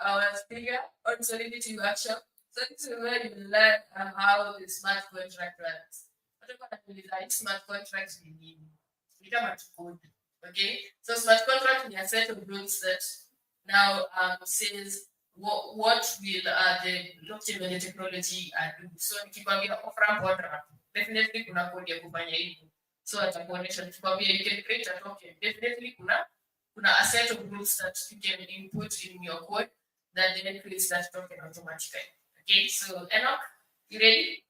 Our speaker on Solidity Workshop. So this is where you learn how the smart contract runs. Whatever like smart contracts we need. We come at code. Okay. So smart contract is a set of rules that now says what will the blockchain and the technology do. So nikikwambia off-ramp on-ramp, definitely kuna code ya kufanya hivyo. So atakuonyesha nikikwambia you can create a token. Definitely kuna a set of rules that you can input in your code that then creates that token automatically. Okay, so Enoch, you ready?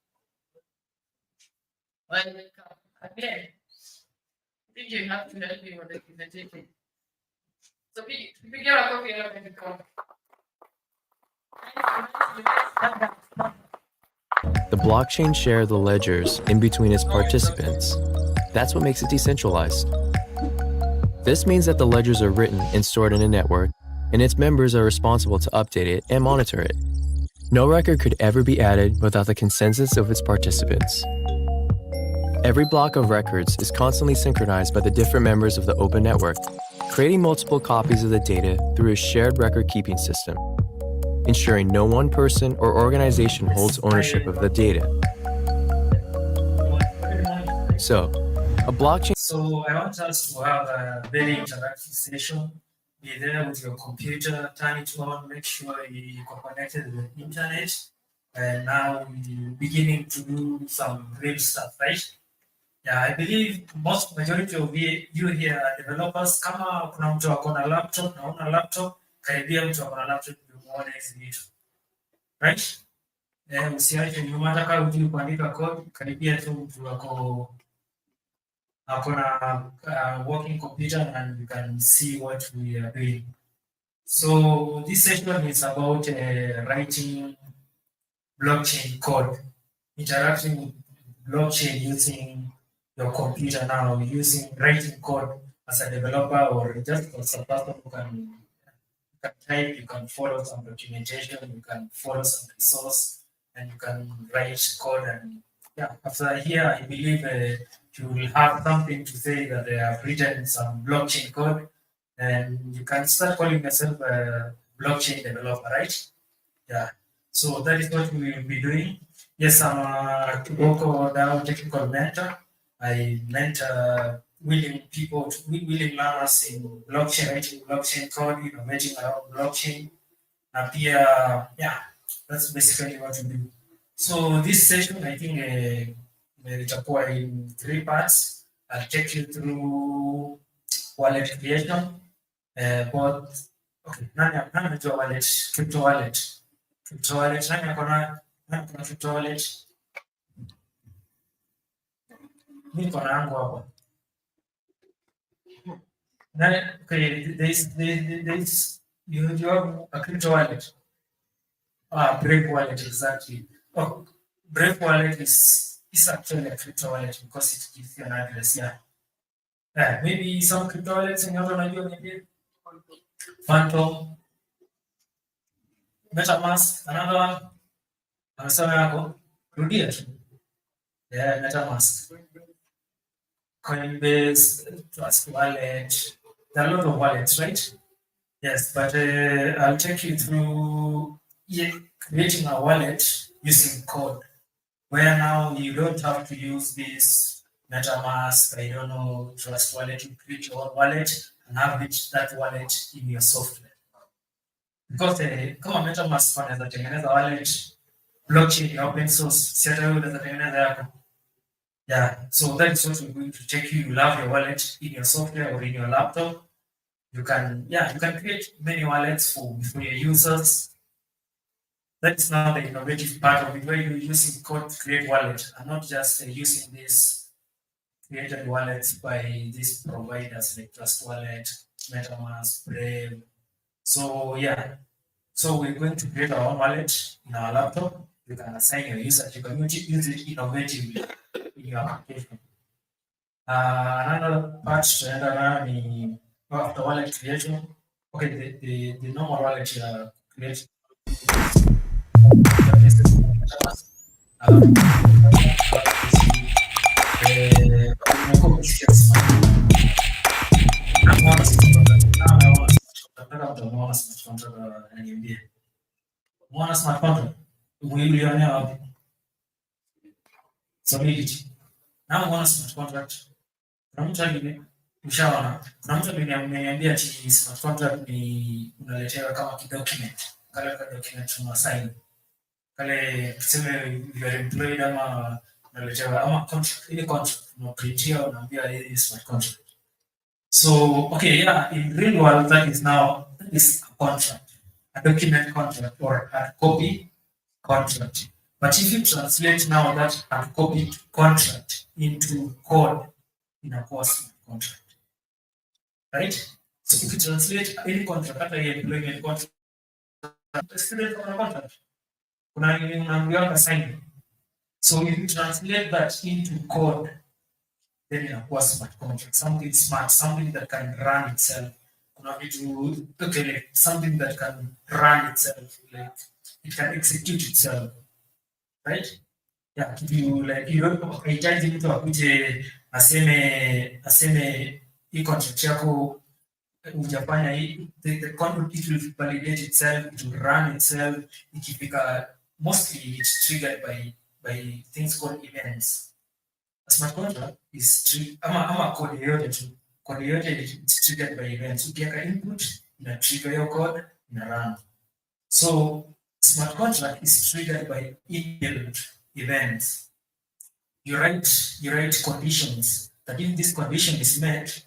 Welcome. Again, I think you have to help me with the presentation. So we get a copy of the code. The blockchain shares the ledgers in between its participants. That's what makes it decentralized. This means that the ledgers are written and stored in a network, and its members are responsible to update it and monitor it. No record could ever be added without the consensus of its participants. Every block of records is constantly synchronized by the different members of the open network, creating multiple copies of the data through a shared record-keeping system, ensuring no one person or organization holds ownership of the data. So, a blockchain... So I want us to have a very interactive session. Be there with your computer, turn it on, make sure you're connected to the internet. And now we're beginning to do some real stuff, right? Yeah, I believe majority of you here are developers. Kama kuna mtu ako na laptop, naona laptop, karibia mtu ako na laptop muone hizi vitu. Right? Usiache nyuma, hata kama hujui kuandika code, karibia tu mtu ako na working computer and you can see what we are doing. So this session is about writing blockchain code, interacting with blockchain using your computer now, writing code as a developer or just as a person who can type, you can follow some documentation, you can follow some resource, and you can write code. And yeah, after here, I believe you will have something to say that they have written some blockchain code, and you can start calling yourself a blockchain developer, right? Yeah. So that is what we will be doing. Yes, I'm a Kibokodao technical mentor. I mentor willing learners in blockchain, writing blockchain code, innovating around blockchain. And yeah, that's basically what we do. So this session, I think, itakuwa in 3 parts. I'll take you through wallet creation. Nani anajua wallet, crypto wallet? Crypto wallet, nani akona crypto wallet? Niko na yangu hapa. Okay, there's you have a crypto wallet. Brave wallet, exactly. Oh, Brave wallet is actually a crypto wallet because it gives you an address. Yeah. Maybe some crypto wallets in your own maybe Phantom, MetaMask, another one. Anasema yako, rudia tu. Yeah, MetaMask. Coinbase, Trust Wallet. There are a lot of wallets, right? Yes, but I'll take you through creating a wallet using code, where now you don't have to use this MetaMask, I don't know, Trust Wallet. You create your own wallet and have that wallet in your software. Because kama MetaMask wanaweza tengeneza wallet, blockchain ya open source, si hata wewe unaweza tengeneza yako. Yeah, so that is what we're going to take you. You'll have your wallet in your software or in your laptop. You can create many wallets for your users. That's now the innovative part of it, where you're using code to create wallet and not just using this created wallets by these providers like Trust Wallet, MetaMask, Brave. So yeah, so we're going to create our own wallet in our laptop. You can assign your users. You can use it innovatively in your application. Another part to enter around after wallet creation. Okay, the normal wallet creation. Umeona smart contract? Umeionea wapi? Solidity. Na umeona smart contract? Kuna mtu ushaona? Kuna mtu ameniambia ati smart contract ni unaletewa kama kidocument. Kale ka document unasign. Kale tuseme you are employed ama unaletewa ama contract, ile contract unaprintia unaambia hii smart contract. So, okay, yeah, in real world, that is a contract, a document contract or a copy contract. But if you translate now that a copy contract into code in a smart contract, right? So if you translate any contract, hata hii employment contract, student contract, unaambiwa sign. So if you translate that into code, then inakuwa smart contract, something smart, something that can run itself. Kuna vitu okay, like something that can run itself, like it can execute itself, right? Yeah, if you like you don't hahitaji mtu akuje aseme hii contract yako hujafanya hii, the contract it will validate itself, it will run itself. Ikifika mostly it's triggered by things called events. A smart contract is ama code yoyote tu. Code yoyote is triggered by events. Ukiweka input ina trigger your code ina run. So smart contract is triggered by inbuilt events. You write conditions that if this condition is met,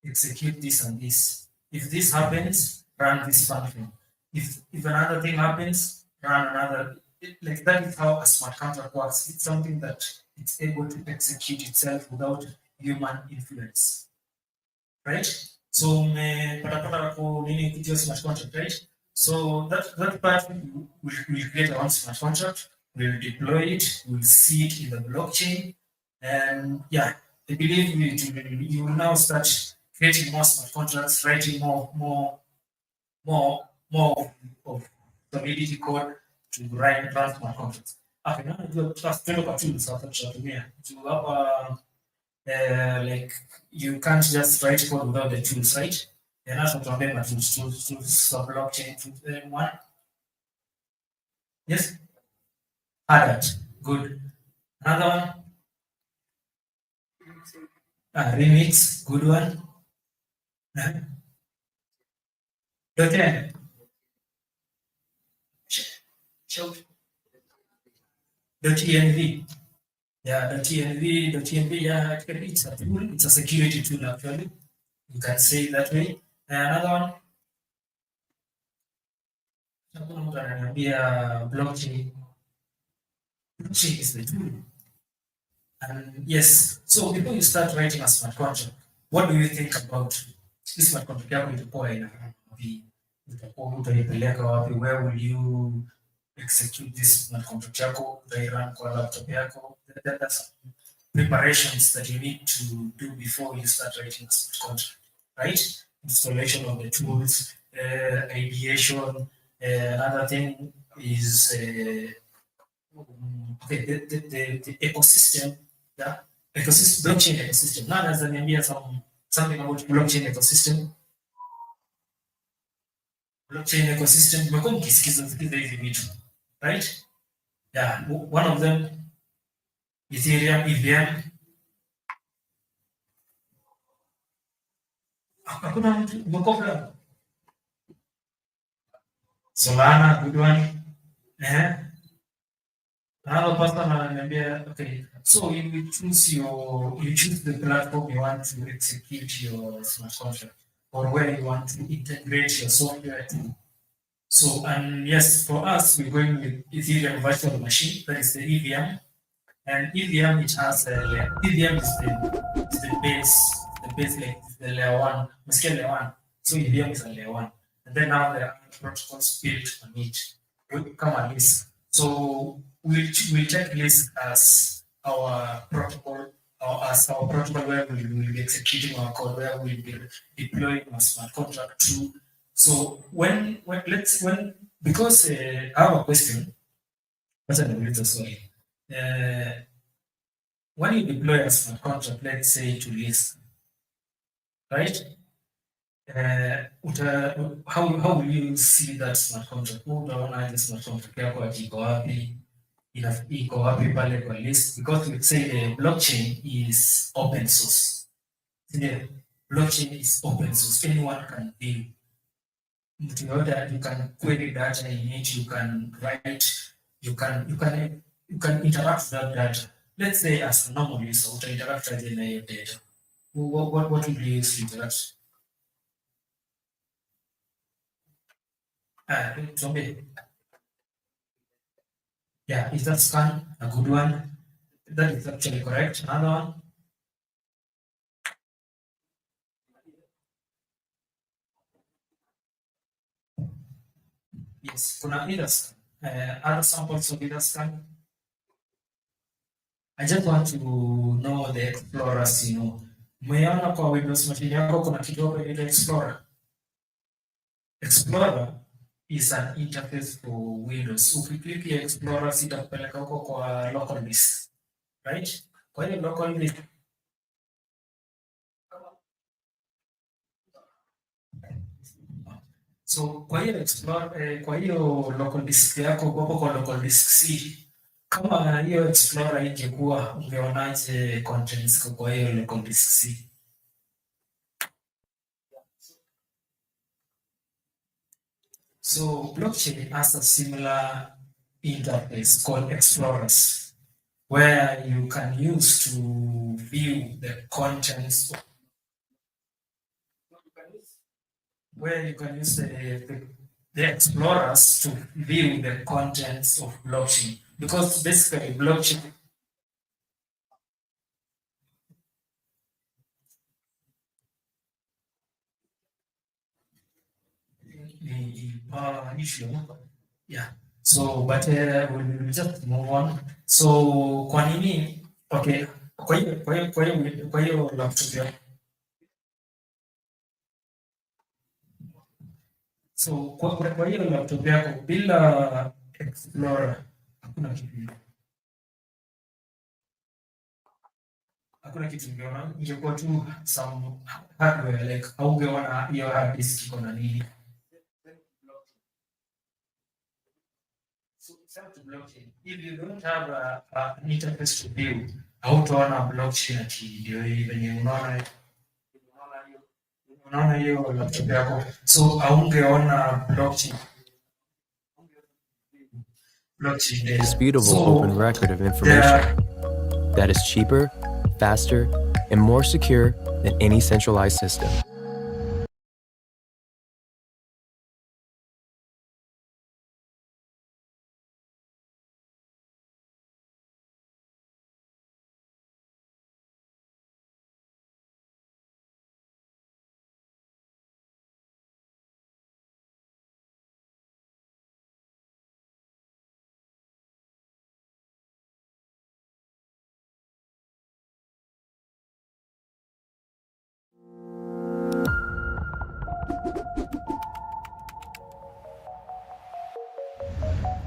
execute this and this. If this happens, run this function. If another thing happens, run another. Like that is how a smart contract works. It's something that it's able to execute itself without human influence, right? So smart contract, right? So that part will create our own smart contract. We'll deploy it. We'll see it in the blockchain, and yeah, I believe you will now start creating more smart contracts, writing more of solidity code to run smart contracts. Okay, now just twende kwa tools hapa tutatumia. To hapa like you can't just write code without the tools, right? And that's what I'm tools for blockchain one. Yes? Adat. Good. Another one? Remix. Good one. .n. Show. .env. Yeah, .env, yeah, it's a tool. It's a security tool actually. You can say it that way. Another one. Blockchain. Blockchain is the tool. And yes, so before you start writing a smart contract, what do you think about this smart contract yako itakuwa utaipeleka wapi? Where will you execute this smart contract yako? Utairun kwa laptop yako? That's preparations that you need to do before you start writing a smart contract, right? Installation of the tools, ideation. Another thing is the ecosystem, yeah, blockchain ecosystem. Now, as an idea, something about blockchain ecosystem. Blockchain ecosystem, mmekuwa mkisikiza hivi vitu, right? Yeah, one of them, Ethereum, EVM. Hakuna mtu umekopla. Solana, good one. Another person ananiambia, okay, so you choose the platform you want to execute your smart contract or where you want to integrate your software to. So, and yes, for us, we're going with Ethereum virtual machine, that is the EVM. And EVM, it has EVM is the base like the layer one, layer one. So EVM is a layer one. And then now there are protocols built on it. We come at this. So we'll take this as our protocol, or as our protocol where we will be executing our code, where we'll be deploying our smart contract to. So because I have a question, sorry. When you deploy a smart contract, let's say to list, right? how will you see that smart contract? Utaonaje smart contract yako ati iko wapi? Iko wapi pale kwa list? Because we say the blockchain is open source. The blockchain is open source. Anyone can build. You can query data in it, you can write, you can interact with that data. Let's say as a normal user, to interact with the data. What would you use to interact? Zombie. Yeah, is that scan a good one? That is actually correct. Another one. Yes, kuna either scan. Other samples of either scan. I just want to know the explorers, Umeona kwa Windows machine yako kuna kidogo ile Explorer. Explorer is an interface for Windows. Ukiklik ya Explorer itakupeleka huko kwa local disk. Right? Kwa hiyo local disk so kwa hiyo Explorer kwa hiyo local disk yako hapo kwa local disk C. Kama hiyo Explorer ingekuwa ungeonaje contents kwa hiyo local disk C? So blockchain has a similar interface called explorers, where you can use to view the contents, where you can use the explorers to view the contents of blockchain. Because basically blockchain issue. Yeah. So, but we'll just move on. So, kwa nini? Okay. Kwa hiyo laptop yako. So, kwa hiyo laptop yako bila Explorer hakuna kitu. Hakuna kitu ungeona. Ingekuwa tu some hardware like haugeona hiyo hard disk iko na nini. To blockchain. If you don't have an interface to view, hautaona blockchain ati ndio hii venye unaona hiyo laptop yako, so haungeona blockchain. Disputable open record of information that is cheaper, faster, and more secure than any centralized system.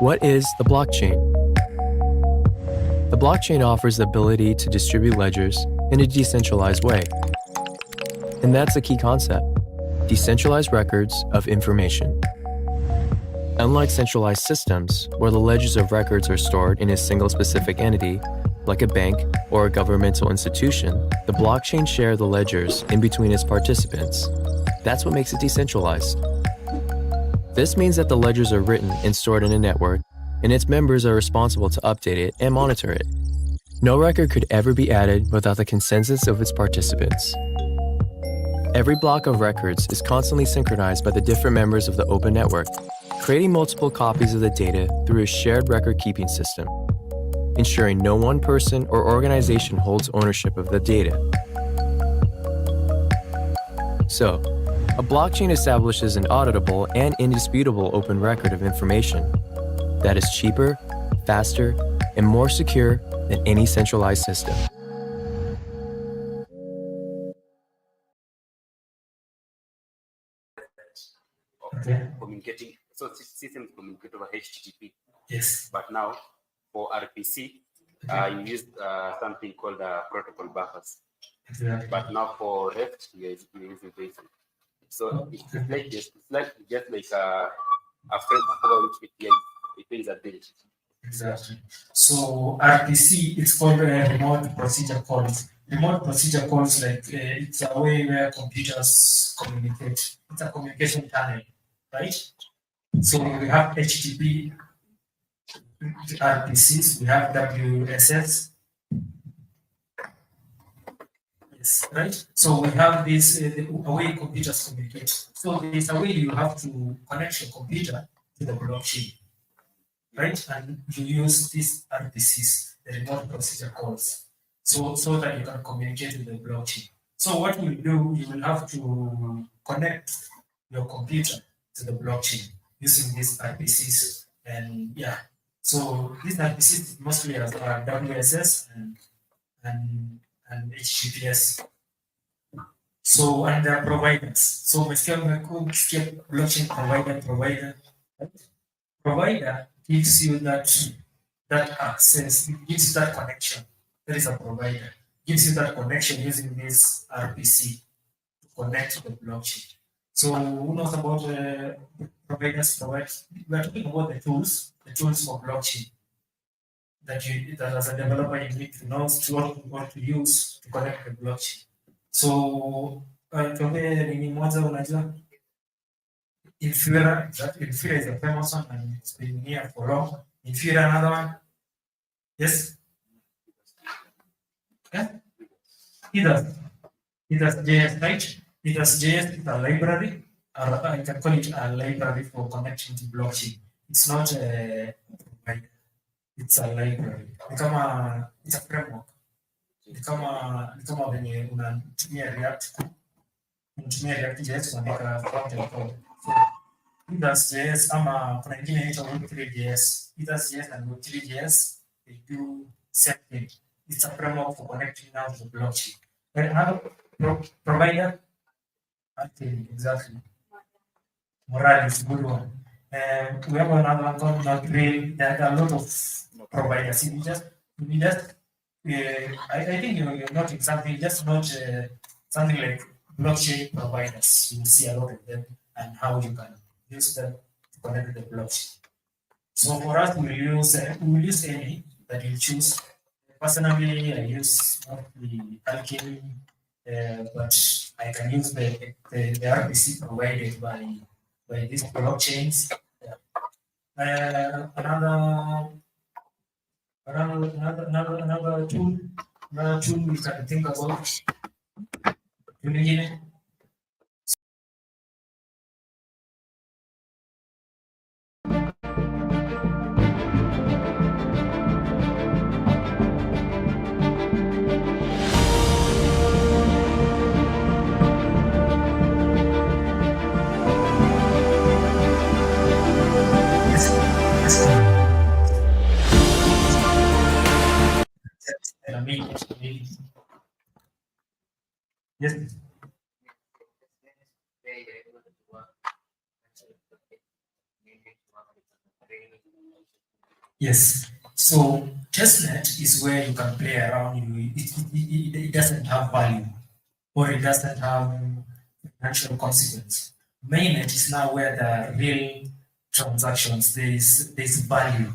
What is the blockchain? The blockchain offers the ability to distribute ledgers in a decentralized way. And that's a key concept: decentralized records of information. Unlike centralized systems, where the ledgers of records are stored in a single specific entity, like a bank or a governmental institution, the blockchain shares the ledgers in between its participants. That's what makes it decentralized. This means that the ledgers are written and stored in a network, and its members are responsible to update it and monitor it. No record could ever be added without the consensus of its participants. Every block of records is constantly synchronized by the different members of the open network, creating multiple copies of the data through a shared record-keeping system, ensuring no one person or organization holds ownership of the data. So, a blockchain establishes an auditable and indisputable open record of information that is cheaper, faster, and more secure than any centralized system. Okay. Communicating, so systems communicate over HTTP. Yes. But now for RPC, you use something called protocol buffers. Exactly. But now for REST, you're using JSON. So it's like this. It's like just like a framework over which it pays a bill. Exactly. So RPC, it's called remote procedure calls. Remote procedure calls, like it's a way where computers communicate. It's a communication channel, right? So we have HTTP RPCs, we have WSS. Yes, right? So we have this a way computers communicate. So there's a way you have to connect your computer to the blockchain, right? And you use these RPCs, the remote procedure calls, so that you can communicate with the blockchain. So what you do, you will have to connect your computer to the blockchain using these RPCs, and yeah. So these RPCs mostly are WSS and HTTPS. So and they're providers. So MySQL blockchain provider gives you that access, it gives you that connection. There is a provider, gives you that connection using this RPC to connect to the blockchain. So who knows about providers provide? We are talking about the tools for blockchain that as a developer you need to know what to use to connect the blockchain. So tuambie nini moja unajua Infura, Infura is a famous one and it's been here for long. Infura, another one. Yes? Yeah? It does JS, right? It does JS is a library, or I can call it a library for connection to blockchain. It's not a provider, it's a library. It's a framework. Ni kama venye unatumia React JS kuandika frontend code. Does JS ama kuna ingine inaitwa Web3.js. It does JS and Web3.js, they do same thing. It's a framework for connecting now to the blockchain. And another provider, exactly. Morale is a good one. We have another one called Node-RED. There are a lot of providers. I think you're noting something, just not something like blockchain providers. You will see a lot of them and how you can use them to connect to the blockchain. So for us, we will use any that you choose. Personally, I use mostly Alchemy, but I can use the RPC provided by these blockchains. Another tool we can think about. Yes. Yes. So testnet is where you can play around. It doesn't have value or it doesn't have financial consequence. Mainnet is now where the real transactions, there's value.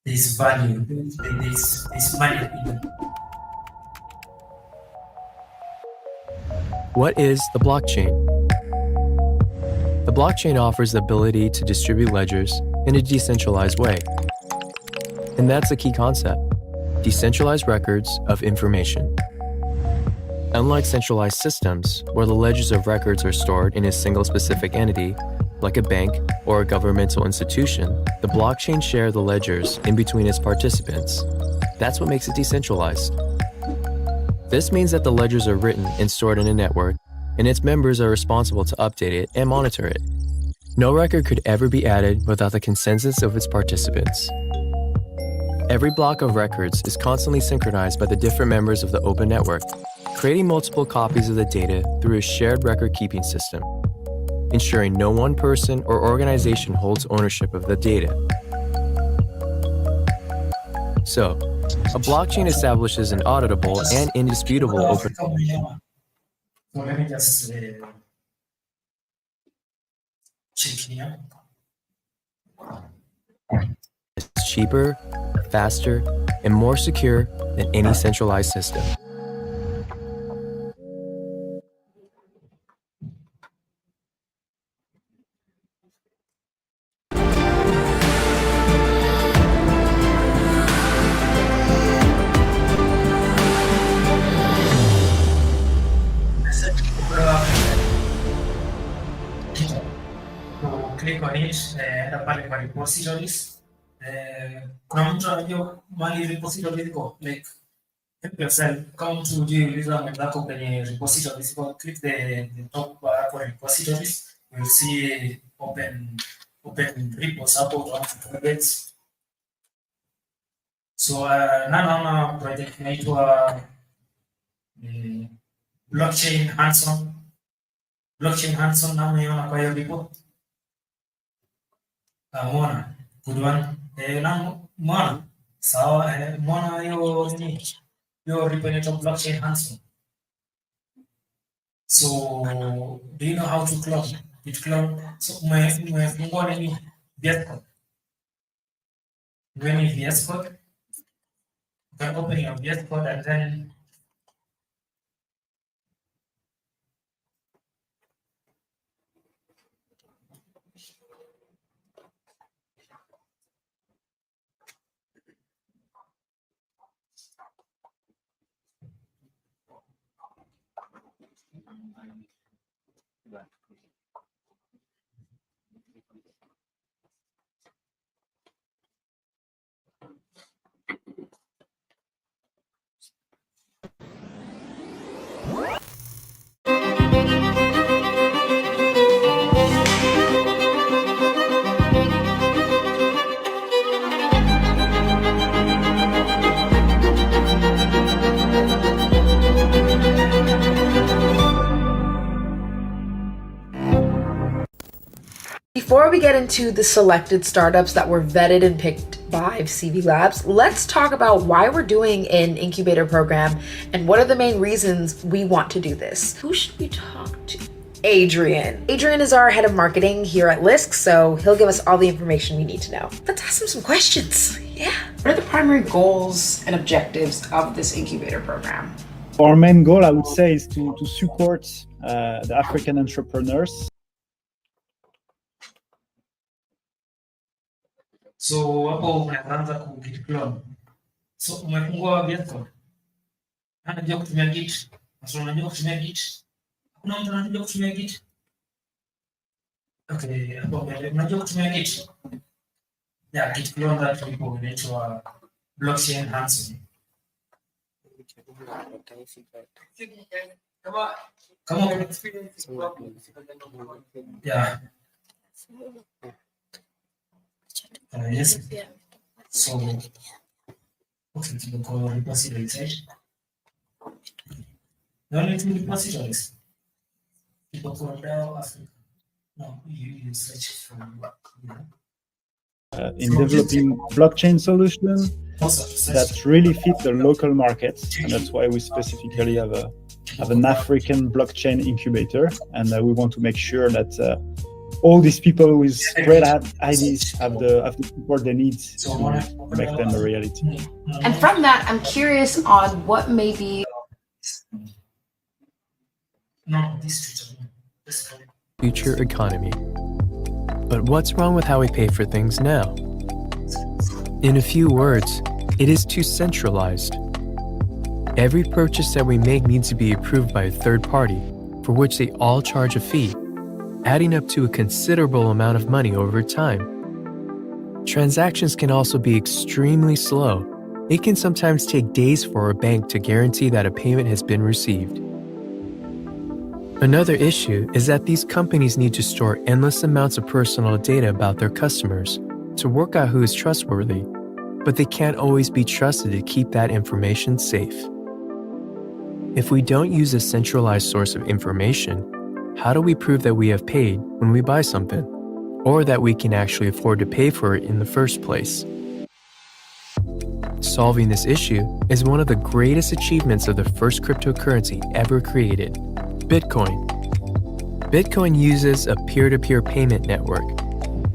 There's value. There's money in it. What is the blockchain? The blockchain offers the ability to distribute ledgers in a decentralized way. And that's the key concept: decentralized records of information. Unlike centralized systems, where the ledgers of records are stored in a single specific entity, like a bank or a governmental institution, the blockchain shares the ledgers in between its participants. That's what makes it decentralized. This means that the ledgers are written and stored in a network, and its members are responsible to update it and monitor it. No record could ever be added without the consensus of its participants. Every block of records is constantly synchronized by the different members of the open network, creating multiple copies of the data through a shared record-keeping system, ensuring no one person or organization holds ownership of the data. So, a blockchain establishes an auditable and indisputable open. So let me just check here. It's cheaper, faster, and more secure than any centralized system. To click on it, enda pale kwa repositories. Kuna mtu anajua mali repositories iko, like help yourself. Kama mtu ujiuliza mwenzako kwenye repositories, go click the top bar hapo repositories, you'll see open repos hapo utaona projects. So naona project inaitwa blockchain hands-on na mmeona kwa hiyo report. Umeona? Good one. Na umeona? Sawa, umeona hiyo nini? Hiyo report inaitwa blockchain hands-on. So do you know how to clone? So umefungua nini? VS Code. When you VS Code, you can open your VS Code and then Before we get into the selected startups that were vetted and picked by CV Labs, let's talk about why we're doing an incubator program and what are the main reasons we want to do this. Who should we talk to? Adrian. Adrian is our head of marketing here at Lisk, so he'll give us all the information we need to know. Let's ask him some questions. Yeah. What are the primary goals and objectives of this incubator program? Our main goal, I would say, is to support the African entrepreneurs. so hapo unaanza ku-git clone. So umefungua VS Code. Anajua kutumia Git. So unajua kutumia Git. Kuna mtu anajua kutumia Git. Okay, hapo mbele unajua kutumia Git. Yeah, Git clone that repo inaitwa blockchain hands-on. Come on. Yeah. Yes. So, okay, to go repositories, right? The only two repositories. Kibokodao, Africa. No, you search for In developing blockchain solutions that really fit the local markets, and that's why we specifically have an African blockchain incubator, and we want to make sure that all these people with great ideas have the support they need to make them a reality. And from that, I'm curious on what may be Future economy. But what's wrong with how we pay for things now? In a few words, it is too centralized. Every purchase that we make needs to be approved by a third party, for which they all charge a fee, adding up to a considerable amount of money over time. Transactions can also be extremely slow. It can sometimes take days for a bank to guarantee that a payment has been received. Another issue is that these companies need to store endless amounts of personal data about their customers to work out who is trustworthy, but they can't always be trusted to keep that information safe. If we don't use a centralized source of information, how do we prove that we have paid when we buy something, or that we can actually afford to pay for it in the first place? Solving this issue is one of the greatest achievements of the first cryptocurrency ever created, Bitcoin. Bitcoin uses a peer-to-peer payment network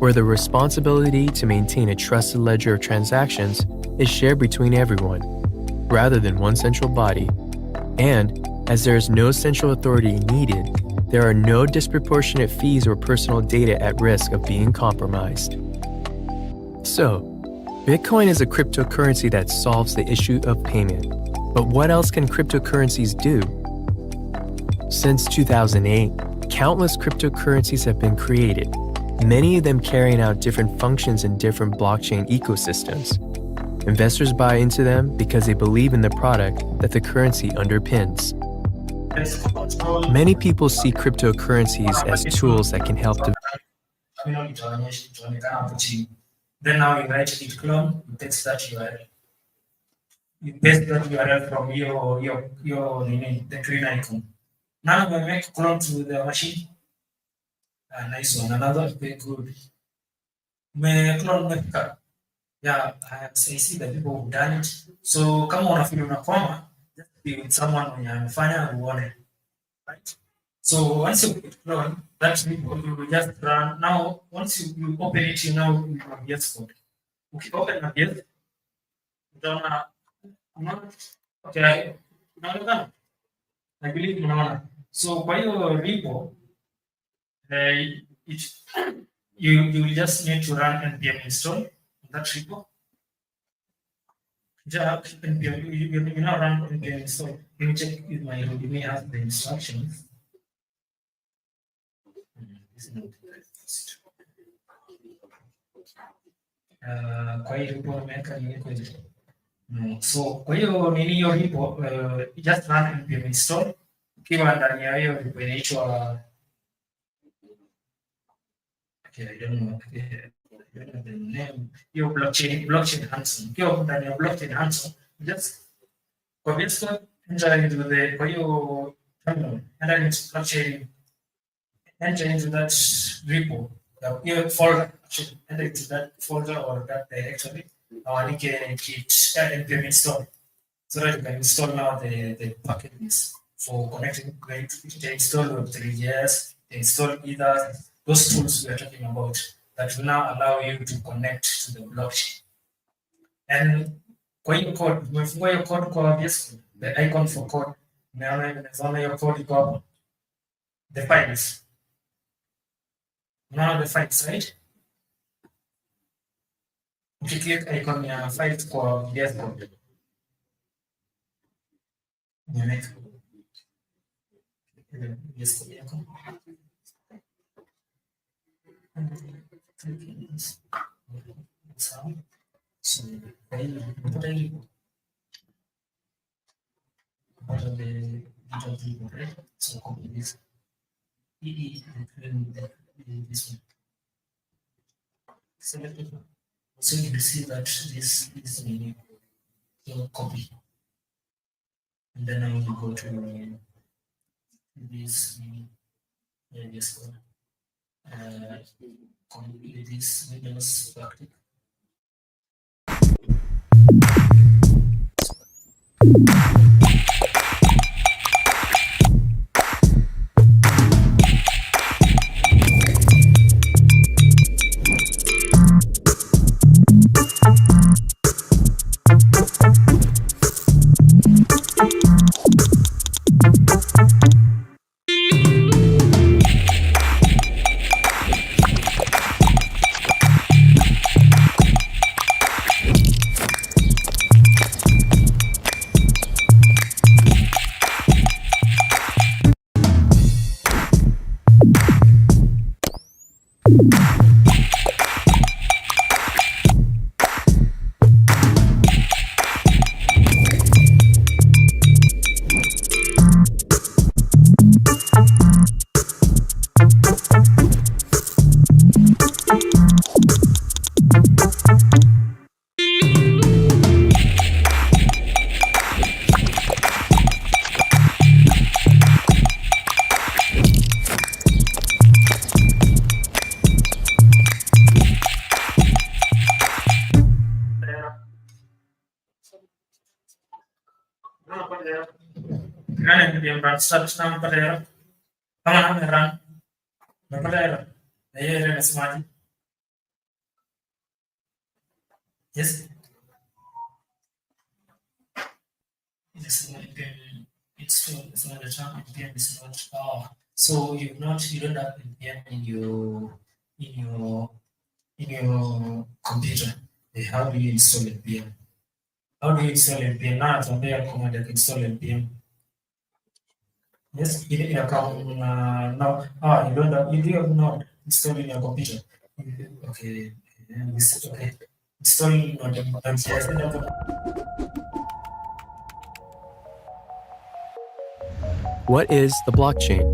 where the responsibility to maintain a trusted ledger of transactions is shared between everyone, rather than one central body. And as there is no central authority needed, there are no disproportionate fees or personal data at risk of being compromised. So, Bitcoin is a cryptocurrency that solves the issue of payment. But what else can cryptocurrencies do? Since 2008, countless cryptocurrencies have been created, many of them carrying out different functions in different blockchain ecosystems. Investors buy into them because they believe in the product that the currency underpins. Many people see cryptocurrencies as tools that can help to then now you write git clone, you text that URL. You paste that URL from your the twin icon. Now we make clone to the machine. Nice one. Another very good. Me clone make yeah, I see that people have done it. So kama unafeel unakwama, just be with someone when you're amefanya uone. Right? So once you clone, that you will just run. Now, once you open it, you know you have VS Code. Okay, open a VS. Utaona, okay, unaona? I believe unaona. So kwa hiyo repo, you will just need to run npm install on that repo. Just npm, you now run npm install. Let me check if my readme has the instructions. Kwa hiyo repo nimeweka nini kweli? So kwa hiyo nini hiyo repo, just run npm install. Ukiwa ndani ya hiyo repo inaitwa okay, I don't know the name. Your blockchain Hanson. Ukiwa ndani ya blockchain Hanson, just kwa VS Code enter into the kwa hiyo terminal, enter into blockchain, enter into that repo, your folder, actually, enter into that folder or that directory. Andike git npm install, so that you can install now the packages for connecting to install Web3.js, install either those tools we are talking about that will now allow you to connect to the blockchain. And kwa hiyo code, umefungua hiyo code kwa VS Code, the icon for code, unaona hiyo code iko hapo, the files. Unaona the files, right? Ukiclick icon ya files kwa VS Code, umeweka VS Code yako. So so copy this this one. Select it. So you will see that this is meaning. So copy. And then I will go to this this one. Complete this Windows practice. Run npm run start now run. Come on, run. Unapata hela. Na hiyo hela inasemaje? Yes. Inasema NPM, it's not a term. NPM is not. So you don't have NPM in your computer. How do you install NPM? How do you install NPM? Now tuambia command ya install NPM. Yes, ile account now. You do have not installed in your computer. Okay. Okay. Installing not. What is the blockchain?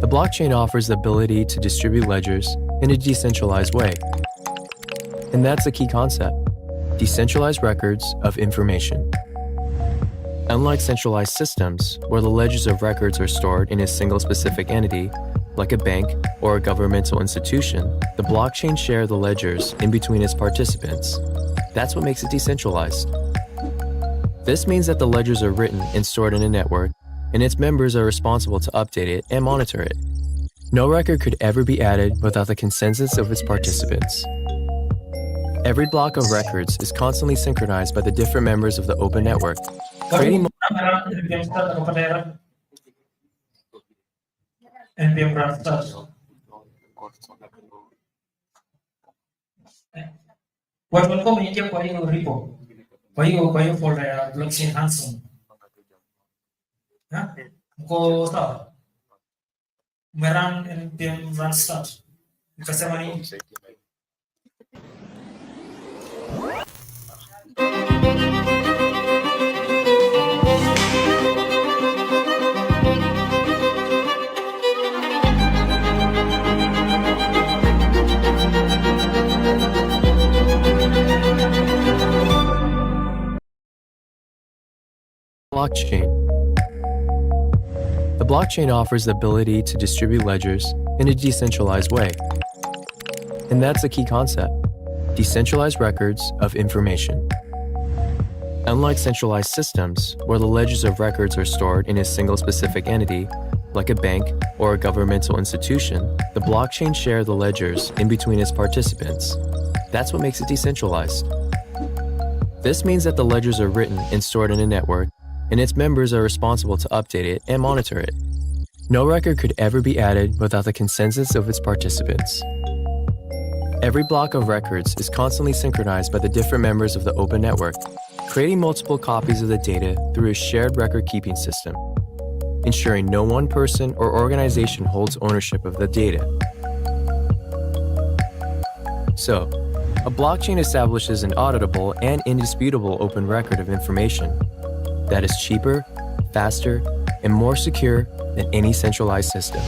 The blockchain offers the ability to distribute ledgers in a decentralized way. And that's a key concept: decentralized records of information. Unlike centralized systems, where the ledgers of records are stored in a single specific entity, like a bank or a governmental institution, the blockchain shares the ledgers in between its participants. That's what makes it decentralized. This means that the ledgers are written and stored in a network, and its members are responsible to update it and monitor it. No record could ever be added without the consensus of its participants. Every block of records is constantly synchronized by the different members of the open network, creating NPM run start. Watu walikuwa wameingia kwa hiyo repo. Kwa hiyo folder ya blockchain Hanson. Mko sawa? Umerun NPM run start. Nikasema nini? blockchain. The blockchain offers the ability to distribute ledgers in a decentralized way. And that's a key concept: decentralized records of information. Unlike centralized systems, where the ledgers of records are stored in a single specific entity, like a bank or a governmental institution, the blockchain shares the ledgers in between its participants. That's what makes it decentralized. This means that the ledgers are written and stored in a network, and its members are responsible to update it and monitor it. No record could ever be added without the consensus of its participants. Every block of records is constantly synchronized by the different members of the open network, creating multiple copies of the data through a shared record-keeping system, ensuring no one person or organization holds ownership of the data. So, a blockchain establishes an auditable and indisputable open record of information that is cheaper, faster, and more secure than any centralized system.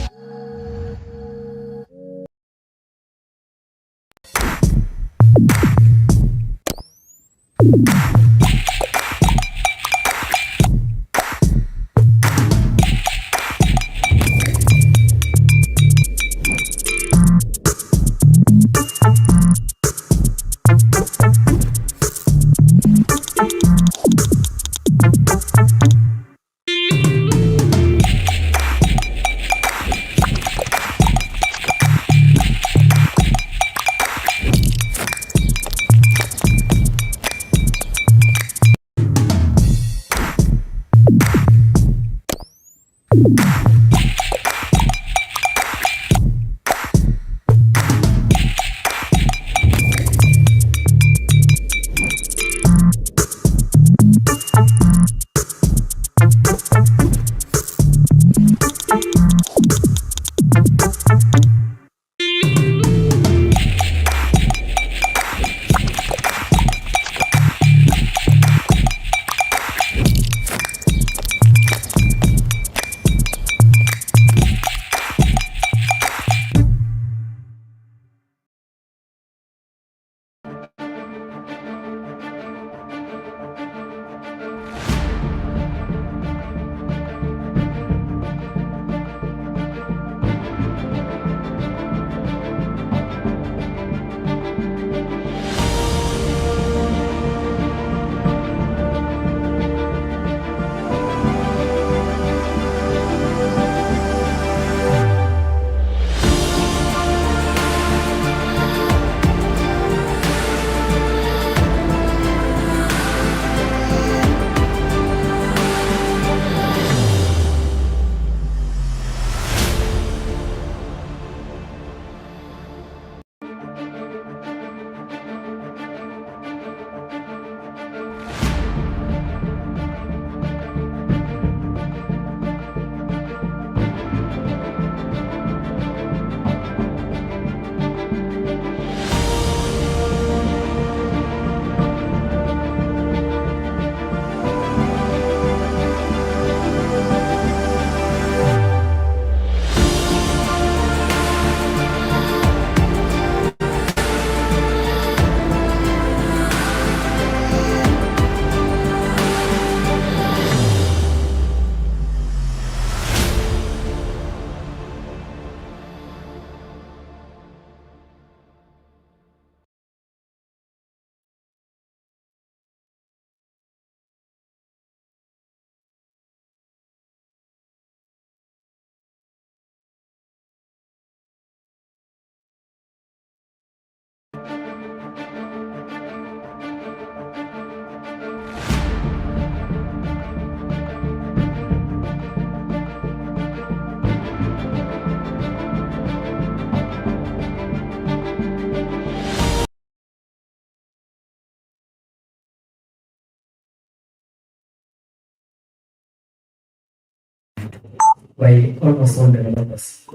by almost all developers.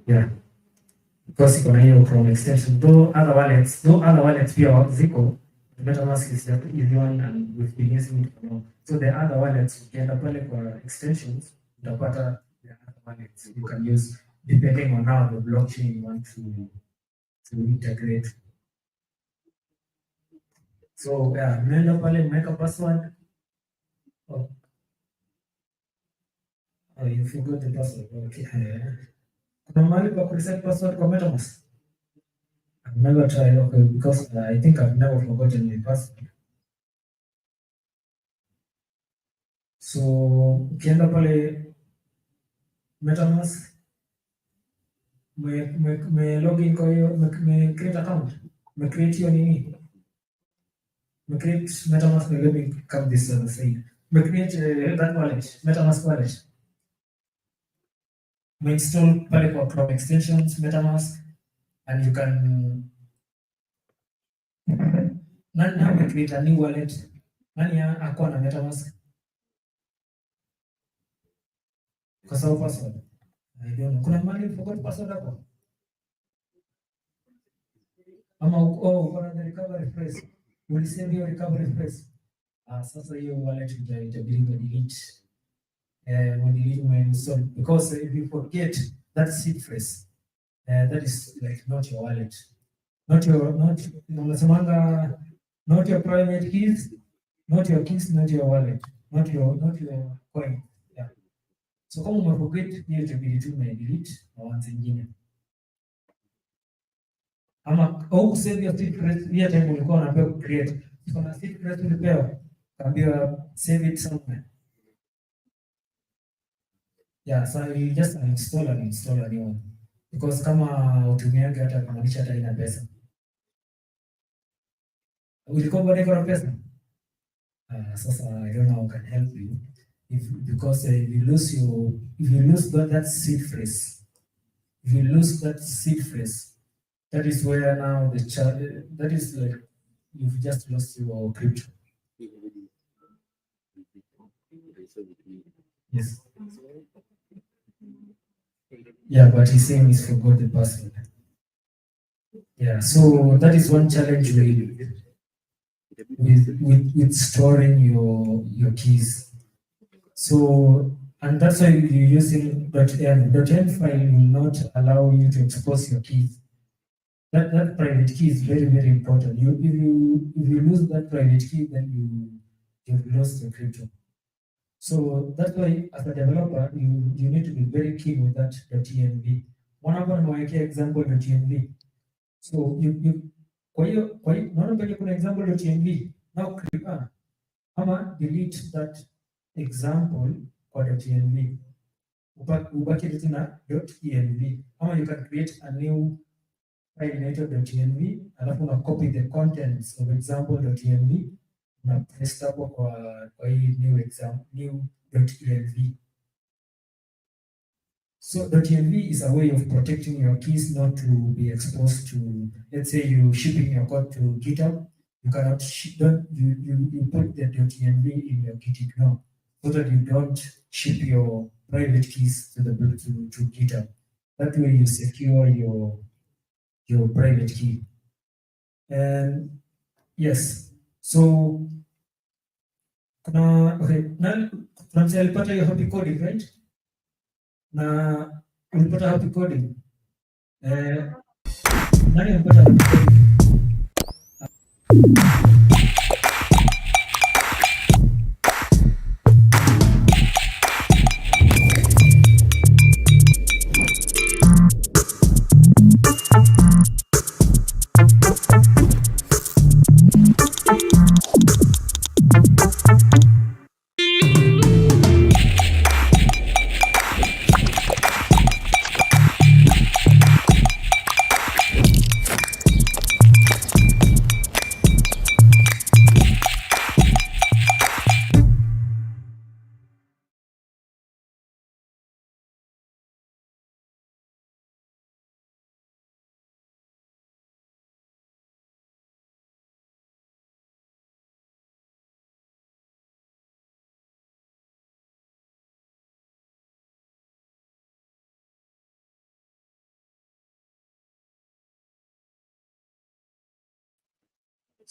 Yeah. Because iko na hiyo Chrome extension. Though other wallets pia ziko, MetaMask is the easy one and we've been using it for long. So the other wallets, ukienda pale kwa extensions, utapata the other wallets you can use depending on how the blockchain you want to integrate. So yeah, mnaenda pale mmeweka password. Oh, you forgot the password. Okay. Kuna mahali pa kureset password kwa MetaMask? I've never tried, okay, because I think I've never forgotten my password. So ukienda pale MetaMask, me login kwa hiyo, me create account, me create hiyo nini, me create MetaMask. Let me come this other side. Me create that wallet, MetaMask wallet. Me install pale kwa Chrome extensions MetaMask, and you can nani create a new wallet. Nani akuwa na MetaMask? Kwa sababu password. I don't know. Kuna mahali forgot password hapo? Ama uko na the recovery phrase. Ulisave your recovery phrase. Sasa hiyo wallet itabidi delete. Delete when install, because if you forget that seed phrase, that is like not your wallet. Not your private keys, not your keys, not your wallet, not your coin. Yeah. So kama umeforget hiyo itabidi tu delete na once nyingine. Ama au save your seed phrase hiyo time ulikuwa unapewa create. Kuna seed phrase ulipewa, kaambiwa save it somewhere. Yeah, so you just uninstall and install a new one. Because kama utumiaga hata kumaanisha hata ina pesa. Ulikuwa bado iko na pesa? Sasa I don't know how I can help you. Because if you lose that seed phrase, that is where now that is like you've just lost your crypto. Yes. Yeah, but he's saying he's forgot the password. Yeah, so that is one challenge with storing your keys. So, and that's why you're using .n. .n file will not allow you to expose your keys. That private key is very, very important. If you lose that private key, then you've lost your crypto. So that's why as a developer, you need to be very keen with that .env. One of them example .env. So kwa hiyo naona pale kuna example .env. Now click ama delete that example kwa .env. Ubaki tena .env. Ama you can create a new file inaitwa .env, alafu una copy the contents of example.env na paste hapo kwa hii new .env. So .env is a way of protecting your keys not to be exposed to, let's say you shipping your code to GitHub, you cannot you put the .env in your Git ignore so that you don't ship your private keys to GitHub. That way you secure your private key. And yes, so okay, now alipata hiyo happy coding, right? Na ulipata happy coding. Nani alipata happy coding?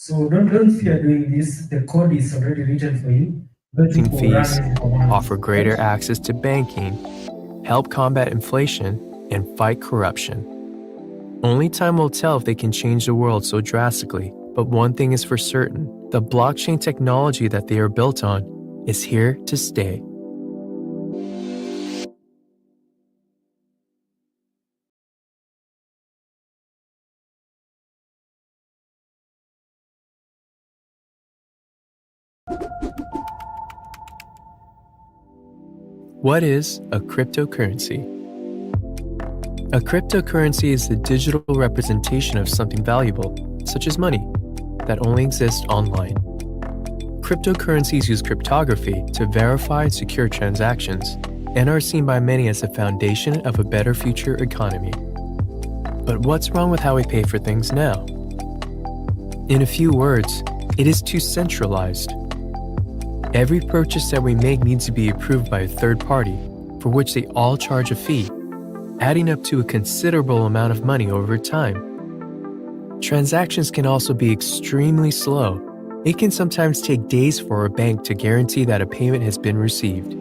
So don't fear doing this. The code is already written for you. Fees, offer greater access to banking, help combat inflation, and fight corruption. Only time will tell if they can change the world so drastically, but one thing is for certain: the blockchain technology that they are built on is here to stay. What is a cryptocurrency? A cryptocurrency is the digital representation of something valuable, such as money, that only exists online. Cryptocurrencies use cryptography to verify and secure transactions and are seen by many as the foundation of a better future economy. But what's wrong with how we pay for things now? In a few words, it is too centralized. Every purchase that we make needs to be approved by a third party, for which they all charge a fee, adding up to a considerable amount of money over time. Transactions can also be extremely slow. It can sometimes take days for a bank to guarantee that a payment has been received.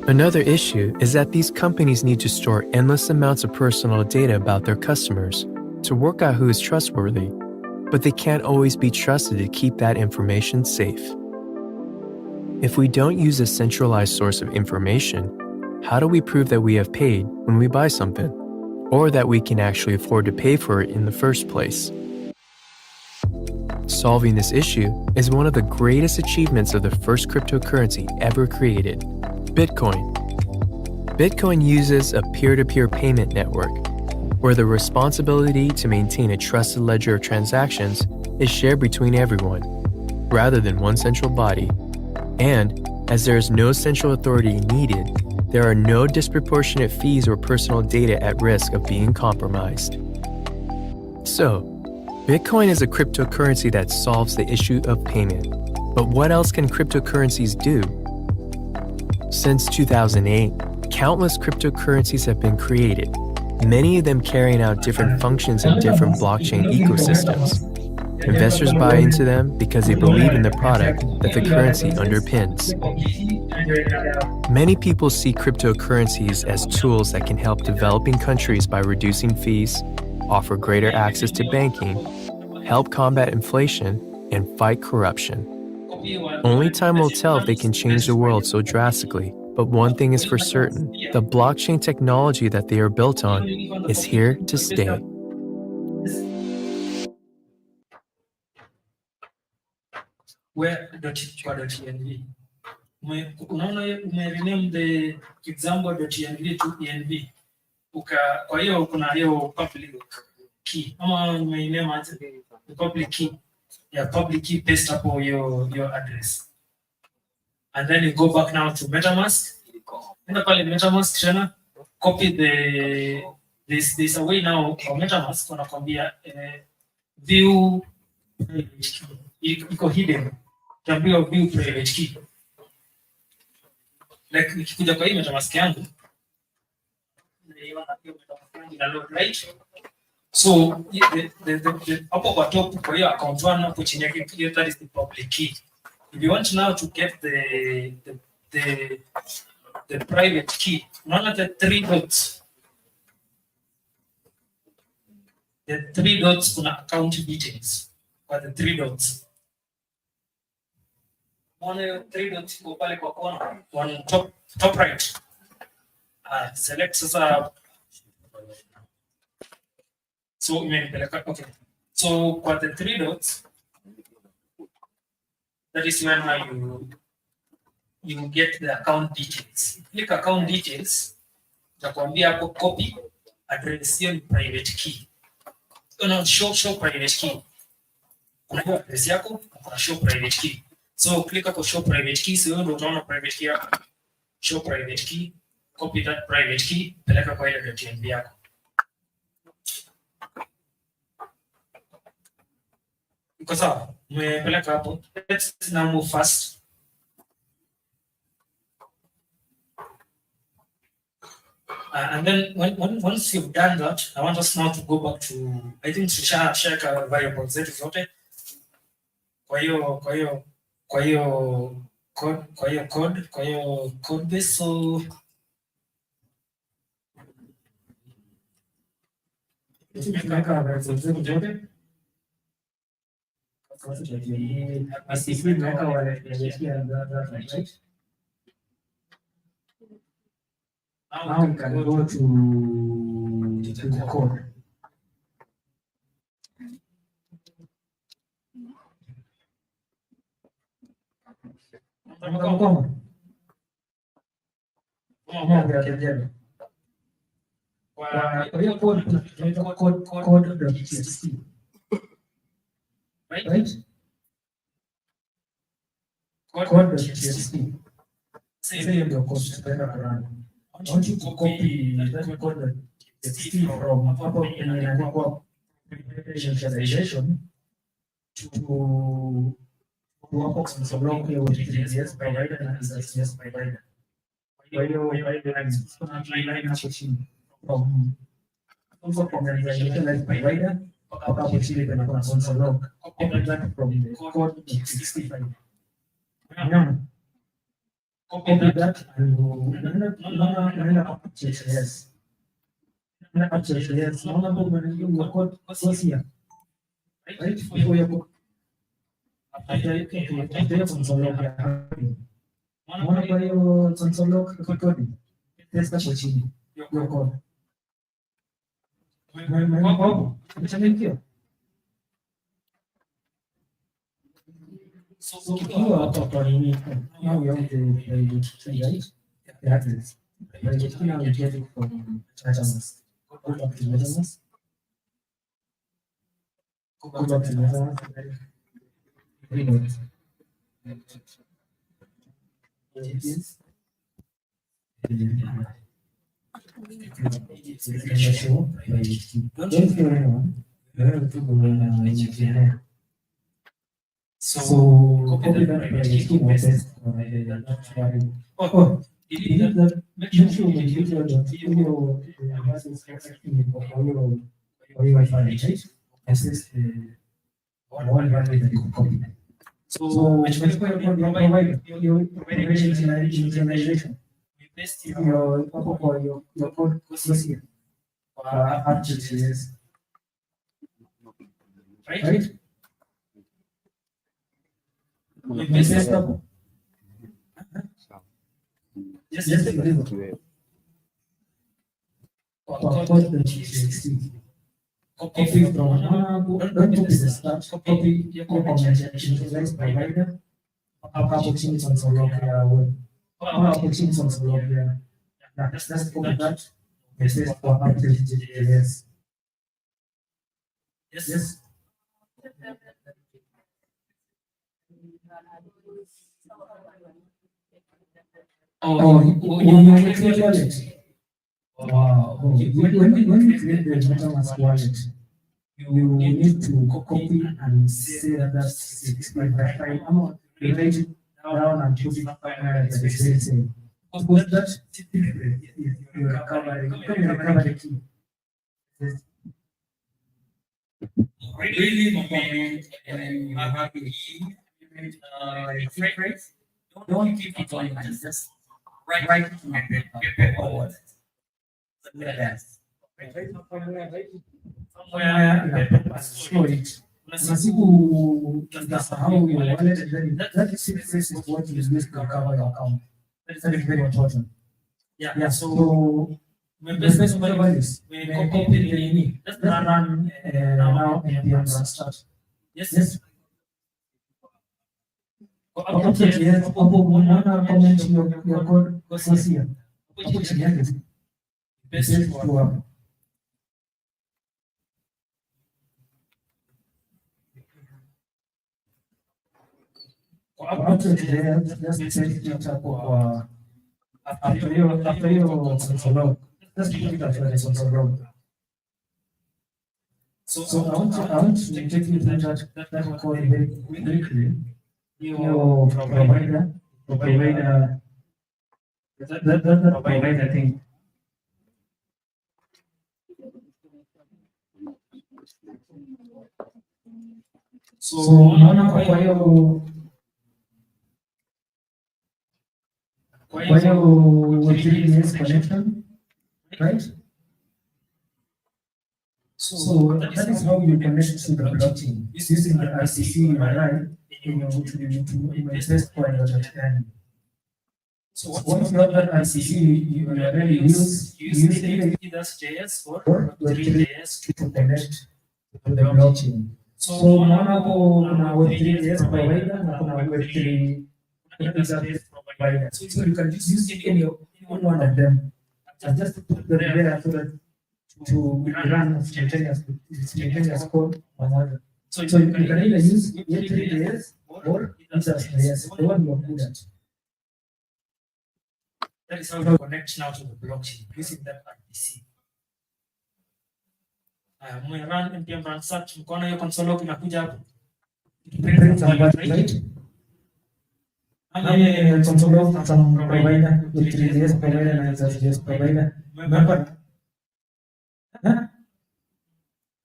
Another issue is that these companies need to store endless amounts of personal data about their customers to work out who is trustworthy, but they can't always be trusted to keep that information safe. If we don't use a centralized source of information, how do we prove that we have paid when we buy something, or that we can actually afford to pay for it in the first place? Solving this issue is one of the greatest achievements of the first cryptocurrency ever created, Bitcoin. Bitcoin uses a peer-to-peer payment network, where the responsibility to maintain a trusted ledger of transactions is shared between everyone, rather than one central body. And, as there is no central authority needed, there are no disproportionate fees or personal data at risk of being compromised. So, Bitcoin is a cryptocurrency that solves the issue of payment. But what else can cryptocurrencies do? Since 2008, countless cryptocurrencies have been created, many of them carrying out different functions in different blockchain ecosystems. Investors buy into them because they believe in the product that the currency underpins. Many people see cryptocurrencies as tools that can help developing countries by reducing fees, offer greater access to banking, help combat inflation, and fight corruption. Only time will tell if they can change the world so drastically, but one thing is for certain: the blockchain technology that they are built on is here to stay. Where.env. Unaona umerename the example.env to env. Kwa hiyo kuna hiyo public key. Ama umename the public key. Yeah, public key, paste hapo your address. And then you go back now to MetaMask. Enda pale MetaMask tena, copy there's a way now for MetaMask wanakwambia view iko hidden. Tuambiwa view private key. Like nikikuja kwa hii MetaMask yangu, ina load, right? So the hapo kwa top kwa hiyo account 1 hapo chini yake, that is the public key. If you want now to get the private key, unaona the three dots. The three dots kuna account details. Kwa the three dots. One three dots go pale kwa kona, one top right. Select sasa. So okay. So kwa the three dots, that is when you get the account details. Click account details, itakwambia hapo copy address, hiyo ni private key. No, show private key. Kuna hiyo address yako, kuna show private key. So click hapo show private key, so ndio utaona private key yako. Show private key, copy that private key, peleka kwa ile .env yako. Iko sawa? Umepeleka hapo. Let's now move fast. And then once you've done that, I want us now to go back to, I think share variables zetu zote. Kwa hiyo code base. So tunaweka variables zetu zote. Basically tunaweka wale right. Now we can go to the code. Kwa hiyo code.txt. Right? Code.txt. Say your code run. I want you to copy that code.txt from hapo inaandikwa initialization to hapo console log ya TCS provider na TCS provider. Kwa hiyo line hapo chini from initialized provider mpaka hapo chini kuna console log. Copy that from the code.txt file. Copy that and unaenda kwa TCS. Unaenda kwa TCS. Unaona hapo umeandika code sosia. Right? Before you after console log ya unaona kwa hiyo console log code. Testa kwa chini. Your code. Hapo umechanganyikiwa. So kikiwa hapa kwa nini now we have the right that is right now we get it from Chattermas. Go back to Chattermas. Go back to Chattermas. So copy that to process delete that. Make sure you delete your Wi-Fi, right? Access one value that you copy. So which provide your initialization. We paste your code goes here. Right? We paste up. Just take a look. Copy from don't copy the start, copy your initialized provider. Opportunities on Solokia would opportunities on Solokia. Let's copy that. This is for yes. Yes. Oh, you create a wallet. Wow. When you create the MetaMask wallet, you need to copy and say that that's the amount. You write it down and put it at the same. Because that you recover the key. Really important when you have a key, don't keep it on just right forward. Unasiku utasahau your wallet and that secret is what you use to recover your account. That is very important. Yeah. So when business values, we copy the need. Let's run now and run start. Yes. Yes. Comment your code goes here. Best to after your console, just put it after the console. So I want to take you through that code very quickly. Your provider, that provider thing. So unaona kwa hiyo Web3 connection, right? So that is how you connect to the blockchain using the RCC URI in your invest coin .n. So once you have that RCC URI, you use either JS or Web3.js to connect to the blockchain. So unaona hapo kuna Web3.js provider na kuna Web3 provider. So you can just use any one of them and just put them there so that to run simultaneous code on one. So you can either use Web3.js or EtherJS, the one you are good at. That is how you connect now to the blockchain using that RPC. Run npm run search, mkono hiyo console log inakuja hapo. Right? Console log from provider, Web3.js provider na EtherJS provider. Remember?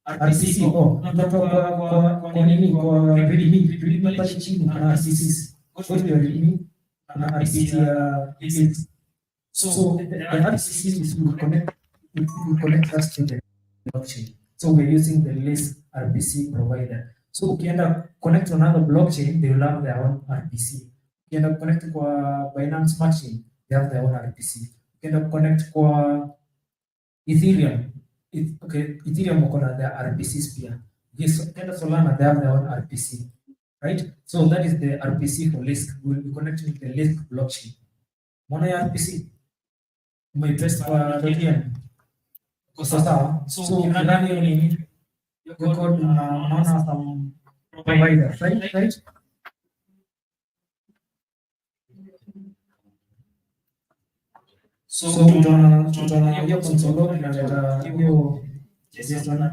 RCC kwa nini kwa readme pale chini kuna RCCs. What is readme? Kuna RCC list. So the RCC will connect us to the blockchain. So we're using the list RPC provider. So ukienda connect to another blockchain, they will have their own RPC. Ukienda connect kwa Binance Smart Chain, they have their own RPC. Ukienda connect kwa Ethereum, Ethereum wako na their RPCs pia. Yes, ukienda Solana, they have their own RPC, right? So that is the RPC for Lisk. We'll be connecting with the Lisk blockchain. Mwana ya RPC umeitest kwa Ethereum. Kwa sasa, so ukirani hiyo nini? Your code unaona some provider, right? So tutaona hiyo console inaleta hiyo JSON.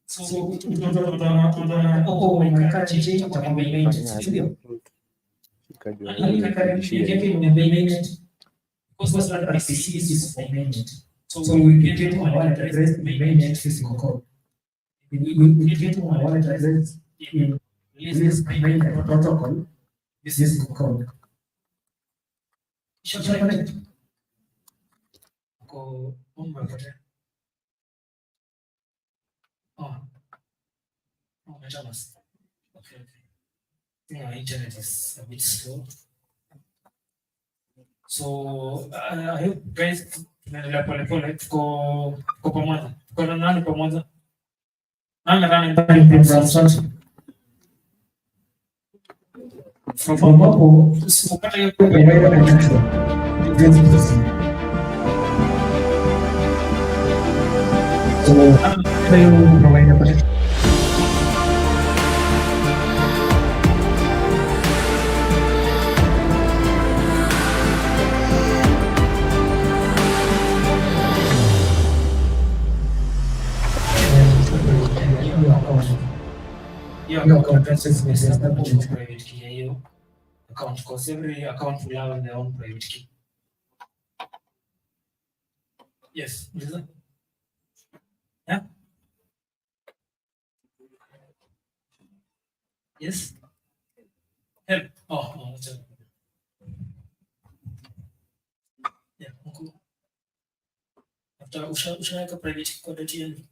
So tutaona my current chain itakuwa mainnet, sio? Mainnet because that RPC is for mainnet. So we get to our wallet address in mainnet physical code. We get to our wallet address in this mainnet protocol physical code. Shall connect? Go on my button. Oh, MetaMask. Okay. I think our internet is a bit slow. So I hope guys tunaendelea polepole, tuko pamoja. Tuko na nani pamoja? Nani ndani from hapo usipata hiyo provider connection. So hiyo provider connection. Your account is private key account because every account will have their own private key. Yes, yeah. Yes. Help. Oh, that's it. Yeah, cool. After ushaweka private key code yenu.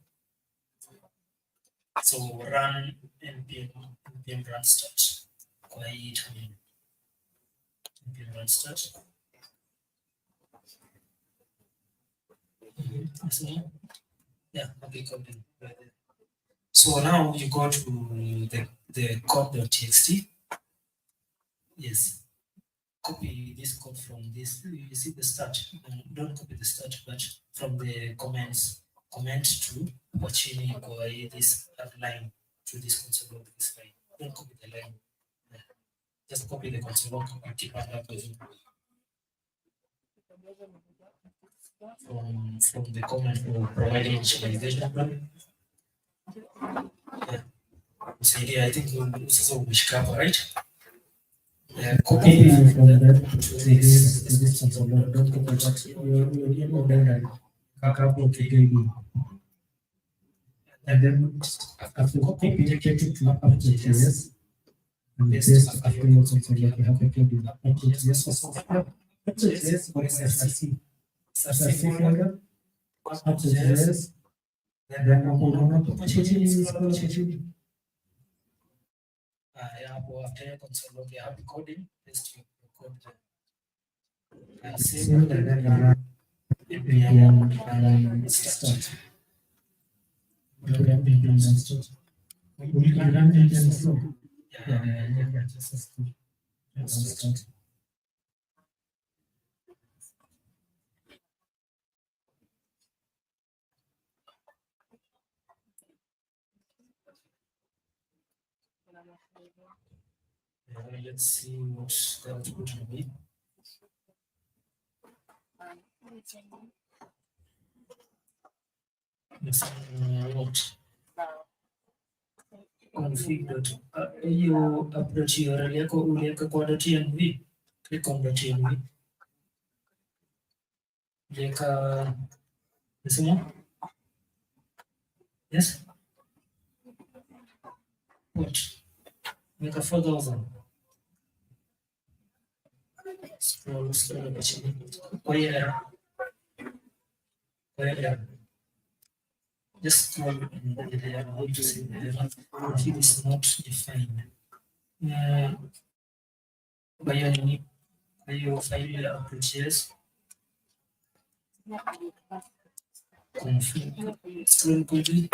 So run npm run start. Kwa hii terminal. Npm run start. So, yeah, okay, code. So now you go to the code.txt. Yes. Copy this code from this. You see the start. Don't copy the start, but from the comments. Comment to watching go this line to this console of this line. Don't copy the line. Just copy the console and keep on that from the comment for providing initialization plan. Yeah. So I think this is umeshika, right? Copy from that to this console. Don't copy that. couple of days. And then after dedicated to purchases, and this afterwards also we have to do the purchases. Purchases for SRC. SRC folder, purchases, and then purchases. Hapo after console log ya coding, paste your code. Save and then start. Program being start. We can run it and slow. Yeah, just start. Let's see what that would be. What config. You approach your uliweka kwa .env. Click on .env. Leka this one. Yes. What? Make a 4,000. Scroll actually. Where? Just scroll and there. How to see the error? It is not defined. By your file purchase. Config. Scroll quickly.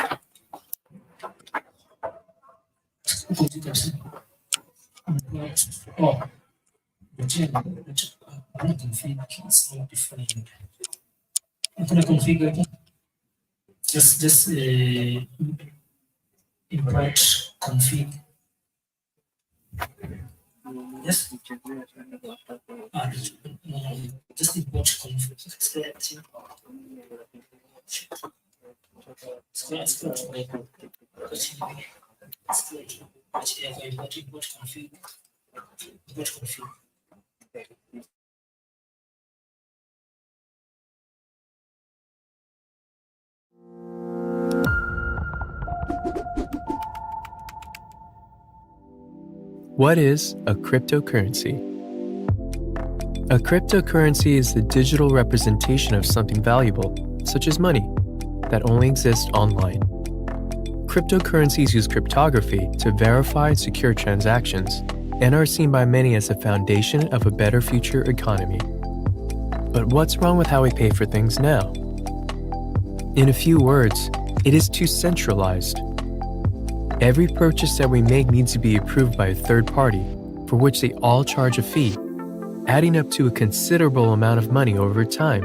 Oh, the config is not defined. I'm gonna configure just import config. Yes. Just import config. What is a cryptocurrency? A cryptocurrency is the digital representation of something valuable, such as money, that only exists online. Cryptocurrencies use cryptography to verify and secure transactions and are seen by many as the foundation of a better future economy. But what's wrong with how we pay for things now? In a few words, it is too centralized. Every purchase that we make needs to be approved by a third party, for which they all charge a fee, adding up to a considerable amount of money over time.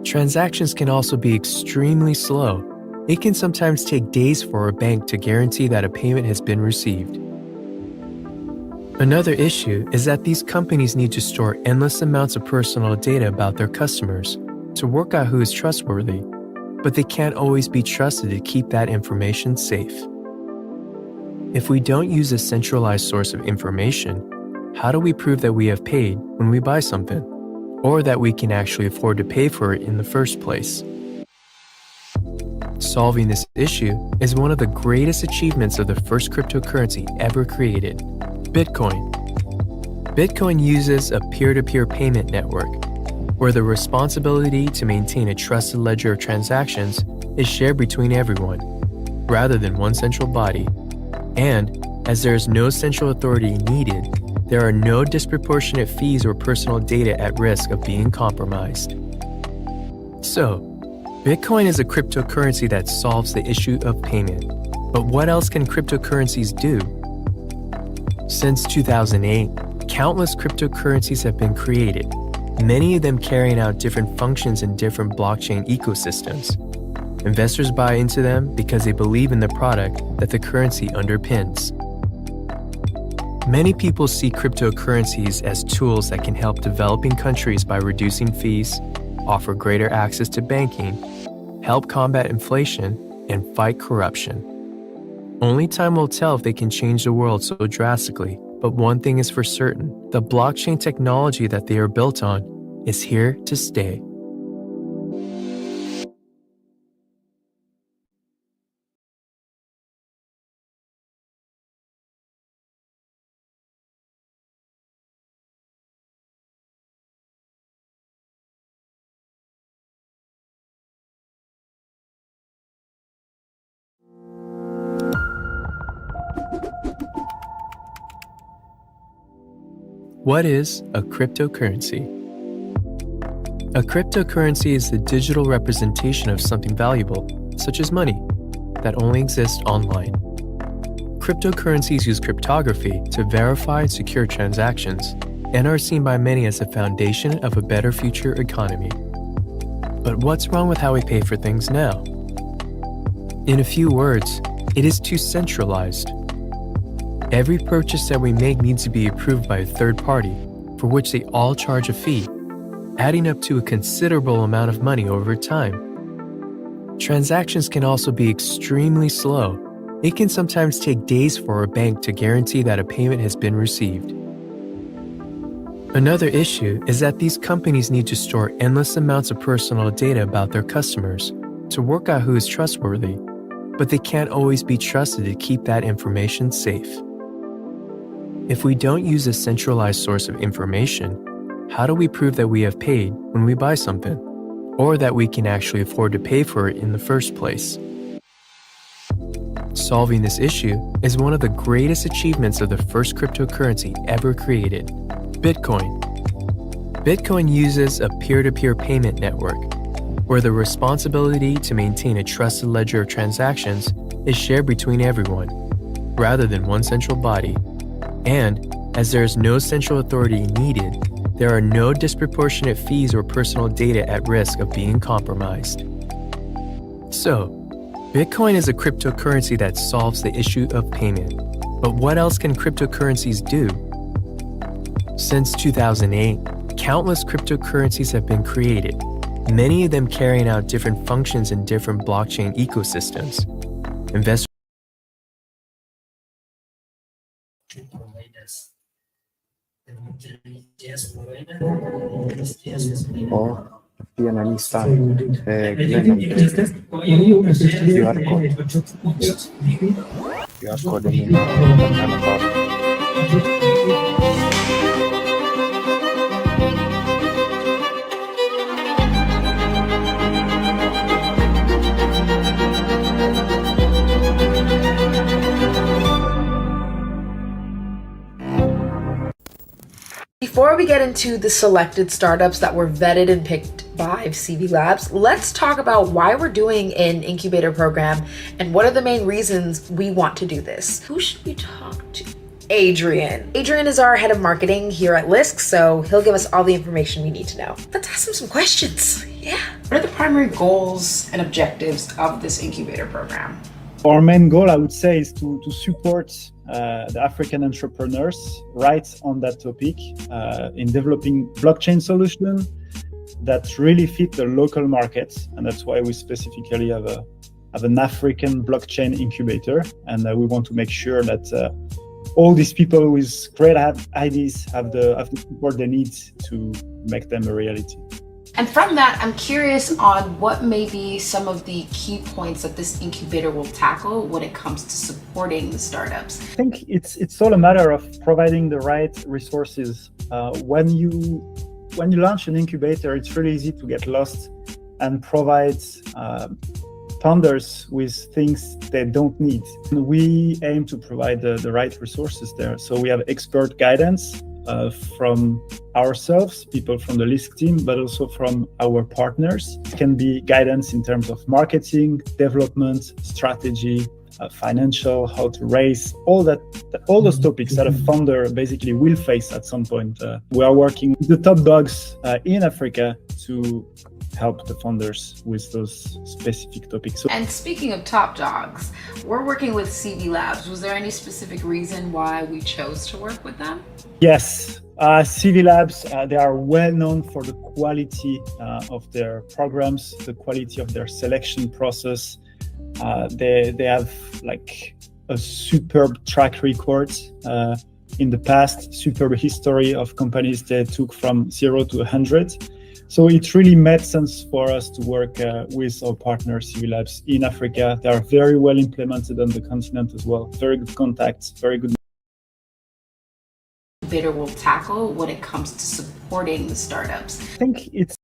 Transactions can also be extremely slow. It can sometimes take days for a bank to guarantee that a payment has been received. Another issue is that these companies need to store endless amounts of personal data about their customers to work out who is trustworthy, but they can't always be trusted to keep that information safe. If we don't use a centralized source of information, how do we prove that we have paid when we buy something, or that we can actually afford to pay for it in the first place? Solving this issue is one of the greatest achievements of the first cryptocurrency ever created, Bitcoin. Bitcoin uses a peer-to-peer payment network, where the responsibility to maintain a trusted ledger of transactions is shared between everyone, rather than one central body. And, as there is no central authority needed, there are no disproportionate fees or personal data at risk of being compromised. So, Bitcoin is a cryptocurrency that solves the issue of payment. But what else can cryptocurrencies do? Since 2008, countless cryptocurrencies have been created, many of them carrying out different functions in different blockchain ecosystems. Investors buy into them because they believe in the product that the currency underpins. Many people see cryptocurrencies as tools that can help developing countries by reducing fees, offer greater access to banking, help combat inflation, and fight corruption. Only time will tell if they can change the world so drastically, but one thing is for certain: the blockchain technology that they are built on is here to stay. What is a cryptocurrency? A cryptocurrency is the digital representation of something valuable, such as money, that only exists online. Cryptocurrencies use cryptography to verify and secure transactions and are seen by many as the foundation of a better future economy. But what's wrong with how we pay for things now? In a few words, it is too centralized. Every purchase that we make needs to be approved by a third party, for which they all charge a fee, adding up to a considerable amount of money over time. Transactions can also be extremely slow. It can sometimes take days for a bank to guarantee that a payment has been received. Another issue is that these companies need to store endless amounts of personal data about their customers to work out who is trustworthy, but they can't always be trusted to keep that information safe. If we don't use a centralized source of information, how do we prove that we have paid when we buy something, or that we can actually afford to pay for it in the first place? Solving this issue is one of the greatest achievements of the first cryptocurrency ever created, Bitcoin. Bitcoin uses a peer-to-peer payment network, where the responsibility to maintain a trusted ledger of transactions is shared between everyone, rather than one central body. And, as there is no central authority needed, there are no disproportionate fees or personal data at risk of being compromised. So, Bitcoin is a cryptocurrency that solves the issue of payment. But what else can cryptocurrencies do? Since 2008, countless cryptocurrencies have been created, many of them carrying out different functions in different blockchain ecosystems. Investors providers. O pia nani sana QR code. QR code yenye inapatikana kwa Before we get into the selected startups that were vetted and picked by CV Labs, let's talk about why we're doing an incubator program and what are the main reasons we want to do this. Who should we talk to? Adrian. Adrian is our head of marketing here at Lisk, so he'll give us all the information we need to know. Let's ask him some questions. Yeah. What are the primary goals and objectives of this incubator program? Our main goal, I would say, is to support the African entrepreneurs right on that topic in developing blockchain solutions that really fit the local markets. And that's why we specifically have an African blockchain incubator. And we want to make sure that all these people with great ideas have the support they need to make them a reality. And from that, I'm curious on what may be some of the key points that this incubator will tackle when it comes to supporting the startups. I think it's all a matter of providing the right resources. When you launch an incubator, it's really easy to get lost and provide founders with things they don't need. We aim to provide the right resources there. So we have expert guidance from ourselves, people from the Lisk team, but also from our partners. It can be guidance in terms of marketing, development, strategy, financial, how to raise, all those topics that a founder basically will face at some point. We are working with the top dogs in Africa to help the founders with those specific topics. And speaking of top dogs, we're working with CV Labs. Was there any specific reason why we chose to work with them? Yes, CV Labs, they are well known for the quality of their programs, the quality of their selection process. They have like a superb track record in the past, superb history of companies they took from 0 to 100. So it really made sense for us to work with our partner CV Labs in Africa. They are very well implemented on the continent as well. Very good contacts, very good. Incubator will tackle when it comes to supporting the startups. I think it's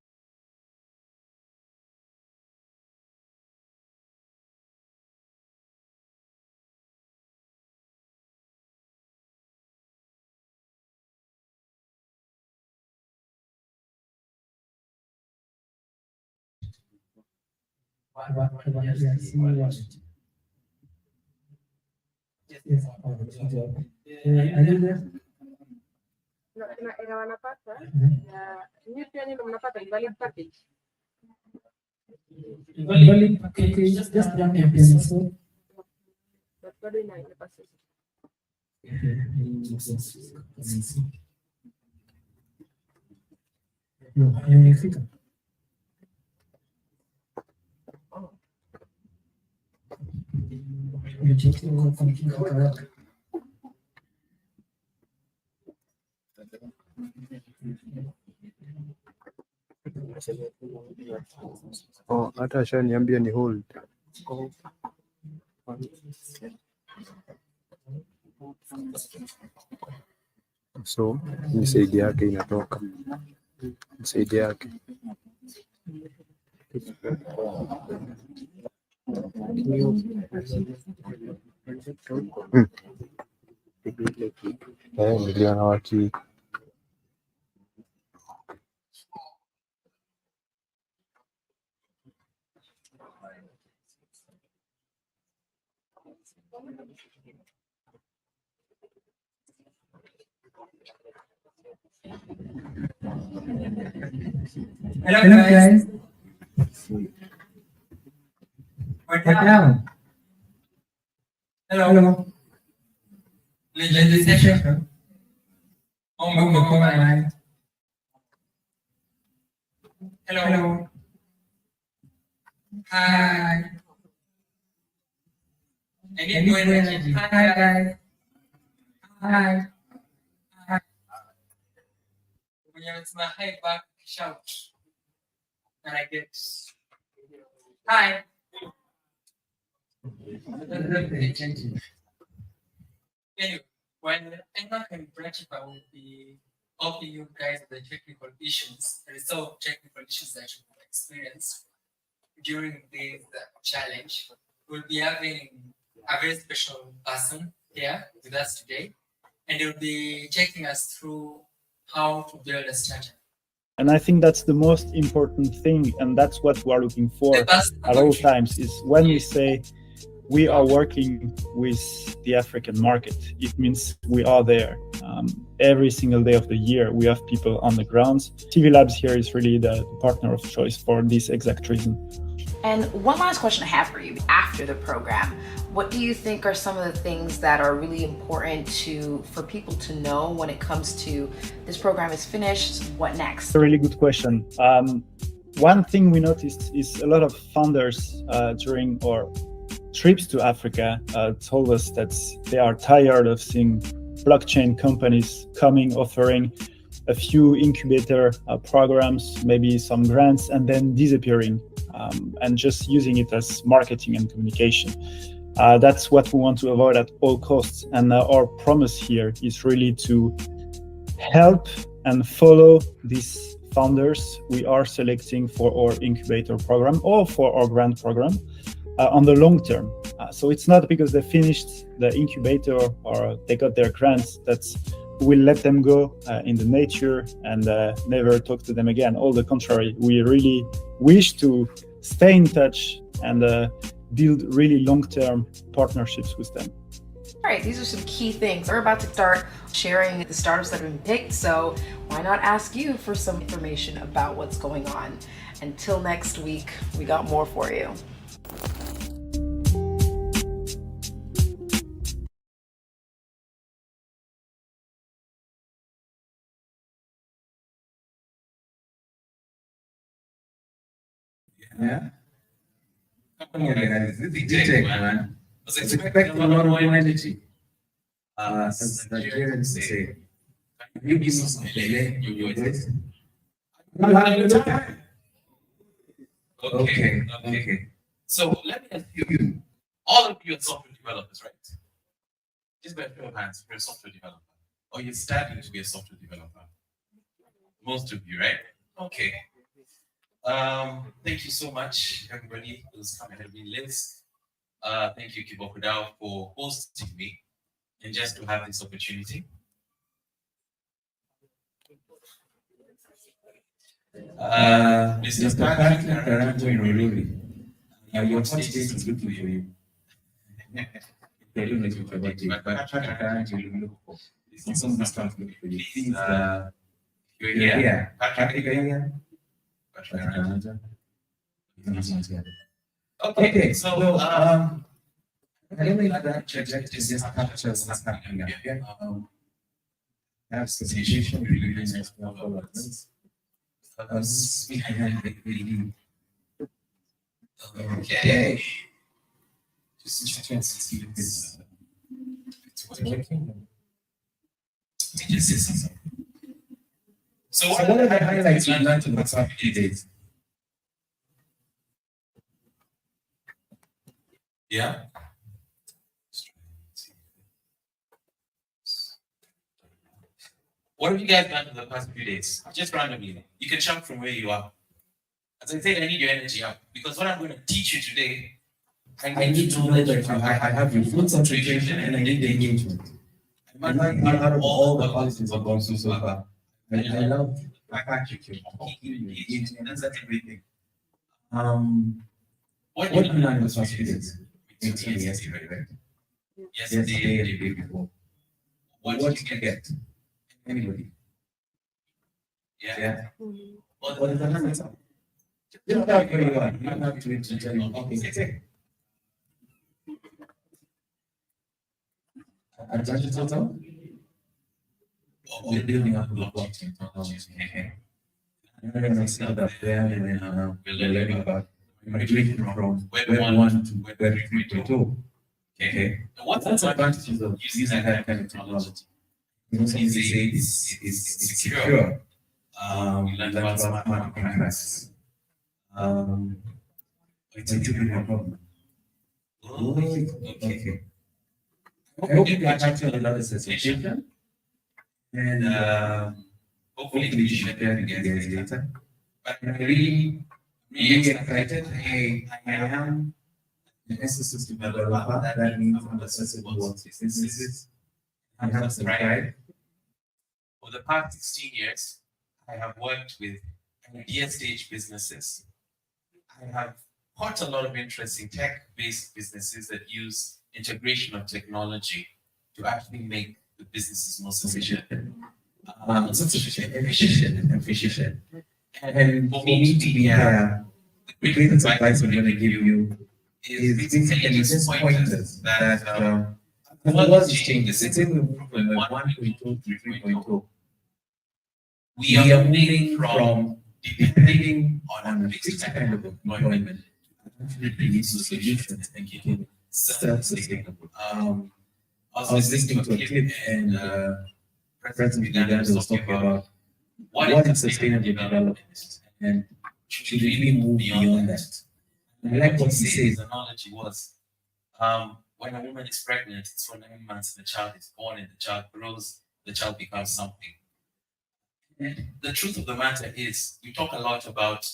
na wanapata na nyinyi pia nyinyi mnapata invalid package. Invalid package, just jump in so. But bado ina pasa. Imefika. Oh, hata ashaniambia ni hold. So ni saidi yake inatoka, ni saidi yake. Niliona waki Hello guys. What down? Hello. Legislation. Comment. Hello. Hi. I need more energy. Hi guys. Hi. When it's my high back shout, and I get hi. Anyway, when Enoch and Brachika will be helping you guys with the technical issues, the resolve technical issues that you experienced during this challenge, we'll be having a very special person here with us today, and he'll be taking us through how to build a startup. And I think that's the most important thing, and that's what we are looking for at all times, is when we say we are working with the African market, it means we are there. Every single day of the year, we have people on the ground. TV Labs here is really the partner of choice for this exact reason. And one last question I have for you after the program, what do you think are some of the things that are really important for people to know when it comes to this program is finished, what next? It's a really good question. One thing we noticed is a lot of founders during our trips to Africa told us that they are tired of seeing blockchain companies coming, offering a few incubator programs, maybe some grants, and then disappearing and just using it as marketing and communication. That's what we want to avoid at all costs. And our promise here is really to help and follow these founders we are selecting for our incubator program or for our grant program on the long term. So it's not because they finished the incubator or they got their grants that we'll let them go in the nature and never talk to them again. All the contrary, we really wish to stay in touch and build really long-term partnerships with them. All right, these are some key things. We're about to start sharing the startups that have been picked, so why not ask you for some information about what's going on? Until next week, we got more for you. Yeah. Come on, guys. This is tech, man. I was expecting a lot more energy. As Nigerians say, you give us some lele, you will it. Okay. So let me ask you, all of you are software developers, right? Just by show of hands, you're a software developer. Or you're studying to be a software developer. Most of you, right? Okay. Thank you so much, everybody who's come ahead of me. Liz, thank you, Kibokodao, for hosting me and just to have this opportunity. Mr. Patrick Karanto in Ruluri, your date is looking for you. They don't look for what date, but Patrick you look for. It's someone starts looking for you. Please, you're here. Patrick, are you here? Patrick, okay, so I don't know if that is just captures what's happening here. I have situation really nice developments. We have really okay. Just trying to see if it's working. Just say something. So what are the highlights you learned in the past few days? Yeah. What have you guys done in the past few days? Just randomly. You can jump from where you are. As I said, I need your energy up because what I'm going to teach you today, I need to know that I have your full concentration and I need the engagement. I'm not out of all the policies I've gone through so far. I love Patrick, that's everything. What did you learn in the past few days? Yesterday, right? Yesterday and the day before. What did you get? Anybody? Yeah. What is the answer? Just tell me where you are. You don't have to tell me. Okay. Advantage total? We're building up a blockchain technology. I'm going to see that there and then we're learning about migration from Web 1 to Web 3.2. Okay. What's the advantages of using that kind of technology? Easy, it's secure. You learn about smart contracts. It's a different problem. Okay. I hope you can actually another session. And hopefully we should share with you guys later. But I'm really excited. I am an SSS developer. That means I'm accessible to businesses. I have subscribed. For the past 16 years, I have worked with idea stage businesses. I have caught a lot of interest in tech-based businesses that use integration of technology to actually make the businesses more efficient. Efficient. And for me to be here, the greatest advice I'm going to give you is basically just pointers that the world is changing. It's in from 1.2 to 3.2. We are moving from depending on a fixed kind of employment to actually need solutions and getting self-sustainable. I was listening to a clip and President Uganda was talking about what is sustainable development and should really move beyond that. And I like what he says, the analogy was when a woman is pregnant, it's for 9 months, the child is born and the child grows, the child becomes something. And the truth of the matter is, we talk a lot about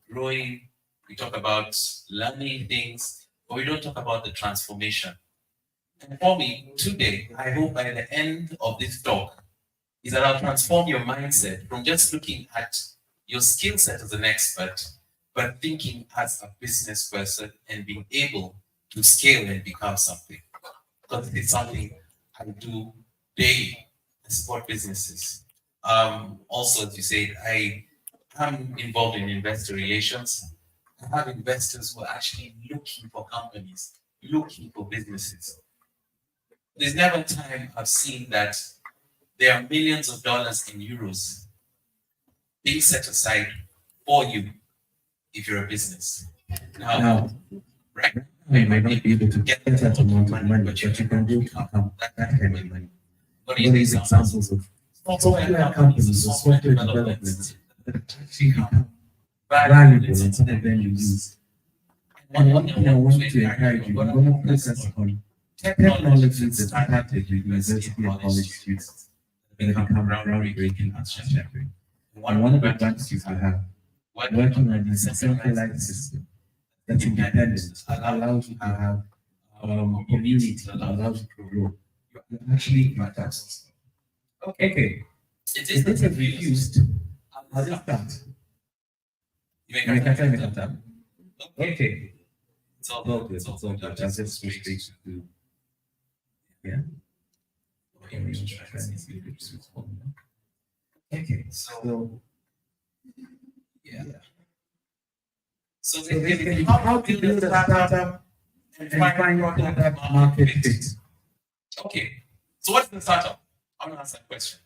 growing, we talk about learning things, but we don't talk about the transformation. And for me, today, I hope by the end of this talk, is that I'll transform your mindset from just looking at your skill set as an expert, but thinking as a business person and being able to scale and become something. Because it's something I do daily, I support businesses. Also, as you said, I am involved in investor relations. I have investors who are actually looking for companies, looking for businesses. There's never a time I've seen that there are millions of dollars in euros being set aside for you if you're a business. Now right? You might not be able to get that amount of money, but you can do that kind of money. What are these examples of software companies or software developments that actually are valuable and some of them you use? And one thing I want to encourage you, I'm going to focus on technologies that started with university and college students that become groundbreaking and shattering. And one of the advantages you have working on this centralized system that's independent allows you to have a community that allows you to grow. You actually matters. Okay. It is refused. How does that? You may not have that. Okay. It's all Well, good. It's all good. I'll just switch to yeah. Okay. So Yeah. So So basically, how to build a startup and find product market fit. Okay. So what's the startup? I want to ask that question.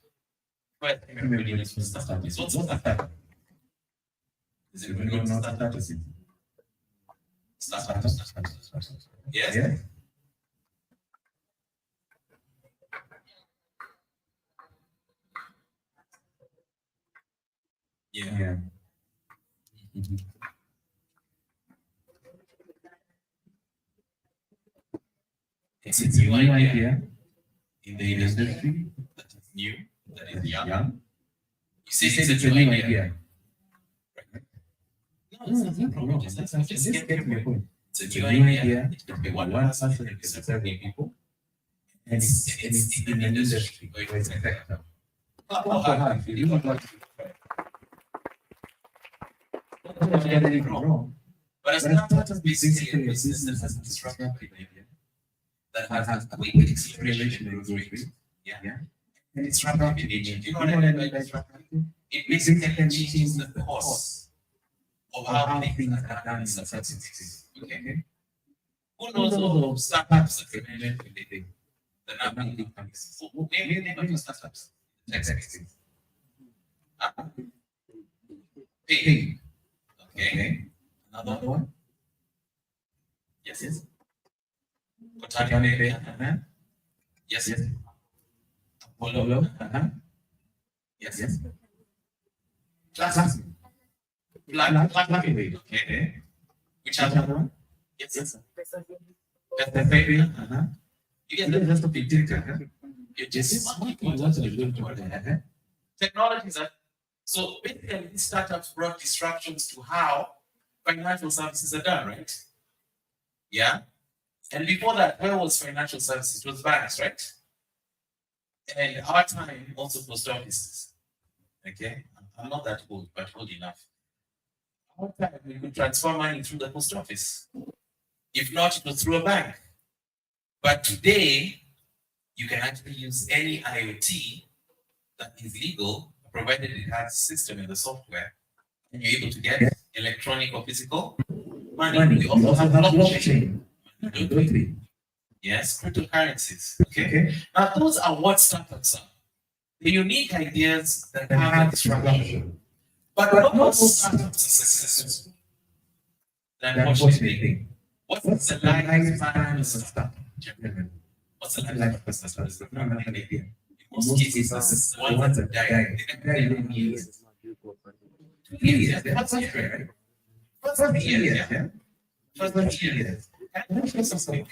But everybody knows what a startup is. What's a startup? Is it everybody knows what a startup is? Startup. Yes? Yeah. Yeah. Mhm. It's a new idea in the industry industry that is new, that is young. young. You say It's it's a a new new idea. idea. No, it's not a problem. Just Just get my point. It's It's a a new new idea. idea. It can be one One person, person, it can be it's several several people. And it's in an industry where where it's it's effective. How hard You don't want to get anything wrong. But a startup is basically a business that has a disruptive behavior, that has a quick acceleration and growth rate. Yeah. And It's it's rapid rapid in in nature. nature. Do you know what I mean by disruptive? It basically changes the course of how things are done in certain cities. Okay. Who knows all of startups that we mentioned in the thing? The number of companies. Name a few startups. Tech sector. Pay. Okay. Another one. Yes. Botanic Bay. Yes. Apollo. Yes. Class. Black. Okay. Which other one? Yes. You get the rest of the data. You just technologies are so basically these startups brought disruptions to how financial services are done, right? Yeah. And before that, where was financial services? It was banks, right? And our time also post offices. Okay. I'm not that old, but old enough. Our time we could transfer money through the post office. If not, it was through a bank. But today, you can actually use any IoT that is legal, provided it has a system and the software, and you're able to get electronic or physical money. We also have blockchain. Yes, cryptocurrencies. Okay. Now, those are what startups are. The unique ideas that have a disruption. But not most startups are successful. Unfortunately, what's the lifespan of a startup? What's the lifespan of a startup? In most cases, the ones that die, they die in years. 2 years, that's right? First 3 years, yeah? First 3 years. And let me show something.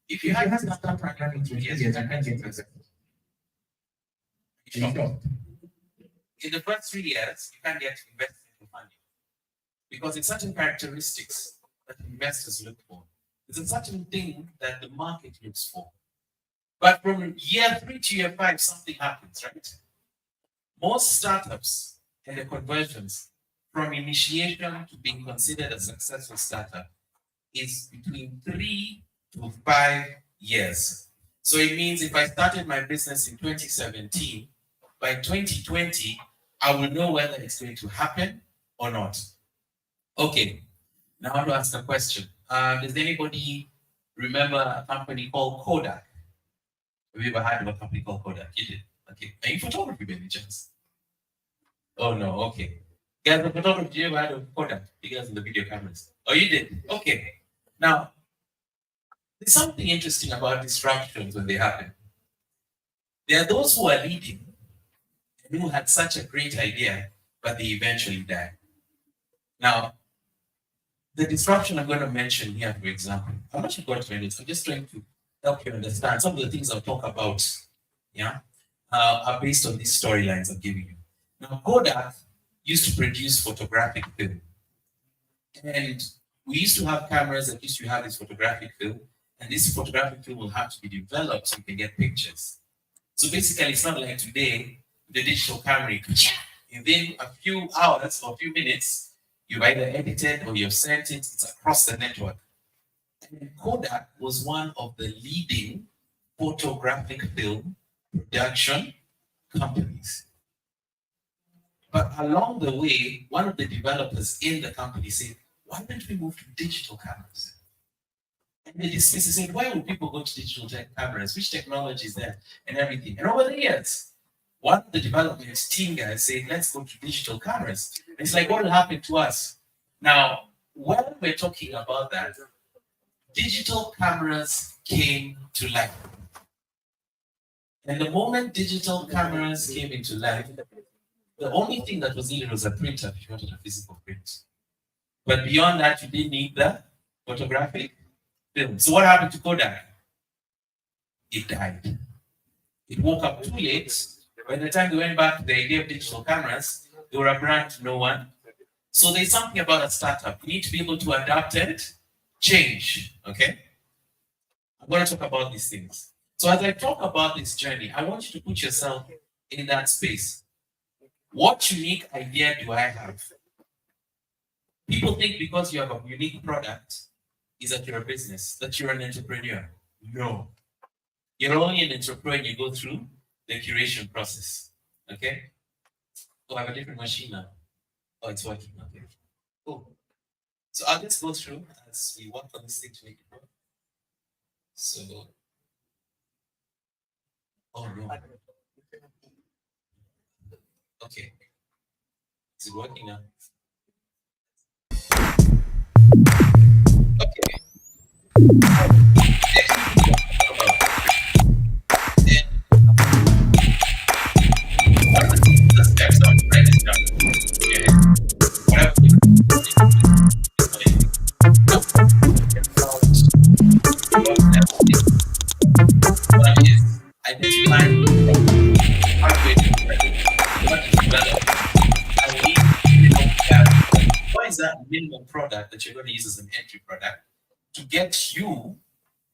If you have a startup running in 2 years, you can get successful. In the first 3 years, you can't get investment funding because it's certain characteristics that investors look for. It's a certain thing that the market looks for. But from year 3 to year 5, something happens, right? Most startups and the conversions from initiation to being considered a successful startup is between 3 to 5 years. So it means if I started my business in 2017, by 2020, I will know whether it's going to happen or not. Okay, now I want to ask a question. Does anybody remember a company called Kodak? Have you ever heard of a company called Kodak? You did. Okay. Are you photography by any chance? Oh no, okay. Guys, the photography, you ever heard of Kodak? You guys in the video cameras. Oh, you did? Okay. Now, there's something interesting about disruptions when they happen. There are those who are leading and who had such a great idea, but they eventually die. Now, the disruption I'm going to mention here, for example, I'm not going to it. I'm just trying to help you understand some of the things I'll talk about. Yeah, are based on these storylines I'm giving you. Now, Kodak used to produce photographic film, and we used to have cameras that used to have this photographic film, and this photographic film will have to be developed so you can get pictures. So basically, it's not like today, the digital camera, within a few hours or a few minutes, You've either edited or you've sent it. It's across the network. And Kodak was one of the leading photographic film production companies. But along the way, one of the developers in the company said, why don't we move to digital cameras? And they dismissed and said, why would people go to digital cameras? Which technology is there? And everything. And over the years, one of the development team guys said, let's go to digital cameras. And it's like, what will happen to us? Now, when we're talking about that, digital cameras came to life. And the moment digital cameras came into life, the only thing that was needed was a printer if you wanted a physical print. But beyond that, you didn't need the photographic film. So what happened to Kodak? It died. It woke up too late. By the time they went back to the idea of digital cameras, they were a brand to no one. So there's something about a startup. You need to be able to adapt and change, okay? I'm going to talk about these things. So as I talk about this journey, I want you to put yourself in that space. What unique idea do I have? People think because you have a unique product is that you're a business, that you're an entrepreneur. No. You're only an entrepreneur when you go through the curation process. Okay? Oh, I have a different machine now. Oh, it's working. Okay. Cool. So I'll just go through as we work on this thing to make it work. So, oh no. Okay. Is it working now? Okay. Minimum product that you're going to use as an entry product to get you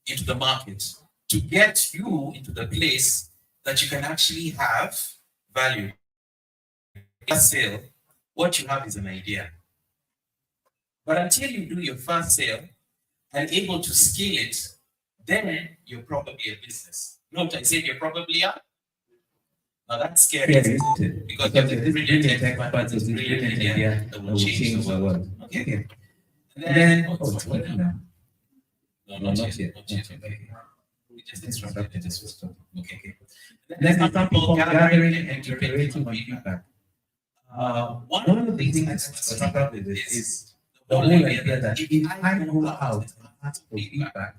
into the market, to get you into the place that you can actually have value. First sale, what you have is an idea. But until you do your first sale and able to scale it, then you're probably a business. Note, I said you're probably a. Now that's scary, isn't it? Because you have the brilliant tech, but it's a brilliant idea that will change the world. Okay. And then, oh, it's working now. No, not yet. Not yet. Okay. We just instructed it. This was okay. Then some people gathering and curating my feedback. One of the things I struck with this is the whole idea that if I go out and ask for feedback,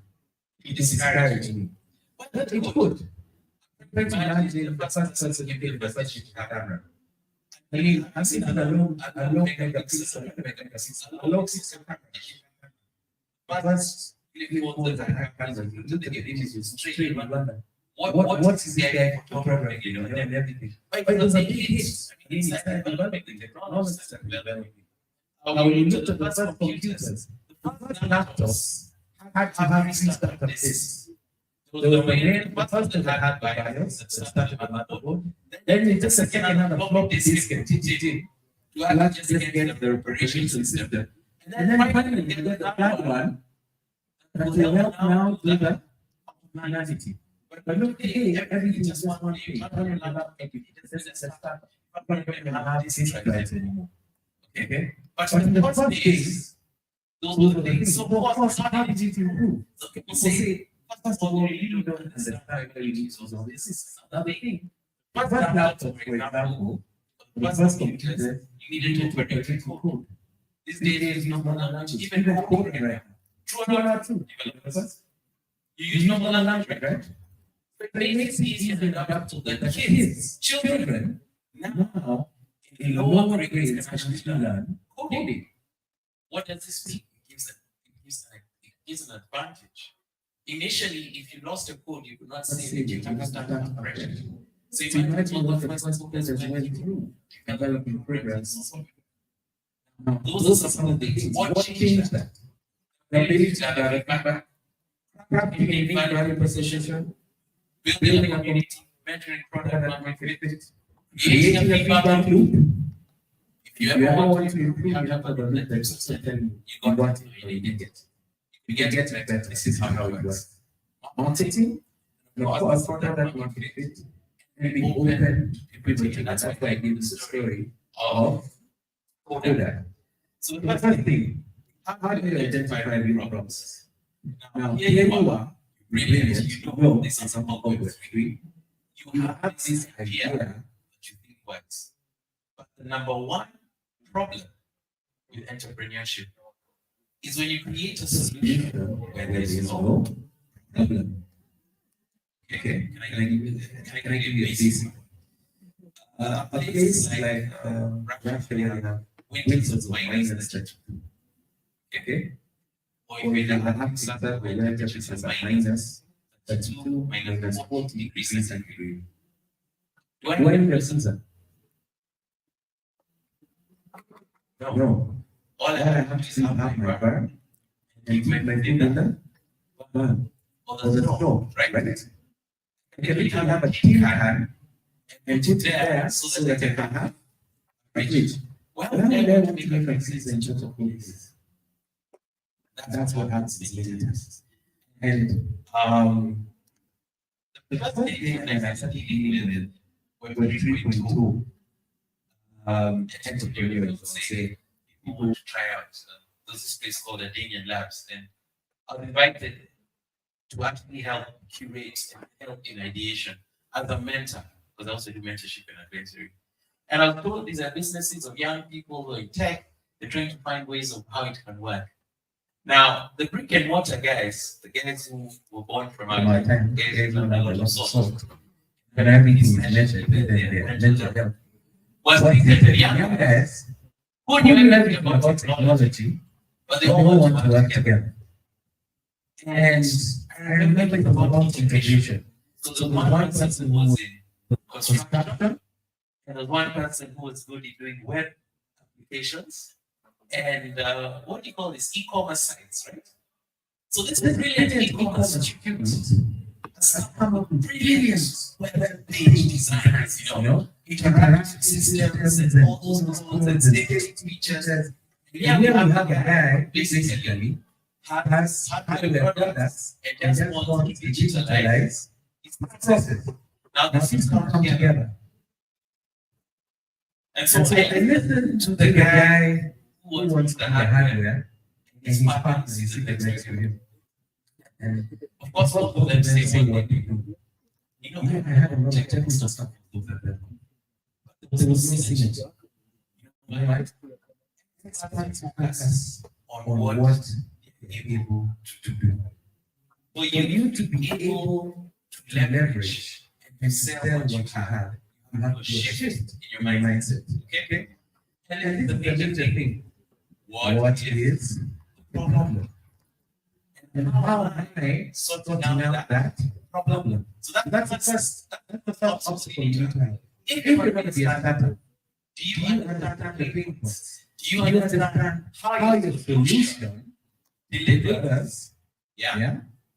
it discourages me. But it could. Imagine the first person you did was such a camera. I mean, I've seen an alone megapixel, alone 6 cameras. But once you hold the cameras and you look at the images straight in London, what is the idea for programming, you know, and everything? But it was a big hit. I mean, it's like developing the technology that developing. Now, when you look at the first computers, the first laptops had to have 3 startup disks. So the first that I had BIOS that started on motherboard, then you just get another floppy disk and TTT to actually just get the operation system. And then finally you get the flat one that will help now do the functionality. But look, hey, everything is one thing. Not only about everything, just a startup. Not going to have these drives anymore. Okay? But in the first days, those were the things. So, of course, how did it improve? So people say, first of all, you don't understand how you use all this. Is another thing. But laptop, for example, the first computer, you needed to protect code. These days, no more language, even coding right now. True or not true? You use no more language, right? But it makes it easier to adapt to the kids, children, now, in lower grades, can actually learn coding. What does this mean? It gives an advantage. Initially, if you lost a code, you could not say that you can start up correctly. So you might want the first focus as went through developing programs. Those are some of the things. What changed that? The ability to have feedback, crafting value proposition, building a community, mentoring product market fit, creating a feedback loop. If If you ever want to improve, you have to let them certain you got it or you didn't get. If you get better, this is how it works. Marketing, of course, product market fit, and be open to people. That's why I give this story of Kodak. So the first thing, how do you identify real problems? Now, here you are, brilliant, you know this is something with degree. You have this idea that you think works. But the number one problem with entrepreneurship is when you create a solution where there is no problem. Okay, can I give you a basic? A place like Raphael, wins of minus 32. Okay? Or if you have a startup where your temperature is minus 32, minus 40 degrees centigrade. Do I know persons that? No. All I have to do is have my bar and keep my food in the barn. Or the snow, right? And we can have a tin can and put it there so that I can have a fridge. Well, there will be differences in terms of places. That's what happens in latest. And the first thing that I started dealing with were 3.2 entrepreneurs, say, people want to try out. There's this place called Adanian Labs, and I was invited to actually help curate and help in ideation as a mentor, because I also do mentorship and advisory. And I was told these are businesses of young people who are in tech, they're trying to find ways of how it can work. Now, the brick and mortar guys, the guys who were born from our time, guys who learned a lot of salt, and everything is measured with their mental health. Was the young guys who knew everything about technology, but they all want to work together. And I remember the about integration. So the one person who was in construction, and the one person who was good in doing web applications, and what do you call this? E-commerce sites, right? So this brilliant e-commerce institute has come up with brilliant web page designers, you know, interactive systems and all those tools and state features. And here we have a guy basically has hardware products and just wants to digitalize its processes. Now the things come together. And so I listened to the guy who wants the hardware, and his partner is in the next with him. And of course, both of them say what they do. You know, I had a lot of technical stuff with them. But there was no synergy. You know, right? It's time to focus on what you're able to do. For you to be able to leverage and sell what you have, you have to shift in your mindset. Okay? And this is the major thing. What is the problem? And how I sorting out that problem? So that's the first obstacle you have. If you're going to be a startup, do you understand the pain points? Do you understand how your solution delivers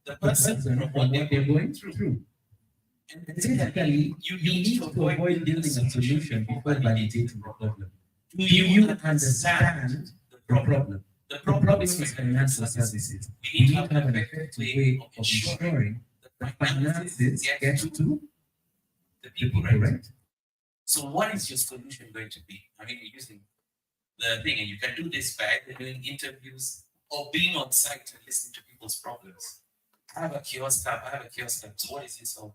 the person from what they're going through? And typically, you need to avoid building a solution before validating the problem. Do you understand the problem? The problem is financial services. We need to have an effective way of ensuring that finances get to the people, right? So what is your solution going to be? I mean, you're using the thing, and you can do this by either doing interviews or being on site and listening to people's problems. I have a kiosk tab. So what is this solve?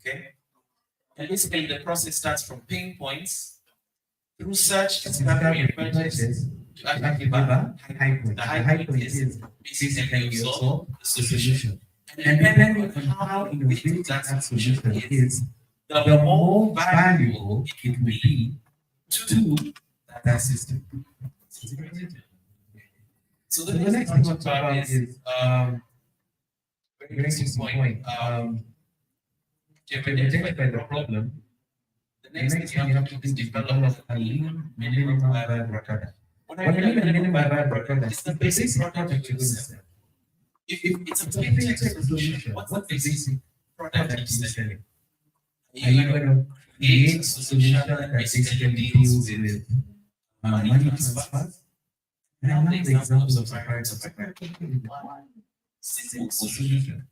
Okay? And basically, the process starts from pain points through search, discovery, and purchase to actually give a high point. The high point is basically you solve the solution. And depending on how innovative that solution is, the more valuable it will be to that system. So the next thing to talk about is very interesting point. To identify the problem, the next thing you have to do is develop a lean minimum viable product. What I mean by minimum viable product is the basic product that you're going to sell. If it's a plain text solution, what's the basic product that you're selling? Are you going to create a solution that basically deals with money transfers. And now the examples of suppliers one simple solution.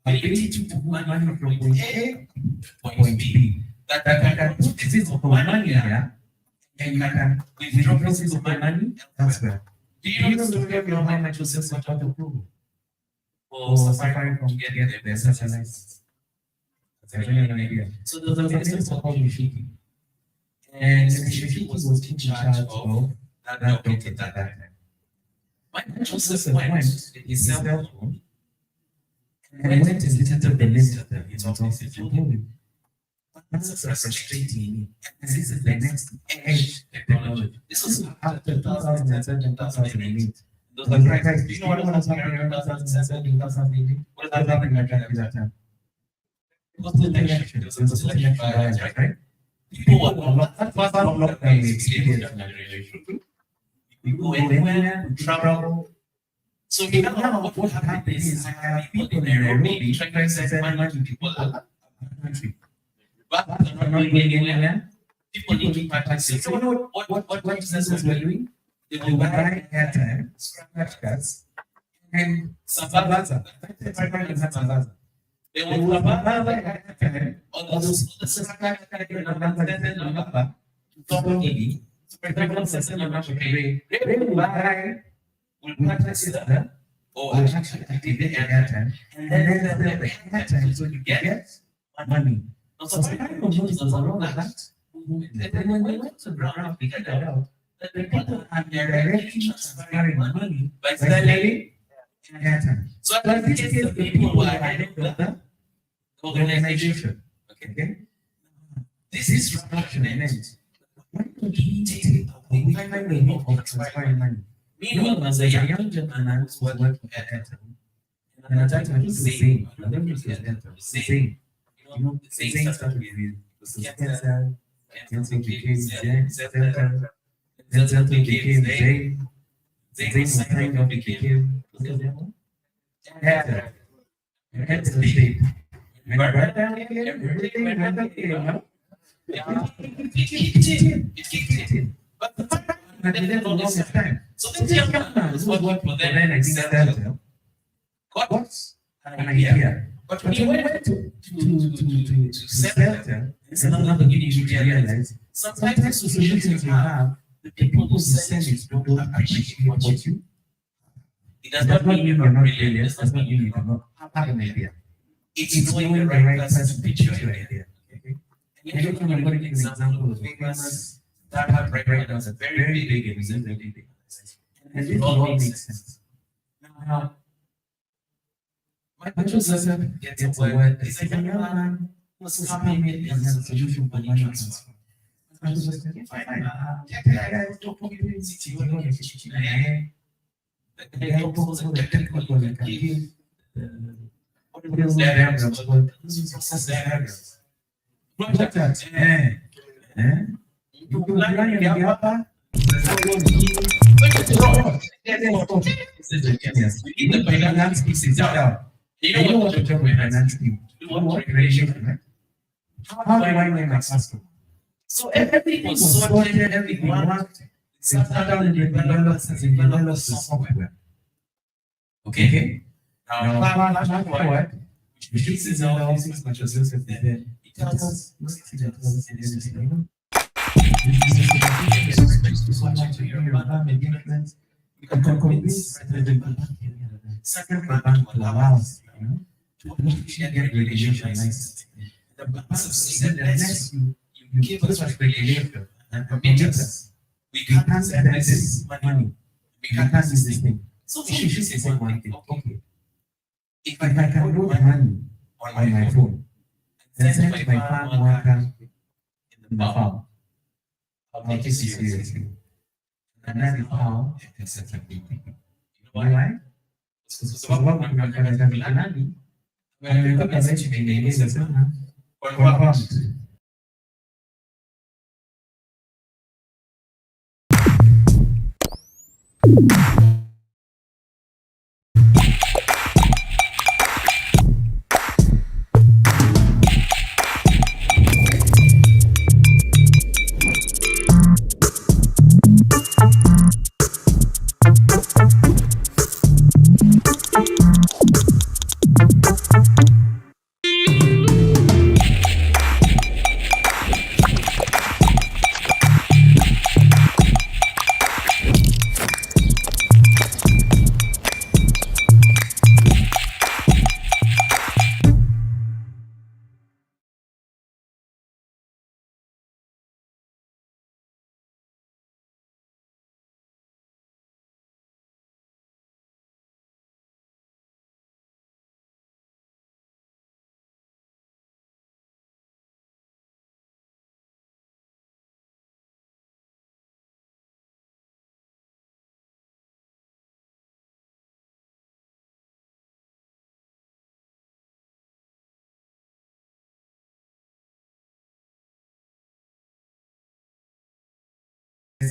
Ability to move money from point A to point B. That can put this of money here and you can withdraw this of money elsewhere. Do you know the story of how much was just got approval? For Safaricom to get their centralized. So there was a business called Mishiki. And Mishiki was in charge of that document at that time. When Joseph went in his cell phone and went and visited the minister in his office, he told him, "That's frustrating. And this is the next edge technology." This was after 2007, 2008. Those are crises. Do you know what was happening in 2007, 2008? What was happening at that time? It was the election. It was the election bias, right? People were not lockdown experience. We go anywhere, we travel. So now what happened is I have people in Nairobi trying to send money to people out of the country. But they're not going anywhere. People need to practice. So what businesses were doing? They will buy airtime, scratch cards, and Sambaza. They will buy airtime on those scratch cards number to somebody. So for example, send a number to Ray will buy, will practice that, or actually activate the airtime, and then the airtime so you get money. Now, so Safaricom noticed there's a lot of that. And then when we went to ground, we figured out that the people are directly transferring money by selling airtime. So at least the people who are ahead of the organization. Okay? This is transaction element. When do we take away? We find a way of transferring money. Meanwhile, as a young gentleman who's working at Airtel, and I tried to do the same, I don't use Airtel, the same. You know, the same started with Cancel, Cancel became Zen, Zen became Zain, Zain kind of became Airtel. Airtel state. Everything went down here, it kicked in. But the fact that they didn't know this time. So this young man was working for them and Airtel got an idea. But when he went to Airtel, it's another thing you need to realize. Sometimes the solutions you have, the people who sell it don't appreciate what you. It does not mean you're not brilliant. It does not mean you do not have an idea. It's knowing the right person to pitch your idea. And every time I'm going to give an example of famous startup right now, it's a very big example. And it all makes sense. Now, Microsoft gets a word. It's like a young man who's coming in and has a solution for money transfer. Microsoft said, fine, guys, don't put me in city, you're going to get the guy proposes a technical one that can give what is diagrams, process diagrams. Project that, you can run your Java. Yes, we need the finance pieces down. You know what to tell my finance team. You want regulation, right? How do I know my customer? So everything was sorted, everything worked. Sat down and developers the software. Okay? Now, fast forward, which is now things much as this is there. It tells us, you can convince the second bank to allow us to get regulation license. The banks have said that unless you give us regulation and permit us, we can't send this money. We can't use this thing. So we should say one thing. Okay. If I can load money on my phone and send my farm worker in the farm, I'll take it seriously. And that is how it's effective. You know why? So what we're going to do, when we look at it, we may use it for farms.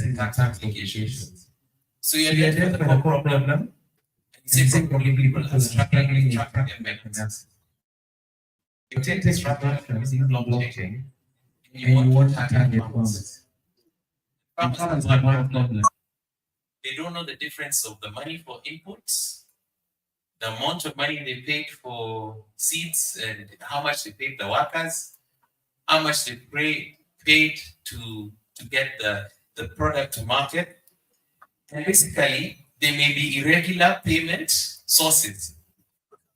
and tax applications. So you So you identify the identify the core core problem, problem, and and you you say say probably probably people people are are struggling struggling in in tracking tracking their their payments. finances. You You take take this this transaction transaction using using blockchain, blockchain, and and you want to target target farmers. farmers. Farmers Farmers have have one one problem. problem. They don't know the difference of the money for inputs, the amount of money they paid for seeds, and how much they paid the workers, how much they paid to get the product to market. And basically, there may be irregular payment sources.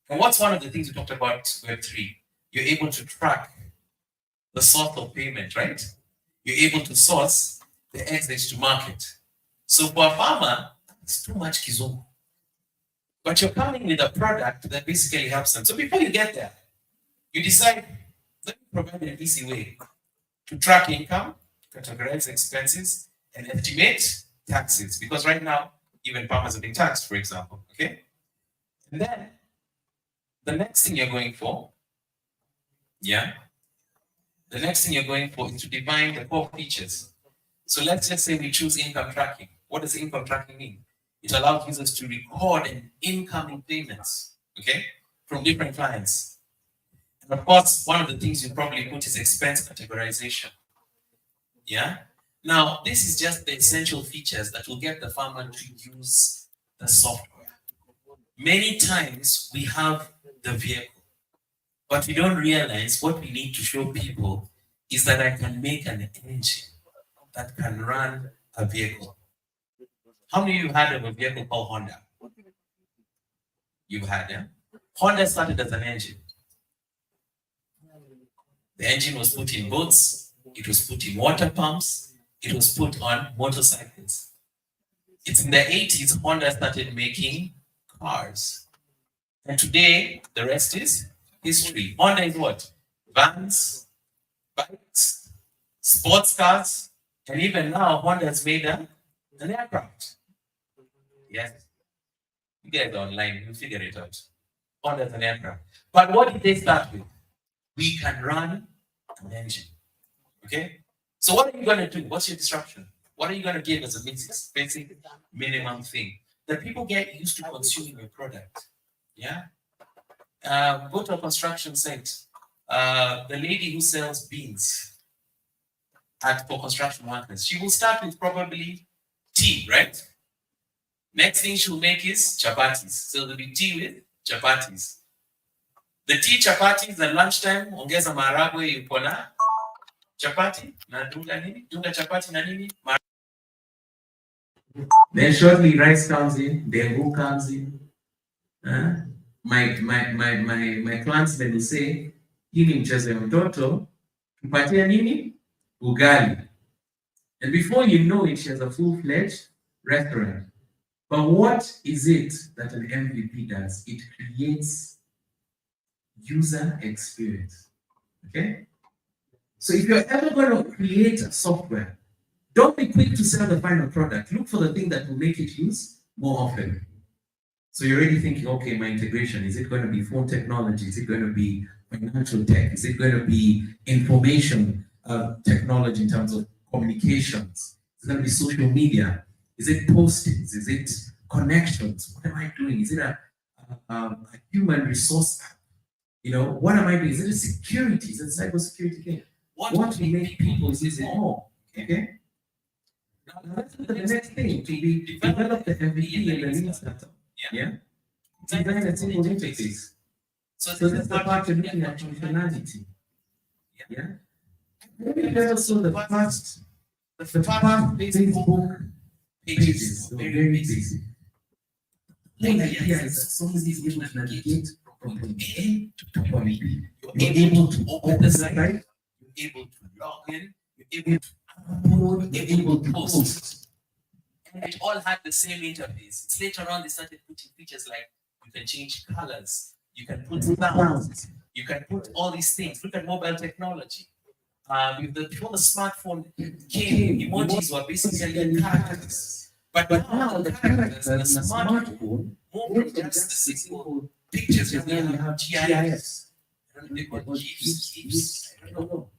And what's one of the things we talked about Web3? You're able to track the source of payment, right? You're able to source the exit to market. So for a farmer, it's too much kizungu. But you're coming with a product that basically helps them. So before you get there, you decide, let me provide an easy way to track income, categorize expenses, and estimate taxes. Because right now, even farmers are being taxed, for example. Okay? And then the next thing you're going for, the next thing you're going for is to define the core features. So let's just say we choose income tracking. What does income tracking mean? It allows users to record an incoming payments, okay, from different clients. And of course, one of the things you probably put is expense categorization. Yeah. Now, this is just the essential features that will get the farmer to use the software. Many times we have the vehicle, but we don't realize what we need to show people is that I can make an engine that can run a vehicle. How many of you heard of a vehicle called Honda? You've had them. Honda started as an engine. The engine was put in boats, it was put in water pumps, it was put on motorcycles. It's in the 80s Honda started making cars. And today, the rest is history. Honda is what? Vans, bikes, sports cars, and even now Honda has made an aircraft. Yes. You guys are online, you figure it out. Honda has an aircraft. But what did they start with? We can run an engine. Okay? So what are you going to do? What's your disruption? What are you going to give as a basic minimum thing? That people get used to consuming your product. Yeah? Go to a construction site. The lady who sells beans for construction workers, she will start with probably tea, right? Next thing she'll make is chapatis. So there'll be tea with chapatis. The tea chapatis at lunchtime, ongeza maharagwe yuko na chapati na dunga nini? Dunga chapati na nini? Then shortly rice comes in, dengu comes in. My clansmen will say, hii ni mchezo ya mtoto, tupatie nini? Ugali. And before you know it, she has a full-fledged restaurant. But what is it that an MVP does? It creates user experience. Okay? So if you're ever going to create a software, don't be quick to sell the final product. Look for the thing that will make it use more often. So you're already thinking, okay, my integration, is it going to be phone technology? Is it going to be financial tech? Is it going to be information technology in terms of communications? Is it going to be social media? Is it postings? Is it connections? What am I doing? Is it a human resource app? You know, what am I doing? Is it a security? Is it a cybersecurity thing? What will make people use it more? Okay? Now, that's the next thing, to be develop the MVP in the lean startup. Yeah? Design a simple interface. So this is the part you're looking at functionality. Yeah? Maybe also the first Facebook pages, very basic. The idea is that somebody is able to navigate from point A to point B. You're able to open the site, you're able to log in, you're able to upload, you're able to post. And it all had the same interface. It's later on they started putting features like you can change colors, you can put sounds, you can put all these things. Look at mobile technology. Before the smartphone came, emojis were basically characters. But now the characters in the smartphone more than just the simple pictures. You have GIS. I don't know if they call GIFs. I don't know.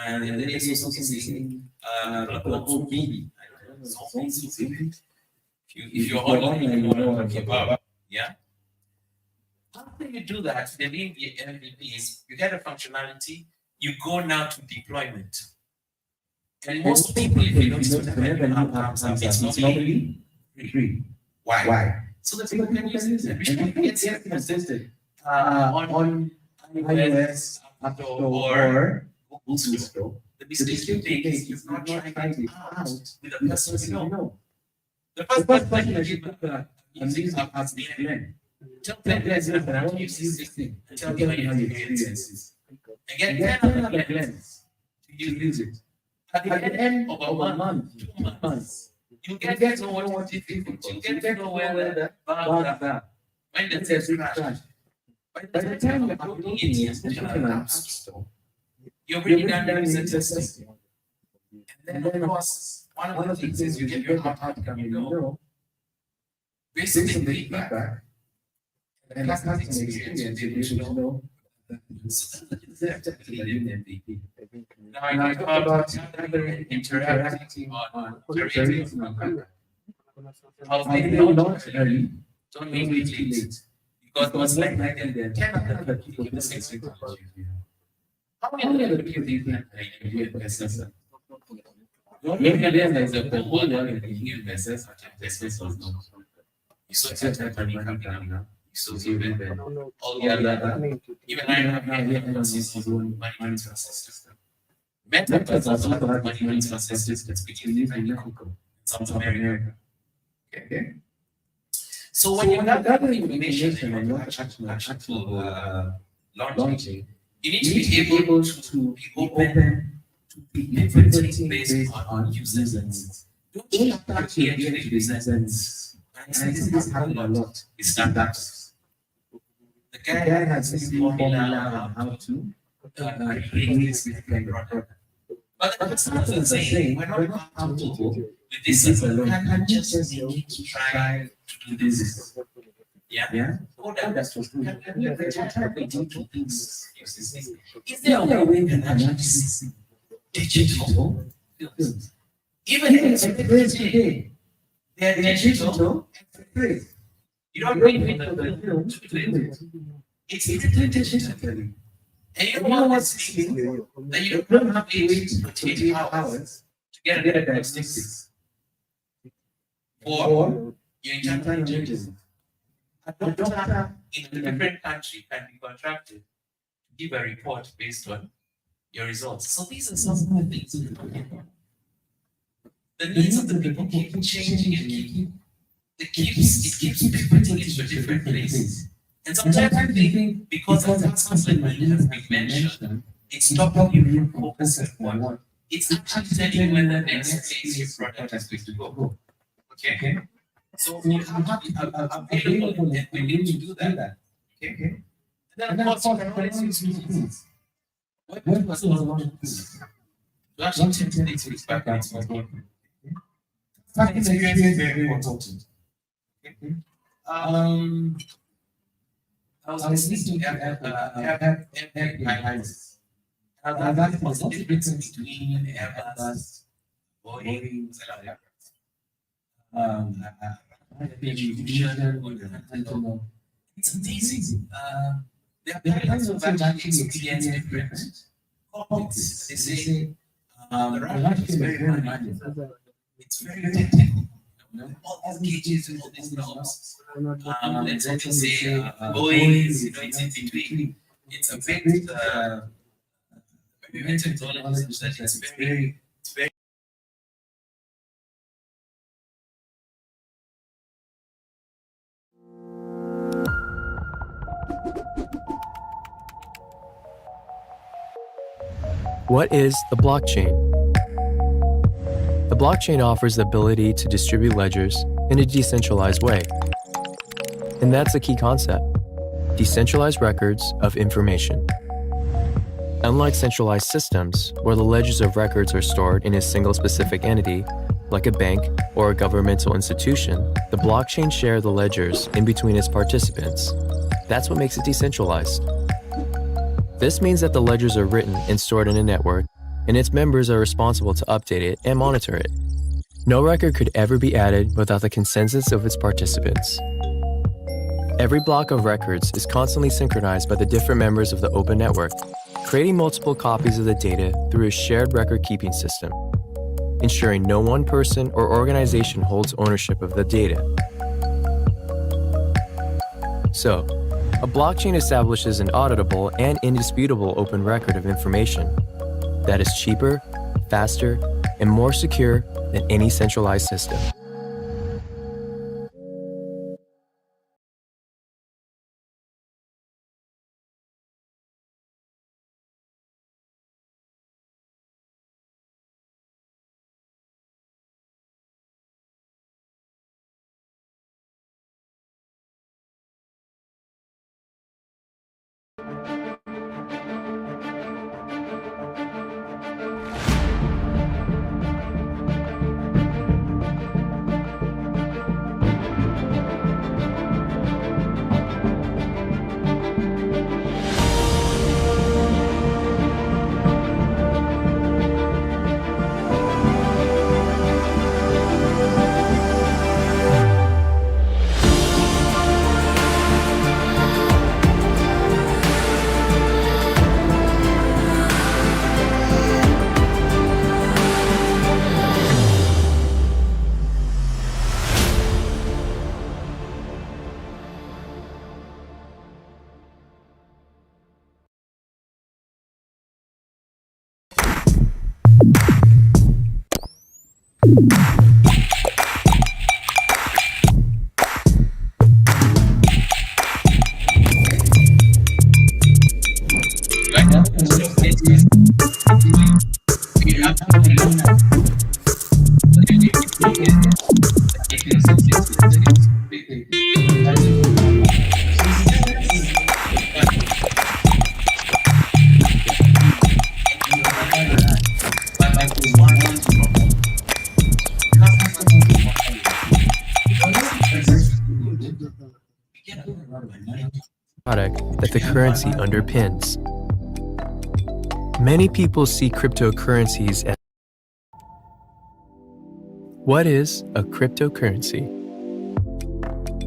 And then there's also something baby. so easy. If you're online, you know what I'm talking about. Yeah. After you do that, the MVPs, you get a functionality, you go now to deployment. And most people, if you notice, whenever new app comes up, it's normally free. Why? So that people can use it. Which gets tested on iOS, App Store, or Google Store. The mistake you make is you've not tried it out with a person you know. The first question I should put using app as Glenn. Tell Glenn, I want to use this thing. Tell me how your experience is. And get 10 other Glens to use it. At the end of a month, 2 months, you get to know what it is. You get to know where the bugs are. When the test crash. By the time you're uploading it, especially on an app store, you're really done user testing. And then, of course, one of the things is you get your outcome, based on the feedback and customer experience, you should know. So that's definitely an MVP. Now I talk about interacting on iterating on how they launch early, don't make it late. Because most likely there are 10 other people in the same technology. How many other people do you think are in investors? Maybe there's a whole lot of new investors, investors or no. You saw certain money coming up now. You saw even all the other, even I have his own money transfer system. Meta has also have money transfer systems beginning in South America. Okay. So when you have that information and you want actual launching, you need to be able to be open to be pivoting based on users' needs. Don't start here to users' needs. And this is happening a lot with startups. The guy has this formula on how to create this product. But the customers are saying, we're not comfortable with this alone. I just need to try to do this. Yeah. What that's what we do things. Is there a way we can actually see digital films? Even if it's today, they're digital and you don't wait for the film to do it. It's digitally. And you don't want to see that you don't have to wait for 20 hours to get a diagnosis. Or your internal changes. A doctor in a different country can be contracted to give a report based on your results. So these are some of the things we're talking about. The needs of the people keep changing and it keeps pivoting into different places. And sometimes I think because of that something that has been mentioned, it's stopping you from focusing on one. It's actually telling you where the next place your product is going to go. Okay? So you have to be available and we need to do that. Okay? And then of course, we can always use tools. What was the one to actually take things back and it's not working. That experience is very important. Okay? I was listening to Airbus. That was the difference between Airbus, Boeing, it's amazing. There are kinds of actually experience different cockpits. They say the radar is very demanding. It's very technical. All gauges and all these knobs. Let's also say Boeing is it's in between. It's a bit very technology that it's very What is the blockchain? The blockchain offers the ability to distribute ledgers in a decentralized way. And that's a key concept: decentralized records of information. Unlike centralized systems, where the ledgers of records are stored in a single specific entity, like a bank or a governmental institution, the blockchain shares the ledgers in between its participants. That's what makes it decentralized. This means that the ledgers are written and stored in a network, and its members are responsible to update it and monitor it. No record could ever be added without the consensus of its participants. Every block of records is constantly synchronized by the different members of the open network, creating multiple copies of the data through a shared record-keeping system, ensuring no one person or organization holds ownership of the data. So, a blockchain establishes an auditable and indisputable open record of information that is cheaper, faster, and more secure than any centralized system. Product that the currency underpins. Many people see cryptocurrencies as. What is a cryptocurrency?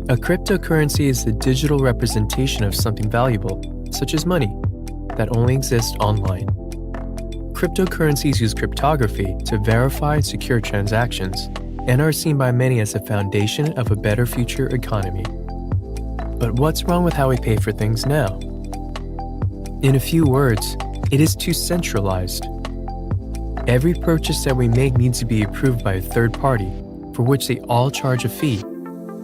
A cryptocurrency is the digital representation of something valuable, such as money, that only exists online. Cryptocurrencies use cryptography to verify and secure transactions and are seen by many as the foundation of a better future economy. But what's wrong with how we pay for things now? In a few words, it is too centralized. Every purchase that we make needs to be approved by a third party, for which they all charge a fee,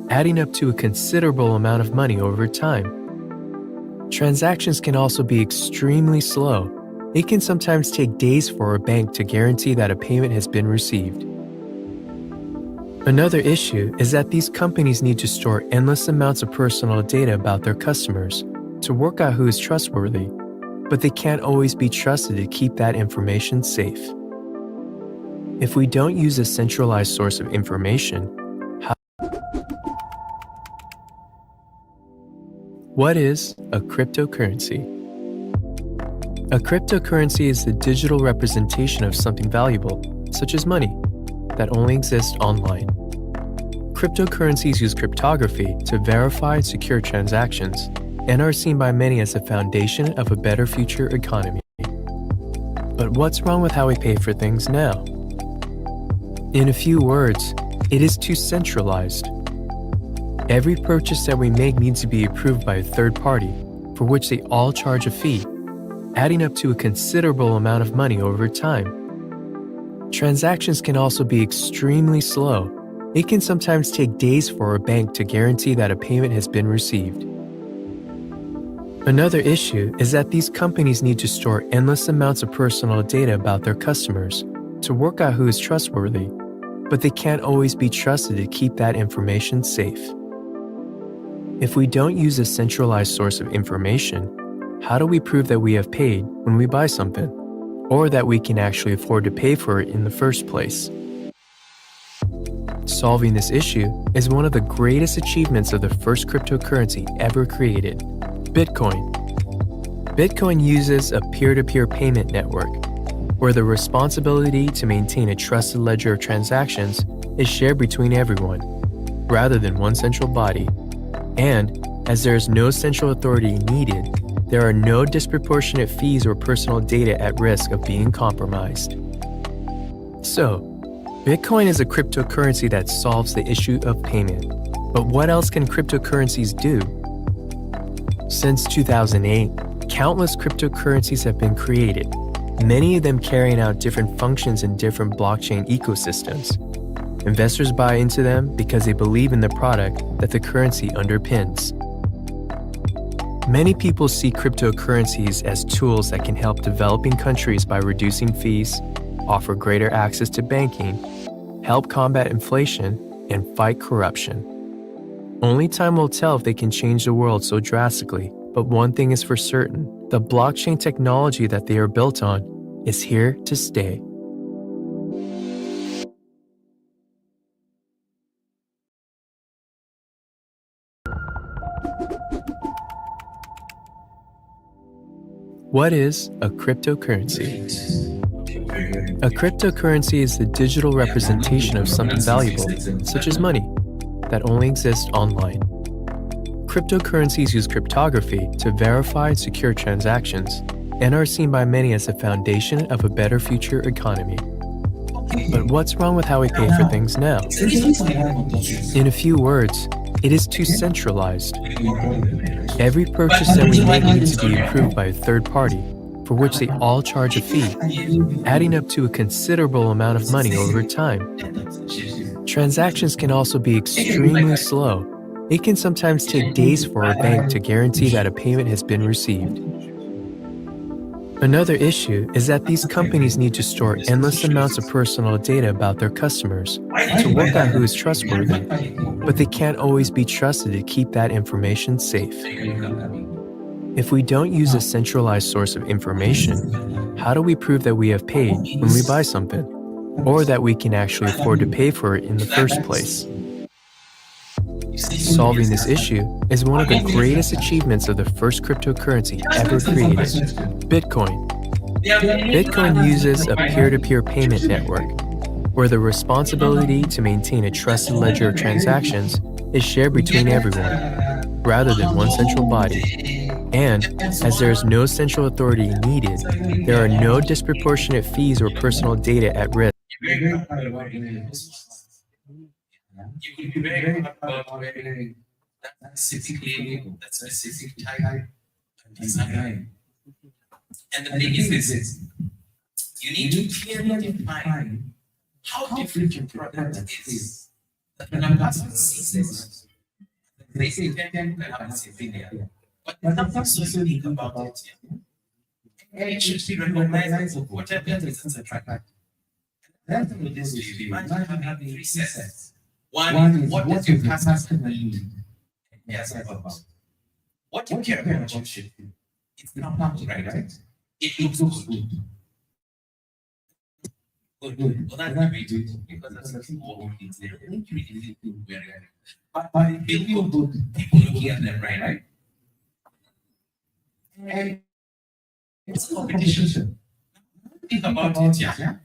adding up to a considerable amount of money over time. Transactions can also be extremely slow. It can sometimes take days for a bank to guarantee that a payment has been received. Another issue is that these companies need to store endless amounts of personal data about their customers to work out who is trustworthy, but they can't always be trusted to keep that information safe. If we don't use a centralized source of information, What is a cryptocurrency? A cryptocurrency is the digital representation of something valuable, such as money, that only exists online. Cryptocurrencies use cryptography to verify and secure transactions and are seen by many as the foundation of a better future economy. But what's wrong with how we pay for things now? In a few words, it is too centralized. Every purchase that we make needs to be approved by a third party, for which they all charge a fee, adding up to a considerable amount of money over time. Transactions can also be extremely slow. It can sometimes take days for a bank to guarantee that a payment has been received. Another issue is that these companies need to store endless amounts of personal data about their customers to work out who is trustworthy, but they can't always be trusted to keep that information safe. If we don't use a centralized source of information, how do we prove that we have paid when we buy something, or that we can actually afford to pay for it in the first place? Solving this issue is one of the greatest achievements of the first cryptocurrency ever created, Bitcoin. Bitcoin uses a peer-to-peer payment network, where the responsibility to maintain a trusted ledger of transactions is shared between everyone, rather than one central body. And, as there is no central authority needed, there are no disproportionate fees or personal data at risk of being compromised. So, Bitcoin is a cryptocurrency that solves the issue of payment. But what else can cryptocurrencies do? Since 2008, countless cryptocurrencies have been created, many of them carrying out different functions in different blockchain ecosystems. Investors buy into them because they believe in the product that the currency underpins. Many people see cryptocurrencies as tools that can help developing countries by reducing fees, offer greater access to banking, help combat inflation, and fight corruption. Only time will tell if they can change the world so drastically, but one thing is for certain: the blockchain technology that they are built on is here to stay. What is a cryptocurrency? A cryptocurrency is the digital representation of something valuable, such as money, that only exists online. Cryptocurrencies use cryptography to verify and secure transactions and are seen by many as the foundation of a better future economy. But what's wrong with how we pay for things now? In a few words, it is too centralized. Every purchase that we make needs to be approved by a third party, for which they all charge a fee, adding up to a considerable amount of money over time. Transactions can also be extremely slow. It can sometimes take days for a bank to guarantee that a payment has been received. Another issue is that these companies need to store endless amounts of personal data about their customers to work out who is trustworthy, but they can't always be trusted to keep that information safe. If we don't use a centralized source of information, how do we prove that we have paid when we buy something, or that we can actually afford to pay for it in the first place? Solving this issue is one of the greatest achievements of the first cryptocurrency ever created, Bitcoin. Bitcoin uses a peer-to-peer payment network, where the responsibility to maintain a trusted ledger of transactions is shared between everyone, rather than one central body. And, as there is no central authority needed, there are no disproportionate fees or personal data at risk. You could be very hard about wearing that specific label, that specific type and design. And the thing is this, you need to clearly define how different your product is. That when a person sees this, they say, can have a safety there. But there's nothing so unique about it. And it should be recognizable, whatever it is that's attractive. And then with this, you imagine having three sets. One is what does your customer need? Yes, about. What you care about what should do. It's not right? It looks good. Good. Well, that's very good because that's what we need there. I think you really feel very good. But it feel good, people looking at them, right? And it's a competition. Think about it, yeah.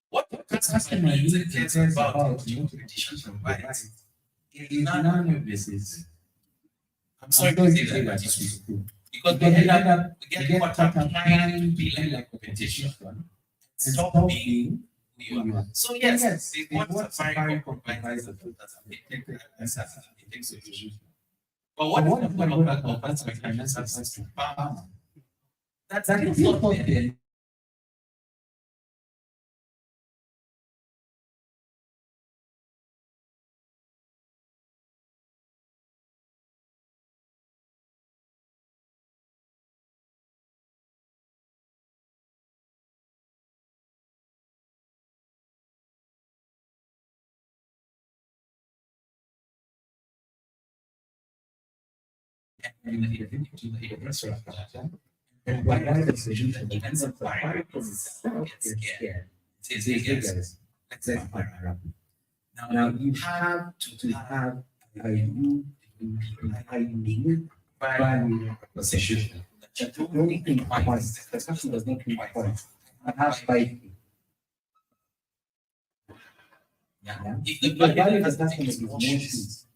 What the customer needs and cares about competition provides is none of your business. I'm sorry to say that, but it's true. Because we get caught up trying to be like competition. Stop being who you are. So yes, they want Safaricom provides a fintech solution. But what if the point of that financial services to farmers? That's not there. And why is the solution that even Safaricom gets scared? Says, hey guys, let's say now you have to have a unique value proposition that you don't think twice. The customer does not think twice. I have 5. Yeah. If the value has taken is more shoes,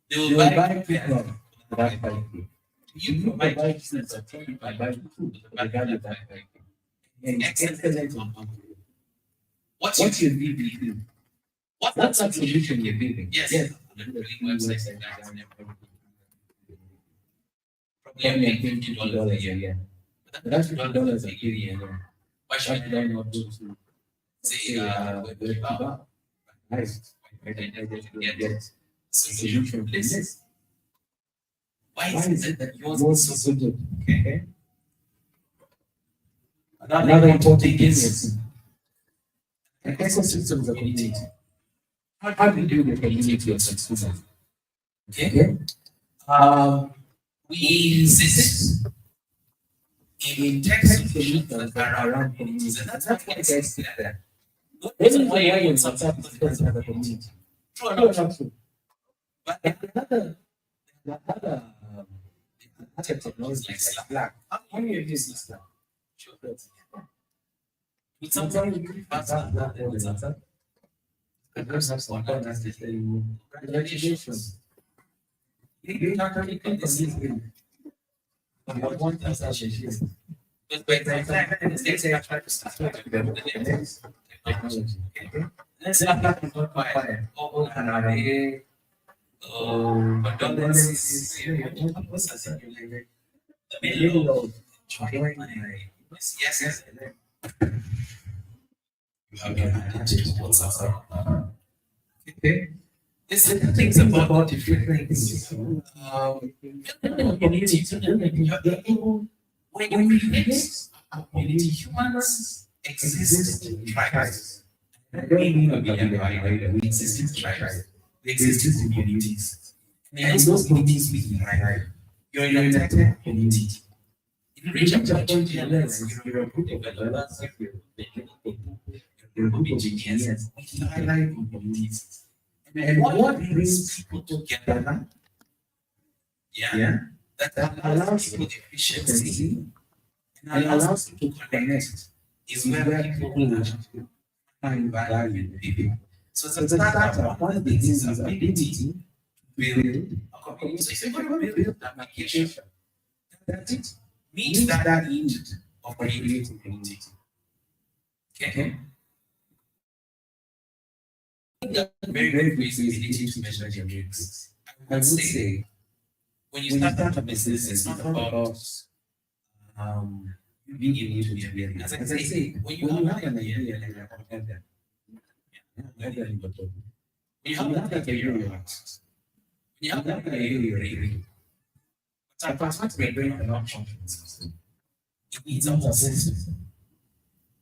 they will buy people that buy you. You provide shoes or you buy food, the value that buy you. And excellent on what's your BB? What's that solution you're building? Yes. Websites and apps and everything. Probably $50 a year. But that's $50 a year. Why should I not do to say Kibokodao? Nice. Get solution from this. Why is it that yours is so good? Okay. Another important thing is an ecosystem is a community. How do you do the community of consumers? Okay. We exist in tech solutions that are around communities, and that's what gets there. The reason why you're in WhatsApp is because of the community. True or not true? But another technology like Slack. How do you use Slack? Sure. With something really faster than WhatsApp. Because have some contacts to say, congratulations. You can't click on this link. You have 1,000 shares. But by the time it's actually to start with the next technology. Let's not have to talk about oh, an array, condolences, the middle of joining my yes, you have been added to WhatsApp. Okay. There's certain things about different things. Community, when you create a community, humans exist in tribes. I don't mean we exist in tribes. We exist in communities. And in those communities we thrive. You're in a tech community. If you reach a point in your life, you're a group of developers, you're a group of engineers, we thrive in communities. And what brings people together, that allows people efficiency and allows people to connect is where people find value in people. So as a startup, one of the things is ability to build a community. So if you're going to build an application that it meets that need of creating a community. Okay? Very, very briefly, ability to measure your metrics. I would say when you start a business, it's not about being able to be a As I say, when you have an idea, like a content, when you have that idea, you're relaxed. When you have that idea, you're ready. But I pass to bring an option to the system. It needs a whole system.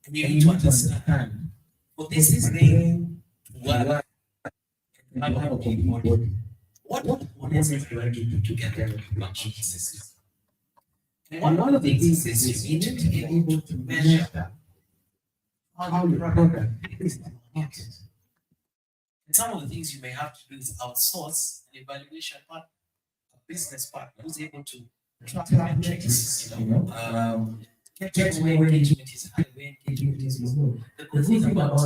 And you need to understand what this is going to work. And have a body. What components are you going to put together to function the system? And one of the things is you need to be able to measure how your program is market. And some of the things you may have to do is outsource an evaluation part, a business partner who's able to track metrics, get where engagement is high, where engagement is low. The thing about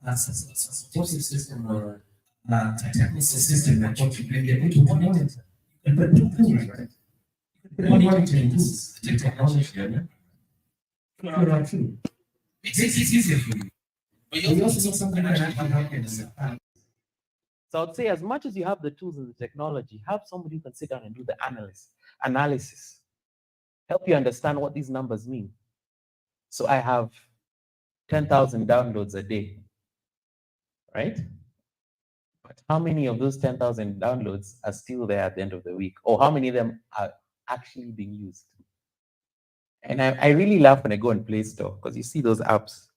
a supportive system or a technical system that you can be able to monitor. You can put tools, right? You can monitor tools, the technology, true. It's easier for you. But you also need something that actually help you understand. So I'd say as much as you have the tools and the technology, have somebody who can sit down and do the analysis, help you understand what these numbers mean. So I have 10,000 downloads a day, right? But how many of those 10,000 downloads are still there at the end of the week? Or how many of them are actually being used? And I really laugh when I go on Play Store because you see those apps,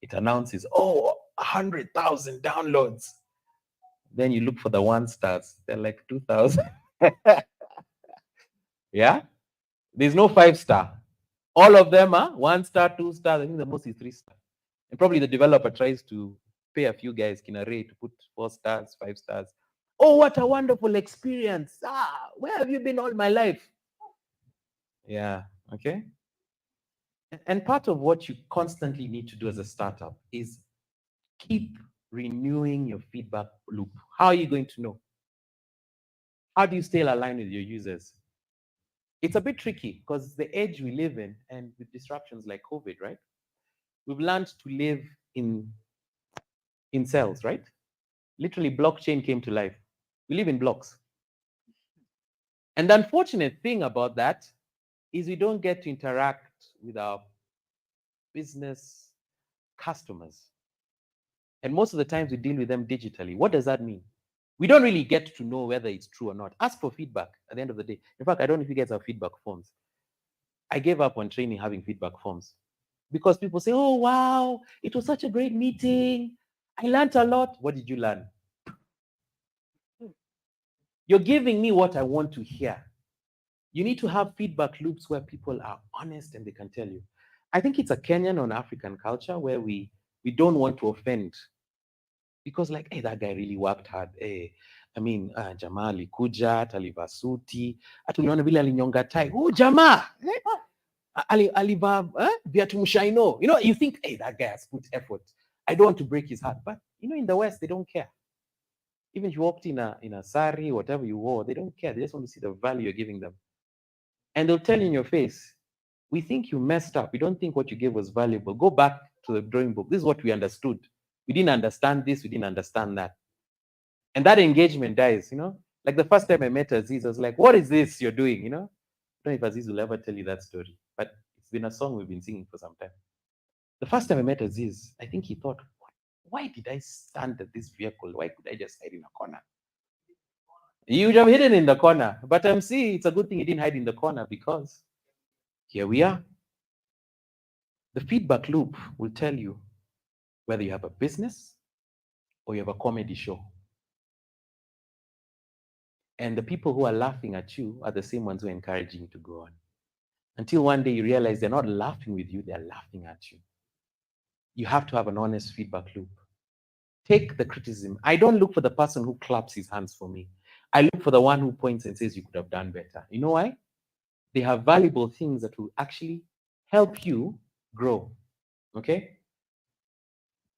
it announces, oh, 100,000 downloads. Then you look for the 1 stars, they're like 2,000. Yeah? There's no 5-star. All of them are 1 star, 2 stars. I think the most is 3 stars. And probably the developer tries to pay a few guys in a rate to put 4 stars, 5 stars. Oh, what a wonderful experience. Where have you been all my life? Yeah, okay. And part of what you constantly need to do as a startup is keep renewing your feedback loop. How are you going to know? How do you stay aligned with your users? It's a bit tricky because the age we live in and with disruptions like COVID, right? We've learned to live in cells, right? Literally, blockchain came to life. We live in blocks. And the unfortunate thing about that is we don't get to interact with our business customers. And most of the times we deal with them digitally. What does that mean? We don't really get to know whether it's true or not. Ask for feedback at the end of the day. In fact, I don't know if you guys have feedback forms. I gave up on training having feedback forms because people say, oh, wow, it was such a great meeting. I learned a lot. What did you learn? You're giving me what I want to hear. You need to have feedback loops where people are honest and they can tell you. I think it's a Kenyan or an African culture where we don't want to offend because like, hey, that guy really worked hard. Hey, I mean, jamaa alikuja, atalivaa suti, hata uliona vile alinyonga tai. Oh, jamaa, alivaa viatu mshaino. You know, you think, hey, that guy has put effort. I don't want to break his heart. But, you know, in the West, they don't care. Even if you walked in a sari, whatever you wore, they don't care. They just want to see the value you're giving them. And they'll tell you in your face, we think you messed up. We don't think what you gave was valuable. Go back to the drawing book. This is what we understood. We didn't understand this. We didn't understand that. And that engagement dies, you know? Like the first time I met Aziz, I was like, what is this you're doing, you know? I don't know if Aziz will ever tell you that story, but it's been a song we've been singing for some time. The first time I met Aziz, I think he thought, why did I stand at this vehicle? Why could I just hide in a corner? You would have hidden in the corner, but I'm seeing it's a good thing you didn't hide in the corner because here we are. The feedback loop will tell you whether you have a business or you have a comedy show. And the people who are laughing at you are the same ones who are encouraging you to go on. Until one day you realize they're not laughing with you, they're laughing at you. You have to have an honest feedback loop. Take the criticism. I don't look for the person who claps his hands for me. I look for the one who points and says you could have done better. You know why? They have valuable things that will actually help you grow. Okay?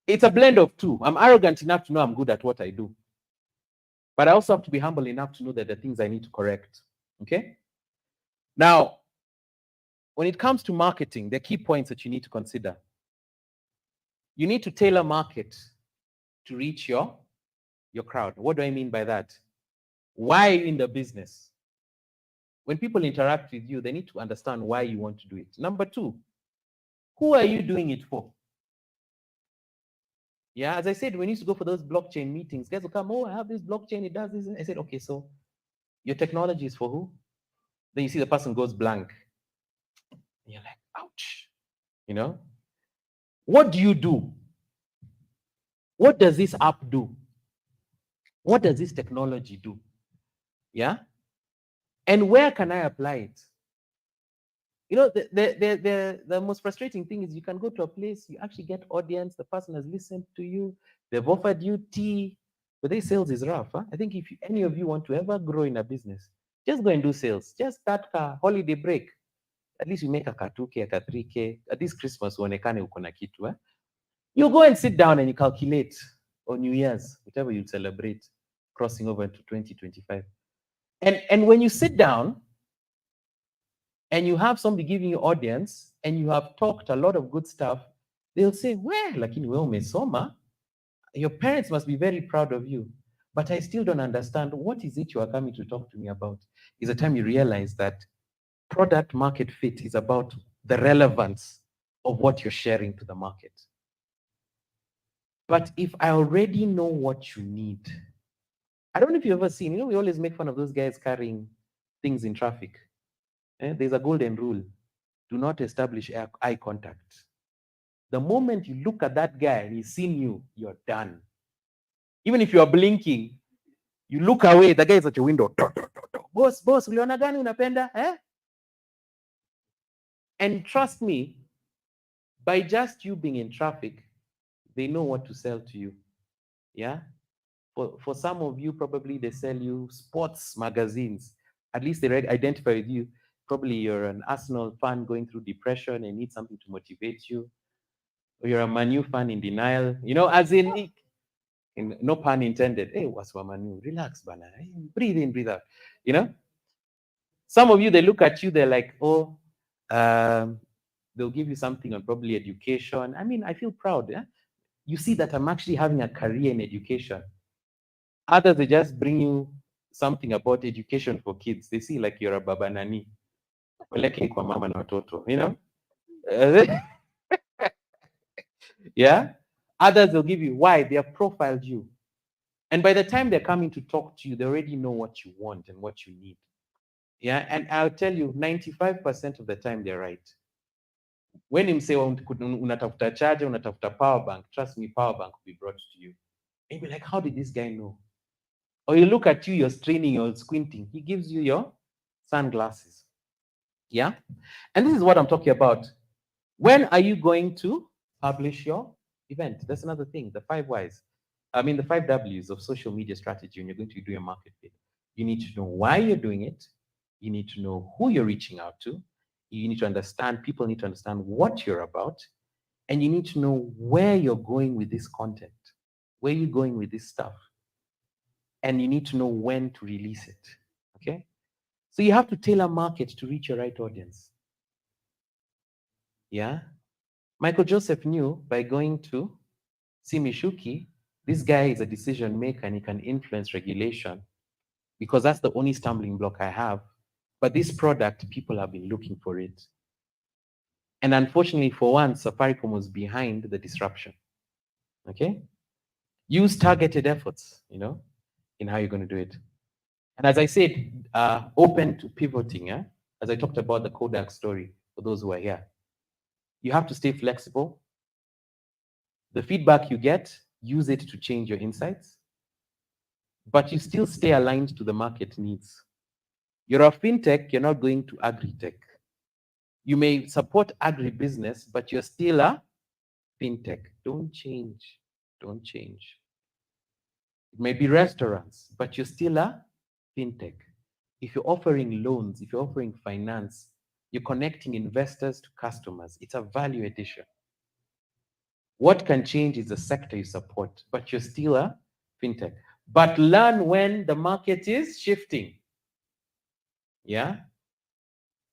It's a blend of two. I'm arrogant enough to know I'm good at what I do. But I also have to be humble enough to know that there are things I need to correct. Okay? Now, when it comes to marketing, there are key points that you need to consider. You need to tailor market to reach your crowd. What do I mean by that? Why in the business? When people interact with you, they need to understand why you want to do it. Number two, who are you doing it for? Yeah, as I said, when you used to go for those blockchain meetings, guys will come, oh, I have this blockchain, it does this. I said, okay, so your technology is for who? Then you see the person goes blank. And you're like, ouch. You know? What do you do? What does this app do? What does this technology do? Yeah? And where can I apply it? You know, the most frustrating thing is you can go to a place, you actually get audience, the person has listened to you, they've offered you tea, but their sales is rough. Huh? I think if any of you want to ever grow in a business, just go and do sales. Just start a holiday break. At least you make a 2K, a 3K. At least Christmas, uonekane uko na kitu. You go and sit down and you calculate on New Year's, whatever you celebrate, crossing over into 2025. And when you sit down and you have somebody giving you audience and you have talked a lot of good stuff, they'll say, well, lakini wewe umesoma. Your parents must be very proud of you. But I still don't understand what is it you are coming to talk to me about. Is the time you realize that product market fit is about the relevance of what you're sharing to the market. But if I already know what you need, I don't know if you've ever seen, you know, we always make fun of those guys carrying things in traffic. There's a golden rule. Do not establish eye contact. The moment you look at that guy and he's seen you, you're done. Even if you're blinking, you look away, the guy is at your window. Boss, uliona gani unapenda? And trust me, by just you being in traffic, they know what to sell to you. Yeah? For some of you, probably they sell you sports magazines. At least they identify with you. Probably you're an Arsenal fan going through depression and need something to motivate you. Or you're a Man U fan in denial. You know, as in, no pun intended. Hey, waswamanu, relax, bana. Hey, breathe in, breathe out. You know, some of you, they look at you, they're like, oh, they'll give you something on probably education. I mean, I feel proud. Yeah? You see that I'm actually having a career in education. Others, they just bring you something about education for kids. They see like you're a baba nani. Peleke kwa mama na watoto, you know? Yeah? Others, they'll give you why they have profiled you. And by the time they're coming to talk to you, they already know what you want and what you need. Yeah, and I'll tell you, 95% of the time they're right. When him say unatafuta charger, unatafuta power bank, trust me, power bank will be brought to you. And you'll be like, how did this guy know? Or you look at you, you're straining, you're squinting. He gives you your sunglasses. Yeah? And this is what I'm talking about. When are you going to publish your event? That's another thing, the 5 Ys. I mean, the 5 Ws of social media strategy when you're going to do your market fit. You need to know why you're doing it. You need to know who you're reaching out to. You need to understand, people need to understand what you're about. And you need to know where you're going with this content, where you're going with this stuff. And you need to know when to release it, okay? So you have to tailor market to reach your right audience. Yeah? Michael Joseph knew by going to Simishuki, this guy is a decision maker and he can influence regulation because that's the only stumbling block I have. But this product, people have been looking for it. And unfortunately, for once, Safaricom was behind the disruption, okay? Use targeted efforts, you know, in how you're going to do it. And as I said, open to pivoting, yeah? As I talked about the Kodak story, for those who are here. You have to stay flexible. The feedback you get, use it to change your insights, but you still stay aligned to the market needs. You're a fintech, you're not going to agri-tech. You may support agribusiness, but you're still a fintech. Don't change, don't change. It may be restaurants, but you're still a fintech. If you're offering loans, if you're offering finance, you're connecting investors to customers. It's a value addition. What can change is the sector you support, but you're still a fintech. But learn when the market is shifting. Yeah?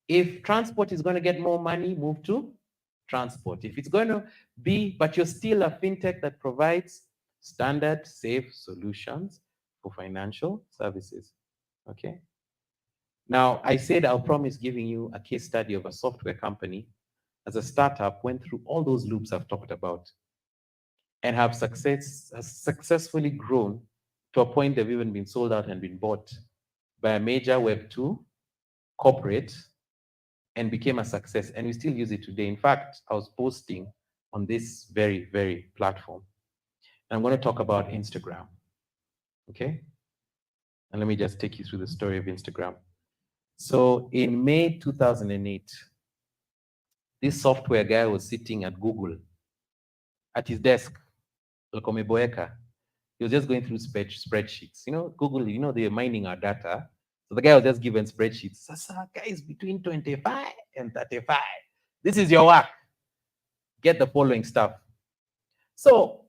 If transport is going to get more money, move to transport. If it's going to be, but you're still a fintech that provides standard, safe solutions for financial services. Okay? Now, I said I'll promise giving you a case study of a software company as a startup went through all those loops I've talked about and has successfully grown to a point they've even been sold out and been bought by a major Web2 corporate and became a success. And we still use it today. In fact, I was posting on this very, very platform. And I'm going to talk about Instagram. Okay? And let me just take you through the story of Instagram. So in May 2008, this software guy was sitting at Google at his desk. He was just going through spreadsheets. You know, Google, you know, they're mining our data. So the guy was just given spreadsheets. Sasa, guys, between 25 and 35. This is your work. Get the following stuff. So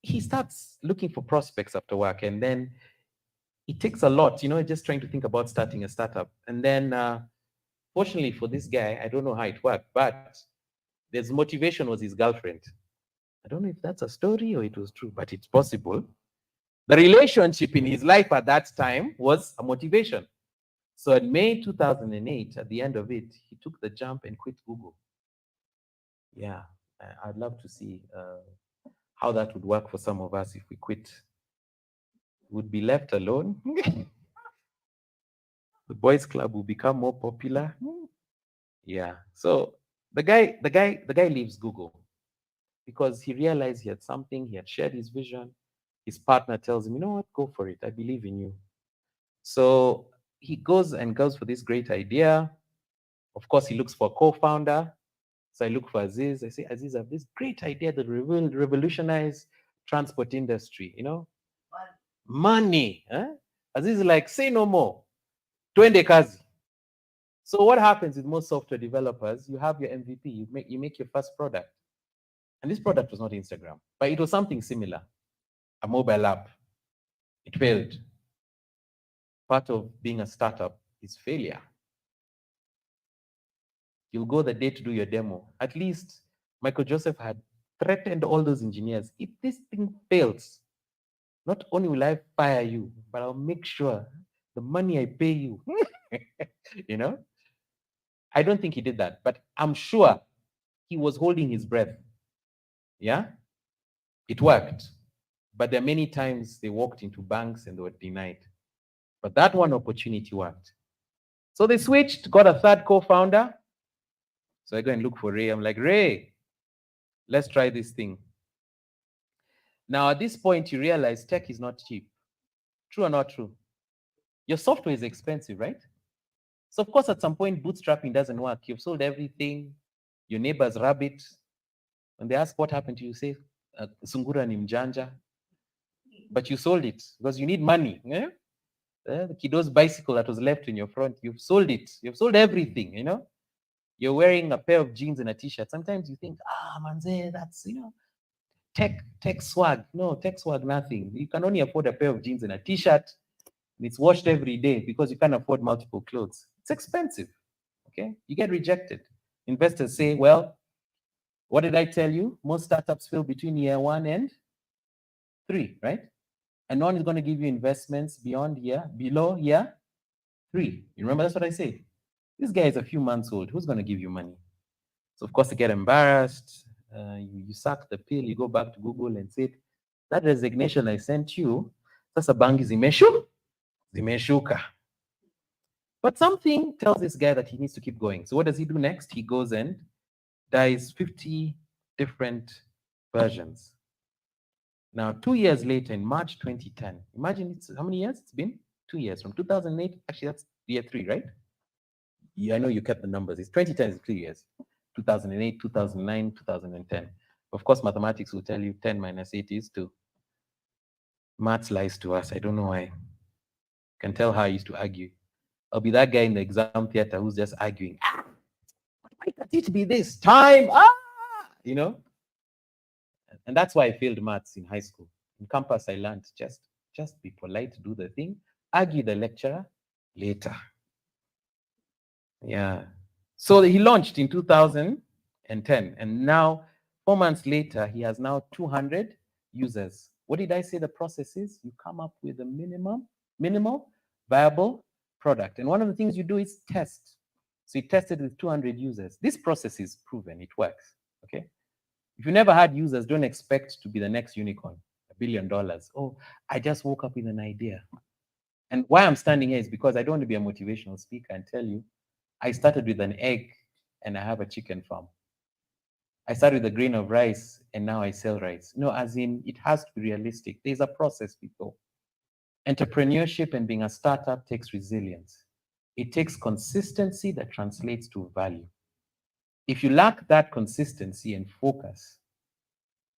he starts looking for prospects after work. And then it takes a lot, you know, just trying to think about starting a startup. And then, fortunately for this guy, I don't know how it worked, but his motivation was his girlfriend. I don't know if that's a story or it was true, but it's possible. The relationship in his life at that time was a motivation. So in May 2008, at the end of it, he took the jump and quit Google. Yeah, I'd love to see how that would work for some of us if we quit. Would be left alone. The boys club will become more popular. Yeah. So the guy leaves Google because he realized he had something, he had shared his vision. His partner tells him, you know what, go for it. I believe in you. So he goes for this great idea. Of course, he looks for a co-founder. So I look for Aziz. I say, Aziz, I have this great idea that will revolutionize transport industry, you know? Money. Huh? Aziz is like, say no more. 20 kazi. So what happens with most software developers, you have your MVP, you make your first product. And this product was not Instagram, but it was something similar. a mobile app. It failed. Part of being a startup is failure. You'll go the day to do your demo. At least Michael Joseph had threatened all those engineers. If this thing fails, not only will I fire you, but I'll make sure the money I pay you, you know? I don't think he did that, but I'm sure he was holding his breath. Yeah? It worked. But there are many times they walked into banks and they were denied. But that one opportunity worked. So they switched, got a third co-founder. So I go and look for Ray. I'm like, Ray, let's try this thing. Now, at this point, you realize tech is not cheap. True or not true? Your software is expensive, right? So, of course, at some point, bootstrapping doesn't work. You've sold everything. Your neighbor's rabbit. When they ask what happened to you, say, Sungura ni mjanja. But you sold it because you need money. Yeah? The kiddo's bicycle that was left in your front, you've sold it. You've sold everything, you know? You're wearing a pair of jeans and a t-shirt. Sometimes you think, manze, that's, tech swag. No, tech swag, nothing. You can only afford a pair of jeans and a t-shirt. And it's washed every day because you can't afford multiple clothes. It's expensive, okay? You get rejected. Investors say, well, what did I tell you? Most startups fail between year 1 and 3, right? And no one is going to give you investments below year 3. You remember that's what I say? This guy is a few months old. Who's going to give you money? So, of course, you get embarrassed. You suck the pill. You go back to Google and say, that resignation I sent you, that's a bangi zimeshuka. But something tells this guy that he needs to keep going. So what does he do next? He goes and dyes 50 different versions. Now, 2 years later, in March 2010, imagine it's how many years it's been? 2 years from 2008. Actually, that's year 3, right? Yeah, I know you kept the numbers. It's 2010 is 3 years. 2008, 2009, 2010. Of course, mathematics will tell you 10 minus 8 is 2. Maths lies to us. I don't know why. You can tell how I used to argue. I'll be that guy in the exam theater who's just arguing. Why can't it be this time? You know? And that's why I failed maths in high school. In campus, I learned just be polite, do the thing, argue the lecturer later. Yeah. So he launched in 2010, and now 4 months later, he has now 200 users. What did I say the process is? You come up with a minimal viable product. And one of the things you do is test. So he tested with 200 users. This process is proven, it works, okay? If you never had users, don't expect to be the next unicorn, $1 billion. Oh, I just woke up with an idea. And why I'm standing here is because I don't want to be a motivational speaker and tell you, I started with an egg and I have a chicken farm. I started with a grain of rice and now I sell rice. No, as in, it has to be realistic. There's a process, people. Entrepreneurship and being a startup takes resilience. It takes consistency that translates to value. If you lack that consistency and focus,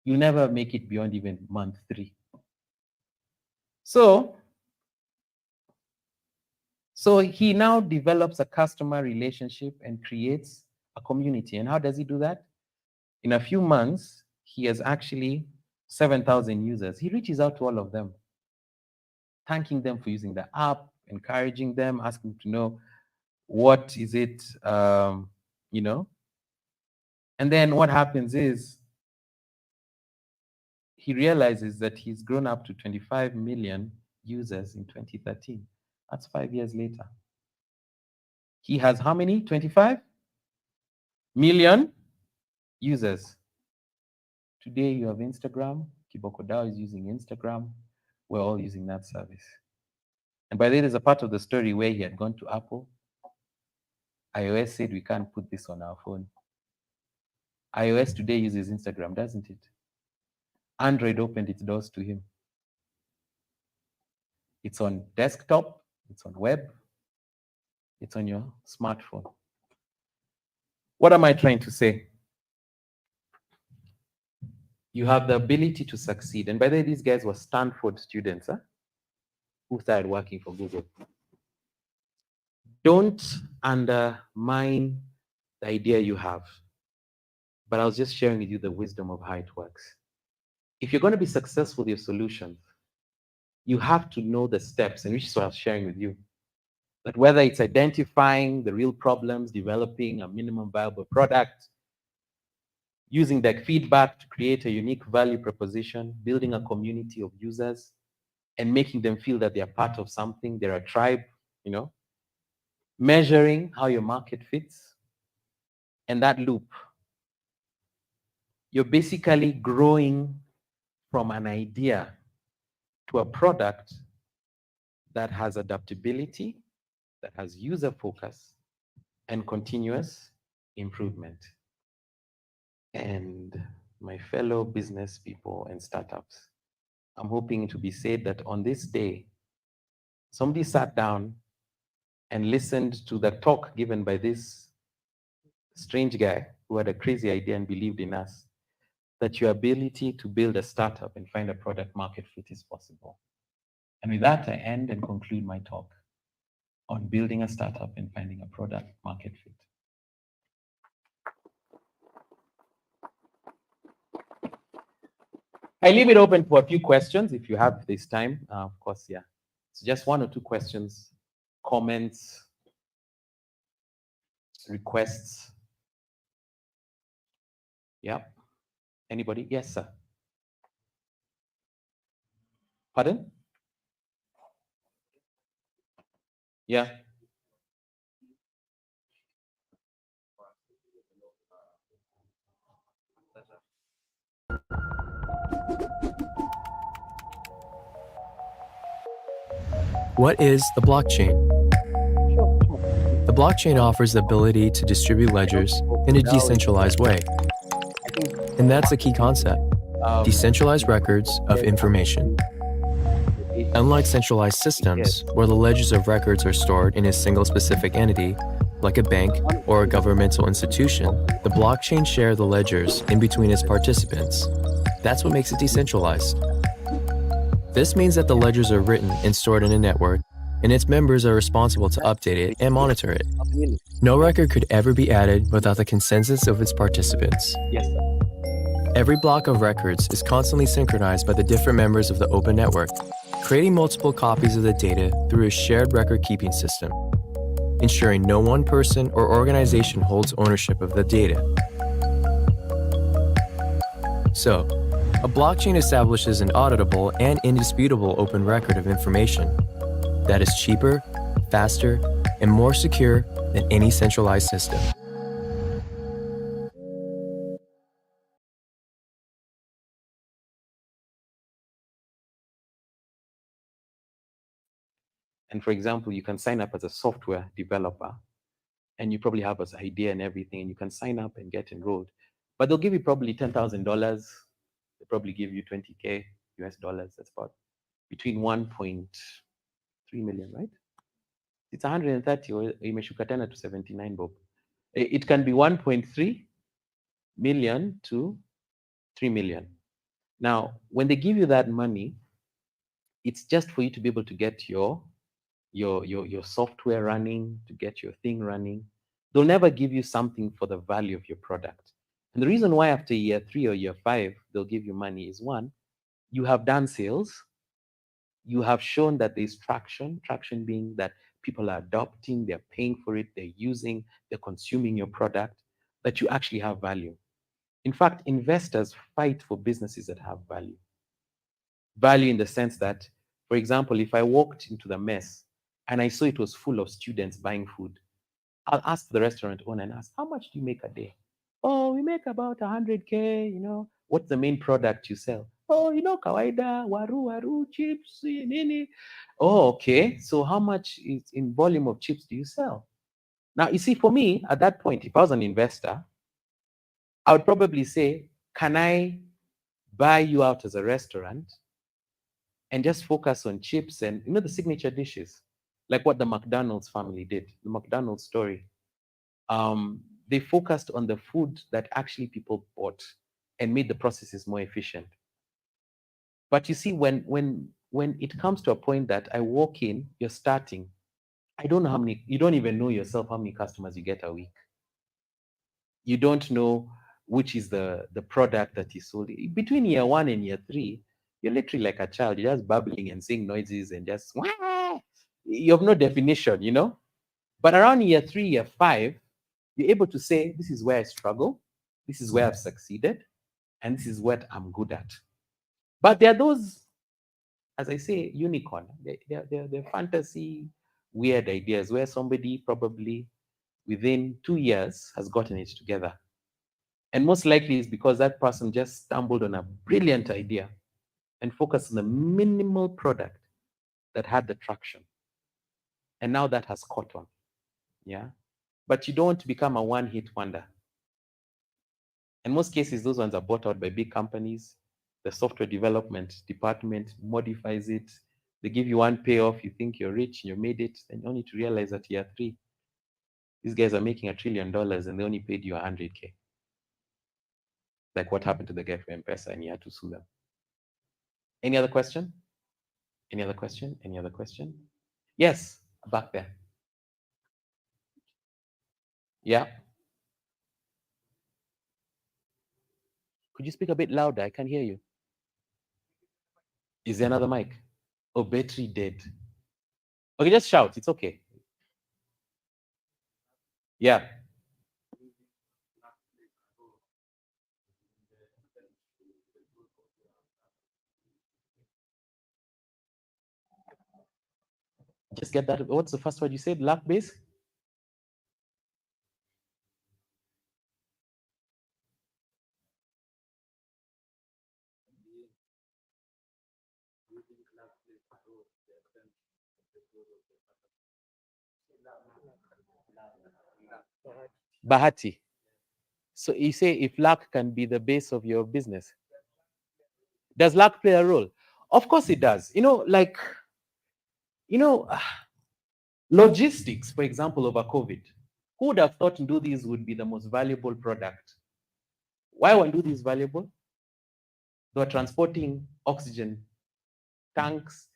you'll never make it beyond even month 3. So he now develops a customer relationship and creates a community. And how does he do that? In a few months, he has actually 7,000 users. He reaches out to all of them, thanking them for using the app, encouraging them, asking to know what is it, you know. And then what happens is he realizes that he's grown up to 25 million users in 2013. That's 5 years later. He has how many? 25 million users. Today you have Instagram. Kibokodao is using Instagram. We're all using that service. And by the way, there's a part of the story where he had gone to Apple. iOS said we can't put this on our phone. iOS today uses Instagram, doesn't it? Android opened its doors to him. It's on desktop, it's on web, it's on your smartphone. What am I trying to say? You have the ability to succeed. And by the way, these guys were Stanford students who started working for Google. Don't undermine the idea you have. But I was just sharing with you the wisdom of how it works. If you're going to be successful with your solutions, you have to know the steps, and which is what I was sharing with you. That whether it's identifying the real problems, developing a minimum viable product, using that feedback to create a unique value proposition, building a community of users, and making them feel that they're part of something, they're a tribe, measuring how your market fits, and that loop. You're basically growing from an idea to a product that has adaptability, that has user focus, and continuous improvement. And my fellow business people and startups, I'm hoping to be said that on this day, somebody sat down and listened to the talk given by this strange guy who had a crazy idea and believed in us, that your ability to build a startup and find a product market fit is possible. And with that, I end and conclude my talk on building a startup and finding a product market fit. I leave it open for a few questions if you have this time. Of course, yeah. So just one or two questions, comments, requests. Yeah. Anybody? Yes, sir. Pardon? Yeah. What is the blockchain? The blockchain offers the ability to distribute ledgers in a decentralized way. And that's a key concept: decentralized records of information. Unlike centralized systems, where the ledgers of records are stored in a single specific entity, like a bank or a governmental institution, the blockchain shares the ledgers in between its participants. That's what makes it decentralized. This means that the ledgers are written and stored in a network, and its members are responsible to update it and monitor it. No record could ever be added without the consensus of its participants. Yes, sir. Every block of records is constantly synchronized by the different members of the open network, creating multiple copies of the data through a shared record-keeping system, ensuring no one person or organization holds ownership of the data. So, a blockchain establishes an auditable and indisputable open record of information that is cheaper, faster, and more secure than any centralized system. And for example, you can sign up as a software developer, and you probably have an idea and everything, and you can sign up and get enrolled. But they'll give you probably $10,000. They'll probably give you 20K US dollars. That's about between 1.3 million, right? It's 130 or imeshuka tena to 79, Bob. It can be 1.3 million to 3 million. Now, when they give you that money, it's just for you to be able to get your software running, to get your thing running. They'll never give you something for the value of your product. And the reason why after year 3 or year 5, they'll give you money is, one, you have done sales. You have shown that there's traction being that people are adopting, they're paying for it, they're using, they're consuming your product, that you actually have value. In fact, investors fight for businesses that have value. Value in the sense that, for example, if I walked into the mess and I saw it was full of students buying food, I'll ask the restaurant owner and ask, how much do you make a day? Oh, we make about 100K, What's the main product you sell? Oh, kawaida, waru, chips, nini. Oh, okay. So how much is in volume of chips do you sell? Now, you see, for me, at that point, if I was an investor, I would probably say, can I buy you out as a restaurant and just focus on chips and, the signature dishes, like what the McDonald's family did, the McDonald's story. They focused on the food that actually people bought and made the processes more efficient. But you see, when it comes to a point that I walk in, you're starting, I don't know you don't even know yourself how many customers you get a week. You don't know which is the product that is sold. Between year 1 and year 3, you're literally like a child. You're just babbling and saying noises and just, wah! You have no definition, you know? But around year 3, year 5, you're able to say, this is where I struggle, this is where I've succeeded, and this is what I'm good at. But there are those, as I say, unicorn. They're fantasy, weird ideas where somebody probably within 2 years has gotten it together. And most likely it's because that person just stumbled on a brilliant idea and focused on the minimal product that had the traction. And now that has caught on. Yeah. But you don't want to become a one-hit wonder. In most cases, those ones are bought out by big companies. The software development department modifies it. They give you one payoff, you think you're rich, you made it, and only to realize that year 3, these guys are making $1 trillion and they only paid you 100K. Like what happened to the guy from M-Pesa and you had to sue them. Any other question? Any other question? Any other question? Yes, back there. Yeah. Could you speak a bit louder? I can't hear you. Is there another mic? Oh, battery dead. Okay, just shout. It's okay. Yeah. Just get that. What's the first word you said? Luck base? Bahati. So you say if luck can be the base of your business, does luck play a role? Of course it does. Logistics, for example, over COVID. Who would have thought Ndu these would be the most valuable product? Why were Ndu these valuable? They were transporting oxygen tanks,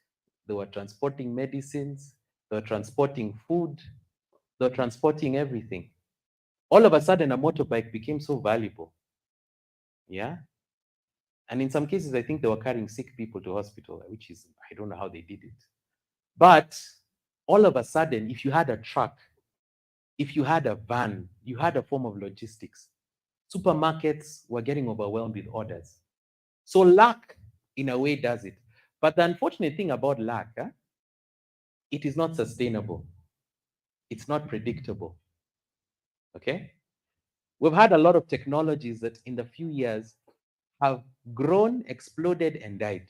they were transporting medicines, they were transporting food, they were transporting everything. All of a sudden, a motorbike became so valuable. Yeah. And in some cases, I think they were carrying sick people to hospital, which is, I don't know how they did it. But all of a sudden, if you had a truck, if you had a van, you had a form of logistics. Supermarkets were getting overwhelmed with orders. So luck, in a way, does it. But the unfortunate thing about luck, it is not sustainable. It's not predictable. Okay? We've had a lot of technologies that in the few years have grown, exploded, and died.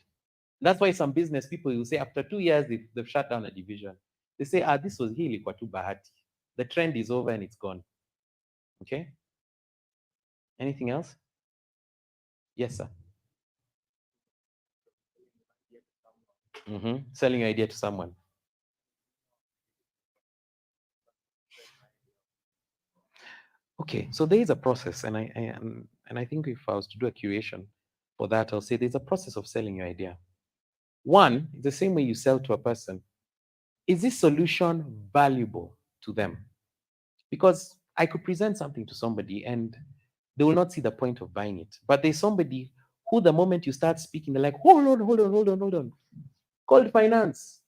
That's why some business people will say after 2 years, they've shut down a division. They say, this was hili kwa tu bahati. The trend is over and it's gone. Okay? Anything else? Yes, sir. Selling your idea to someone. Okay, so there is a process, and I think if I was to do a curation for that, I'll say there's a process of selling your idea. One, the same way you sell to a person, is this solution valuable to them? Because I could present something to somebody and they will not see the point of buying it. But there's somebody who, the moment you start speaking, they're like, hold on. Call finance,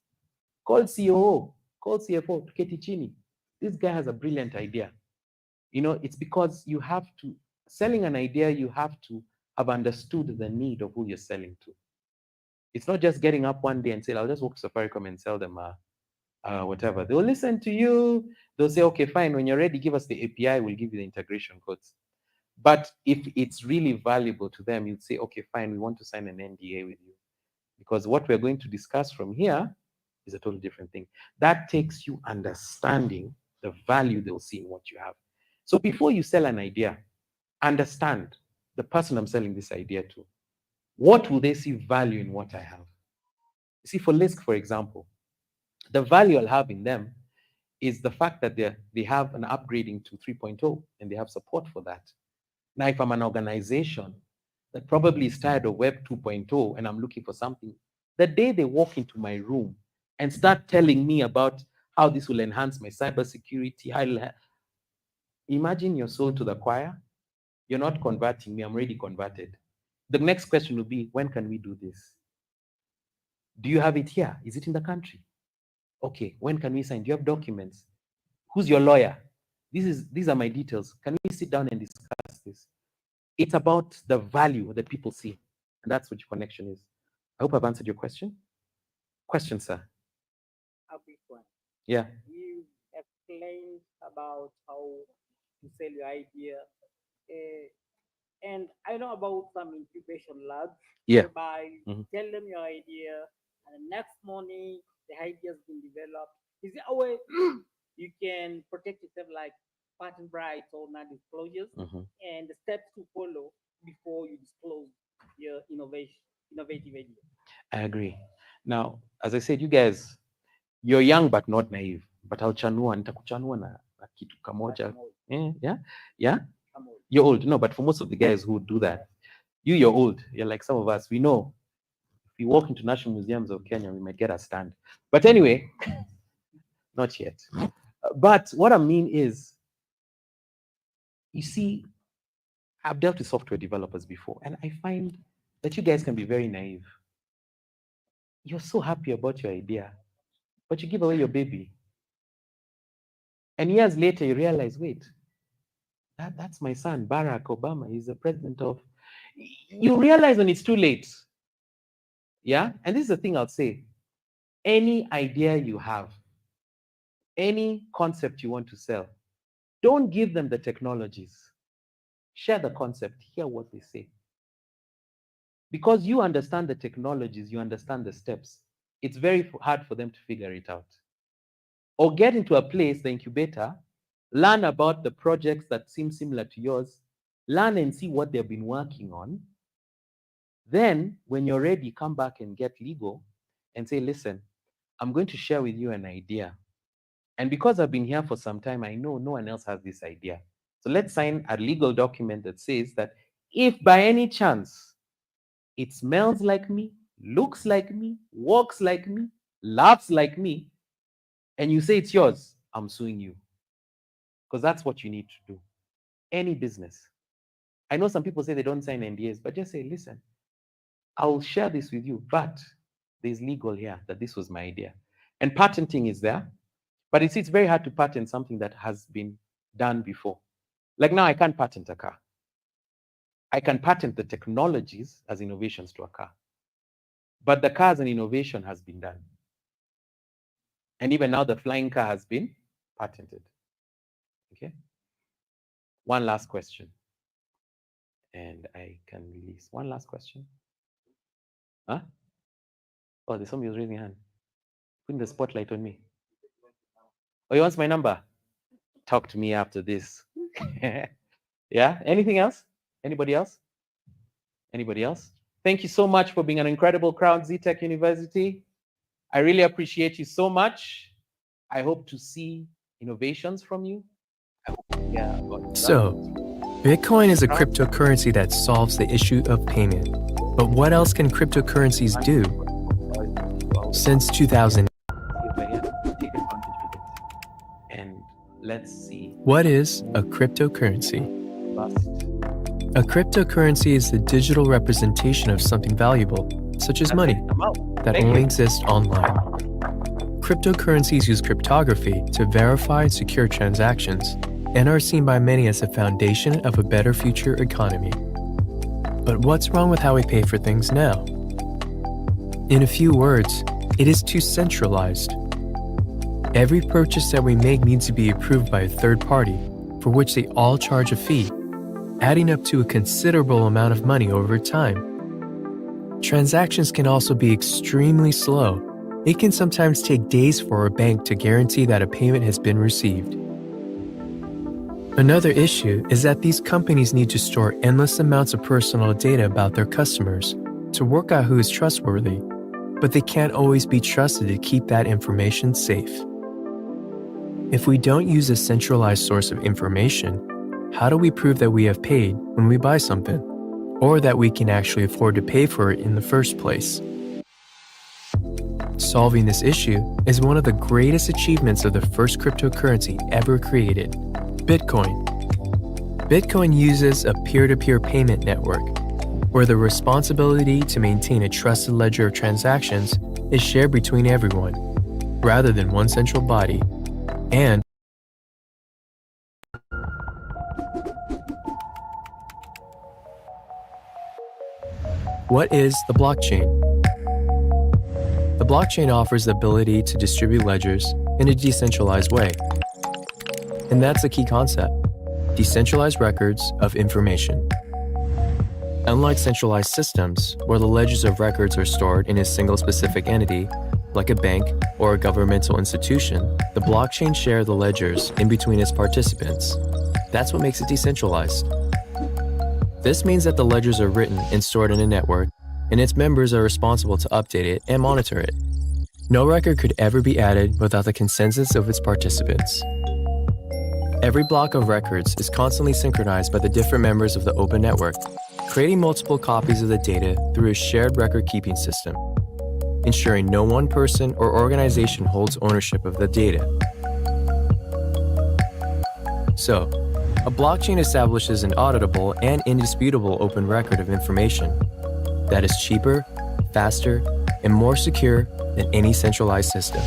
call COO, call CFO, Ketichini. This guy has a brilliant idea. It's because you have to, selling an idea, you have to have understood the need of who you're selling to. It's not just getting up one day and say, I'll just walk to Safaricom and sell them whatever. They'll listen to you. They'll say, okay, fine. When you're ready, give us the API. We'll give you the integration codes. But if it's really valuable to them, you'd say, okay, fine. We want to sign an NDA with you. Because what we're going to discuss from here is a totally different thing. That takes you understanding the value they'll see in what you have. So before you sell an idea, understand the person I'm selling this idea to. What will they see value in what I have? You see, for Lisk, for example, the value I'll have in them is the fact that they have an upgrading to 3.0 and they have support for that. Now, if I'm an organization that probably is tired of Web 2.0 and I'm looking for something, the day they walk into my room and start telling me about how this will enhance my cybersecurity, imagine you're sold to the choir. You're not converting me, I'm already converted. The next question will be, when can we do this? Do you have it here? Is it in the country? Okay, when can we sign? Do you have documents? Who's your lawyer? These are my details. Can we sit down and discuss this? It's about the value that people see. And that's what your connection is. I hope I've answered your question. Question, sir. A quick one. Yeah. You explained about how to sell your idea. And I know about some incubation labs. Yeah. Whereby you Mhm. tell them your idea, and the next morning the idea has been developed. Is there a way you can protect yourself, like patent rights or non-disclosures, and the steps to follow before you disclose your innovative idea? I agree. Now, as I said, you guys, you're young but not naive. But nitakuchanua na kitu kamoja. Yeah. You're old. No, but for most of the guys who do that, you're old. You're like some of us. We know if we walk into national museums of Kenya, we might get a stand. But anyway, not yet. But what I mean is, you see, I've dealt with software developers before, and I find that you guys can be very naive. You're so happy about your idea, but you give away your baby. And years later, you realize, wait, that's my son, Barack Obama. He's the president of... You realize when it's too late. Yeah? And this is the thing I'll say. Any idea you have, any concept you want to sell, don't give them the technologies. Share the concept. Hear what they say. Because you understand the technologies, you understand the steps, it's very hard for them to figure it out. Or get into a place, the incubator, learn about the projects that seem similar to yours, learn and see what they've been working on. Then, when you're ready, come back and get legal and say, listen, I'm going to share with you an idea. And because I've been here for some time, I know no one else has this idea. So let's sign a legal document that says that if by any chance it smells like me, looks like me, walks like me, laughs like me, and you say it's yours, I'm suing you. Because that's what you need to do. Any business. I know some people say they don't sign NDAs, but just say, listen, I'll share this with you, but there's legal here that this was my idea. And patenting is there, but it's very hard to patent something that has been done before. Like now, I can't patent a car. I can patent the technologies as innovations to a car. But the car as an innovation has been done. And even now, the flying car has been patented. Okay? One last question. And I can release. One last question. Huh? Oh, there's somebody who's raising a hand. Putting the spotlight on me. Oh, he wants my number? Talk to me after this. Yeah? Anything else? Anybody else? Anybody else? Thank you so much for being an incredible crowd, Z-Tech University. I really appreciate you so much. I hope to see innovations from you. So, Bitcoin is a cryptocurrency that solves the issue of payment. But what else can cryptocurrencies do? Since 2000, and let's see. What is a cryptocurrency? A cryptocurrency is the digital representation of something valuable, such as money, that only exists online. Cryptocurrencies use cryptography to verify and secure transactions and are seen by many as the foundation of a better future economy. But what's wrong with how we pay for things now? In a few words, it is too centralized. Every purchase that we make needs to be approved by a third party, for which they all charge a fee, adding up to a considerable amount of money over time. Transactions can also be extremely slow. It can sometimes take days for a bank to guarantee that a payment has been received. Another issue is that these companies need to store endless amounts of personal data about their customers to work out who is trustworthy, but they can't always be trusted to keep that information safe. If we don't use a centralized source of information, how do we prove that we have paid when we buy something, or that we can actually afford to pay for it in the first place? Solving this issue is one of the greatest achievements of the first cryptocurrency ever created, Bitcoin. Bitcoin uses a peer-to-peer payment network, where the responsibility to maintain a trusted ledger of transactions is shared between everyone, rather than one central body. And what is the blockchain? The blockchain offers the ability to distribute ledgers in a decentralized way. And that's the key concept: decentralized records of information. Unlike centralized systems, where the ledgers of records are stored in a single specific entity, like a bank or a governmental institution, the blockchain shares the ledgers in between its participants. That's what makes it decentralized. This means that the ledgers are written and stored in a network, and its members are responsible to update it and monitor it. No record could ever be added without the consensus of its participants. Every block of records is constantly synchronized by the different members of the open network, creating multiple copies of the data through a shared record-keeping system, ensuring no one person or organization holds ownership of the data. So, a blockchain establishes an auditable and indisputable open record of information that is cheaper, faster, and more secure than any centralized system.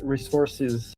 Resources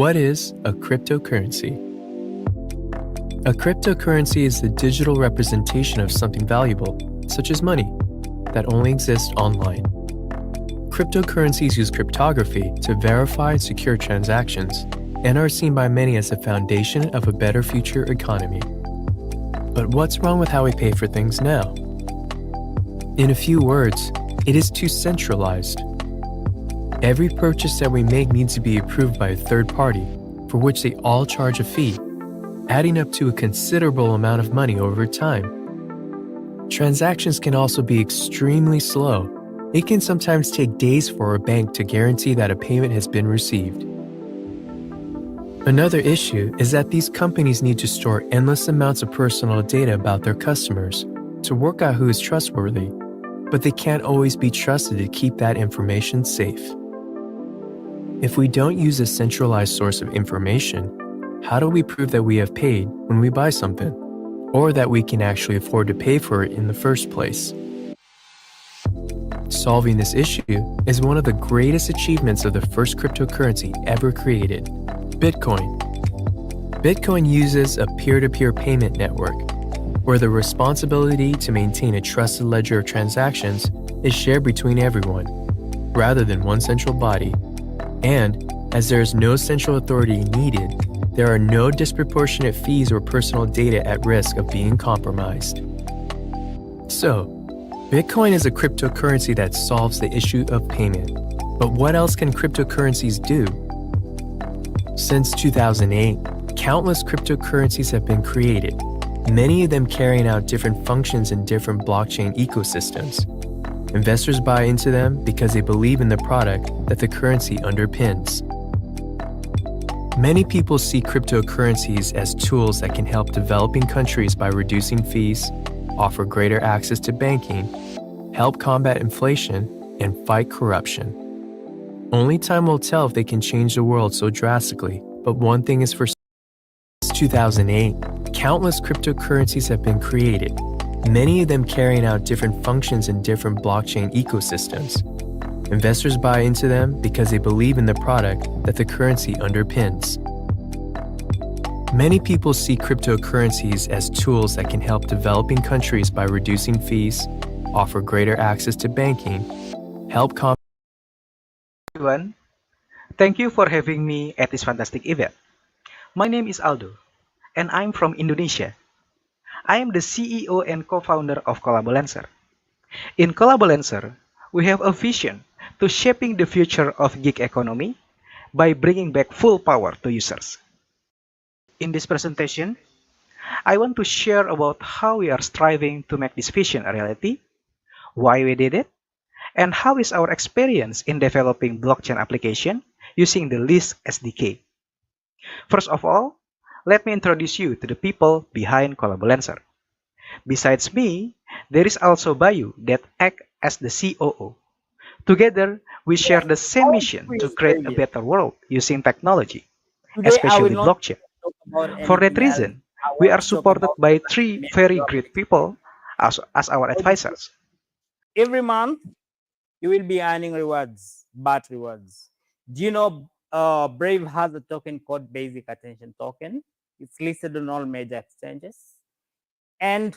What is a cryptocurrency? A cryptocurrency is the digital representation of something valuable, such as money, that only exists online. Cryptocurrencies use cryptography to verify and secure transactions and are seen by many as the foundation of a better future economy. But what's wrong with how we pay for things now? In a few words, it is too centralized. Every purchase that we make needs to be approved by a third party, for which they all charge a fee, adding up to a considerable amount of money over time. Transactions can also be extremely slow. It can sometimes take days for a bank to guarantee that a payment has been received. Another issue is that these companies need to store endless amounts of personal data about their customers to work out who is trustworthy, but they can't always be trusted to keep that information safe. If we don't use a centralized source of information, how do we prove that we have paid when we buy something, or that we can actually afford to pay for it in the first place? Solving this issue is one of the greatest achievements of the first cryptocurrency ever created, Bitcoin. Bitcoin uses a peer-to-peer payment network, where the responsibility to maintain a trusted ledger of transactions is shared between everyone, rather than one central body. And, as there is no central authority needed, there are no disproportionate fees or personal data at risk of being compromised. So, Bitcoin is a cryptocurrency that solves the issue of payment. But what else can cryptocurrencies do? Since 2008, countless cryptocurrencies have been created, many of them carrying out different functions in different blockchain ecosystems. Investors buy into them because they believe in the product that the currency underpins. Many people see cryptocurrencies as tools that can help developing countries by reducing fees, offer greater access to banking, help combat inflation, and fight corruption. Only time will tell if they can change the world so drastically, but one thing is for certain. Since 2008, countless cryptocurrencies have been created, many of them carrying out different functions in different blockchain ecosystems. Investors buy into them because they believe in the product that the currency underpins. Many people see cryptocurrencies as tools that can help developing countries by reducing fees, offer greater access to banking, help combat. Everyone, thank you for having me at this fantastic event. My name is Aldo, and I'm from Indonesia. I am the CEO and co-founder of Collabolancer. In Collabolancer, we have a vision to shaping the future of gig economy by bringing back full power to users. In this presentation, I want to share about how we are striving to make this vision a reality, why we did it, and how is our experience in developing blockchain application using the List SDK. First of all, let me introduce you to the people behind Collabolancer. Besides me, there is also Bayu that acts as the COO. Together, we share the same mission to create a better world using technology, especially blockchain. For that reason, we are supported by three very great people as our advisors. Every month, you will be earning rewards, BAT rewards. Do you know Brave has a token called Basic Attention Token? It's listed on all major exchanges. And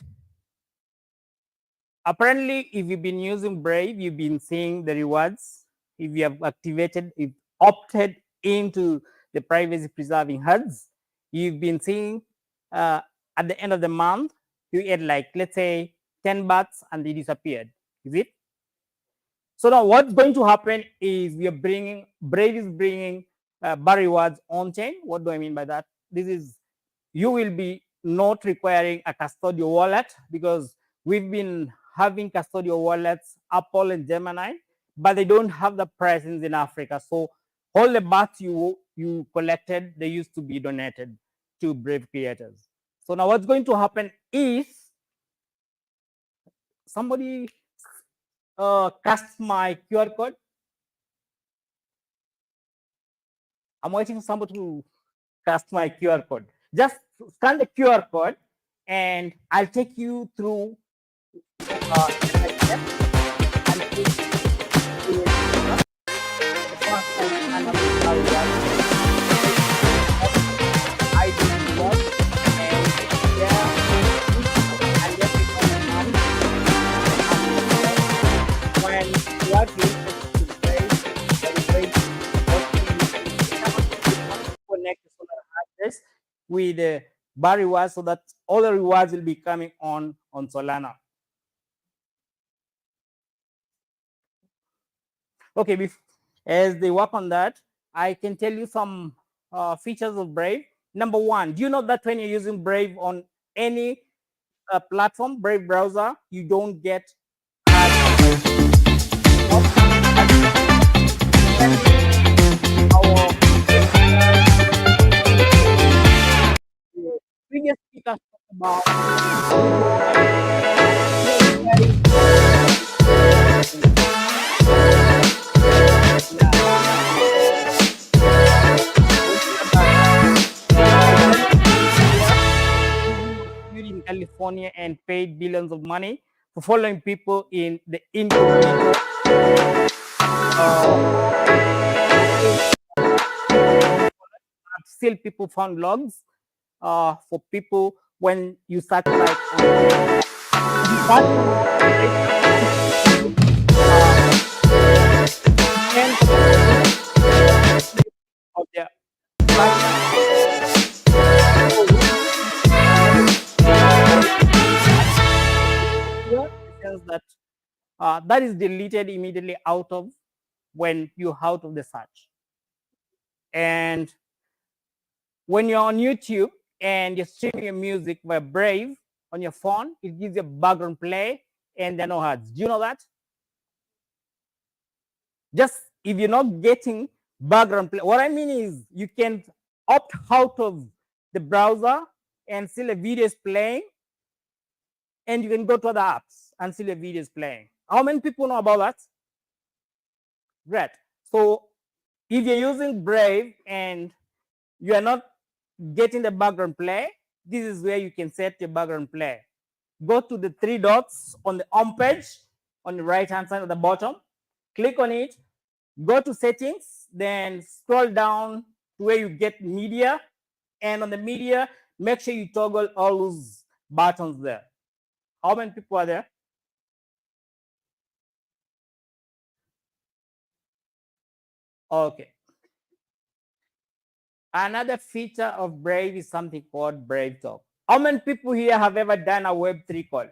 apparently, if you've been using Brave, you've been seeing the rewards. If you have activated, if opted into the privacy preserving HUDs, you've been seeing at the end of the month, you had like, let's say 10 bats and they disappeared. Is it? So now what's going to happen is we are bringing, Brave is bringing bar rewards on chain. What do I mean by that? This is, you will be not requiring a custodial wallet because we've been having custodial wallets, Apple and Gemini, but they don't have the presence in Africa. So all the bats you collected, they used to be donated to Brave creators. So now what's going to happen is somebody cast my QR code. I'm waiting for somebody to cast my QR code. Just scan the QR code and I'll take you through with bar rewards so that all the rewards will be coming on Solana. Okay, as they work on that, I can tell you some features of Brave. Number one, do you know that when you're using Brave on any platform, Brave browser, you don't get previous speakers talked about in California and paid billions of money for following people in the incognito. Still, people found logs for people when you search like of their sense that that is deleted immediately out of when you're out of the search. And when you're on YouTube and you're streaming your music via Brave on your phone, it gives you a background play and there are no ads. Do you know that? Just if you're not getting background play, what I mean is you can opt out of the browser and still a video is playing, and you can go to other apps and still a video is playing. How many people know about that? Great. So if you're using Brave and you are not getting the background play, this is where you can set your background play. Go to the three dots on the home page on the right hand side at the bottom, click on it, go to settings, then scroll down to where you get media, and on the media, make sure you toggle all those buttons there. How many people are there? Okay. Another feature of Brave is something called Brave Talk. How many people here have ever done a Web3 call?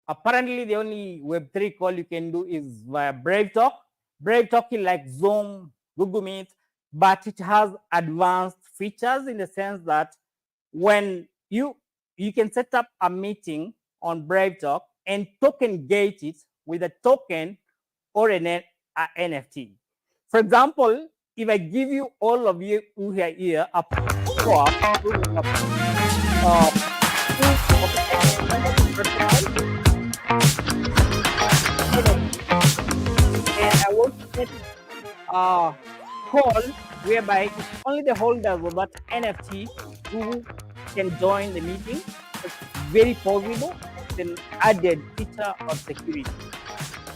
Apparently, the only Web3 call you can do is via Brave Talk. Brave Talk is like Zoom, Google Meet, but it has advanced features in the sense that when you can set up a meeting on Brave Talk and token gate it with a token or an NFT. For example, if I give you all of you who are here a and I want to set call whereby it's only the holders of that NFT who can join the meeting. It's very possible. It's an added feature of security.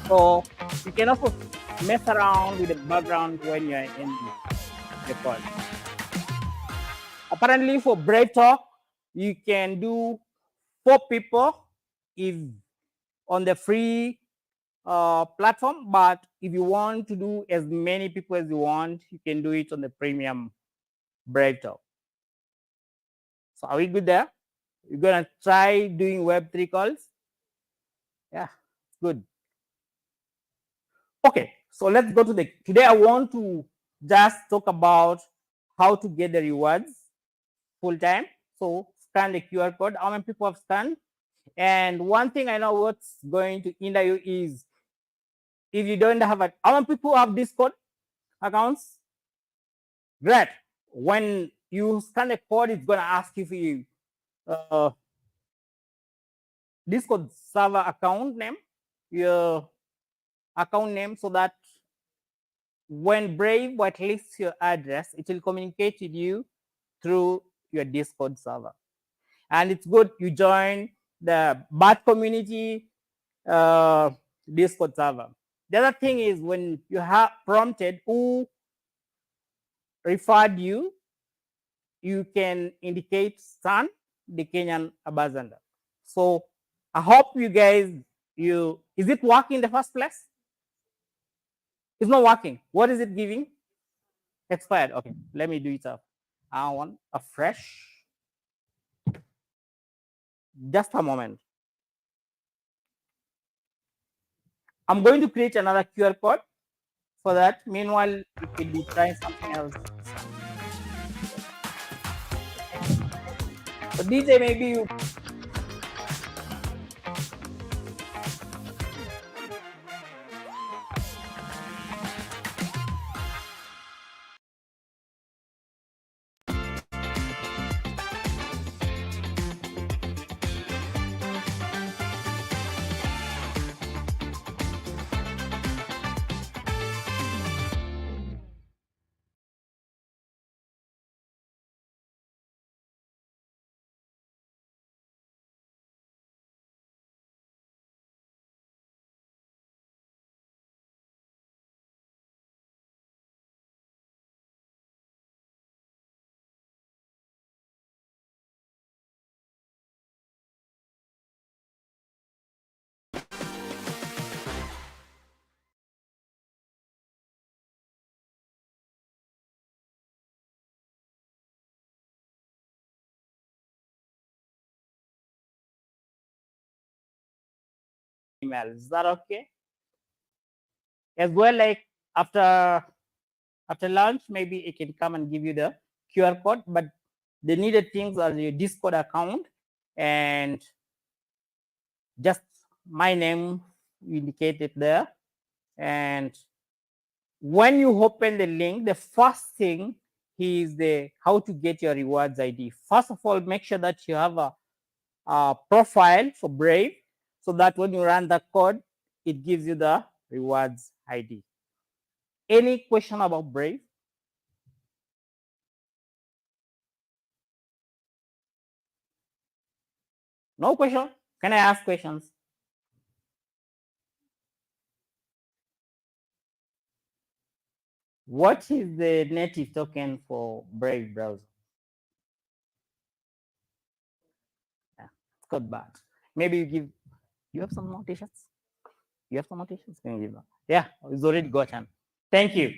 So you can also mess around with the background when you're in the call. Apparently for Brave Talk, you can do 4 people if on the free platform, but if you want to do as many people as you want, you can do it on the premium Brave Talk. So are we good there? You're gonna try doing Web3 calls? Yeah, good. Okay, so let's go to today I want to just talk about how to get the rewards full time. So scan the QR code. How many people have scanned? And one thing I know what's going to hinder you is if you don't have how many people have Discord accounts? Great. When you scan the code, it's gonna ask you for you Discord server account name, your account name, so that when Brave whitelists your address, it will communicate with you through your Discord server. And it's good you join the BAT community Discord server. The other thing is when you have prompted who referred you, you can indicate San, the Kenyan ambassador. So I hope you guys, is it working in the first place? It's not working. What is it giving? Expired. Okay, let me do it up. I want a fresh. Just a moment. I'm going to create another QR code. For that, meanwhile, you can be trying something else. So DJ, maybe you. Email. Is that okay? As well, like after lunch, maybe it can come and give you the QR code, but the needed things are your Discord account and just my name indicated there. And when you open the link, the first thing is the how to get your rewards ID. First of all, make sure that you have a profile for Brave, so that when you run the code, it gives you the rewards ID. Any question about Brave? No question? Can I ask questions? What is the native token for Brave browser? Yeah, it's got bad. Maybe you have some notations? You have some notations? Can you give them? Yeah, it's already gotten. Thank you.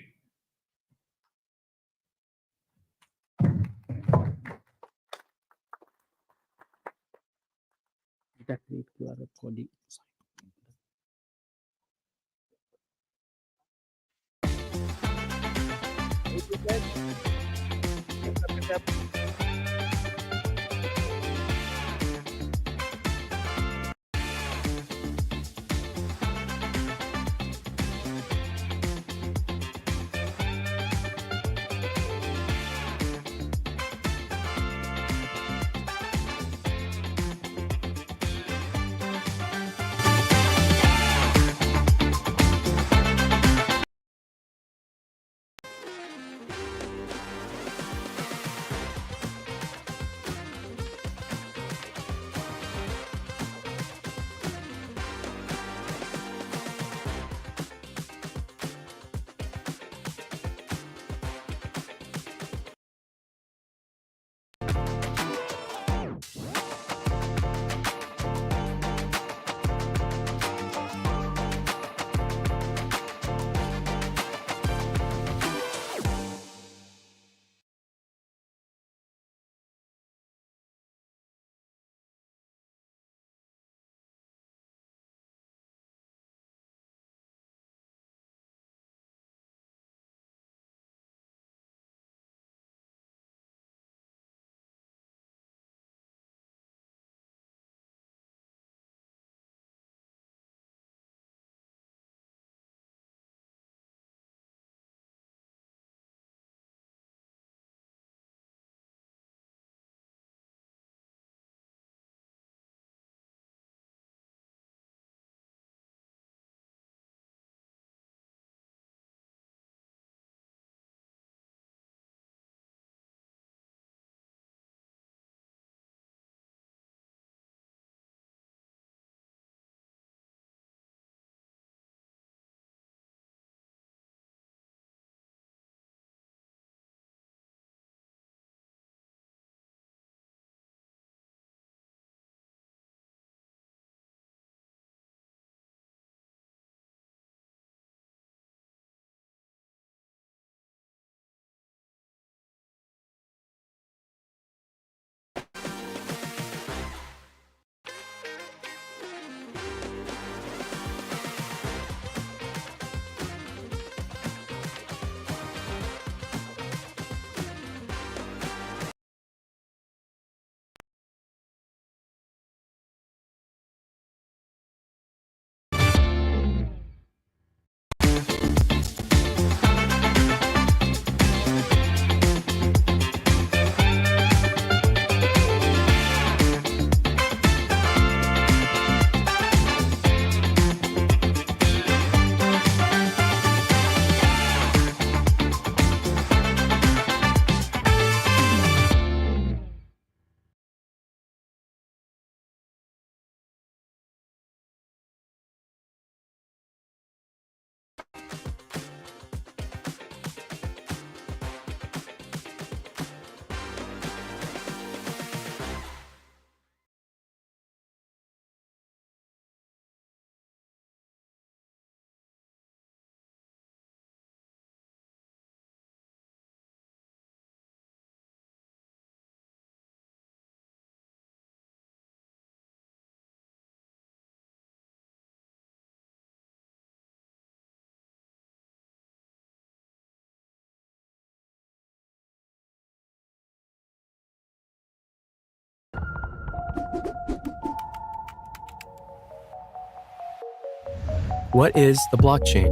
What is the blockchain?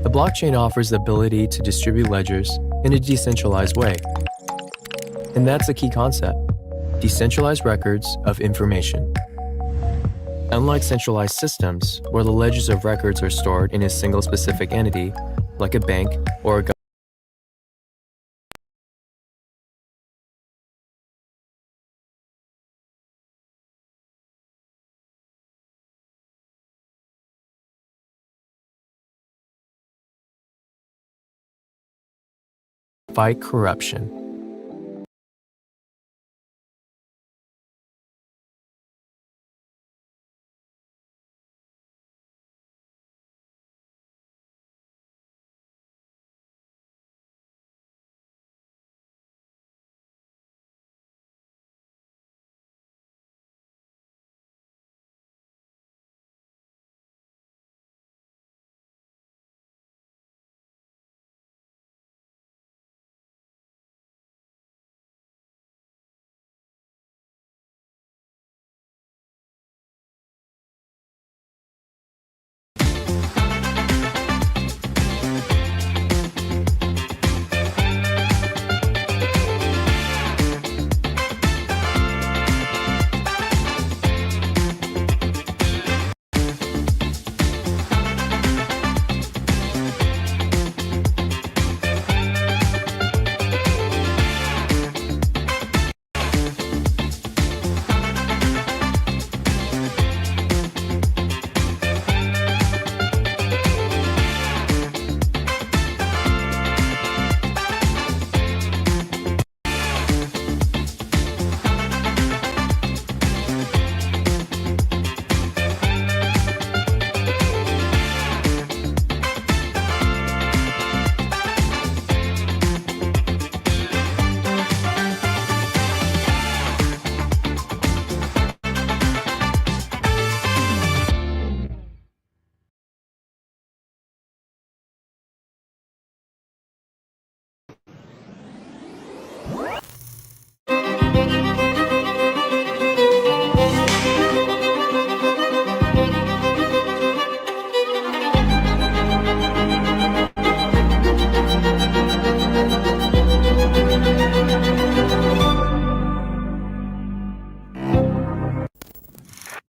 The blockchain offers the ability to distribute ledgers in a decentralized way. And that's a key concept: decentralized records of information. Unlike centralized systems, where the ledgers of records are stored in a single specific entity, like a bank or a fight corruption.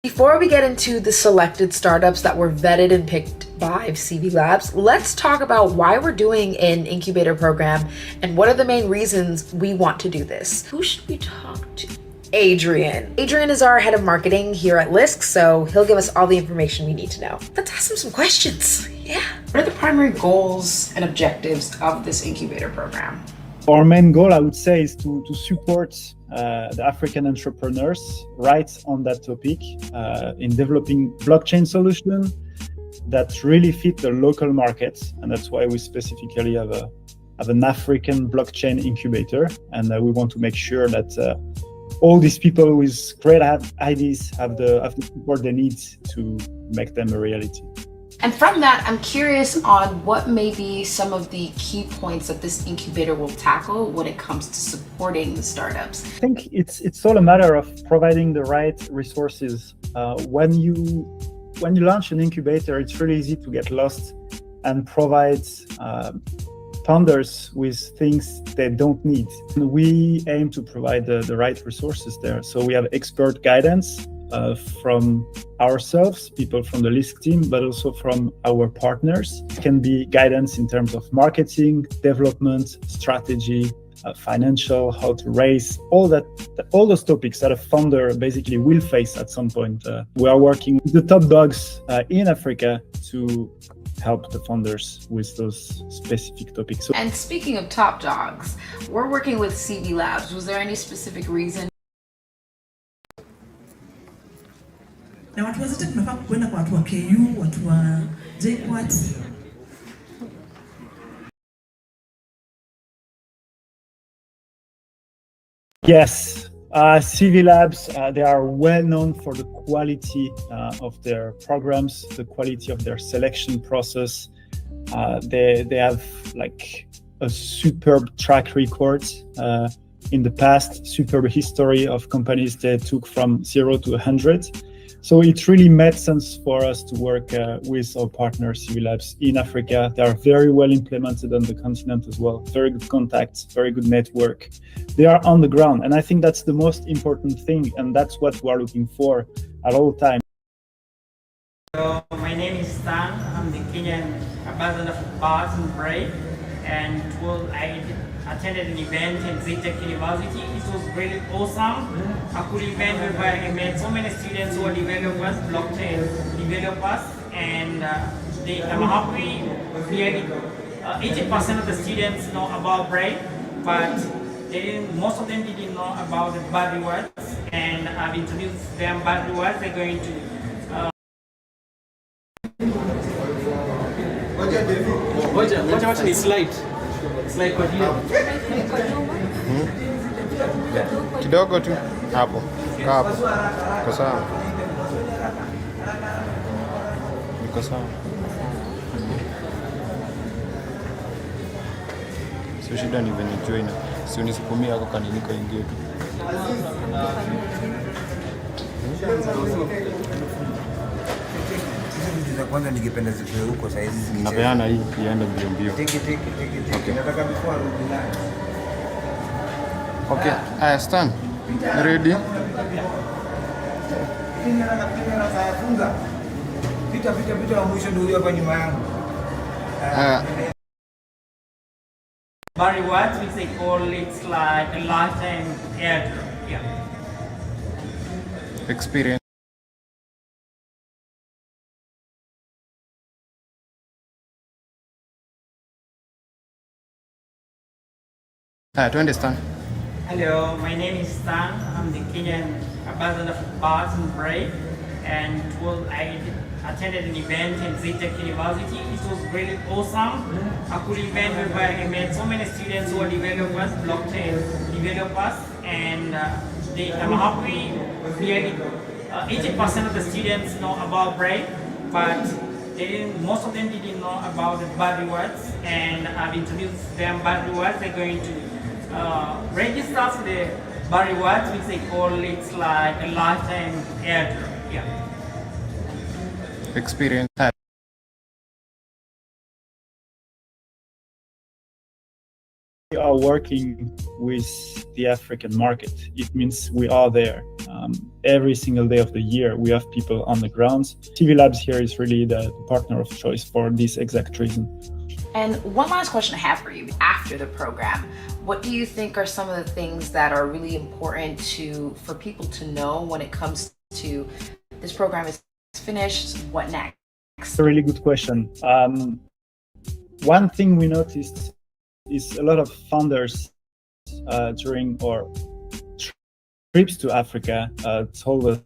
Before we get into the selected startups that were vetted and picked by CV Labs, let's talk about why we're doing an incubator program and what are the main reasons we want to do this. Who should we talk to? Adrian. Adrian is our head of marketing here at Lisk, so he'll give us all the information we need to know. Let's ask him some questions. Yeah. What are the primary goals and objectives of this incubator program? Our main goal, I would say, is to support the African entrepreneurs right on that topic in developing blockchain solutions that really fit the local markets. And that's why we specifically have an African blockchain incubator. And we want to make sure that all these people with great ideas have the support they need to make them a reality. And from that, I'm curious on what may be some of the key points that this incubator will tackle when it comes to supporting the startups. I think it's all a matter of providing the right resources. When you launch an incubator, it's really easy to get lost and provide founders with things they don't need. And we aim to provide the right resources there. So we have expert guidance from ourselves, people from the Lisk team, but also from our partners. It can be guidance in terms of marketing, development, strategy, financial, how to raise, all those topics that a founder basically will face at some point. We are working with the top dogs in Africa to help the founders with those specific topics. And speaking of top dogs, we're working with CV Labs. Was there any specific reason? Na watu wote tunafaa kwenda kwa watu wa KU, watu wa JKUAT. Yes, CV Labs, they are well known for the quality of their programs, the quality of their selection process. They have like a superb track record in the past, superb history of companies they took from 0 to 100. So it really made sense for us to work with our partner CV Labs in Africa. They are very well implemented on the continent as well. Very good contacts, very good network. They are on the ground. And I think that's the most important thing. And that's what we are looking for at all times. So my name is Stan. I'm the Kenyan ambassador for Bars and Break. And I attended an event in Zitech University. It was really awesome. A cool event whereby I met so many students who are developers, blockchain developers, and I'm happy. Clearly, 80% of the students know about Break, but most of them didn't know about the bad rewards, and I've introduced them bad rewards. They're going to Wacha ni slide kwa hiyo kidogo tu hapo, kaa hapo, iko sawa, iko sawa. Sio shida, ni venye join, sio nisukumia yako kanini kaingie tu. Kwanza ningependa zipewe huko saa hizi zingine. Napeana hii iende mbio mbio. Tiki. Okay. Nataka before arudi naye. Okay, aya Stan. Ready? Pita wa mwisho ndio huyo hapa nyuma yangu. Bar rewards, which they call it's like a lifetime airdrop. Yeah. Experience. To understand. Hello, my name is Stan. I'm the Kenyan ambassador for Bars and Break. And I attended an event in Zitech University. It was really awesome. A cool event whereby I met so many students who are developers, blockchain developers, and I'm happy. Clearly, 80% of the students know about Break, but most of them didn't know about the bad rewards, and I've introduced them bad rewards. They're going to register for the bar rewards, which they call it's like a lifetime airdrop. Yeah. Experience. We are working with the African market. It means we are there every single day of the year. We have people on the ground. CV Labs here is really the partner of choice for this exact reason. And one last question I have for you after the program. What do you think are some of the things that are really important for people to know when it comes to this program is finished, what next? It's a really good question. One thing we noticed is a lot of founders during our trips to Africa told us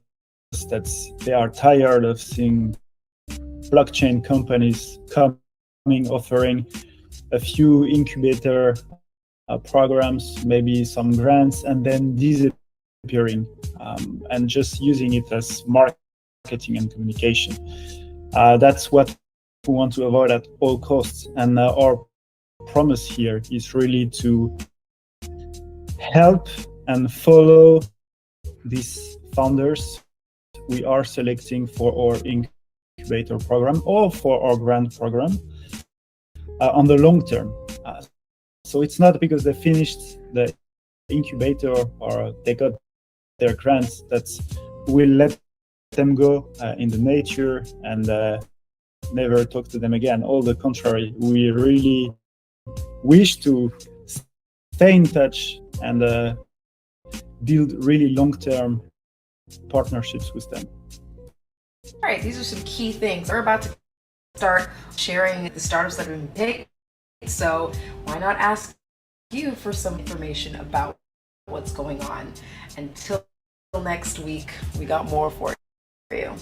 that they are tired of seeing blockchain companies coming, offering a few incubator programs, maybe some grants, and then disappearing and just using it as marketing and communication. That's what we want to avoid at all costs. And our promise here is really to help and follow these founders we are selecting for our incubator program or for our grant program on the long term. So it's not because they finished the incubator or they got their grants that we'll let them go in the nature and never talk to them again. All the contrary, we really wish to stay in touch and build really long-term partnerships with them. All right, these are some key things. We're about to start sharing the startups that have been picked. So why not ask you for some information about what's going on? Until next week, we got more for you.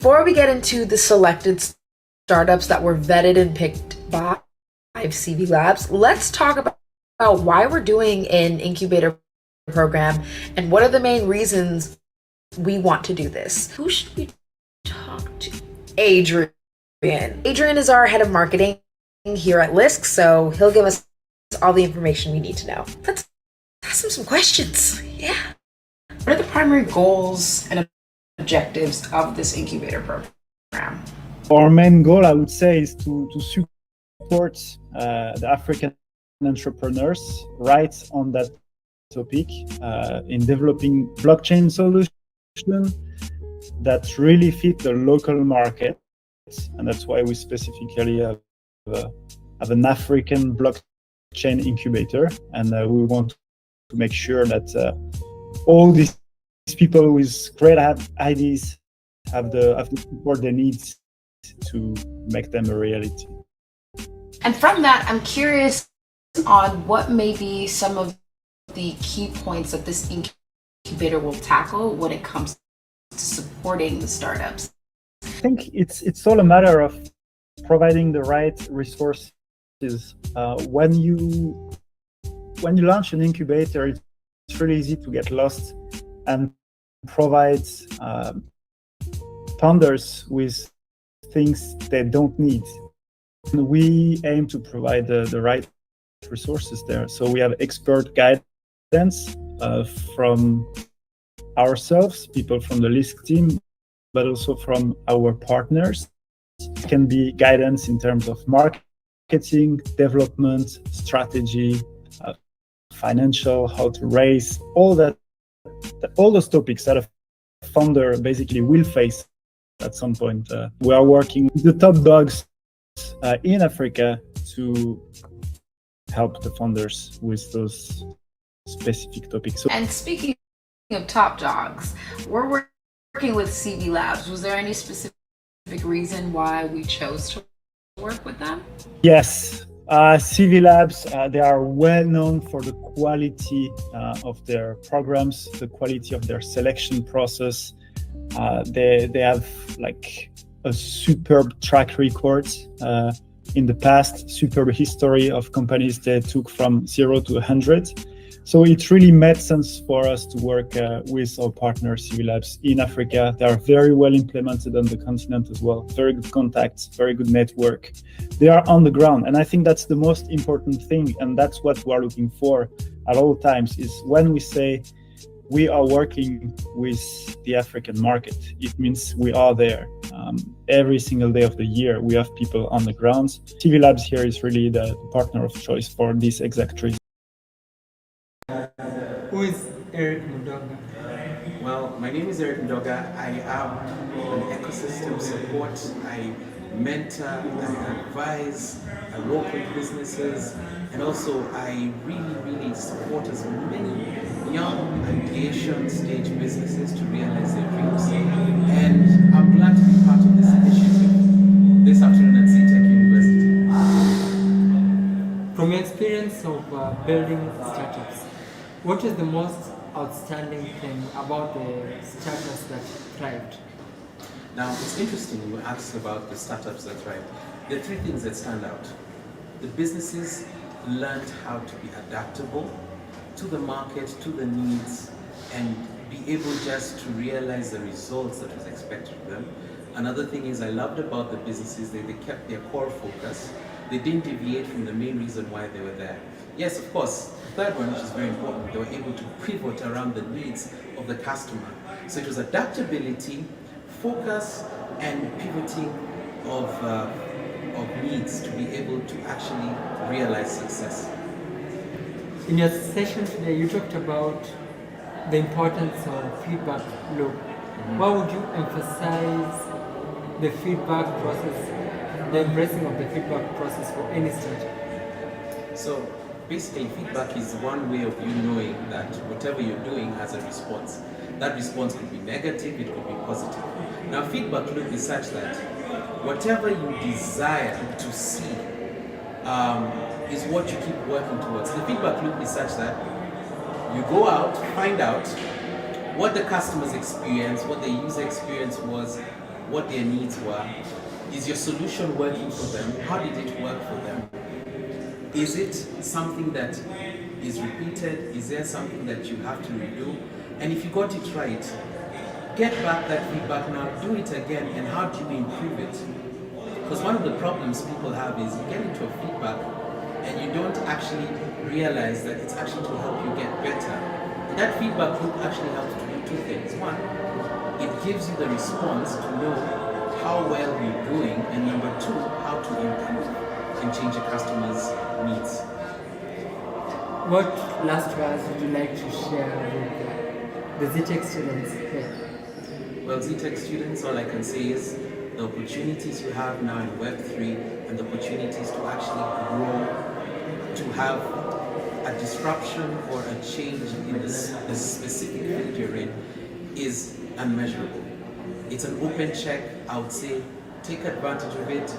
Before we get into the selected startups that were vetted and picked by CV Labs, let's talk about why we're doing an incubator program and what are the main reasons we want to do this. Who should we talk to? Adrian. Adrian is our head of marketing here at LISC, so he'll give us all the information we need to know. Let's ask him some questions. Yeah. What are the primary goals and objectives of this incubator program? Our main goal, I would say, is to support the African entrepreneurs right on that topic in developing blockchain solutions that really fit the local market. And that's why we specifically have an African blockchain incubator. And we want to make sure that all these people with great ideas have the support they need to make them a reality. And from that, I'm curious on what may be some of the key points that this incubator will tackle when it comes to supporting the startups. I think it's all a matter of providing the right resources. When you launch an incubator, it's really easy to get lost and provide founders with things they don't need. We aim to provide the right resources there. So we have expert guidance from ourselves, people from the LISC team, but also from our partners. It can be guidance in terms of marketing, development, strategy, financial, how to raise, all those topics that a founder basically will face at some point. We are working with the top dogs in Africa to help the founders with those specific topics. And speaking of top dogs, we're working with CV Labs. Was there any specific reason why we chose to work with them? Yes, CV Labs, they are well known for the quality of their programs, the quality of their selection process. They have like a superb track record in the past, superb history of companies they took from 0 to 100. So it really made sense for us to work with our partner CV Labs in Africa. They are very well implemented on the continent as well. Very good contacts, very good network. They are on the ground. And I think that's the most important thing. And that's what we are looking for at all times, is when we say we are working with the African market, it means we are there. Every single day of the year, we have people on the ground. CV Labs here is really the partner of choice for this exact reason. Who is Eric Mudonga? Well, my name is Eric Mudonga. I am an ecosystem support. I mentor, I advise, I work with businesses, and also I really support as many young ideation stage businesses to realize their dreams. And I'm glad to be part of this initiative this afternoon at CTech University. From your experience of building startups, what is the most outstanding thing about the startups that thrived? Now, it's interesting you asked about the startups that thrive. There are three things that stand out. The businesses learned how to be adaptable to the market, to the needs, and be able just to realize the results that was expected of them. Another thing is I loved about the businesses, they kept their core focus. They didn't deviate from the main reason why they were there. Yes, of course, the third one, which is very important, they were able to pivot around the needs of the customer. So it was adaptability, focus, and pivoting of needs to be able to actually realize success. In your session today, you talked about the importance of feedback loop. Why would you emphasize the feedback process, the embracing of the feedback process for any startup? So basically, feedback is one way of you knowing that whatever you're doing has a response. That response could be negative, it could be positive. Now, feedback loop is such that whatever you desire to see is what you keep working towards. The feedback loop is such that you go out, find out what the customer's experience, what the user experience was, what their needs were. Is your solution working for them? How did it work for them? Is it something that is repeated? Is there something that you have to redo? And if you got it right, get back that feedback now, do it again, and how do you improve it? Because one of the problems people have is you get into a feedback and you don't actually realize that it's actually to help you get better. And that feedback loop actually helps to do two things. One, it gives you the response to know how well you're doing, and number two, how to improve and change your customers' needs. What last words would you like to share with the ZTech students here? Well, ZTech students, all I can say is the opportunities you have now in Web3 and the opportunities to actually grow, to have a disruption or a change in the specific field you're in is unmeasurable. It's an open check, I would say. Take advantage of it.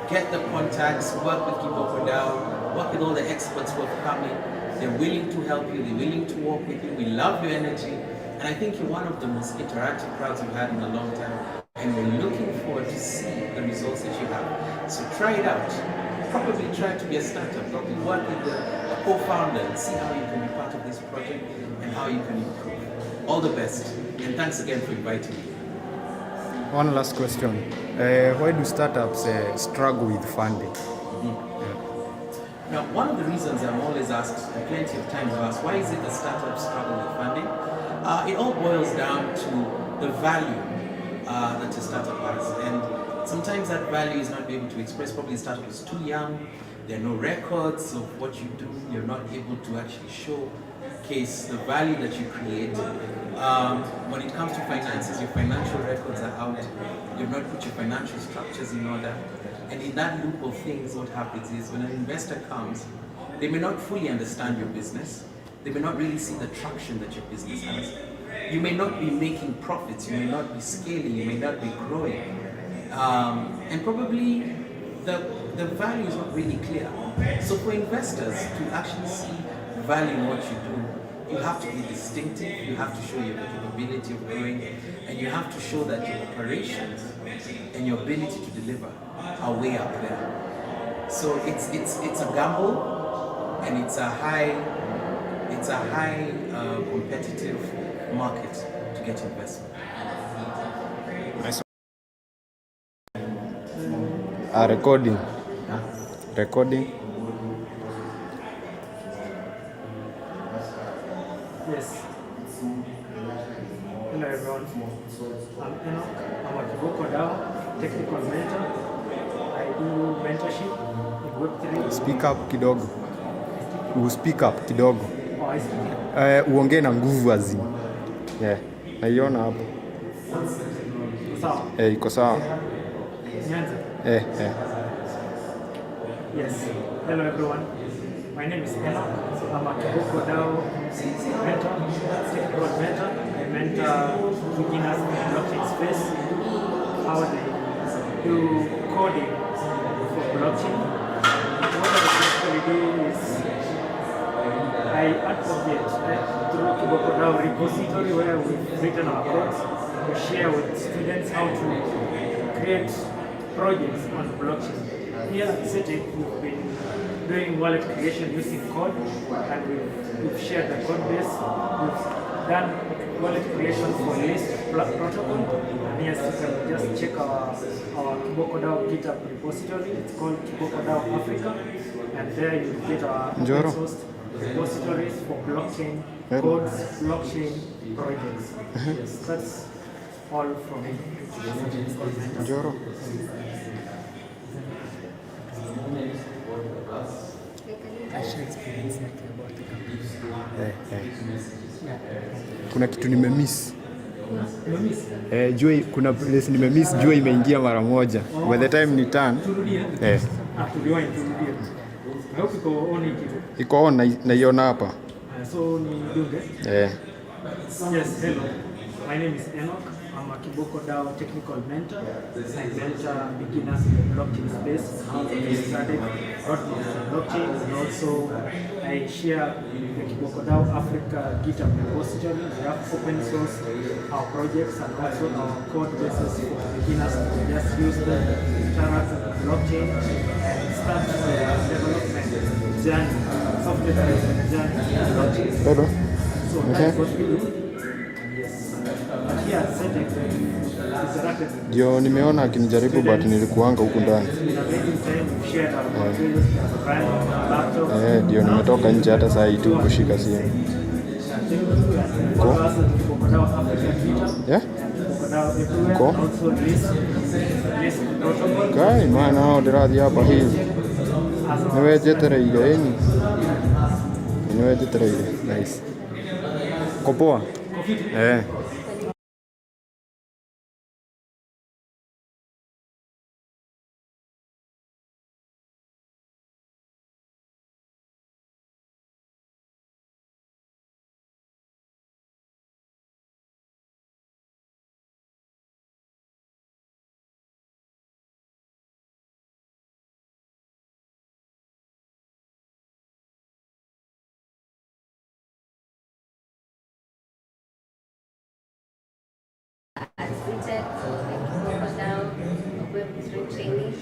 Get the contacts, work with Kibokodao, work with all the experts who have come in. They're willing to help you, they're willing to work with you. We love your energy. And I think you're one of the most interactive crowds we've had in a long time. And we're looking forward to see the results that you have. So try it out. Probably try to be a startup. Probably work with the co-founder and see how you can be part of this project and how you can improve. All the best. And thanks again for inviting me. One last question. Why do startups struggle with funding? Now, one of the reasons I'm always asked, and plenty of times asked, why is it that startups struggle with funding? It all boils down to the value that a startup has. And sometimes that value is not able to express. Probably the startup is too young. There are no records of what you do. You're not able to actually showcase the value that you create. When it comes to finances, your financial records are out. You've not put your financial structures in order. And in that loop of things, what happens is when an investor comes, they may not fully understand your business. They may not really see the traction that your business has. You may not be making profits. You may not be scaling. You may not be growing. And probably the value is not really clear. So for investors to actually see value in what you do, you have to be distinctive, you have to show your capability of growing, and you have to show that your operations and your ability to deliver are way up there. So it's a gamble, and it's a high competitive market to get investment. Nice. Recording. Recording. Yes. Hello everyone. I'm Enoch. I'm a Kibokodao technical mentor. I do mentorship in Web3. Speak up kidogo. Speak up kidogo. Oh, I speak. Uongee na nguvu azi. Yeah. Naiona hapo. Sawa. Iko sawa. Nianze. Yes. Hello everyone. My name is Enoch. I'm a Kibokodao mentor, technical mentor. I mentor beginners in the blockchain space, how they do coding for blockchain. What I basically do is I advocate through Kibokodao repository where we've written our codes. We share with students how to create projects on blockchain. Here at CETIC, we've been doing wallet creation using code, and we've shared the code base. We've done wallet creation for list protocol, and yes, you can just check our Kibokodao GitHub repository. It's called Kibokodao Africa, and there you get our open source repositories for blockchain codes, blockchain projects. Yes, that's all from me. Njoro. Kuna kitu nimemiss. Jua kuna place nimemiss, jua imeingia mara moja. By the time ni turn. Iko on naiona hapa. So ni dunge. Yes, hello. My name is Enoch. I'm a Kibokodao technical mentor. I mentor beginners in the blockchain space, how to study blockchain, and also I share the Kibokodao Africa a GitHub repository. We have open source our projects and also our code bases for beginners to just use them, interact with the blockchain, and start the development journey, software development journey in blockchain. So that's what we do. Yes. But here at Sedec, interacted with Ndio nimeona akinijaribu but nilikuanga huku ndani. Ndio nimetoka nje hata saa hii tu kushika simu. Yeah? Ko? Kai mwana no ndirathi hapa hivi. Niwe jetereire eni. Niwe jetereire. Nice. Kopoa? Seated in Kibokodao Web3 training.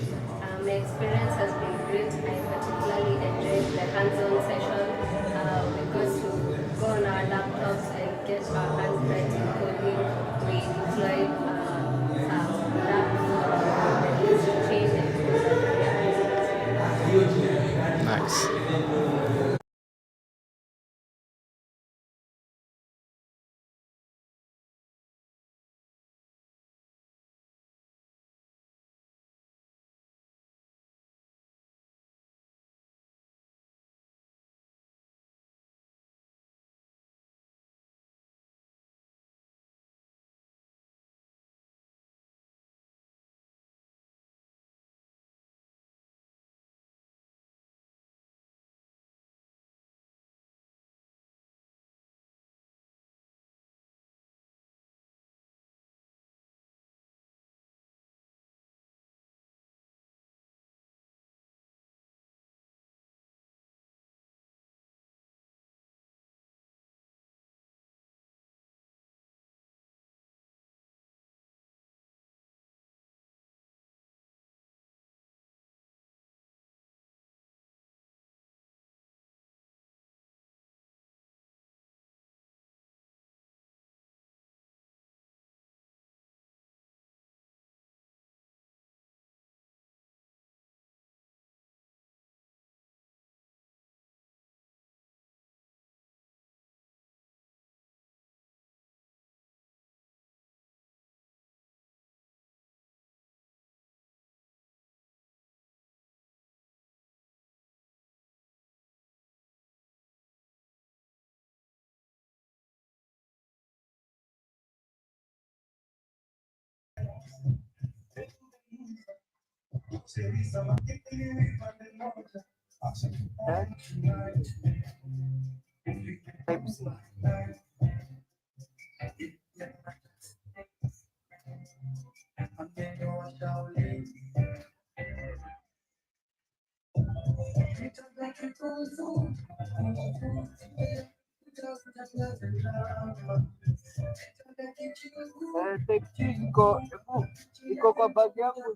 My experience has been great. I particularly enjoyed the hands-on session. We got to go on our laptops and get our hands dirty coding. We deployed some labs to train and Nice. Iko kwa bagi yangu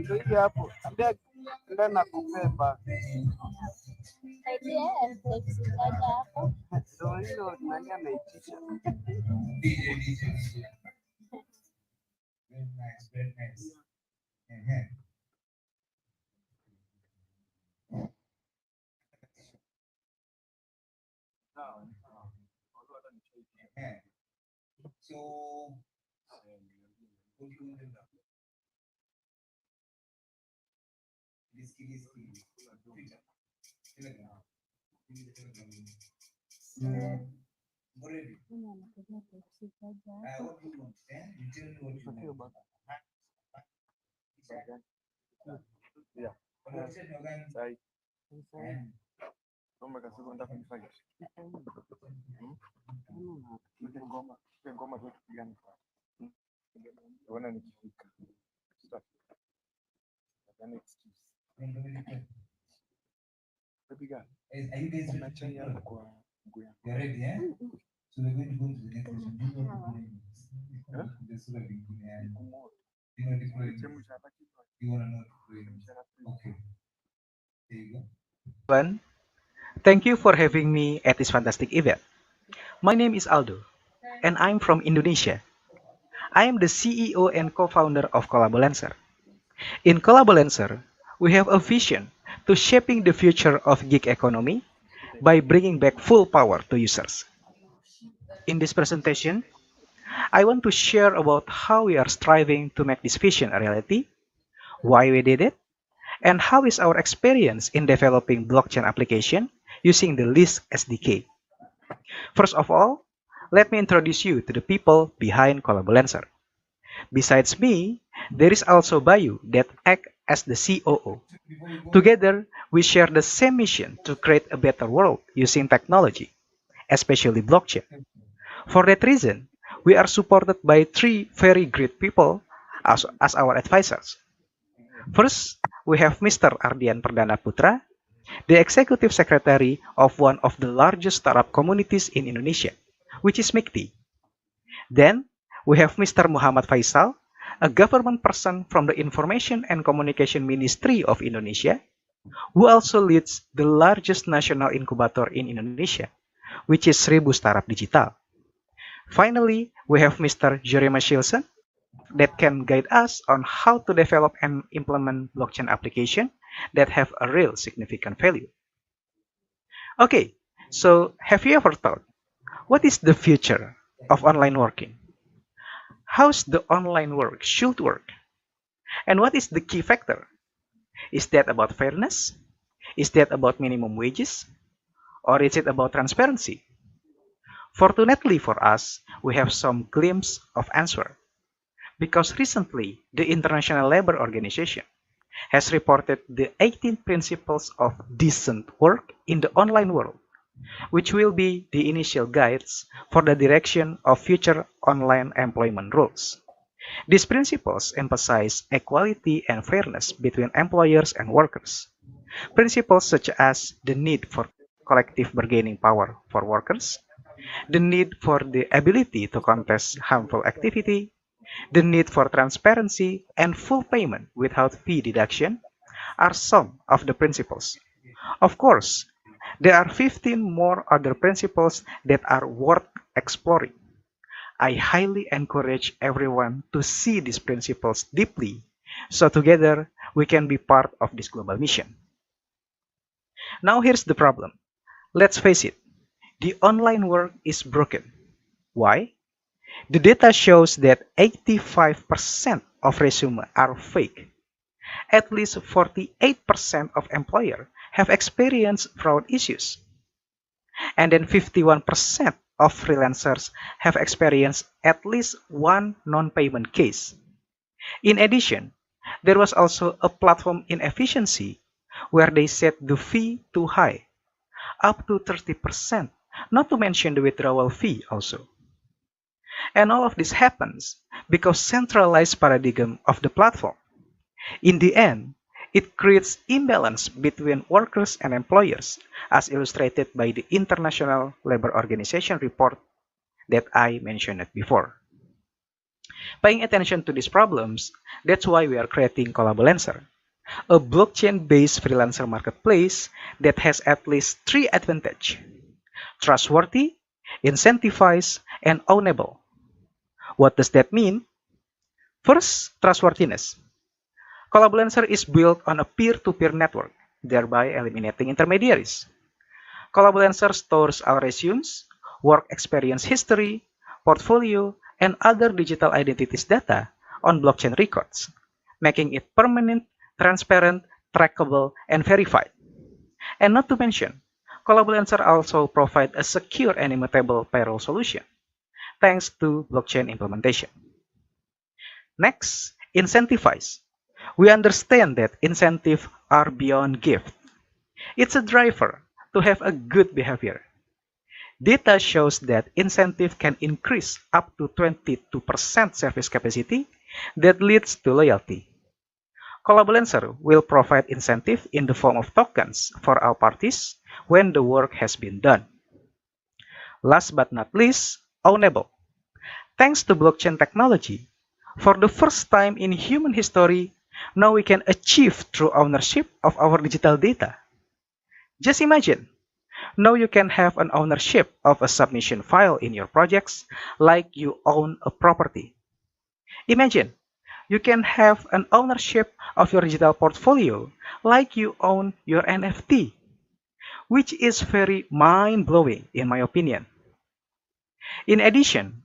iko hivi hapo. Ambia ndio nakubeba. Saidia nitakusaida hapo. Ndio hilo nani anaitisha. Very nice, very nice. So, what do you want to do? Baby girl, unachai hapo kwa mguu yangu. You're ready, eh? So we're going to go to the next session. Do you know deployment? This sort of beginning and you know deployment. You want to know deployment. Okay. There you go. Everyone, thank you for having me at this fantastic event. My name is Aldo, and I'm from Indonesia. I am the CEO and co-founder of Collabolancer. In Collabolancer, we have a vision to shaping the future of gig economy by bringing back full power to users. In this presentation, I want to share about how we are striving to make this vision a reality, why we did it, and how is our experience in developing blockchain application using the LIST SDK. First of all, let me introduce you to the people behind Collabolancer. Besides me, there is also Bayu that acts as the COO. Together, we share the same mission to create a better world using technology, especially blockchain. For that reason, we are supported by three very great people as our advisors. First, we have Mr. Ardian Perdana Putra, the Executive Secretary of one of the largest startup communities in Indonesia, which is MIKTI. Then, we have Mr. Muhammad Faisal, a government person from the Information and Communication Ministry of Indonesia, who also leads the largest national incubator in Indonesia, which is 1000 Startup Digital. Finally, we have Mr. Jeremy Shilson that can guide us on how to develop and implement blockchain application that have a real significant value. Okay, so have you ever thought, what is the future of online working? How's the online work should work? And what is the key factor? Is that about fairness? Is that about minimum wages? Or is it about transparency? Fortunately for us, we have some glimpse of answer. Because recently, the International Labour Organization has reported the 18 principles of decent work in the online world, which will be the initial guides for the direction of future online employment rules. These principles emphasize equality and fairness between employers and workers. Principles such as the need for collective bargaining power for workers, the need for the ability to contest harmful activity, the need for transparency and full payment without fee deduction are some of the principles. Of course, there are 15 more other principles that are worth exploring. I highly encourage everyone to see these principles deeply so together we can be part of this global mission. Now here's the problem. Let's face it, the online world is broken. Why? The data shows that 85% of resumes are fake. At least 48% of employers have experienced fraud issues. And then 51% of freelancers have experienced at least one non-payment case. In addition, there was also a platform inefficiency where they set the fee too high, up to 30%, not to mention the withdrawal fee also. And all of this happens because centralized paradigm of the platform. In the end, it creates imbalance between workers and employers, as illustrated by the International Labour Organization report that I mentioned before. Paying attention to these problems, that's why we are creating Collabolancer, a blockchain-based freelancer marketplace that has at least 3 advantages: trustworthy, incentivized, and ownable. What does that mean? First, trustworthiness. Collabolancer is built on a peer-to-peer network, thereby eliminating intermediaries. Collabolancer stores our resumes, work experience history, portfolio, and other digital identities data on blockchain records, making it permanent, transparent, trackable, and verified. And not to mention, Collabolancer also provides a secure and immutable payroll solution, thanks to blockchain implementation. Next, incentivize. We understand that incentives are beyond gift. It's a driver to have a good behavior. Data shows that incentive can increase up to 22% service capacity that leads to loyalty. Collabolancer will provide incentive in the form of tokens for all parties when the work has been done. Last but not least, ownable. Thanks to blockchain technology, for the first time in human history, now we can achieve true ownership of our digital data. Just imagine, now you can have an ownership of a submission file in your projects like you own a property. Imagine, you can have an ownership of your digital portfolio like you own your NFT, which is very mind-blowing in my opinion. In addition,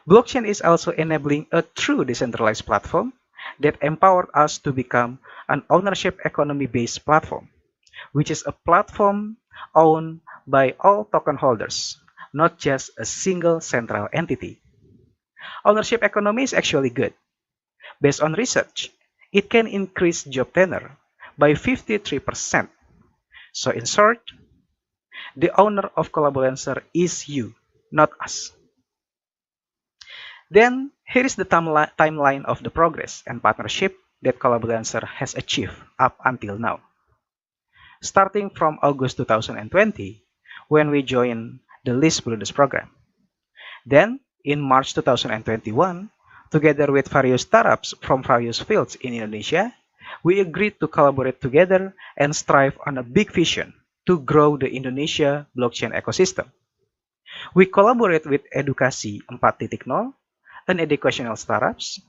blockchain is also enabling a true decentralized platform that empowered us to become an ownership economy-based platform, which is a platform owned by all token holders, not just a single central entity. Ownership economy is actually good. Based on research, it can increase job tenure by 53%. So in short, the owner of Collaborancer is you, not us. Then, here is the timeline of the progress and partnership that Collaborancer has achieved up until now. Starting from August 2020, when we joined the List Builders program. Then, in March 2021, together with various startups from various fields in Indonesia, we agreed to collaborate together and strive on a big vision to grow the Indonesia blockchain ecosystem. We collaborate with Edukasi 4.0, an educational startups.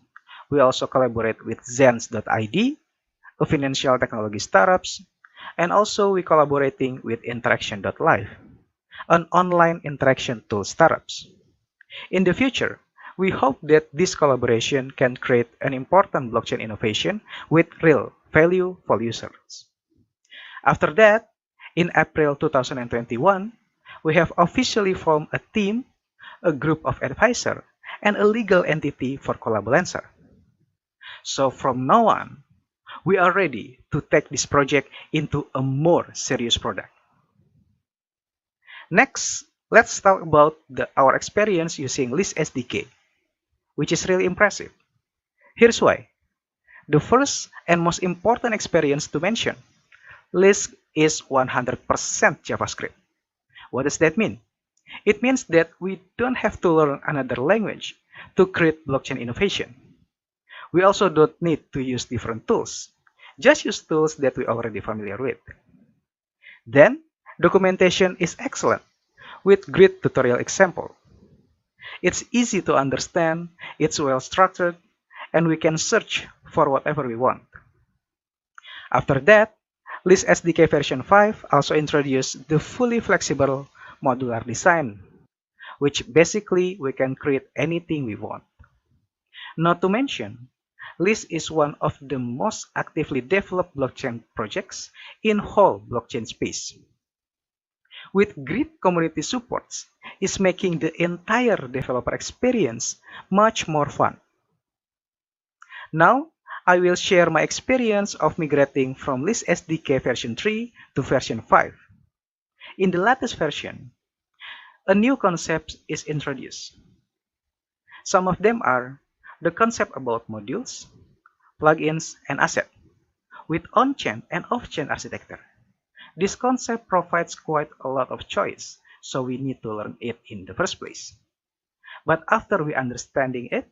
We also collaborate with Zens.id, a financial technology startups, and also we collaborating with Interaction.live, an online interaction tool startups. In the future, we hope that this collaboration can create an important blockchain innovation with real value for users. After that, in April 2021, we have officially formed a team, a group of advisors, and a legal entity for Collaborancer. So from now on, we are ready to take this project into a more serious product. Next, let's talk about our experience using List SDK, which is really impressive. Here's why. The first and most important experience to mention, List is 100% JavaScript. What does that mean? It means that we don't have to learn another language to create blockchain innovation. We also don't need to use different tools. Just use tools that we already familiar with. Then, documentation is excellent with great tutorial example. It's easy to understand, it's well structured, and we can search for whatever we want. After that, List SDK version 5 also introduced the fully flexible modular design, which basically we can create anything we want. Not to mention, List is one of the most actively developed blockchain projects in whole blockchain space. With great community supports, is making the entire developer experience much more fun. Now, I will share my experience of migrating from List SDK version 3 to version 5. In the latest version, a new concept is introduced. Some of them are the concept about modules, plugins, and assets, with on-chain and off-chain architecture. This concept provides quite a lot of choice, so we need to learn it in the first place. But after we understanding it,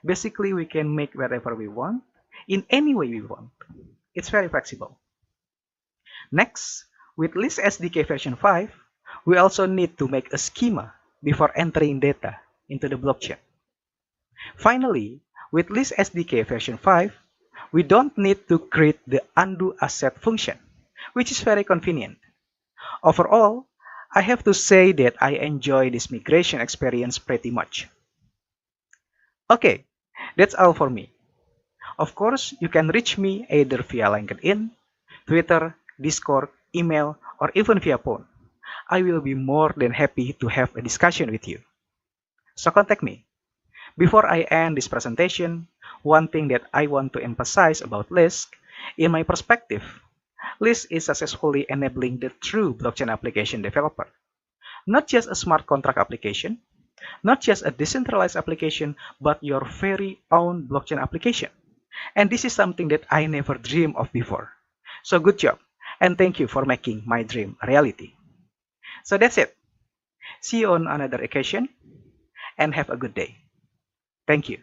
basically we can make whatever we want, in any way we want. It's very flexible. Next, with List SDK version 5, we also need to make a schema before entering data into the blockchain. Finally, with List SDK version 5, we don't need to create the undo asset function, which is very convenient. Overall, I have to say that I enjoy this migration experience pretty much. Okay, that's all for me. Of course, you can reach me either via LinkedIn, Twitter, Discord, email, or even via phone. I will be more than happy to have a discussion with you. So contact me. Before I end this presentation, one thing that I want to emphasize about List, in my perspective, List is successfully enabling the true blockchain application developer. Not just a smart contract application, not just a decentralized application, but your very own blockchain application. And this is something that I never dreamed of before. So good job, and thank you for making my dream a reality. So that's it. See you on another occasion and have a good day. Thank you.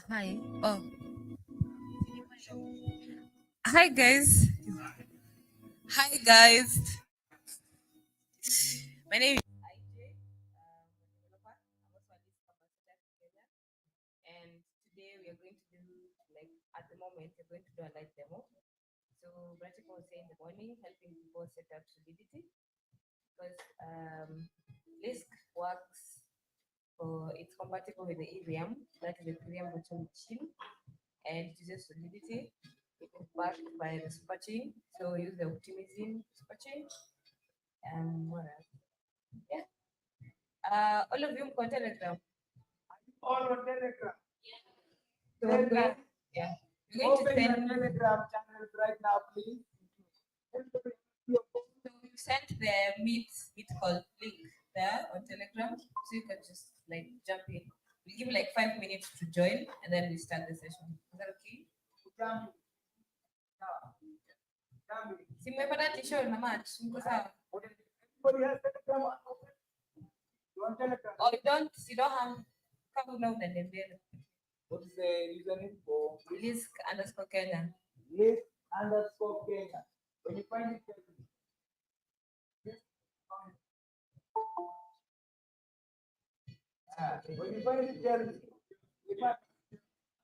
Hi. Oh. Hi guys. Hi guys. My name is IJ. Developer. I'm also a lead capacity Kenya. And today we are going to do like at the moment we're going to do a live demo. So Bratica was saying in the morning, helping people set up Solidity because Lisk works for it's compatible with the Ethereum, that is the Ethereum virtual machine, and it uses Solidity. It is backed by the superchain, so we use the optimism superchain. What else? Yeah. All of you on Telegram. All on Telegram. So I'm going, yeah. We're going to Open your send Telegram channels right now, please. So we've sent the meet call link there on Telegram, so you can just like jump in. We'll give you like 5 minutes to join, and then we start the session. Is that okay? Si mmepata tisho na match, mko sawa? Everybody has Telegram open? You want Telegram? Oh, you don't have, kama una unaniambia. What is the username for? Lisk_Kenya. Lisk_Kenya. When you find it, tell me. When you find it, tell me. I'm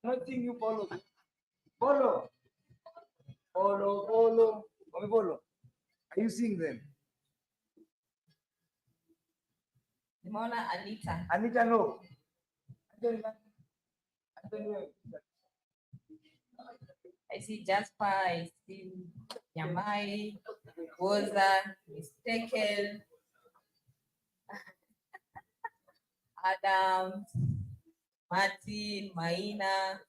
not seeing you follow. Follow. Follow. Follow. Are you seeing them? Nimeona Anita. Anita, no. I see Jasper, I see Nyamai, Goza, Mistaken, Adam, Martin, Maina.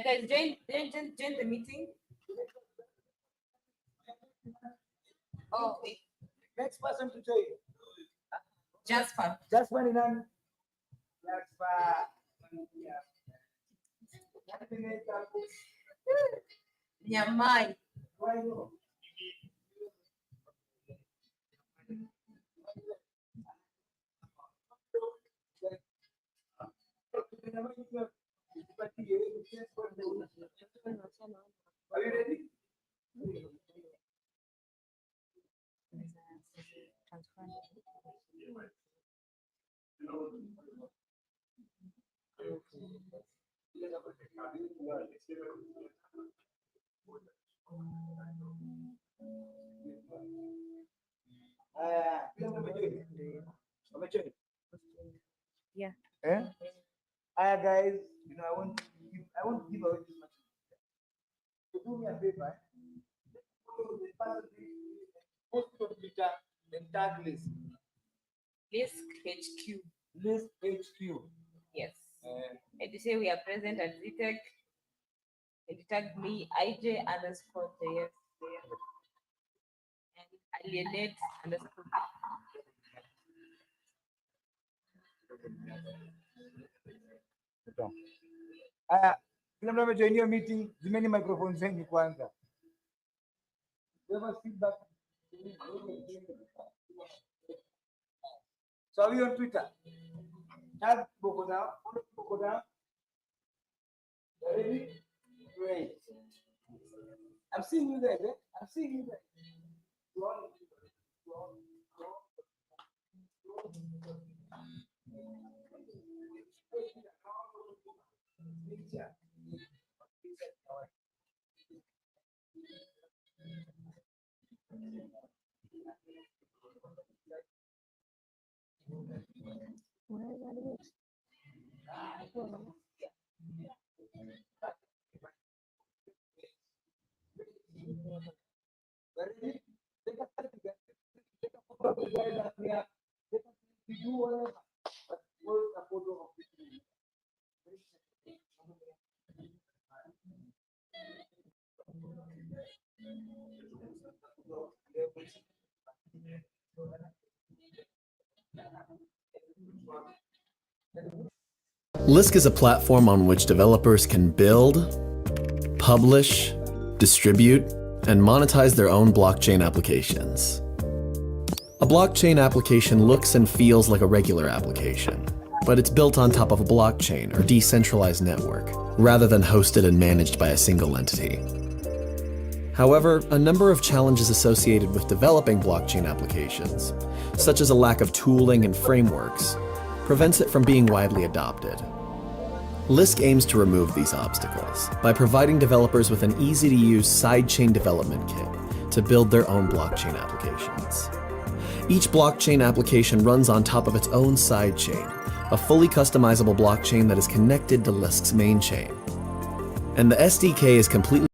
Guys, join the meeting. Oh, wait. Next person to join. Jasper. Jasper in an. Nyamai. Are you ready? Yeah. Hi guys, I want to give away this much. So do me a favor. Post on Twitter and tag list. Lisk HQ. List HQ. Yes. And you say we are present at ZTech. And you tag me, IJ_JS. And alienate_. Kila mtu amejoin hiyo meeting, zimeni microphone zenyu kwanza. Feedback. So are we on Twitter? Tag Kibokodao. Follow Kibokodao. Ready? Great. I'm seeing you there. I'm seeing you there. Lisk is a platform on which developers can build, publish, distribute, and monetize their own blockchain applications. A blockchain application looks and feels like a regular application, but it's built on top of a blockchain or decentralized network, rather than hosted and managed by a single entity. However, a number of challenges associated with developing blockchain applications, such as a lack of tooling and frameworks, prevents it from being widely adopted. Lisk aims to remove these obstacles by providing developers with an easy-to-use sidechain development kit to build their own blockchain applications. Each blockchain application runs on top of its own sidechain, a fully customizable blockchain that is connected to Lisk's main chain. And the SDK is completely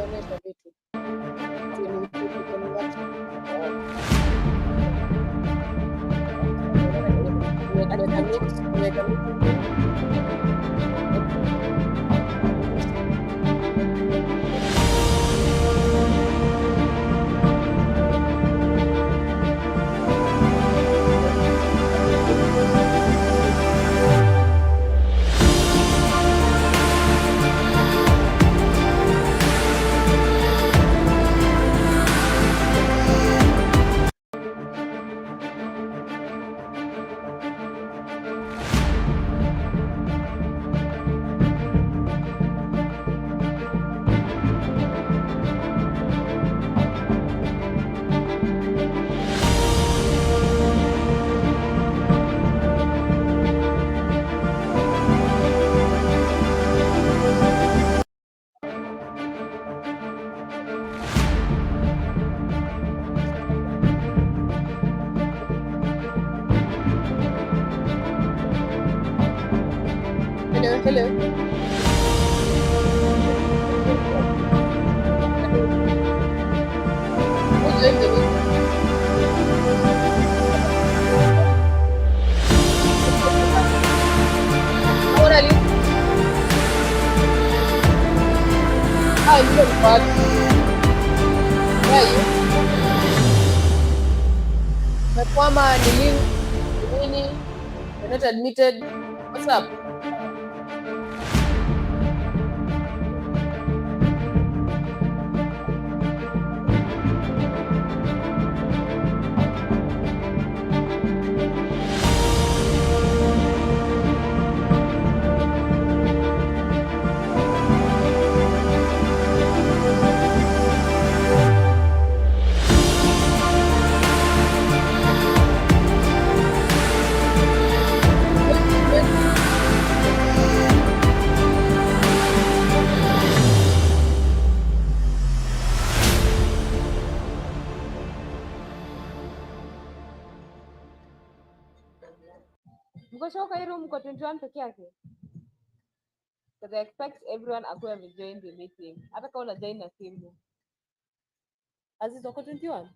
onyesha vitu. Hello. Who's doing the How old are you? Ah, you got bad. Where are you? Umekwama ni nini? You're not admitted. What's up? Mkoshoka hii room mko 21 peke yake? Because I expect everyone akuwe amejoin the meeting. Hata kama unajoin na simu. Aziz wako 21?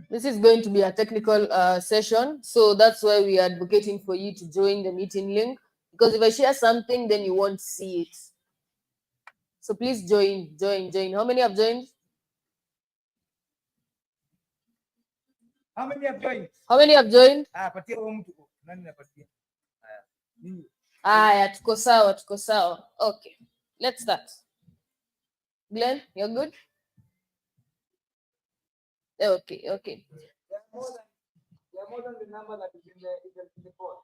This is going to be a technical session, so that's why we are advocating for you to join the meeting link, because if I share something, then you won't see it. So please join. How many have joined? How many have joined? How many have joined? Patia huyo mtu. Nani napatia? Haya. Mimi. Aya, tuko sawa. Okay, let's start. Glenn, you're good? Okay. They are more than the number that is in the board.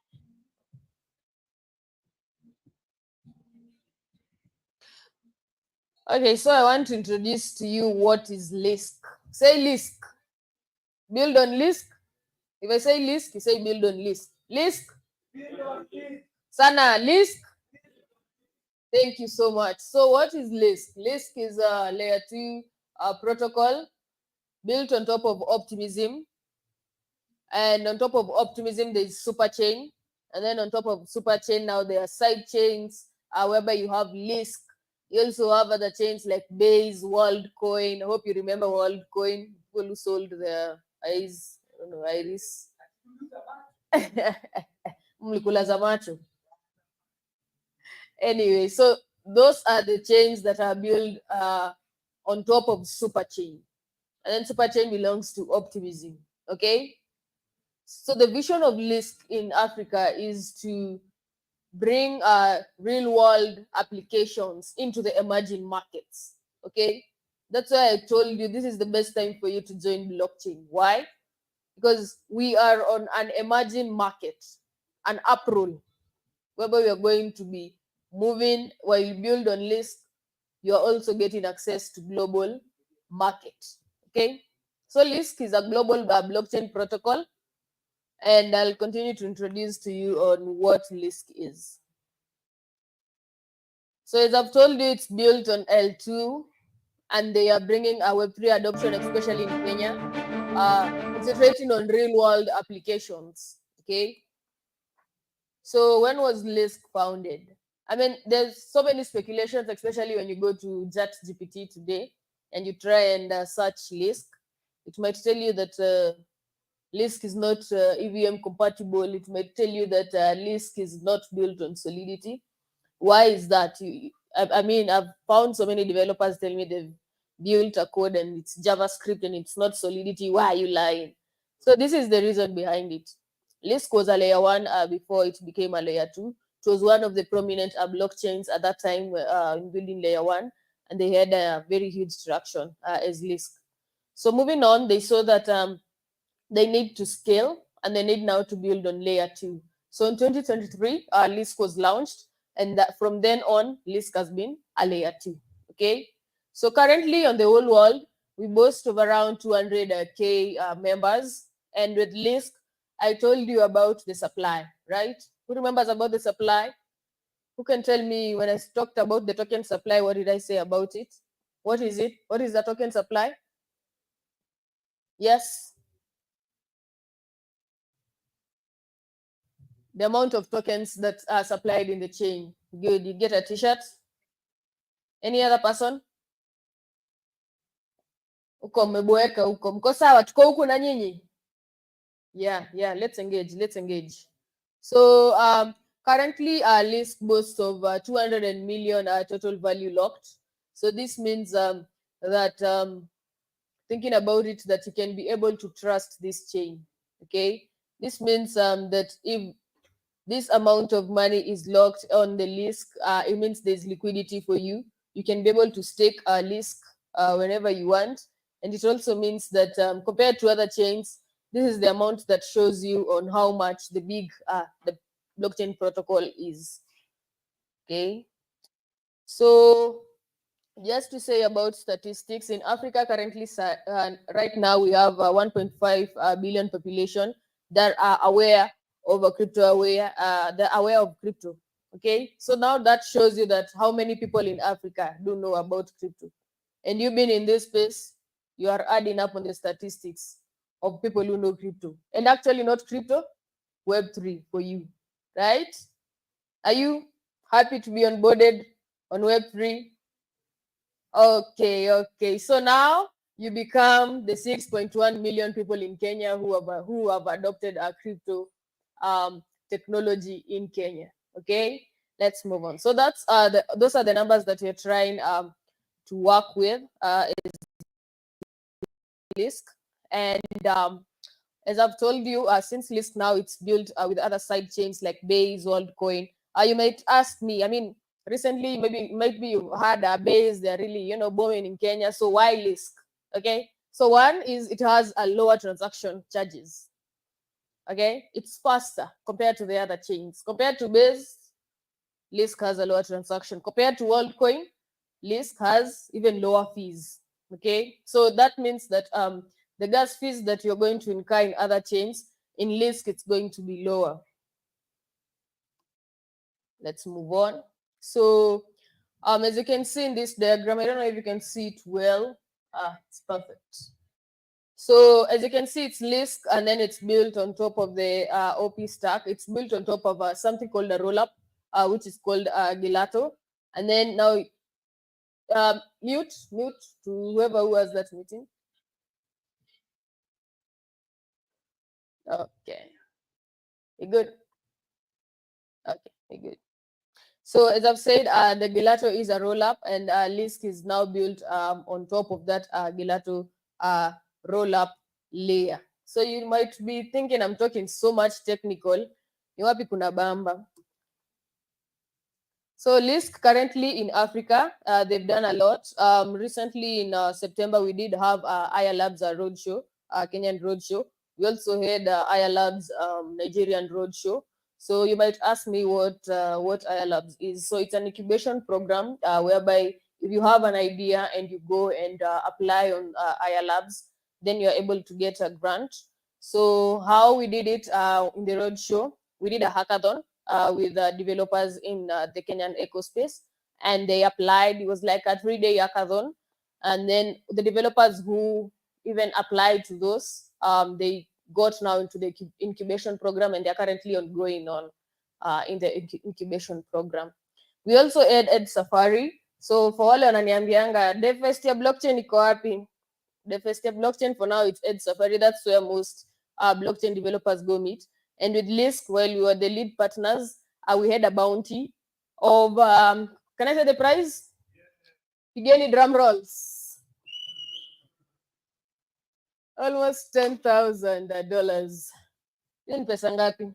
Okay, so I want to introduce to you what is LISC. Say LISC. Build on LISC. If I say LISC, you say build on LISC. LISC. Sana, LISC. Thank you so much. So what is LISC? LISC is a layer 2 protocol built on top of Optimism. And on top of Optimism, there's Superchain. And then on top of Superchain, now there are side chains whereby you have LISC. You also have other chains like Base, WorldCoin. I hope you remember WorldCoin. People who sold their eyes, I don't know, iris. Mlikula za macho. Anyway, so those are the chains that are built on top of Superchain. And then Superchain belongs to Optimism. Okay? So the vision of LISC in Africa is to bring real world applications into the emerging markets. Okay, that's why I told you this is the best time for you to join blockchain. Why? Because we are on an emerging market, an uproll, whereby we are going to be moving. While you build on LISC, you are also getting access to global market. Okay, so LISC is a global blockchain protocol, and I'll continue to introduce to you on what LISC is. So as I've told you, it's built on L2, and they are bringing a Web3 adoption, especially in Kenya, concentrating on real-world applications. Okay. So when was LISC founded? I mean, there's so many speculations, especially when you go to ChatGPT today and you try and search Lisk. It might tell you that Lisk is not EVM compatible. It might tell you that Lisk is not built on Solidity. Why is that? I mean, I've found so many developers tell me they've built a code and it's JavaScript and it's not Solidity. Why are you lying? So this is the reason behind it. Lisk was a layer 1 before it became a layer 2. It was one of the prominent blockchains at that time in building layer 1, and they had a very huge traction as Lisk. So moving on, they saw that they need to scale and they need now to build on layer 2. So in 2023, Lisk was launched, and from then on, Lisk has been a layer 2. Okay. So currently on the whole world, we boast of around 200K members. And with Lisk, I told you about the supply, right? Who remembers about the supply? Who can tell me when I talked about the token supply, what did I say about it? What is it? What is the token supply? Yes. The amount of tokens that are supplied in the chain. Good. You get a t-shirt? Any other person? Uko mmeboeka huko. Mko sawa? Tuko huku na nyinyi? Yeah, let's engage. So currently our list boasts of 200 million total value locked. So this means that thinking about it, that you can be able to trust this chain. Okay, this means that if this amount of money is locked on the Lisk, it means there's liquidity for you. You can be able to stake a Lisk whenever you want. And it also means that compared to other chains, this is the amount that shows you on how much the blockchain protocol is. Okay. So just to say about statistics, in Africa currently, right now we have 1.5 billion population that are aware of they're aware of crypto. Okay, so now that shows you that how many people in Africa do know about crypto. And you've been in this space, you are adding up on the statistics of people who know crypto. And actually not crypto, Web3 for you, right? Are you happy to be onboarded on Web3? Okay. So now you become the 6.1 million people in Kenya who have adopted a crypto technology in Kenya. Okay, let's move on. So that's those are the numbers that we're trying to work with Lisk. And as I've told you, since Lisk now it's built with other side chains like Base, WorldCoin. You might ask me, I mean, recently maybe you've had a Base, they're really booming in Kenya. So why Lisk? Okay, so one is it has a lower transaction charges. Okay, it's faster compared to the other chains. Compared to Base, Lisk has a lower transaction. Compared to WorldCoin, Lisk has even lower fees. Okay, so that means that the gas fees that you're going to incur in other chains, in Lisk it's going to be lower. Let's move on. So as you can see in this diagram, I don't know if you can see it well. It's perfect. So as you can see, it's Lisk, and then it's built on top of the OP stack. It's built on top of something called a rollup, which is called Gelato. And then now mute to whoever who has that meeting. Okay, you good? Okay, you good. So as I've said, the Gelato is a roll-up, and Lisk is now built on top of that Gelato roll-up layer. So you might be thinking I'm talking so much technical. Ni wapi kuna bamba? So Lisk currently in Africa, they've done a lot. Recently in September, we did have Aya Labs roadshow, Kenyan roadshow. We also had Aya Labs Nigerian roadshow. So you might ask me what Aya Labs is. So it's an incubation program whereby if you have an idea and you go and apply on Aya Labs, then you're able to get a grant. So how we did it in the roadshow, we did a hackathon with developers in the Kenyan ecospace, and they applied. It was like a 3-day hackathon, and then the developers who even applied to those, they got now into the incubation program, and they're currently ongoing on in the incubation program. We also add Safari. So for wale wananiambianga defest ya blockchain iko wapi? Defest ya blockchain for now it's Ed Safari. That's where most blockchain developers go meet. And with Lisk, while we were the lead partners, we had a bounty of can I say the price? Pigeni drum rolls. Almost $10,000. Hiyo ni pesa ngapi?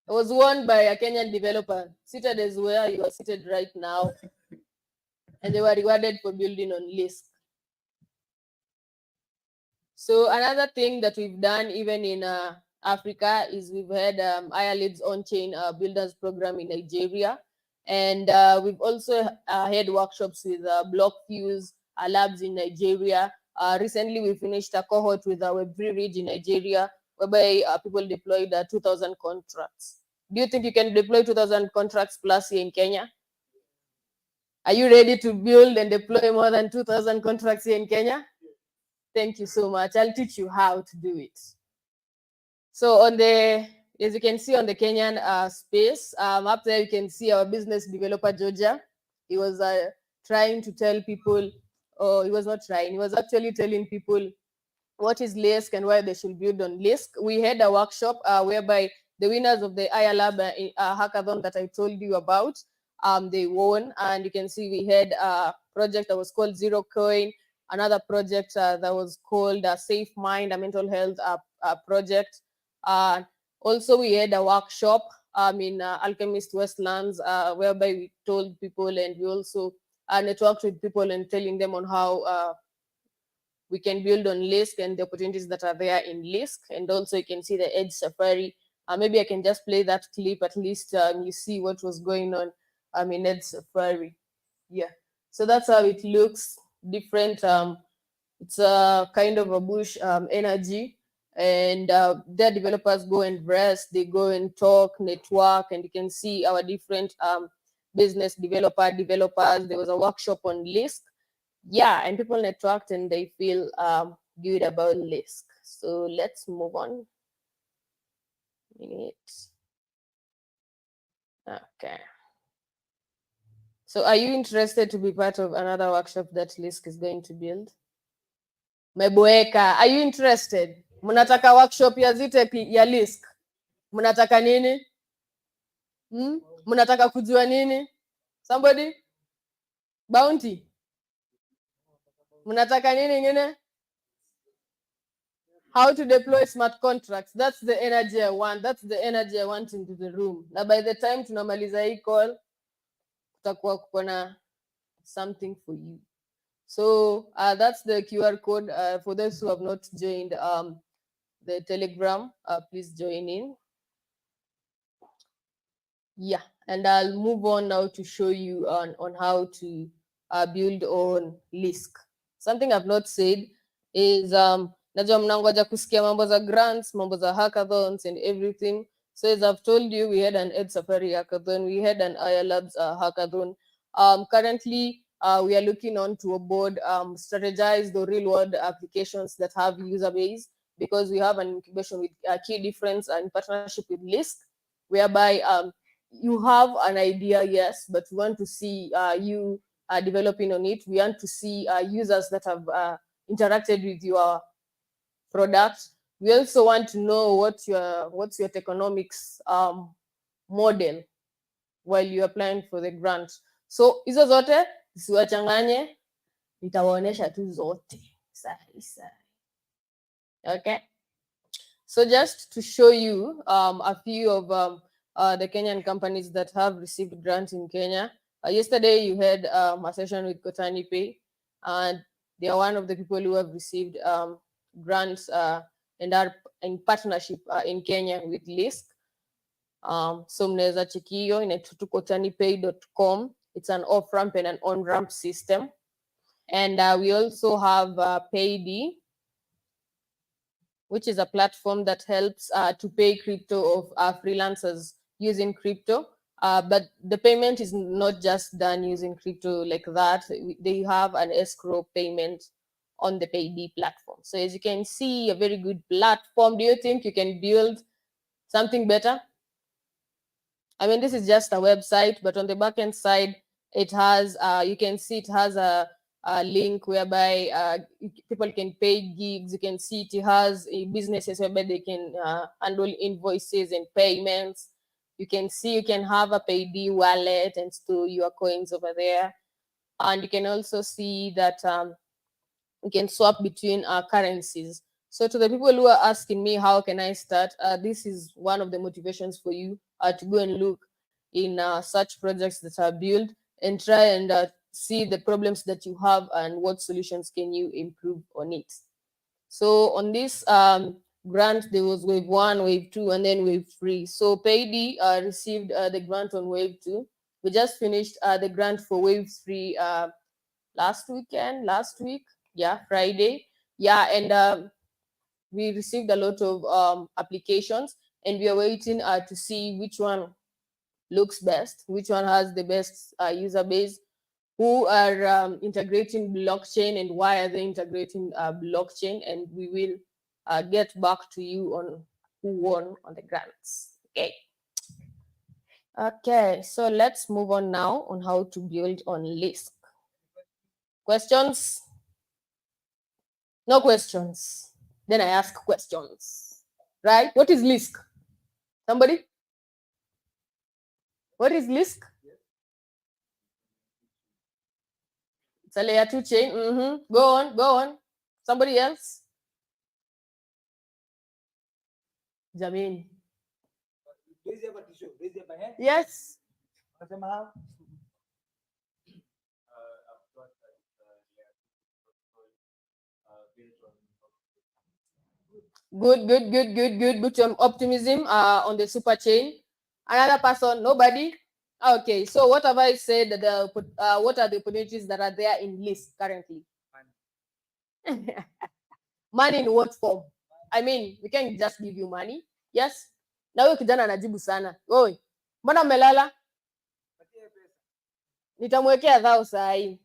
It was won by a Kenyan developer, seated as where you are seated right now. And they were rewarded for building on Lisk. So another thing that we've done even in Africa is we've had IRLID's on-chain builders program in Nigeria. And we've also had workshops with BlockFuse labs in Nigeria. Recently, we finished a cohort with our Web3 Ridge in Nigeria, whereby people deployed 2,000 contracts. Do you think you can deploy 2,000 contracts plus here in Kenya? Are you ready to build and deploy more than 2,000 contracts here in Kenya? Thank you so much. I'll teach you how to do it. So on the, as you can see on the Kenyan space, up there you can see our business developer, Georgia. He was trying to tell people, or he was not trying, he was actually telling people what is Lisk and why they should build on Lisk. We had a workshop whereby the winners of the IRLab hackathon that I told you about, they won. And you can see we had a project that was called Zero Coin, another project that was called Safe Mind, a mental health project. Also, we had a workshop in Alchemist Westlands, whereby we told people, and we also networked with people and telling them on how we can build on Lisk and the opportunities that are there in Lisk. And also you can see the Edge Safari. Maybe I can just play that clip, at least you see what was going on in Edge Safari. Yeah, so that's how it looks, different. It's a kind of a bush energy, and their developers go and rest, they go and talk, network, and you can see our different business developers. There was a workshop on Lisk. Yeah, and people networked and they feel good about Lisk. So let's move on. Okay. So are you interested to be part of another workshop that Lisk is going to build? Meboeka, are you interested? Mnataka workshop ya Zitek ya Lisk? Mnataka nini? Mnataka kujua nini? Somebody? Bounty? Mnataka nini ngine? How to deploy smart contracts. That's the energy I want. That's the energy I want into the room. Now by the time tunamaliza hii call, kutakuwa kuna something for you. So that's the QR code. For those who have not joined the Telegram, please join in. Yeah, and I'll move on now to show you on how to build on Lisk. Something I've not said is najua mnangoja kusikia mambo za grants, mambo za hackathons and everything. So as I've told you, we had an Ed Safari hackathon, we had an IRLabs hackathon. Currently, we are looking on to board strategize the real world applications that have user base, because we have an incubation with Key Difference in partnership with Lisk, whereby you have an idea, yes, but we want to see you developing on it. We want to see users that have interacted with your product. We also want to know what's your economics model while you're applying for the grant. So hizo zote siwachanganye, nitawaonesha tu zote. Okay. So just to show you a few of the Kenyan companies that have received grants in Kenya. Yesterday you had a session with Kotani Pay, and they are one of the people who have received grants and are in partnership in Kenya with Lisk. So mnaweza cheki hiyo, inaitwa kotanipay.com. It's an off-ramp and an on-ramp system. And we also have Paydi, which is a platform that helps to pay crypto of freelancers using crypto. But the payment is not just done using crypto like that. They have an escrow payment on the Paydi platform. So as you can see, a very good platform. Do you think you can build something better? I mean, this is just a website, but on the backend side, it has, you can see it has a link whereby people can pay gigs. You can see it has businesses whereby they can handle invoices and payments. You can see you can have a payee wallet and store your coins over there. And you can also see that you can swap between currencies. So to the people who are asking me, how can I start? This is one of the motivations for you to go and look in such projects that are built and try and see the problems that you have and what solutions can you improve on it. So on this grant, there was wave 1, wave 2, and then wave 3. So Paydi received the grant on wave 2. We just finished the grant for wave 3 last week, yeah, Friday, yeah, and we received a lot of applications, and we are waiting to see which one looks best, which one has the best user base, who are integrating blockchain and why are they integrating blockchain, and we will get back to you on who won on the grants. Okay, so let's move on now on how to build on Lisk. Questions? No questions. Then I ask questions. Right? What is Lisk? Somebody? What is Lisk? It's a layer 2 chain. Go on. Somebody else? Jameen. Yes. Good. Put your optimism on the super chain. Another person? Nobody? Okay, so what have I said? What are the opportunities that are there in Lisk currently? Money in what form? I mean, we can't just give you money. Yes? Na huyo kijana anajibu sana. Oi, mbona umelala? Nitamwekea dhao saa hii.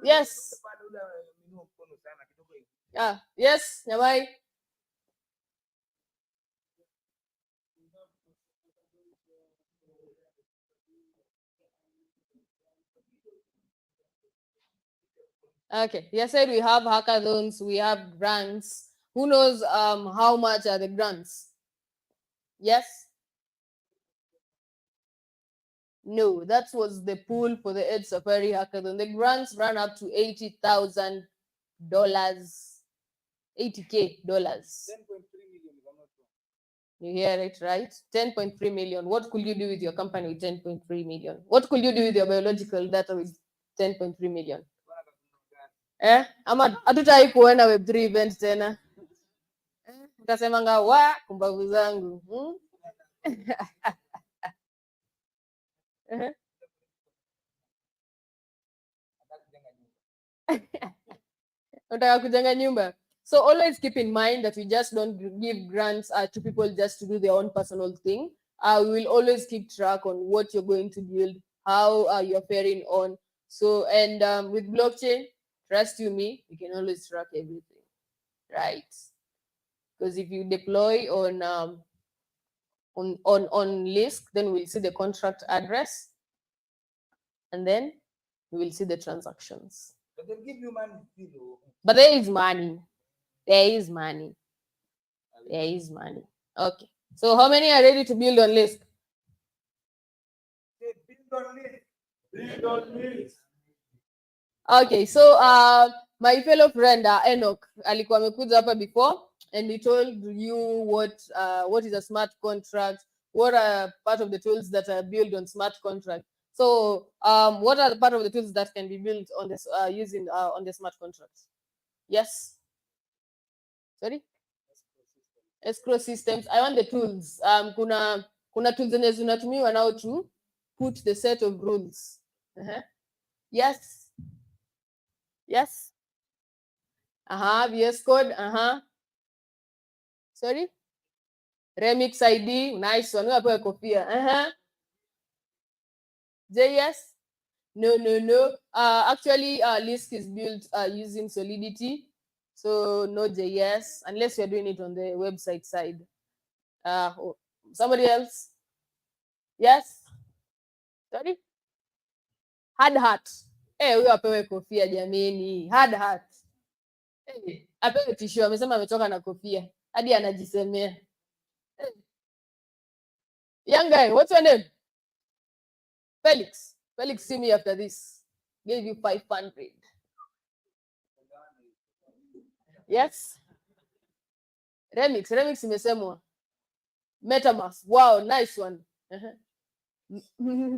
Yes. Yes, Nyamai. Okay, you said we have hackathons, we have grants. Who knows how much are the grants? Yes? No, that was the pool for the Ed Safari hackathon. The grants ran up to $80,000, $80K. You hear it, right? 10.3 million. What could you do with your company with 10.3 million? What could you do with your biological data with 10.3 million? Ama hatutai kuona web3 event tena. Utasemanga wa kumbavu zangu. Unataka kujenga nyumba. So always keep in mind that we just don't give grants to people just to do their own personal thing. We will always keep track on what you're going to build, how you're faring on. So, and with blockchain, trust you me, you can always track everything, right? Because if you deploy on Lisk, then we'll see the contract address, and then we will see the transactions. But they'll give you money still. But there is money. There is money. There is money. Okay. So how many are ready to build on Lisk? Build on Lisk. Okay, so my fellow friend Enoch alikuwa amekuja hapa before, and he told you what is a smart contract, what are part of the tools that are built on smart contract. So what are the part of the tools that can be built on this using on the smart contracts? Yes. Sorry? Escrow systems. I want the tools. Kuna tools zenye zinatumiwa now to put the set of rules. Yes. Yes. VS Code. Sorry. Remix ID. Nice one. Unapewa kofia. JS. No. Actually, Lisk is built using Solidity. So no JS, unless you're doing it on the website side. Somebody else? Yes. Sorry. Hard hat. Huyo apewe kofia jameni. Hard hat. Apewe tishu. Amesema ametoka na kofia. Hadi anajisemea. Young guy, what's your name? Felix. Felix, see me after this. Give you 500. Yes. Remix. Remix imesemwa. MetaMask. Wow, nice one.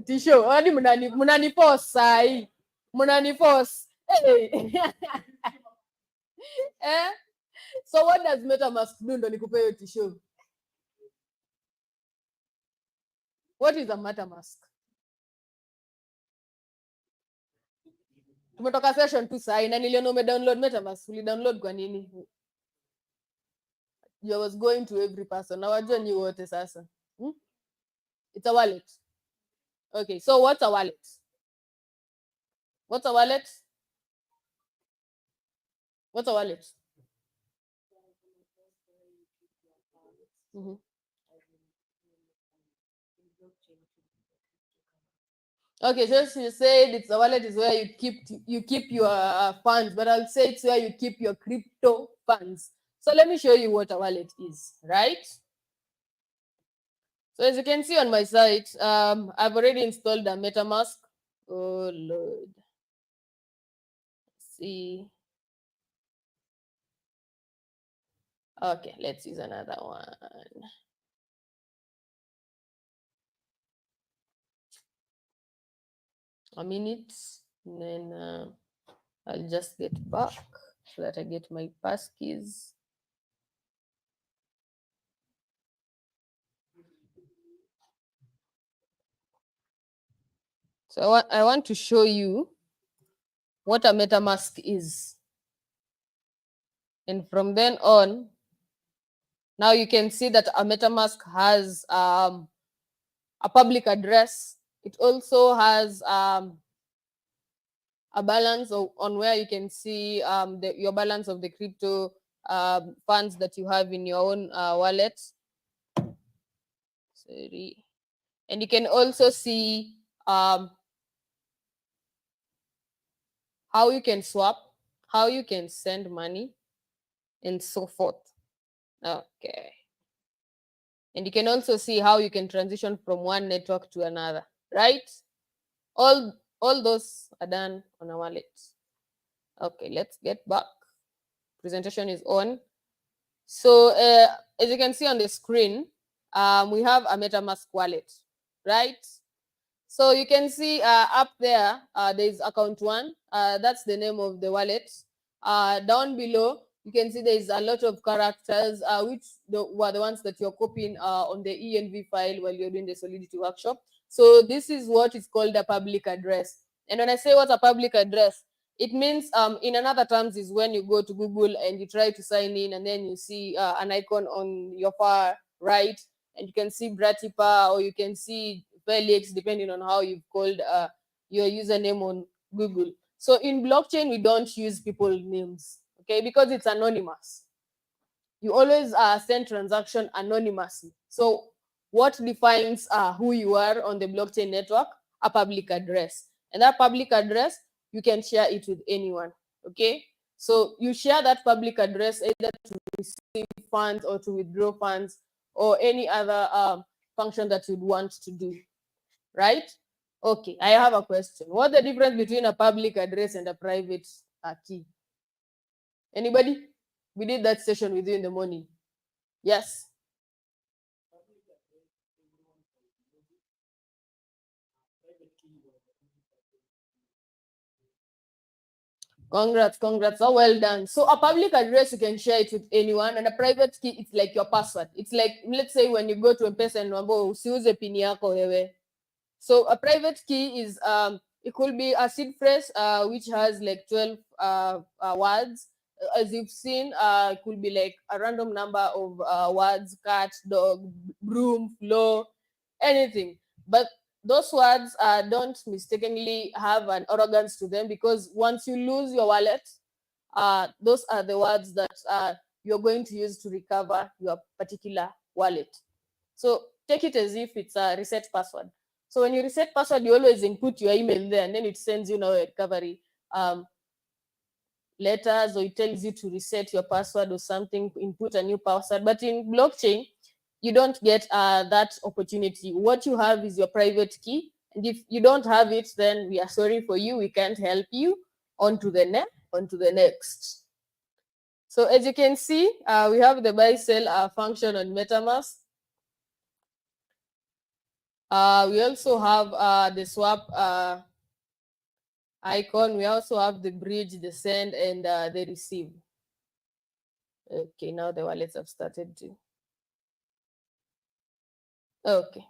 Tisho, hadi mnani force sai. Mnani force. Hey. So what does MetaMask do ndo nikupe hiyo tisho? What is a MetaMask? Tumetoka session tu sai na niliona umedownload MetaMask. Ulidownload kwa nini? I was going to every person. Na wajua ni wote sasa. It's a wallet. Okay, so what's a wallet? What's a wallet? What's a wallet? Okay, so you said it's a wallet is where you keep your funds, but I'll say it's where you keep your crypto funds. So let me show you what a wallet is, right? So as you can see on my site, I've already installed a MetaMask. Oh Lord. Let's see. Okay, let's use another one. A minute, and then I'll just get back so that I get my passkeys. So I want to show you what a MetaMask is. And from then on, now you can see that a MetaMask has a public address. It also has a balance on where you can see your balance of the crypto funds that you have in your own wallet. Sorry. And you can also see how you can swap, how you can send money, and so forth. Okay. And you can also see how you can transition from one network to another, right? All those are done on a wallet. Okay, let's get back. Presentation is on. So as you can see on the screen, we have a MetaMask wallet, right? So you can see up there, there's account 1. That's the name of the wallet. Down below, you can see there's a lot of characters, which were the ones that you're copying on the ENV file while you're doing the Solidity workshop. So this is what is called a public address. And when I say what's a public address, it means, in another terms, is when you go to Google and you try to sign in, and then you see an icon on your far right, and you can see Bratipa, or you can see Felix, depending on how you've called your username on Google. So in blockchain, we don't use people names, okay, because it's anonymous. You always send transaction anonymously. So what defines who you are on the blockchain network? A public address. And that public address, you can share it with anyone, okay? So you share that public address either to receive funds or to withdraw funds or any other function that you'd want to do, right? Okay, I have a question. What's the difference between a public address and a private key? Anybody? We did that session with you in the morning. Yes. Congrats. Oh, well done. So a public address, you can share it with anyone, and a private key, it's like your password. It's like, let's say when you go to M-Pesa and usiuze pin yako wewe. So a private key is it could be a seed phrase which has like 12 words. As you've seen, it could be like a random number of words: cat, dog, broom, floor, anything. But those words don't mistakenly have an arrogance to them, because once you lose your wallet, those are the words that you're going to use to recover your particular wallet. So take it as if it's a reset password. So when you reset password, you always input your email there, and then it sends you now a recovery letters, or it tells you to reset your password or something, input a new password. But in blockchain, you don't get that opportunity. What you have is your private key, and if you don't have it, then we are sorry for you. We can't help you. On to the next. So as you can see, we have the buy sell function on MetaMask. We also have the swap icon. We also have the bridge, the send, and the receive. Okay, now the wallets have started to. Okay.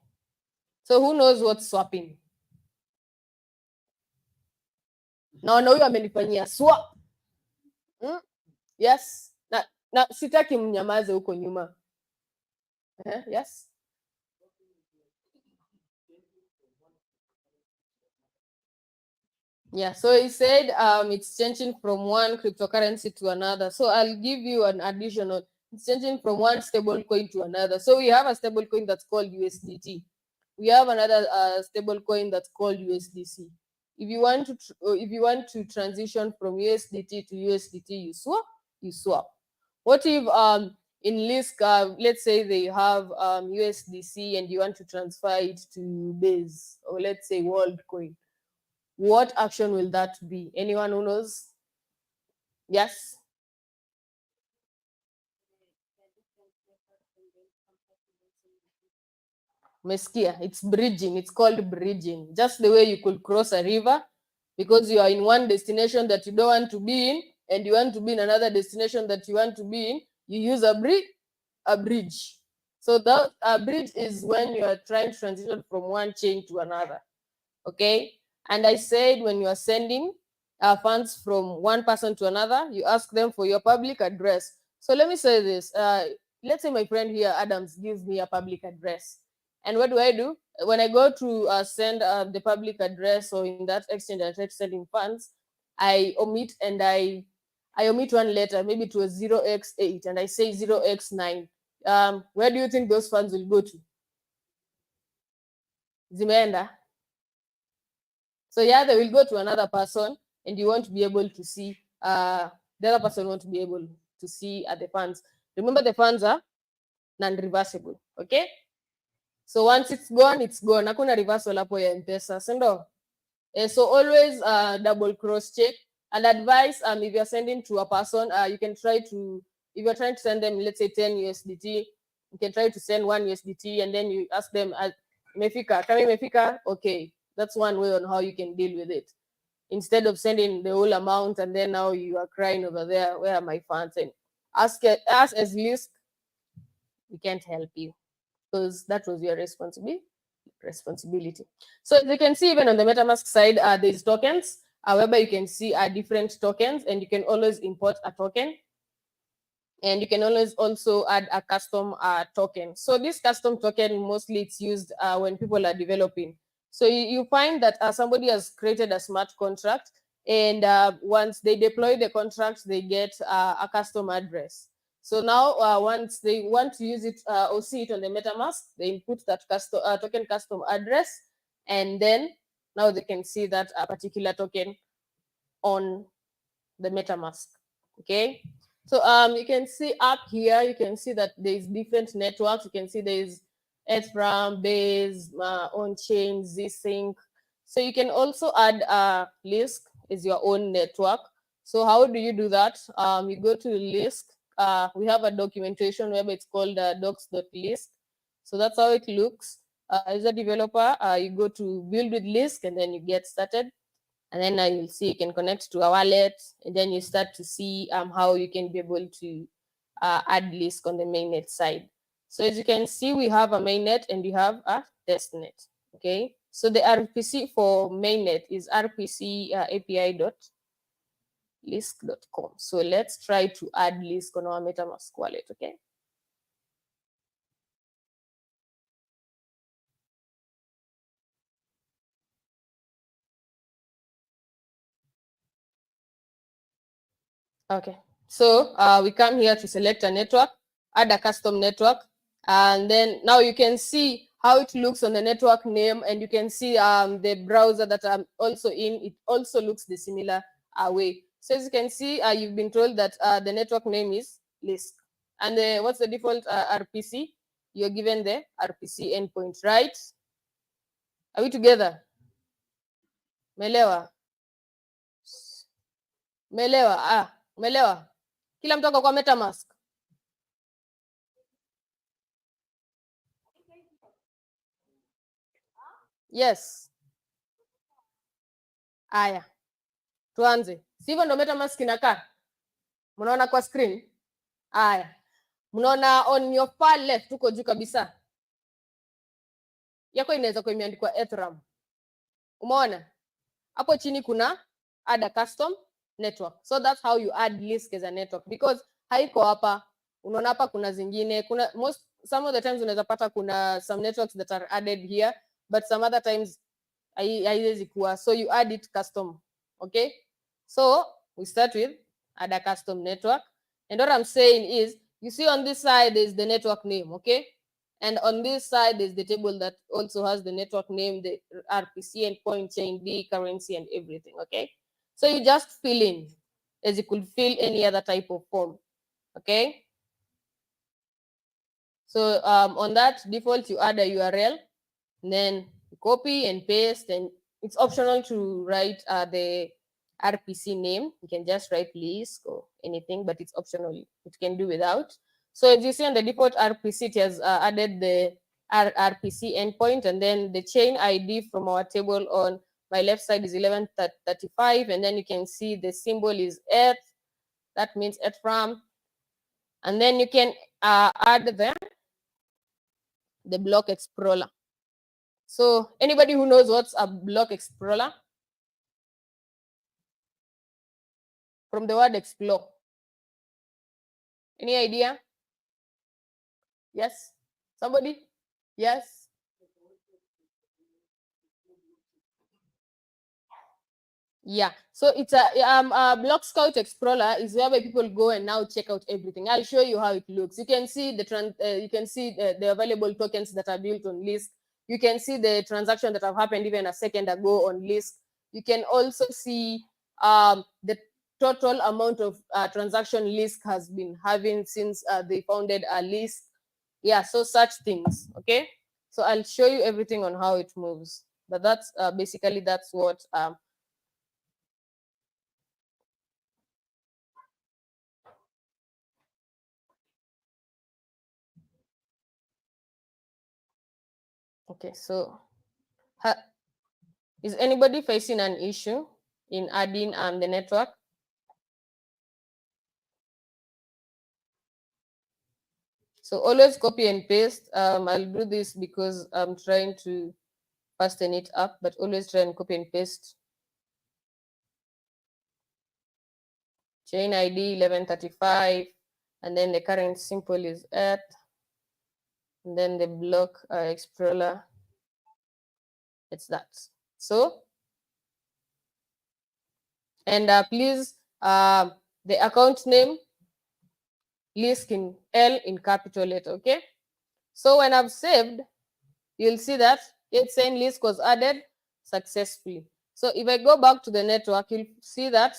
So who knows what's swapping? Naona huyu amenifanyia swap. Yes. Na sitaki mnyamaze huko nyuma. Yes. Yeah, so he said it's changing from one cryptocurrency to another. So I'll give you an additional. It's changing from one stable coin to another. So we have a stable coin that's called USDT. We have another stable coin that's called USDC. If you want to transition from USDT to USDT, you swap. What if in Lisk, let's say they have USDC and you want to transfer it to Base, or let's say WorldCoin? What action will that be? Anyone who knows? Yes. Meskia, it's bridging. It's called bridging. Just the way you could cross a river because you are in one destination that you don't want to be in, and you want to be in another destination that you want to be in. You use a bridge. So that bridge is when you are trying to transition from one chain to another. Okay. And I said when you are sending funds from one person to another, you ask them for your public address. So let me say this. Let's say my friend here, Adams, gives me a public address. And what do? When I go to send the public address, or in that exchange I try to send in funds, I omit one letter, maybe to a 0x8, and I say 0x9. Where do you think those funds will go to? Zimeenda. So yeah, they will go to another person, and you won't be able to see, the other person won't be able to see the funds. Remember, the funds are non-reversible, okay? So once it's gone, it's gone. Hakuna reversal hapo ya M-Pesa, sindo? So always double cross check. And advice, if you're sending to a person, you can try to, if you're trying to send them, let's say 10 USDT, you can try to send 1 USDT, and then you ask them, Mefika, kami Mefika? Okay. That's one way on how you can deal with it. Instead of sending the whole amount and then now you are crying over there, where are my funds? And ask as Lisk, we can't help you because that was your responsibility. So as you can see, even on the MetaMask side, there's tokens, whereby you can see different tokens, and you can always import a token. And you can always also add a custom token. So this custom token, mostly it's used when people are developing. So you find that somebody has created a smart contract, and once they deploy the contract, they get a custom address. So now once they want to use it or see it on the MetaMask, they input that token custom address, and then now they can see that particular token on the MetaMask. Okay. So you can see up here, you can see that there's different networks. You can see there's Ethereum, Base, on-chain, Z-Sync. So you can also add Lisk as your own network. So how do you do that? You go to Lisk. We have a documentation where it's called docs.lisk. So that's how it looks. As a developer, you go to build with Lisk, and then you get started. And then you'll see you can connect to a wallet, and then you start to see how you can be able to add Lisk on the mainnet side. So as you can see, we have a mainnet and we have a testnet. Okay, so the RPC for mainnet is rpc api.lisk.com. So let's try to add Lisk on our MetaMask wallet. Okay. Okay, so we come here to select a network, add a custom network, and then now you can see how it looks on the network name, and you can see the browser that I'm also in, it also looks the similar way. So as you can see, you've been told that the network name is LISC. And what's the default RPC? You're given the RPC endpoint, right? Are we together? Melewa? Melewa? Melewa? Kila mtu ako kwa MetaMask? Yes. Aya, tuanze. Sivyo ndo MetaMask inakaa? Mnaona kwa screen? Aya, mnaona on your far left tuko juu kabisa, yako inaweza kuwa imeandikwa Ethereum. Umeona hapo chini kuna add a custom network, so that's how you add LISC as a network, because haiko hapa. Unaona hapa kuna zingine, kuna some of the times unaweza pata kuna some networks that are added here, but some other times haiwezi kuwa, so you add it custom. Okay, so we start with add a custom network, and what I'm saying is, you see on this side is the network name, okay, and on this side is the table that also has the network name, the RPC endpoint, chain D, currency, and everything. Okay, so you just fill in as you could fill any other type of form. Okay, so on that default you add a URL, and then you copy and paste, and it's optional to write the RPC name. You can just write LISC or anything, but it's optional. It can do without. So as you see on the default RPC, it has added the RPC endpoint, and then the chain ID from our table on my left side is 1135, and then you can see the symbol is ETH. That means Ethereum. And then you can add the block explorer. So anybody who knows what's a block explorer? From the word explore. Any idea? Yes? Somebody? Yes? Yeah, so it's a Block Scout Explorer is where people go and now check out everything. I'll show you how it looks. You can see the available tokens that are built on LISC. You can see the transaction that have happened even a second ago on LISC. You can also see the total amount of transaction LISC has been having since they founded a LISC. Yeah, so such things. Okay, so I'll show you everything on how it moves. But that's basically that's what okay, so is anybody facing an issue in adding the network? So always copy and paste. I'll do this because I'm trying to fasten it up, but always try and copy and paste. Chain ID 1135, and then the current symbol is ETH, and then the block explorer. It's that. So, and please, the account name, LISC in L in capital letter, okay? So when I've saved, you'll see that it's saying LISC was added successfully. So if I go back to the network, you'll see that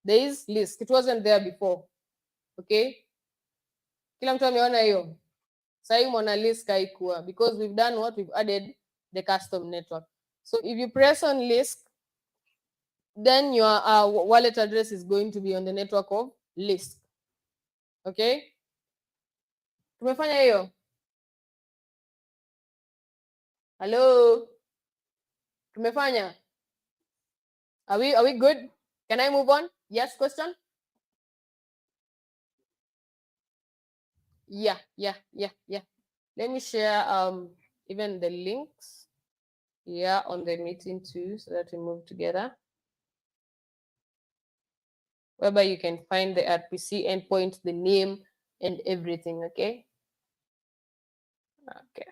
there is LISC. It wasn't there before, okay? Kila mtu ameona hiyo? Sasa mona LISC haikuwa because we've done what? We've added the custom network. So if you press on LISC, then your wallet address is going to be on the network of LISC. Okay? Tumefanya hiyo? Hello? Tumefanya? Are we good? Can I move on? Yes, question? Yeah. Let me share even the links here on the meeting too, so that we move together. Whereby you can find the RPC endpoint, the name, and everything, okay? Okay.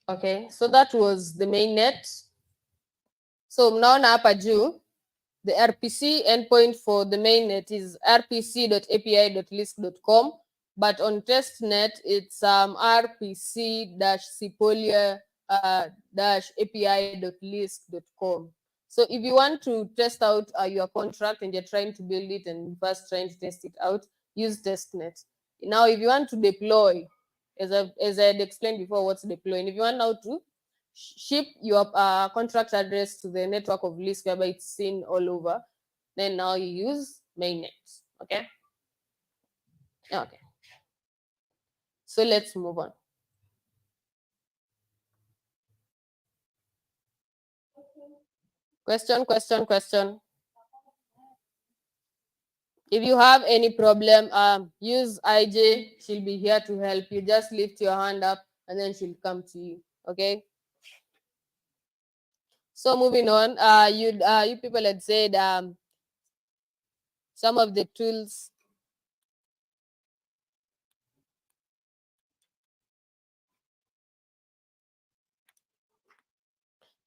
Okay, so that was the main net. So mnaona hapa juu The RPC endpoint for the mainnet is rpc.api.lisk.com, but on testnet it's rpc-cipolia-api.lisk.com. So if you want to test out your contract and you're trying to build it and first trying to test it out, use testnet. Now, if you want to deploy, as I had explained before, what's deploying. If you want now to ship your contract address to the network of Lisk, whereby it's seen all over, then now you use mainnet. Okay. Okay. So let's move on. Question. If you have any problem, use IJ. She'll be here to help you. Just lift your hand up and then she'll come to you. Okay. So moving on, you people had said some of the tools.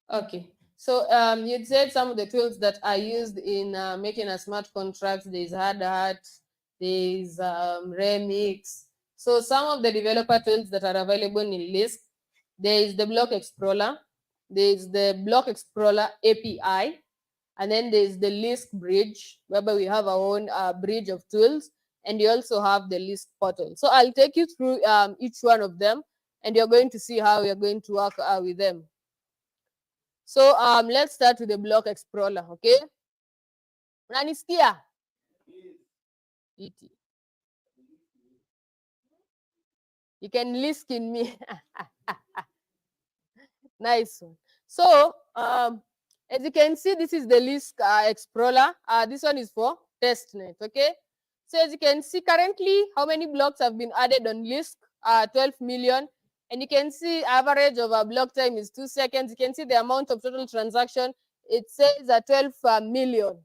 Okay. So you'd said some of the tools that are used in making a smart contract. There's HardHat, there's Remix. So some of the developer tools that are available in Lisk, there is the Block Explorer, there's the Block Explorer API, and then there's the Lisk Bridge, whereby we have our own bridge of tools, and you also have the Lisk portal. So I'll take you through each one of them, and you're going to see how we're going to work with them. So let's start with the Block Explorer, okay? Unanisikia? You can list in me. Nice one. So as you can see, this is the Lisk Explorer. This one is for testnet, okay? So as you can see, currently, how many blocks have been added on Lisk? 12 million. And you can see average of a block time is 2 seconds. You can see the amount of total transaction. It says 12 million.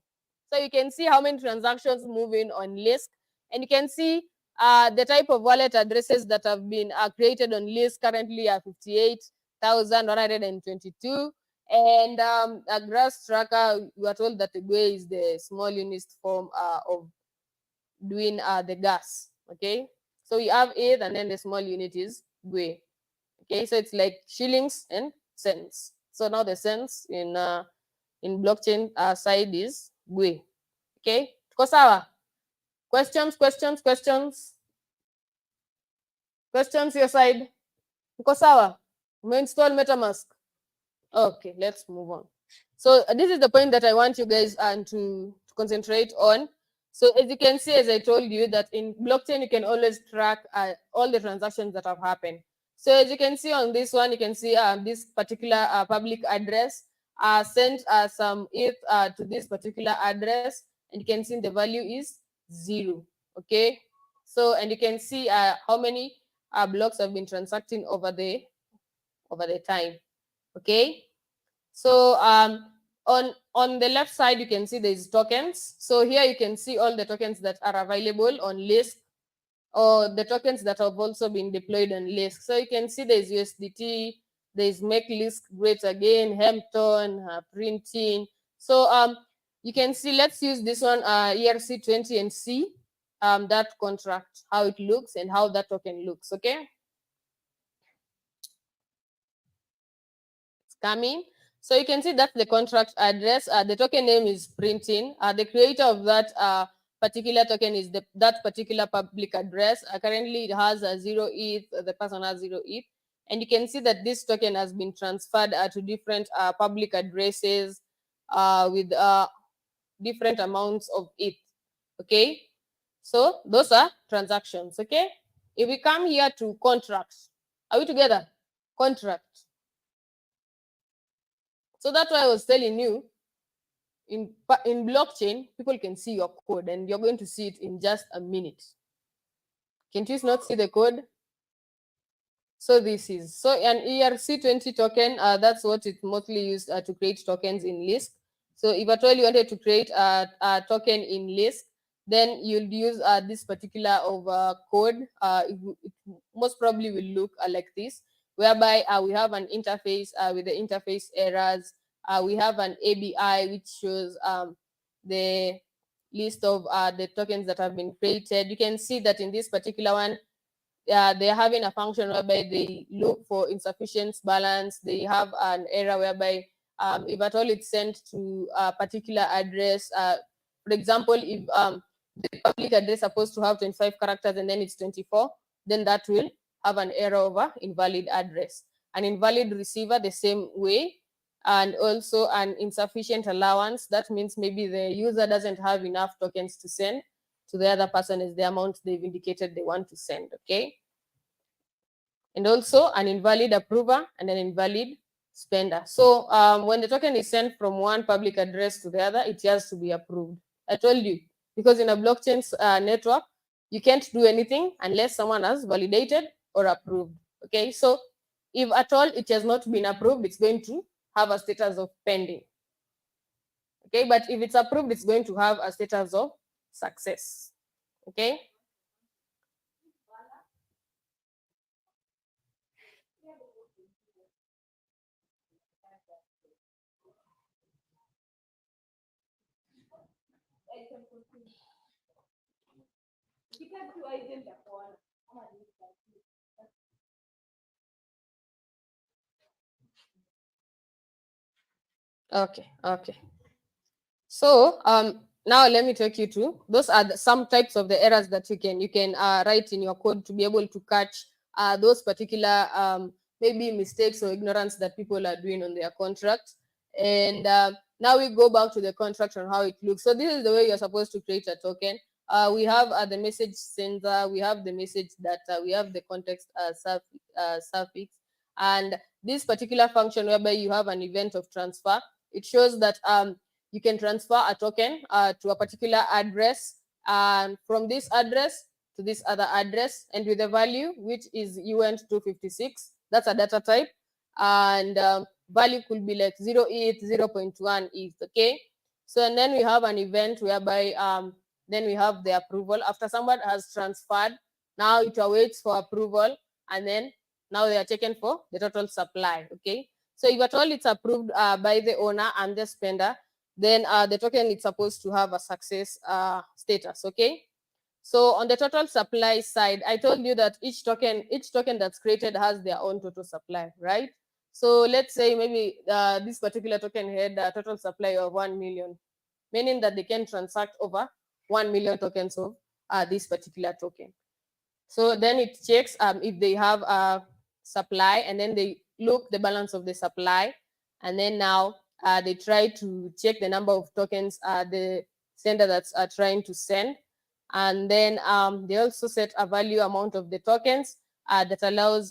So you can see how many transactions moving on Lisk. And you can see the type of wallet addresses that have been created on Lisk currently are 58,122. And a grass tracker, we are told that the GUI is the small unit form of doing the gas. Okay, so we have it, and then the small unit is GUI. Okay, so it's like shillings and cents. So now the cents in blockchain side is GUI. Okay, tuko sawa? Questions your side? Tuko sawa? Ume-install MetaMask? Okay, let's move on. So this is the point that I want you guys to concentrate on. So as you can see, as I told you, that in blockchain, you can always track all the transactions that have happened. So as you can see on this one, you can see this particular public address sent some ETH to this particular address, and you can see the value is 0. Okay, so and you can see how many blocks have been transacting over the time. Okay, so on the left side, you can see there's tokens. So here you can see all the tokens that are available on Lisk, or the tokens that have also been deployed on Lisk. So you can see there's USDT, there's Make Lisk Great Again, Hampton, Printing. So you can see, let's use this one, ERC20, and see that contract, how it looks and how that token looks. Okay, it's coming. So you can see that's the contract address. The token name is Printing. The creator of that particular token is that particular public address. Currently, it has a 0 ETH. The person has 0 ETH. And you can see that this token has been transferred to different public addresses with different amounts of ETH. Okay, so those are transactions. Okay, if we come here to contracts, are we together? Contract. So that's why I was telling you, in blockchain, people can see your code, and you're going to see it in just a minute. Can you not see the code? So this is, so an ERC20 token, that's what it's mostly used to create tokens in Lisk. So if at all you wanted to create a token in Lisk, then you'll use this particular code. It most probably will look like this, whereby we have an interface with the interface errors. We have an ABI which shows the list of the tokens that have been created. You can see that in this particular one, they're having a function whereby they look for insufficient balance. They have an error whereby if at all it's sent to a particular address, for example, if the public address is supposed to have 25 characters and then it's 24, then that will have an error over invalid address. An invalid receiver the same way, and also an insufficient allowance. That means maybe the user doesn't have enough tokens to send to the other person as the amount they've indicated they want to send, okay? And also an invalid approver and an invalid spender. So when the token is sent from one public address to the other, it has to be approved. I told you, because in a blockchain network, you can't do anything unless someone has validated or approved, okay? So if at all it has not been approved, it's going to have a status of pending, okay? But if it's approved, it's going to have a status of success, okay? Okay. So now let me take you to those are some types of the errors that you can write in your code to be able to catch those particular maybe mistakes or ignorance that people are doing on their contracts. And now we go back to the contract and how it looks. So this is the way you're supposed to create a token. We have the message sender, we have the message data, we have the context suffix, and this particular function whereby you have an event of transfer. It shows that you can transfer a token to a particular address, and from this address to this other address, and with a value which is UNT256. That's a data type, and value could be like 0 ETH, 0.1 ETH, okay? So, and then we have an event whereby then we have the approval. After someone has transferred, now it awaits for approval, and then now they are taken for the total supply, okay? So if at all it's approved by the owner and the spender, then the token is supposed to have a success status, okay? So on the total supply side, I told you that each token that's created has their own total supply, right? So let's say maybe this particular token had a total supply of 1 million, meaning that they can transact over 1 million tokens of this particular token. So then it checks if they have a supply, and then they look the balance of the supply, and then now they try to check the number of tokens the sender that's trying to send, and then they also set a value amount of the tokens that allows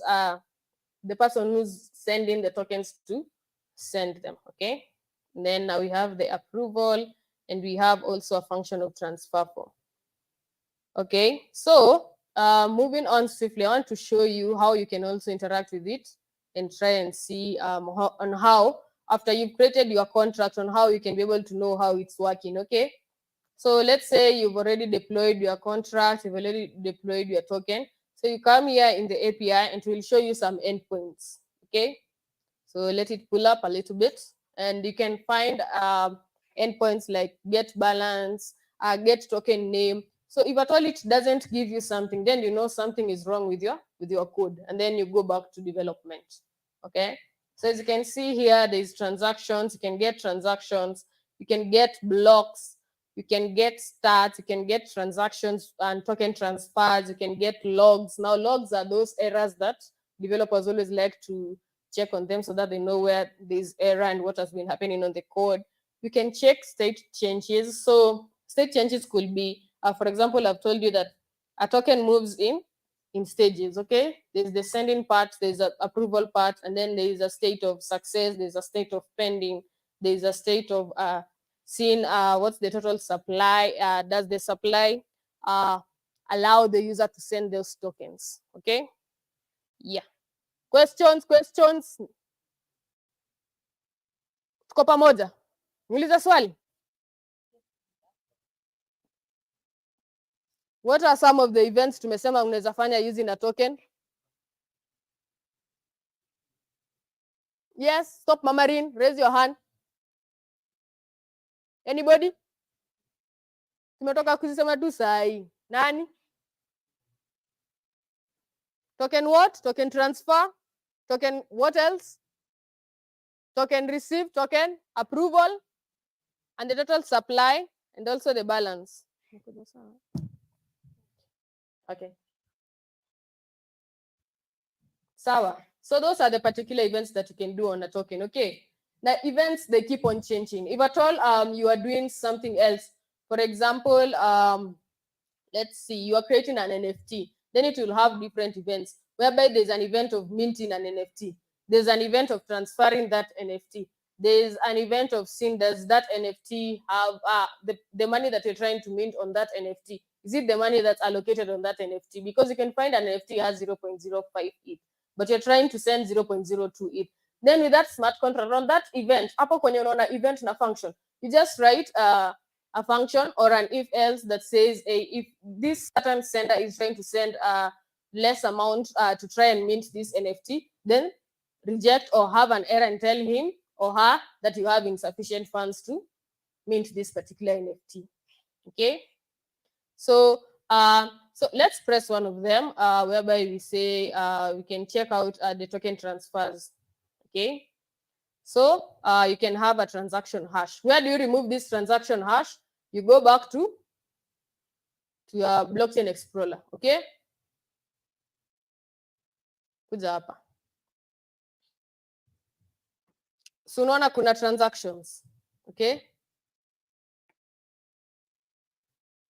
the person who's sending the tokens to send them, okay? And then now we have the approval, and we have also a function of transfer form. Okay, so moving on swiftly, I want to show you how you can also interact with it and try and see how after you've created your contract, on how you can be able to know how it's working, okay? So let's say you've already deployed your contract, you've already deployed your token. So you come here in the API and it will show you some endpoints, okay? So let it pull up a little bit, and you can find endpoints like get balance, get token name. So if at all it doesn't give you something, then you know something is wrong with your code, and then you go back to development. Okay. So as you can see here, there's transactions. You can get transactions. You can get blocks. You can get stats. You can get transactions and token transfers. You can get logs. Now logs are those errors that developers always like to check on them so that they know where there's error and what has been happening on the code. You can check state changes. So state changes could be, for example, I've told you that a token moves in stages, okay? There's the sending part, there's an approval part, and then there is a state of success, there's a state of pending, there's a state of seeing what's the total supply, does the supply allow the user to send those tokens, okay? Yeah. Questions? Tuko pamoja? Niulize swali. What are some of the events tumesema unaweza fanya using a token? Yes, stop murmuring, raise your hand. Anybody? Tumetoka kuzisema tu sahi. Nani? Token what? Token transfer. Token what else? Token receive, token approval, and the total supply, and also the balance. Okay. Sawa. So those are the particular events that you can do on a token. Okay. Now events, they keep on changing. If at all you are doing something else, for example, let's see, you are creating an NFT, then it will have different events, whereby there's an event of minting an NFT. There's an event of transferring that NFT. There's an event of seeing, does that NFT have the money that you're trying to mint on that NFT? Is it the money that's allocated on that NFT? Because you can find an NFT has 0.05 ETH, but you're trying to send 0.02 ETH. Then with that smart contract on that event, hapo kwenye unaona event na function, you just write a function or an if else that says if this certain sender is trying to send a less amount to try and mint this NFT, then reject or have an error and tell him or her that you have insufficient funds to mint this particular NFT. Okay, so so let's press one of them whereby we say we can check out the token transfers. Okay, so you can have a transaction hash. Where do you remove this transaction hash? You go back to your blockchain explorer. Okay, kuja hapa. So unaona kuna transactions. Okay,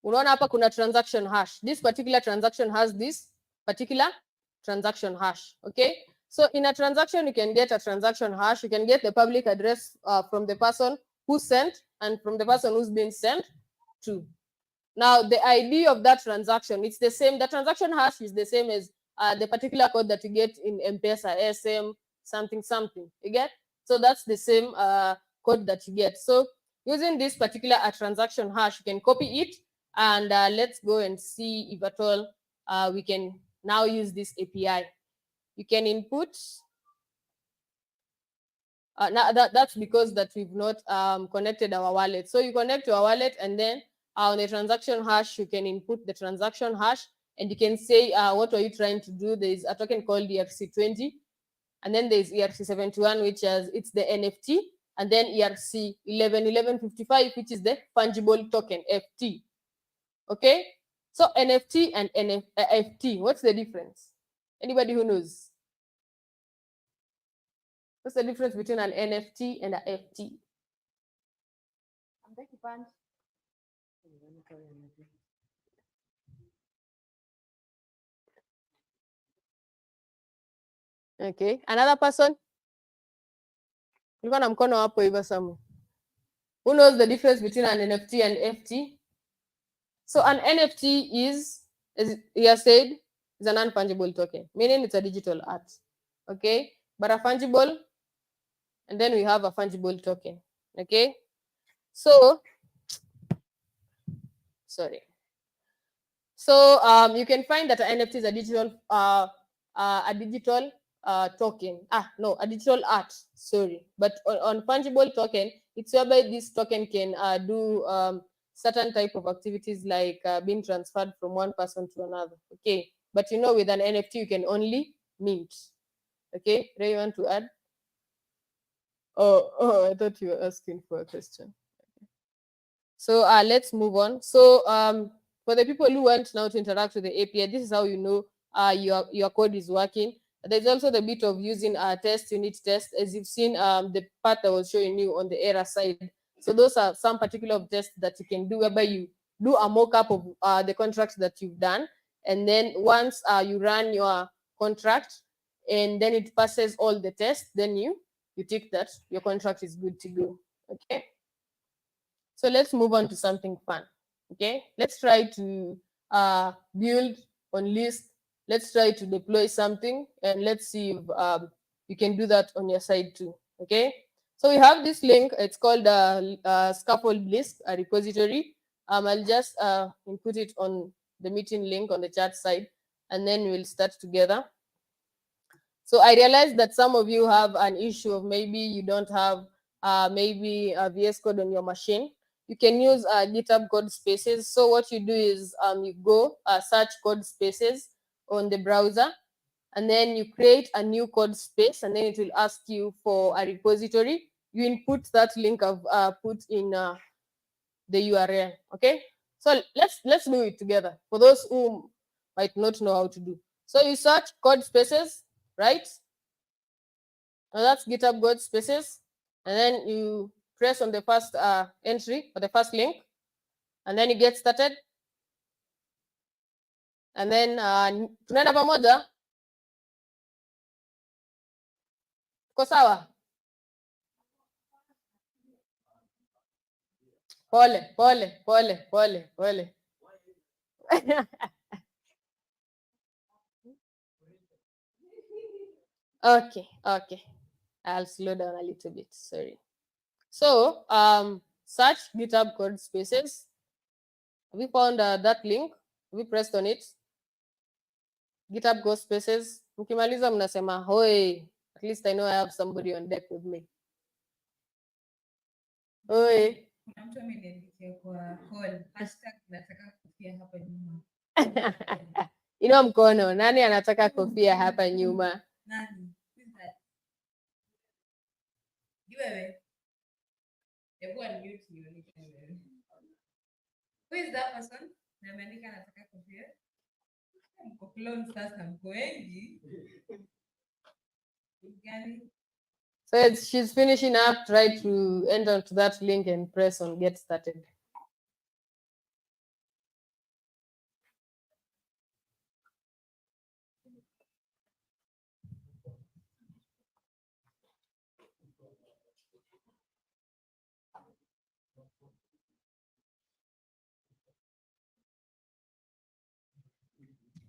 unaona hapa kuna transaction hash. This particular transaction has this particular transaction hash. Okay, so in a transaction you can get a transaction hash. You can get the public address from the person who sent and from the person who's been sent to. Now the ID of that transaction, it's the same. The transaction hash is the same as the particular code that you get in M-Pesa, SM, something, something. You get? So that's the same code that you get. So using this particular transaction hash, you can copy it, and let's go and see if at all we can now use this API. You can input. Now that's because that we've not connected our wallet. So you connect your wallet, and then on the transaction hash, you can input the transaction hash, and you can say what are you trying to do. There is a token called ERC20, and then there's ERC71, which is it's the NFT, and then ERC1155, which is the fungible token FT. Okay, so NFT and FT, what's the difference? Anybody who knows? What's the difference between an NFT and a FT? Okay, another person? Ulikuwa na mkono hapo hivyo Samu. Who knows the difference between an NFT and FT? So an NFT is, as you said, is a non-fungible token, meaning it's a digital art. Okay, but a fungible, and then we have a fungible token. Okay, so sorry. So you can find that an NFT is a digital token. No, a digital art. Sorry, but on fungible token, it's whereby this token can do certain type of activities like being transferred from one person to another. Okay, but you know, with an NFT, you can only mint. Okay, Ray, you want to add? Oh, I thought you were asking for a question. So let's move on. So for the people who want now to interact with the API, this is how you know your code is working. There's also the bit of using a test unit test, as you've seen the part I was showing you on the error side. So those are some particular tests that you can do, whereby you do a mock-up of the contract that you've done, and then once you run your contract and then it passes all the tests, then you tick that your contract is good to go. Okay. So let's move on to something fun. Okay, let's try to build on list. Let's try to deploy something, and let's see if you can do that on your side too. Okay, so we have this link. It's called scaffold list, a repository. I'll just input it on the meeting link on the chat side, and then we'll start together. So I realized that some of you have an issue of maybe you don't have maybe a VS Code on your machine. you can use GitHub code spaces. So what you do is you go search code spaces on the browser, and then you create a new code space, and then it will ask you for a repository. You input that link I've put in the URL. Okay, so let's do it together for those who might not know how to do. So you search code spaces, right? Now that's GitHub code spaces, and then you press on the first entry or the first link, and then you get started. And then tunaenda pamoja. Tuko sawa? Pole, pole, pole, pole, pole. Okay, okay. I'll slow down a little bit. Sorry. So, search GitHub code spaces. Have you found that link? Have you pressed on it? GitHub code spaces. Mkimaliza mnasema, hoi. At least I know I have somebody on deck with me. Hoi. Mtu ameniandikia kwa call #nataka kufia hapa nyuma. Inua mkono. Nani anataka kofia hapa nyuma? Nani? Who's that? Ni wewe? Hebu unmute nionyeshe wewe. Who is that person? Na ameandika anataka kofia. Mko clone sasa, mko wengi. Gani? So she's finishing up. Try to enter to that link and press on get started.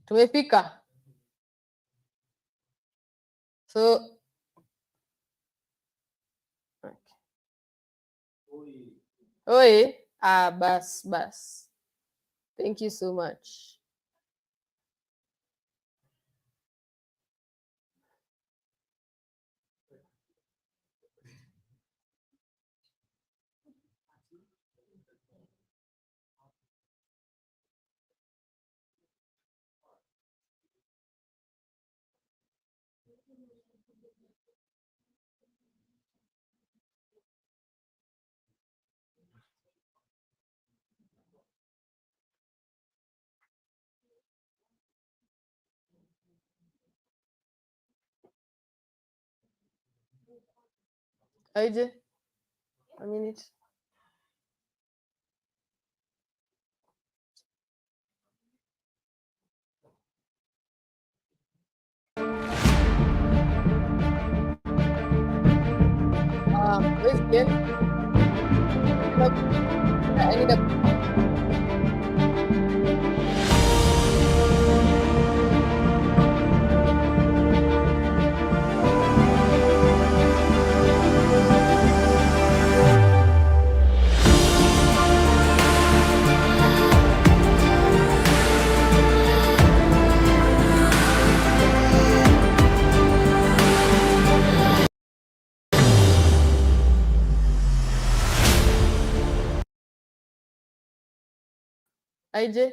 Tumefika. So oi, bas. Thank you so much. AJ, a minute. Where's Glenn? I need a IJ?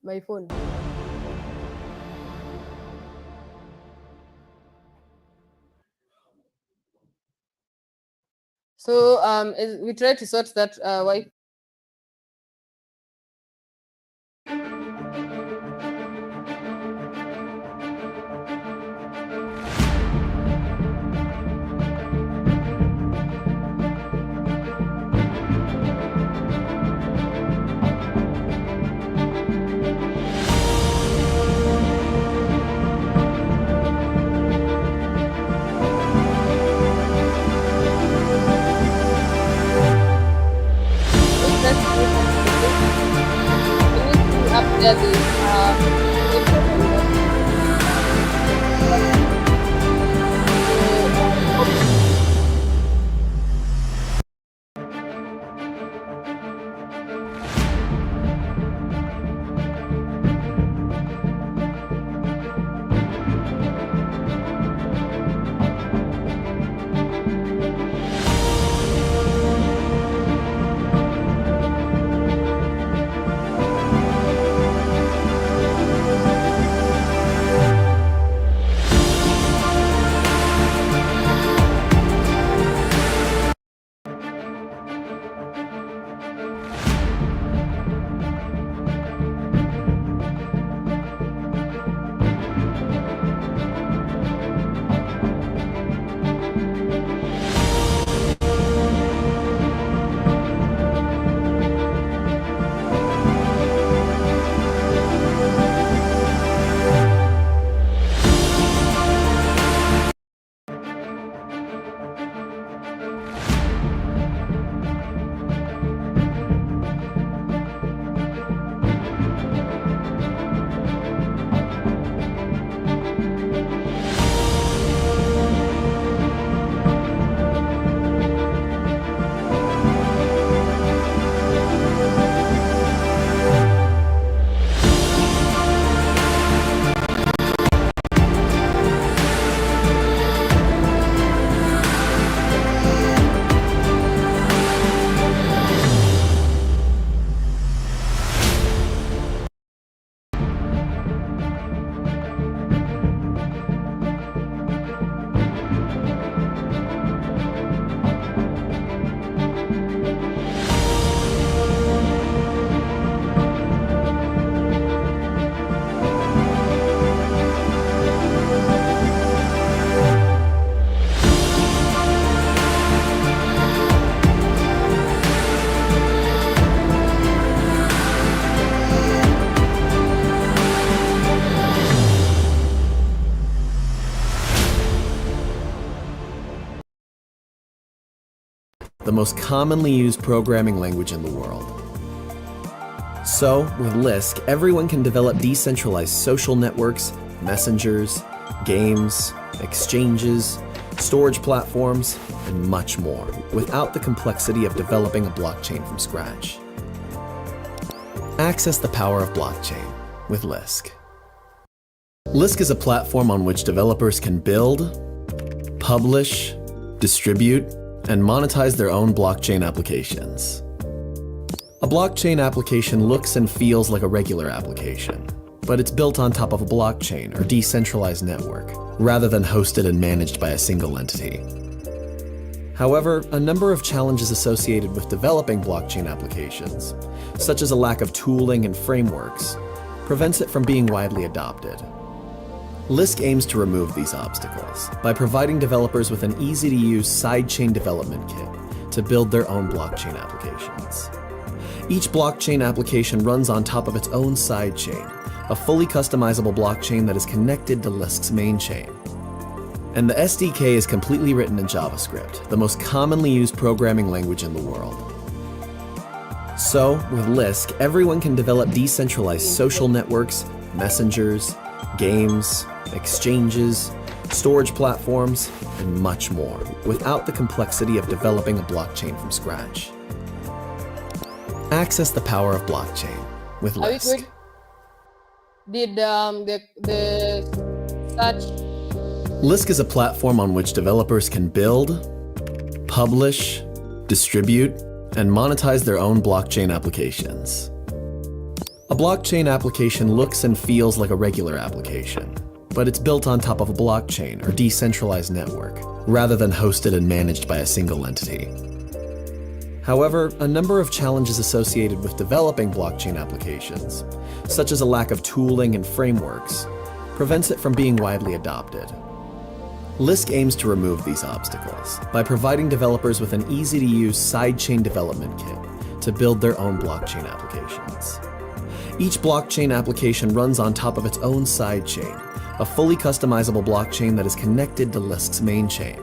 My phone. So we try to sort that Wi-Fi. the most commonly used programming language in the world. So, with Lisk, everyone can develop decentralized social networks, messengers, games, exchanges, storage platforms, and much more, without the complexity of developing a blockchain from scratch. Access the power of blockchain with Lisk. Lisk is a platform on which developers can build, publish, distribute, and monetize their own blockchain applications. A blockchain application looks and feels like a regular application, but it's built on top of a blockchain or decentralized network, rather than hosted and managed by a single entity. However, a number of challenges associated with developing blockchain applications, such as a lack of tooling and frameworks, prevents it from being widely adopted. Lisk aims to remove these obstacles by providing developers with an easy-to-use sidechain development kit to build their own blockchain applications. Each blockchain application runs on top of its own sidechain, a fully customizable blockchain that is connected to Lisk's main chain. And the SDK is completely written in JavaScript, the most commonly used programming language in the world. So, with Lisk, everyone can develop decentralized social networks, messengers, games, exchanges, storage platforms, and much more, without the complexity of developing a blockchain from scratch. Access the power of blockchain with Are we Lisk. good? Did the search? Lisk is a platform on which developers can build, publish, distribute, and monetize their own blockchain applications. A blockchain application looks and feels like a regular application, but it's built on top of a blockchain or decentralized network, rather than hosted and managed by a single entity. However, a number of challenges associated with developing blockchain applications, such as a lack of tooling and frameworks, prevents it from being widely adopted. Lisk aims to remove these obstacles by providing developers with an easy-to-use sidechain development kit to build their own blockchain applications. Each blockchain application runs on top of its own sidechain, a fully customizable blockchain that is connected to Lisk's main chain.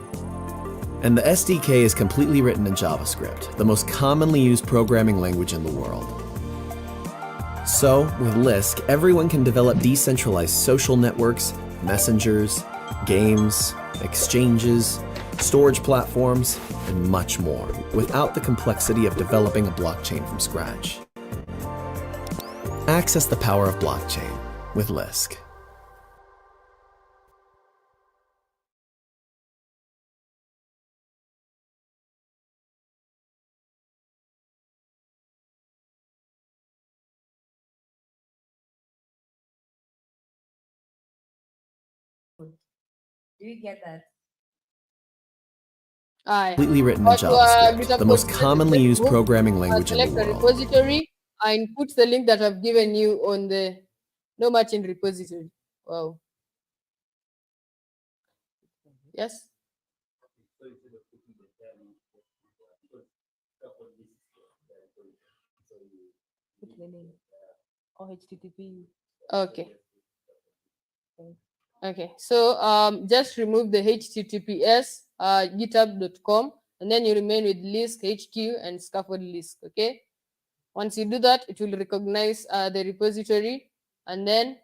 And the SDK is completely written in JavaScript, the most commonly used programming language in the world. So, with Lisk, everyone can develop decentralized social networks, messengers, games, exchanges, storage platforms, and much more, without the complexity of developing a blockchain from scratch. Access the power of blockchain with Lisk. Do you get that? Completely written in JavaScript, the most commonly used programming language in the Select a world. repository and put the link that I've given you on the no match in repository. Wow. Yes. Put the link. Or HTTP. Okay. Okay, so just remove the HTTPS github.com and then you remain with Lisk HQ and scaffold Lisk. Okay, once you do that, it will recognize the repository and then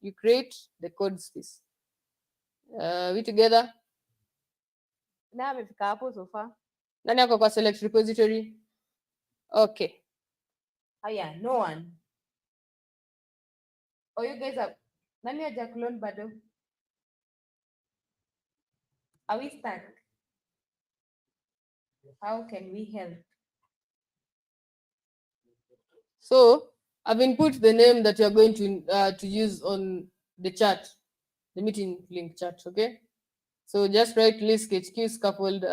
you create the code space. We together? Now amefika hapo so far. Nani ako kwa select repository? Okay. Oh yeah, no one. Oh, you guys are. Nani haja clone bado? Are we stuck? How can we help? So I've input the name that you're going to use on the chat, the meeting link chat. Okay, so just write Lisk HQ scaffold.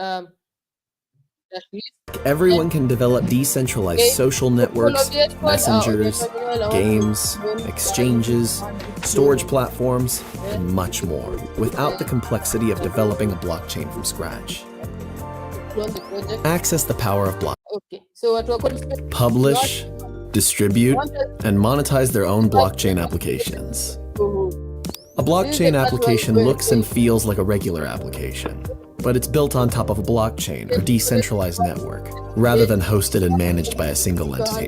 Everyone can develop decentralized social networks, messengers, games, exchanges, storage platforms, and much more, without the complexity of developing a blockchain from scratch. Access the power of blockchain. Okay, so what we're going to Publish, distribute, and monetize their own blockchain applications. A blockchain application looks and feels like a regular application, but it's built on top of a blockchain or decentralized network, rather than hosted and managed by a single entity.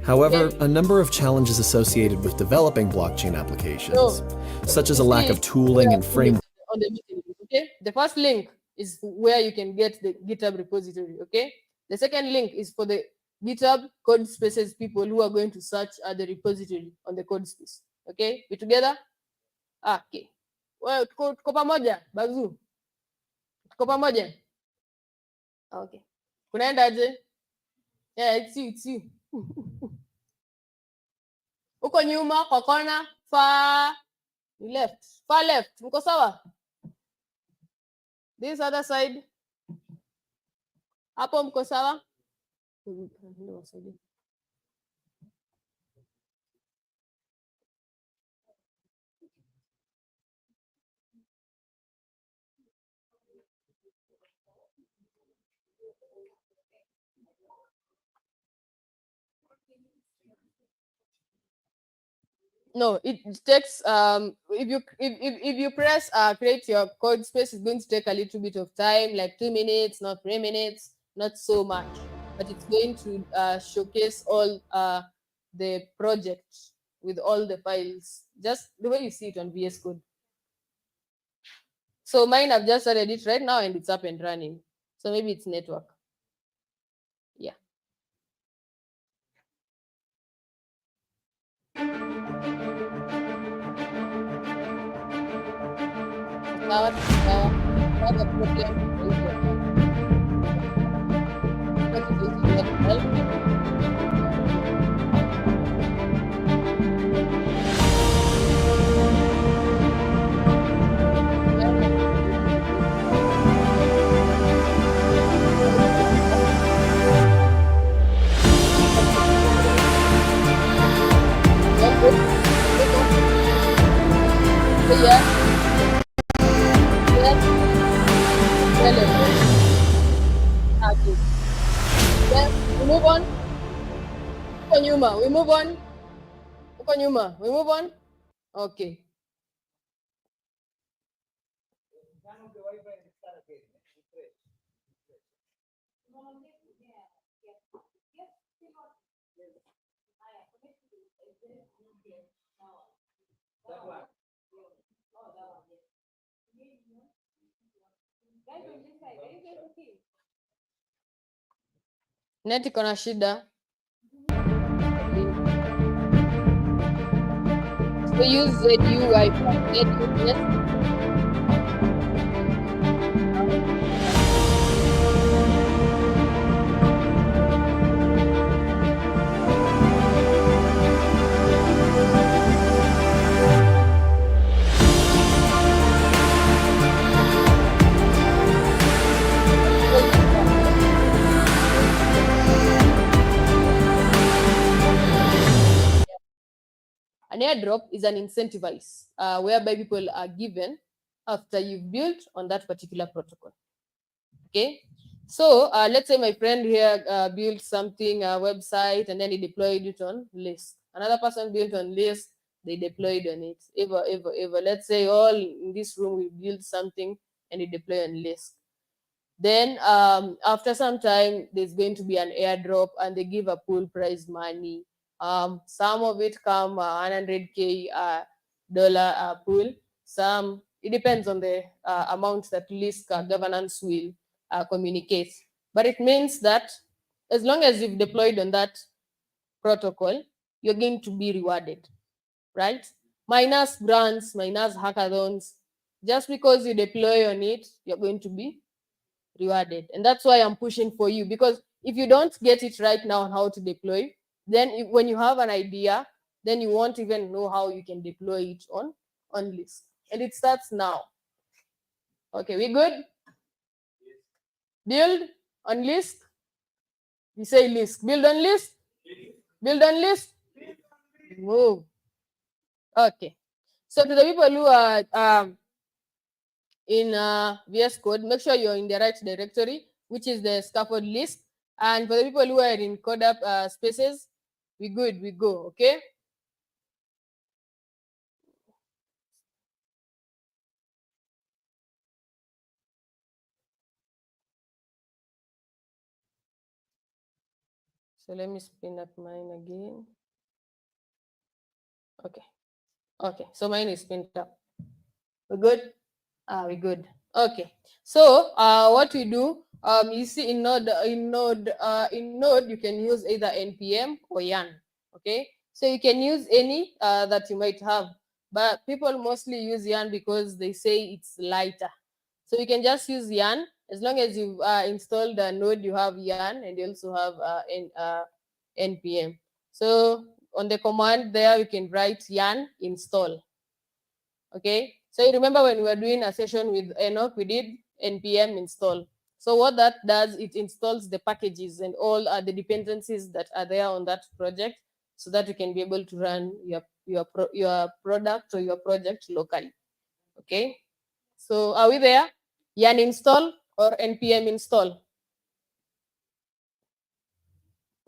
However, a number of challenges associated with developing blockchain applications, such as a lack of tooling and framework. On the meeting, okay? The first link is where you can get the GitHub repository, okay? The second link is for the GitHub code spaces people who are going to search at the repository on the code space, okay? We together? Okay. Well, tuko pamoja, Bazu. Tuko pamoja? Okay. Kunaendaje? Yeah, it's you, it's you. Uko nyuma kwa kona, far left. Mko sawa? This other side. Hapo mko sawa? No, it takes if you press create your code space, it's going to take a little bit of time, like 2 minutes, not 3 minutes, not so much, but it's going to showcase all the project with all the files, just the way you see it on VS Code. So mine, I've just started it right now and it's up and running. So maybe it's network. Yeah. We move on. We move on. We move on. Okay. Net iko na shida. So use ZU Wi-Fi. An airdrop is an incentivized whereby people are given after you've built on that particular protocol. Okay, so let's say my friend here built something, a website, and then he deployed it on List. Another person built on List, they deployed on it. Ever. Let's say all in this room we build something and we deploy on List. Then after some time, there's going to be an airdrop and they give a pool prize money. Some of it come 100K dollar pool. Some, it depends on the amount that Lisk governance will communicate. But it means that as long as you've deployed on that protocol, you're going to be rewarded, right? Minus grants, minus hackathons. Just because you deploy on it, you're going to be rewarded. And that's why I'm pushing for you, because if you don't get it right now on how to deploy, then when you have an idea, then you won't even know how you can deploy it on List. And it starts now. Okay, we good? Build on List. You say List. Build on List. Build on List. Move. Okay. So to the people who are in VS Code, make sure you're in the right directory, which is the scaffold list. And for the people who are in CodeUp spaces, we good, we go, okay? So let me spin up mine again. Okay. Okay. So mine is spinned up. We're good? We're good. Okay. So what we do, you see in Node, you can use either NPM or YARN. Okay. So you can use any that you might have, but people mostly use YARN because they say it's lighter. So you can just use YARN as long as you've installed a Node. You have YARN and you also have NPM. So on the command there, we can write yarn install. Okay, so you remember when we were doing a session with Enoch, we did npm install. So what that does, it installs the packages and all the dependencies that are there on that project, so that you can be able to run your product or your project locally. Okay, so are we there? Yarn install or npm install?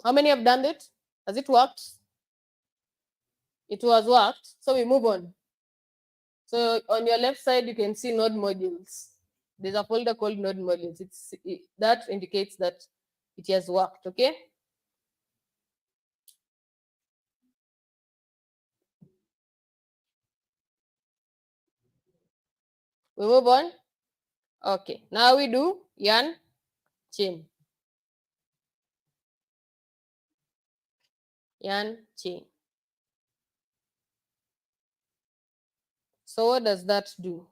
How many have done it? Has it worked? It was worked. So we move on. So on your left side, you can see node modules. There's a folder called node modules. That indicates that it has worked. Okay. We move on. Okay. Now we do yarn chain. Yarn chain. So what does that do?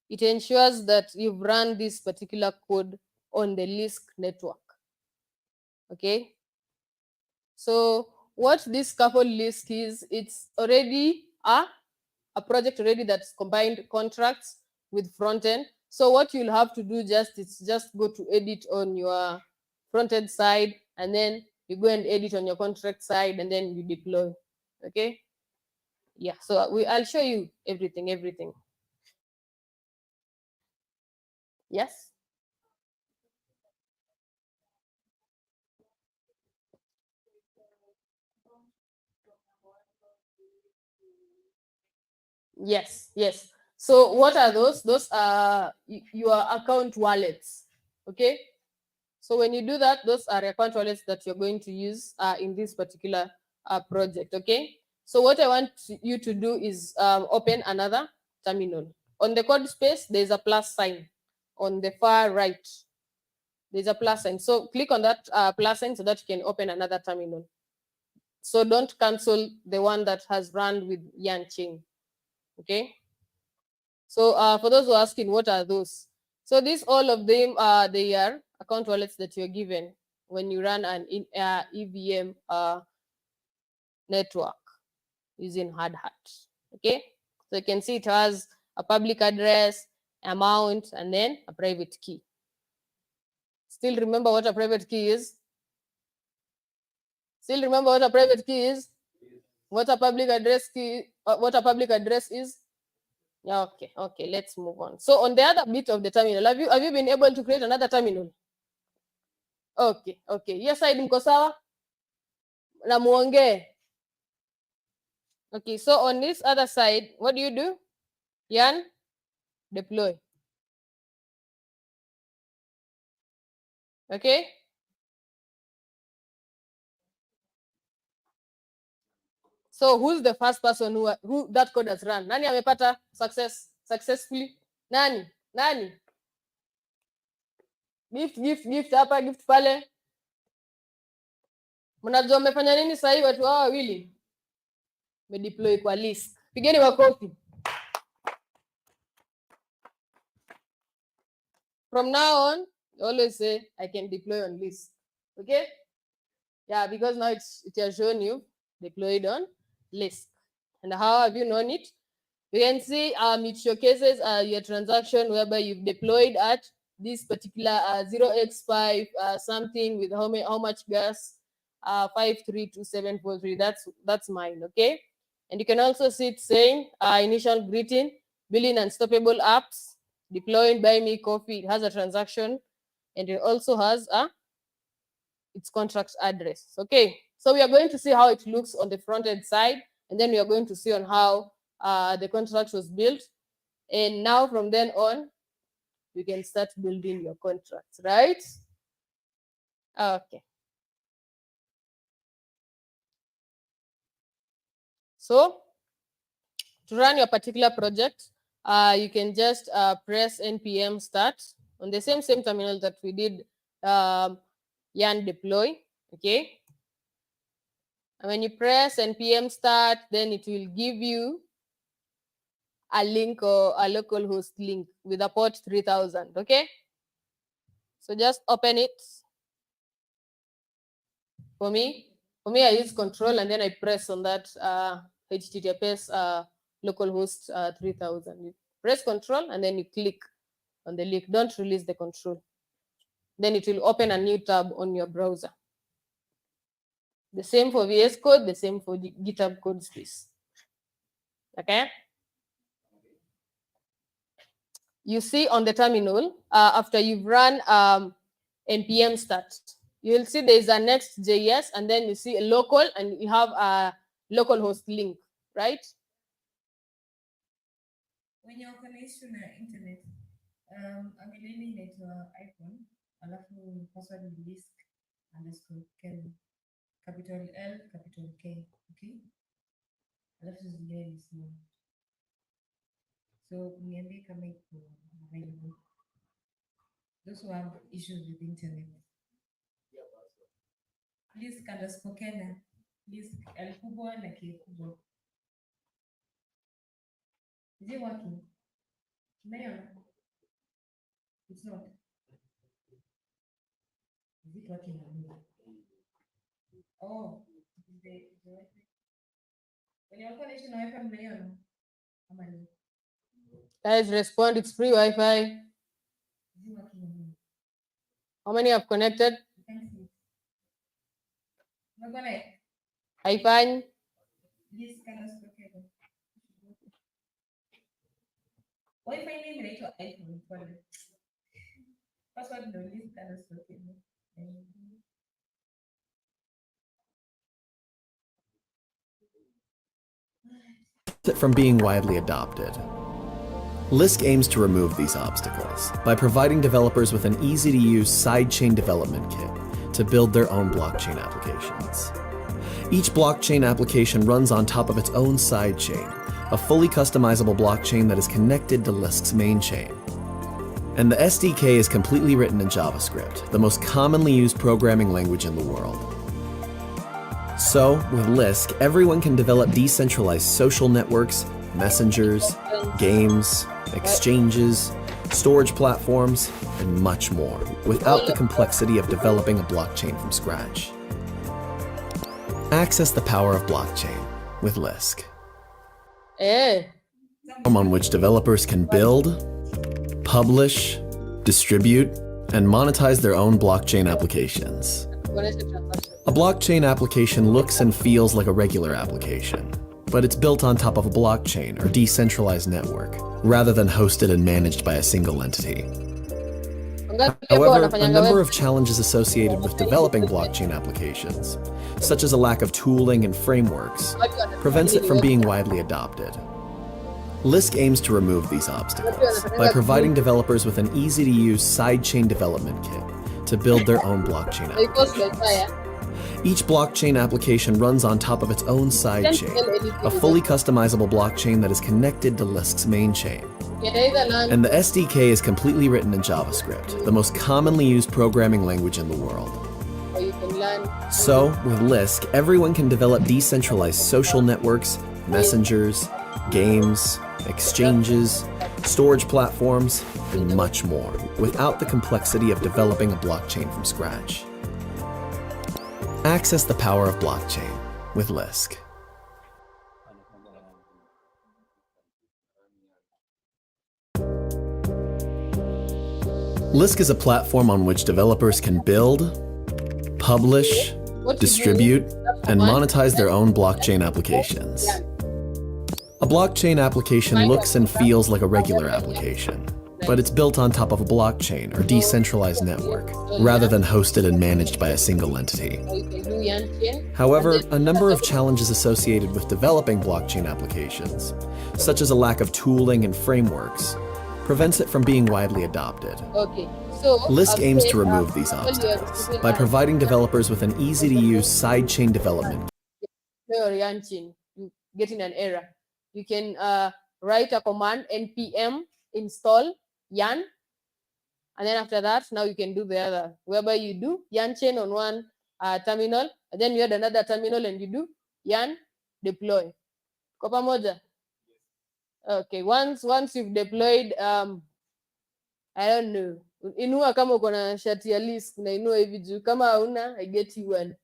It ensures that you've run this particular code on the Lisk network. Okay. So what this couple Lisk is, it's already a project already that's combined contracts with front end. So what you'll have to do is just go to edit on your front end side, and then you go and edit on your contract side, and then you deploy. Okay. Yeah. So I'll show you everything. Yes. Yes. So what are those? Those are your account wallets. Okay. So when you do that, those are account wallets that you're going to use in this particular project. Okay. So what I want you to do is open another terminal. On the code space, there's a plus sign. On the far right, there's a plus sign. So click on that plus sign so that you can open another terminal. So don't cancel the one that has run with yarn chain. Okay. So for those who are asking, what are those? So these, all of them, they are account wallets that you're given when you run an EVM network using Hard Hat. Okay, so you can see it has a public address, amount, and then a private key. Still remember what a private key is? Still remember what a private key is? What a public address key? What a public address is? Yeah, okay, let's move on. So on the other bit of the terminal, have you been able to create another terminal? Okay. Yes, I mko sawa na muongee. Okay, so on this other side, what do you do? Yarn deploy. Okay. So who's the first person who that code has run? Nani amepata successfully? Nani? Gift hapa, gift pale. Mnajua umefanya nini sasa hivi watu hawa wawili? Medeploy kwa list. Pigeni makofi. From now on, always say I can deploy on list. Okay? Yeah, because now it has shown you deployed on list. And how have you known it? You can see it showcases your transaction whereby you've deployed at this particular 0x5 something with how much gas, 532743. That's mine. Okay. And you can also see it saying initial greeting, building unstoppable apps, deployed by me coffee. It has a transaction, and it also has its contract address. Okay, so we are going to see how it looks on the front end side, and then we are going to see on how the contract was built. And now from then on, you can start building your contracts, right? Okay. So to run your particular project, you can just press npm start on the same terminal that we did yarn deploy. Okay. And when you press npm start, then it will give you a link or a localhost link with a port 3000. Okay. So just open it. For me, I use control and then I press on that HTTPS localhost 3000. You press control and then you click on the link. Don't release the control. Then it will open a new tab on your browser. The same for VS Code, the same for the GitHub code space. Okay. You see on the terminal, after you've run npm start, you'll see there is a next.js and then you see a local and you have a localhost link, right? When you're connected to the internet, angeleni inaitwa iPhone, alafu password ni disk_Ken, capital L, capital K, okay? Alafu zingine ni small. So niambie kama iko available. Those who have issues with internet. Disk_Kenya, disk L kubwa na K kubwa. Is it working? Mayor? It's not. Is it working on me? Oh, the Wi-Fi. When you're connected to Wi-Fi, Mayor? Guys, respond. It's free Wi-Fi. Is it working on me? How many have connected? You can't see it. Connect. Wi-Fi. Disk_Kenya. Wi-Fi name inaitwa iPhone pale. Password ndio disk_Kenya. From being widely adopted. Lisk aims to remove these obstacles by providing developers with an easy-to-use sidechain development kit to build their own blockchain applications. Each blockchain application runs on top of its own sidechain, a fully customizable blockchain that is connected to Lisk's main chain. And the SDK is completely written in JavaScript, the most commonly used programming language in the world. So, with Lisk, everyone can develop decentralized social networks, messengers, games, exchanges, storage platforms, and much more, without the complexity of developing a blockchain from scratch. Access the power of blockchain with Lisk. On which developers can build, publish, distribute, and monetize their own blockchain applications. A blockchain application looks and feels like a regular application, but it's built on top of a blockchain or decentralized network, rather than hosted and managed by a single entity. However, a number of challenges associated with developing blockchain applications, such as a lack of tooling and frameworks, prevents it from being widely adopted. Lisk aims to remove these obstacles by providing developers with an easy-to-use sidechain development kit to build their own blockchain applications. Each blockchain application runs on top of its own sidechain, a fully customizable blockchain that is connected to Lisk's main chain. And the SDK is completely written in JavaScript, the most commonly used programming language in the world. So, with Lisk, everyone can develop decentralized social networks, messengers, games, exchanges, storage platforms, and much more, without the complexity of developing a blockchain from scratch. Access the power of blockchain with Lisk. Lisk is a platform on which developers can build, publish, distribute, and monetize their own blockchain applications. A blockchain application looks and feels like a regular application, but it's built on top of a blockchain or decentralized network, rather than hosted and managed by a single entity. However, a number of challenges associated with developing blockchain applications, such as a lack of tooling and frameworks, prevents it from being widely adopted. Lisk aims to remove these obstacles by providing developers with an easy-to-use sidechain development. getting an error. You can write a command npm install yarn, and then after that, now you can do the other, whereby you do yarn chain on one terminal, and then you add another terminal and you do yarn deploy. Kwa pamoja? Okay, once you've deployed, I don't know, inua kama uko na shati ya list, unainua hivi juu. Kama hauna, I get you one.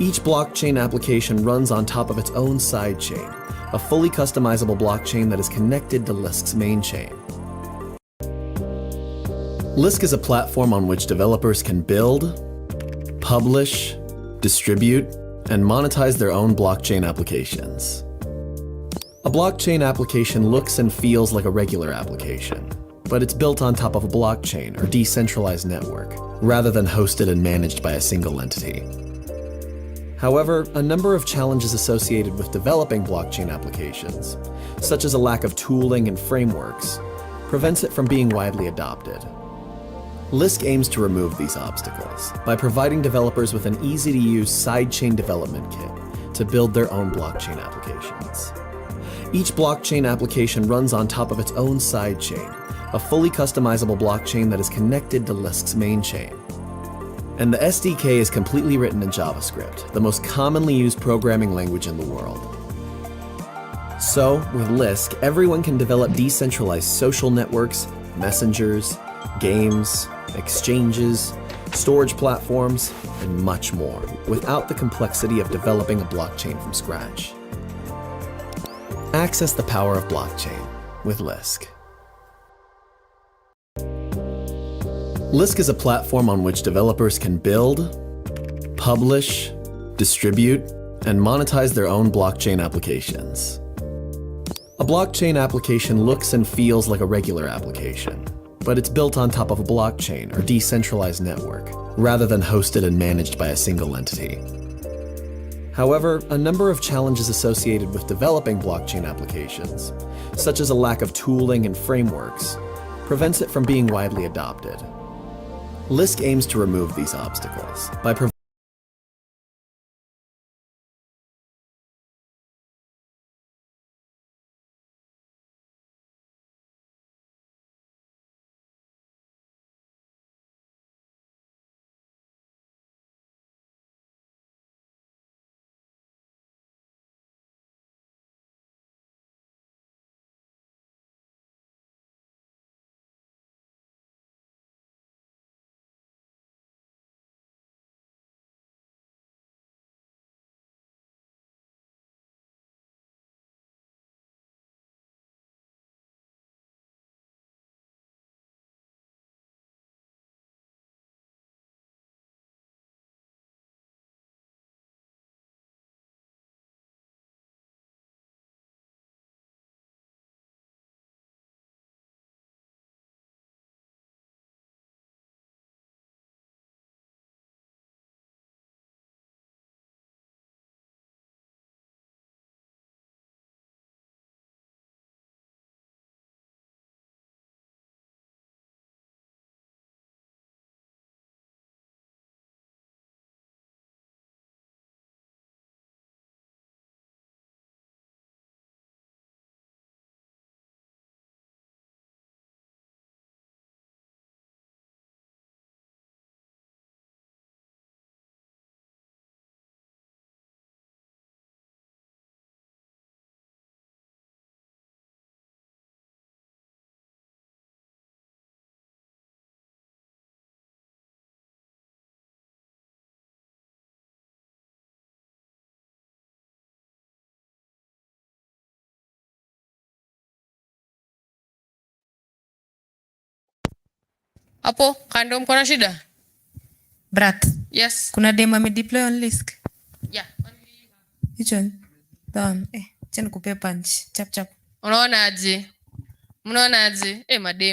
Each blockchain application runs on top of its own sidechain, a fully customizable blockchain that is connected to Lisk's main chain. Lisk is a platform on which developers can build, publish, distribute, and monetize their own blockchain applications. A blockchain application looks and feels like a regular application, but it's built on top of a blockchain or decentralized network, rather than hosted and managed by a single entity. However, a number of challenges associated with developing blockchain applications, such as a lack of tooling and frameworks, prevents it from being widely adopted. Lisk aims to remove these obstacles by providing developers with an easy-to-use sidechain development kit to build their own blockchain applications. Each blockchain application runs on top of its own sidechain, a fully customizable blockchain that is connected to Lisk's main chain. And the SDK is completely written in JavaScript, the most commonly used programming language in the world. So, with Lisk, everyone can develop decentralized social networks, messengers, games, exchanges, storage platforms, and much more, without the complexity of developing a blockchain from scratch. Access the power of blockchain with Lisk. Lisk is a platform on which developers can build, publish, distribute, and monetize their own blockchain applications. A blockchain application looks and feels like a regular application, but it's built on top of a blockchain or decentralized network, rather than hosted and managed by a single entity. However, a number of challenges associated with developing blockchain applications, such as a lack of tooling and frameworks, prevents it from being widely adopted. Lisk aims to remove these obstacles by providing Hapo kando mko na shida? Brat. Yes. Kuna dem amedeploy on Lisk. Yeah. Hicho. Down. Acha nikupe punch. Chap chap. Unaona aje? Mnaona aje?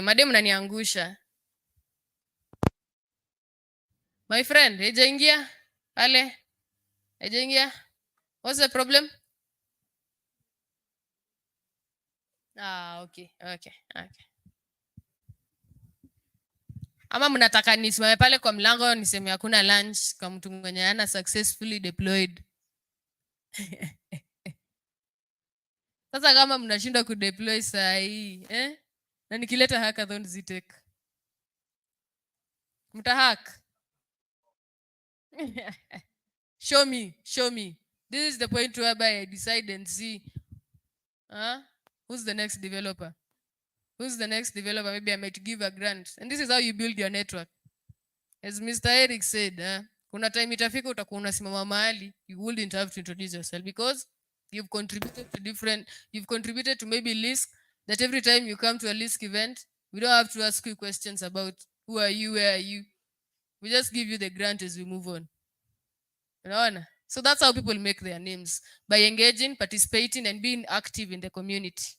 Madem mnaniangusha. My friend, hajaingia? Pale. Hajaingia? What's the problem? Okay. Ama mnataka nisimame pale kwa mlango niseme hakuna lunch kwa mtu mwenye ana successfully deployed. Sasa kama mnashindwa kudeploy saa hii, na nikileta hackathon zitek. Mtahack. Show me. This is the point whereby I decide and see who's the next developer. Maybe I might give a grant. And this is how you build your network. As Mr. Eric said, kuna time itafika utakuwa unasimama mahali you wouldn't have to introduce yourself because you've contributed to maybe Lisk, that every time you come to a Lisk event we don't have to ask you questions about who are you, where are you. We just give you the grant as we move on. Unaona? So that's how people make their names, by engaging, participating, and being active in the community.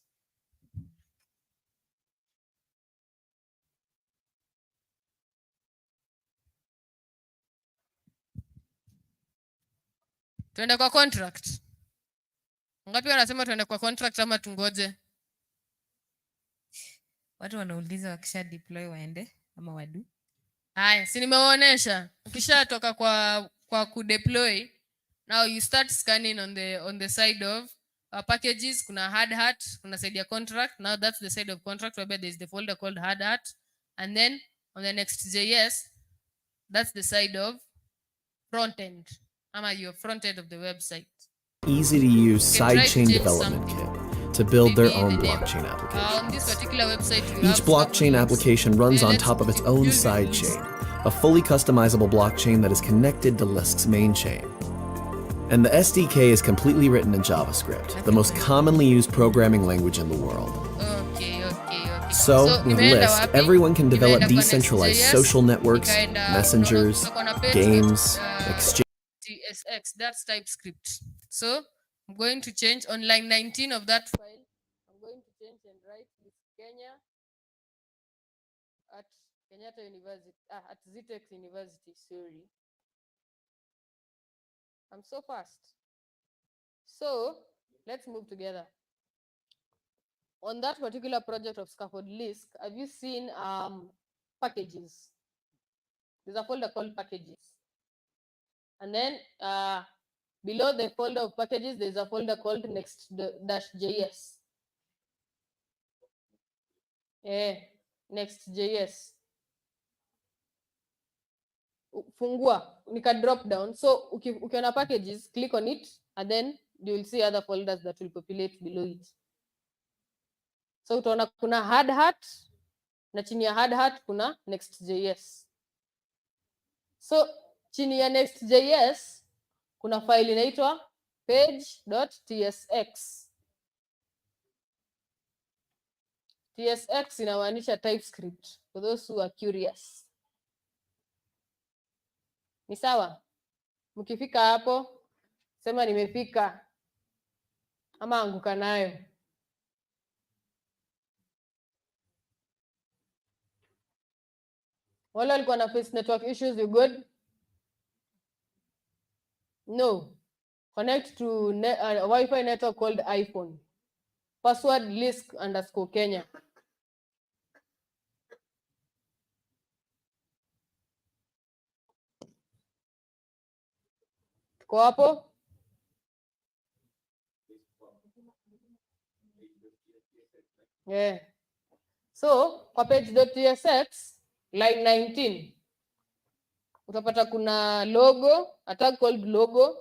Tuende kwa contract. Ngapi wanasema tuende kwa contract ama tungoje? Watu wanauliza wakisha deploy waende ama wadu. Haya, si nimewaonesha. Ukishatoka kwa kudeploy, now you start scanning on the side of packages. Kuna hard hat, kuna side ya contract. Now that's the side of contract where there is the folder called hard hat. And then on the Next.js, that's the side of front end. Ama your front end of the website. Easy to use sidechain development kit to build their own blockchain On applications. this particular website, you Each have blockchain scaffoldings. application runs on Let's top of its build own with sidechain, a fully customizable blockchain that is connected to Lisk's main chain. And the SDK is completely written in JavaScript, the most commonly used programming language in the world. Okay. So, with nimeenda Lisk, wapi? everyone can develop Nimeenda kwa decentralized Next.js, social networks, nikaenda messengers, tuko na page games, dot, exchange. TSX, that's TypeScript. So I'm going to change on line 19 of that file. I'm going to change and write this Kenya at Kenyatta University, at Zitex University, sorry. I'm so fast. So let's move together. On that particular project of Scaffold Lisk, have you seen packages? There's a folder called packages. And then below the folder of packages, there's a folder called Next.js. Next.js. Fungua, nika drop down. So ukiona packages, click on it, and then you will see other folders that will populate below it. So utaona kuna hard hat, na chini ya hard hat kuna Next.js. So chini ya Next.js kuna file inaitwa page.tsx. TSX inamaanisha TypeScript, for those who are curious. Ni sawa? Mkifika hapo, sema nimefika ama anguka nayo. Wale walikuwa na face network issues, you good? No. Connect to a Wi-Fi network called iPhone. Password Lisk_Kenya. Tuko hapo? Yeah. So, kwa page.tsx, line 19, utapata kuna logo, a tag called logo,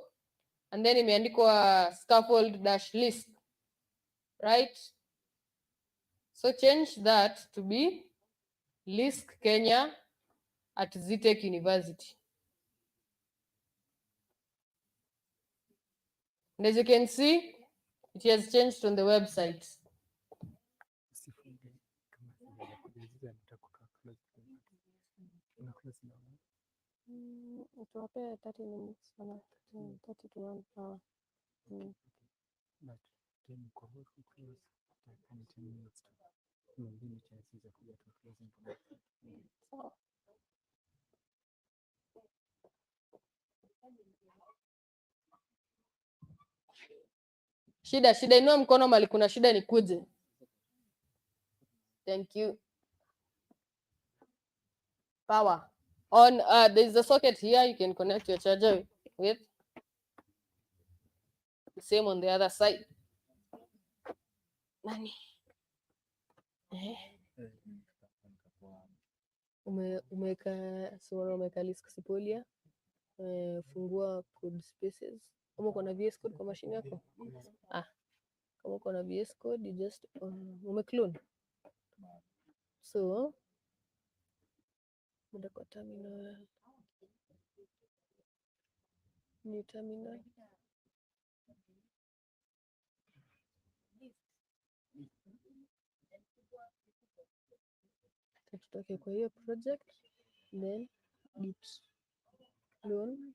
and then imeandikwa scaffold-list, right? So change that to be Lisk Kenya at Zitec University. And as you can see, it has changed on the website. Tuwape 30 minutes, 30 to 1 hour. Shida, inua mkono mali kuna shida nikuje. Thank you. Power. On there's a socket here you can connect your charger with. The same on the other side. Nani? Umeweka Lisk Sipolia. Fungua code spaces. Kama uko na VS Code kwa machine yako? Kama uko na VS Code, you just umeclone. So, muda kwa terminal. New terminal. Tutoke kwa hiyo project, then git loan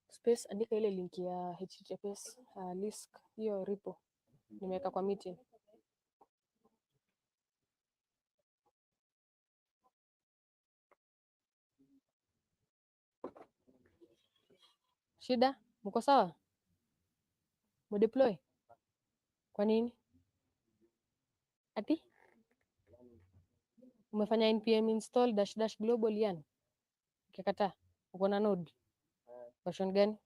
space, andika ile link ya https list hiyo repo nimeweka kwa meeting. Shida, mko sawa? Mdeploy? Kwa nini? Ati umefanya npm install -- global yani? Ukikataa uko na node version gani?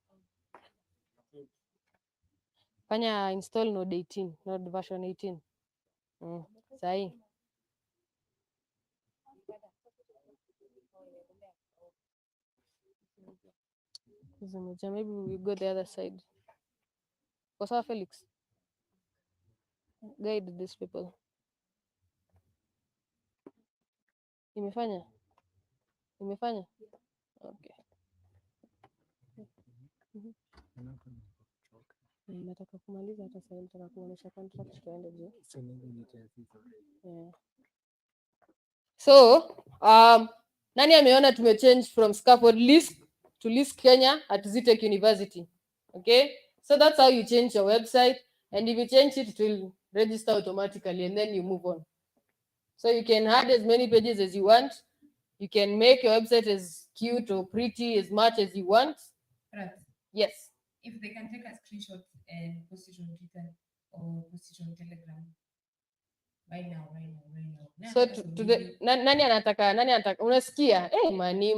Fanya install node 18, node version 18. Sahi. Maybe we go the other side. Kwa sawa Felix? Guide these people. Imefanya? Imefanya? Okay. Nataka kumaliza hata sasa, nataka kuonesha contract tuende juu. Yeah. So, nani ameona tumechange from scaffold list to list Kenya at Zitech University? Okay? So that's how you change your website, and if you change it, it will register automatically and then you move on. So you can add as many pages as you want. You can make your website as cute or pretty as much as you want. Right. Yes. If they can take a screenshot and post it on Twitter or post it on Telegram. Right now. So nani anataka unasikia? Mani.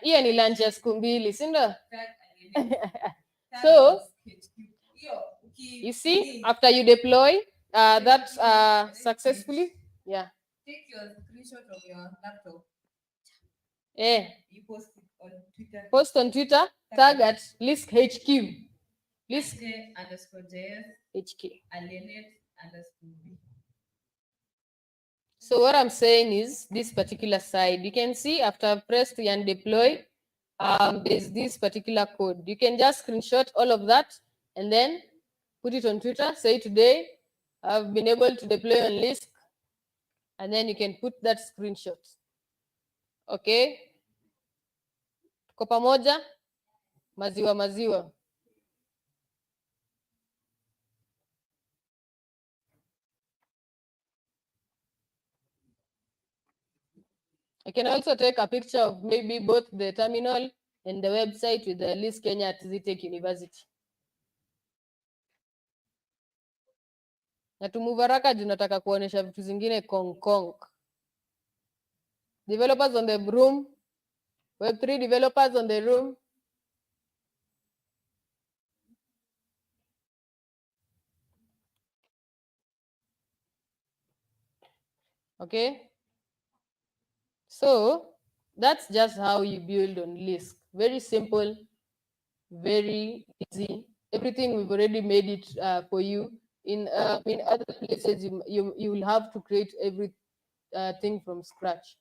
Hiyo ni lunch ya siku mbili, si ndio? So you see, after you deploy that successfully, yeah. Take your screenshot of your laptop. You post it on Twitter. Post on Twitter, tag at LiskHQ. Lisk_JS HQ. alienate_B. So what I'm saying is this particular side, you can see after I've pressed and deploy, there's this particular code. You can just screenshot all of that and then put it on Twitter. Say today I've been able to deploy on Lisk, and then you can put that screenshot. Okay? Tuko pamoja? Maziwa. I can also take a picture of maybe both the terminal and the website with the Lisk Kenya at Zitech University. Na tumove haraka juu nataka kuonesha vitu zingine kong. Developers on the room. Web3 developers on the room. Okay. So that's just how you build on Lisk. Very simple, very easy. Everything we've already made it for you. In other places, you will have to create everything from scratch.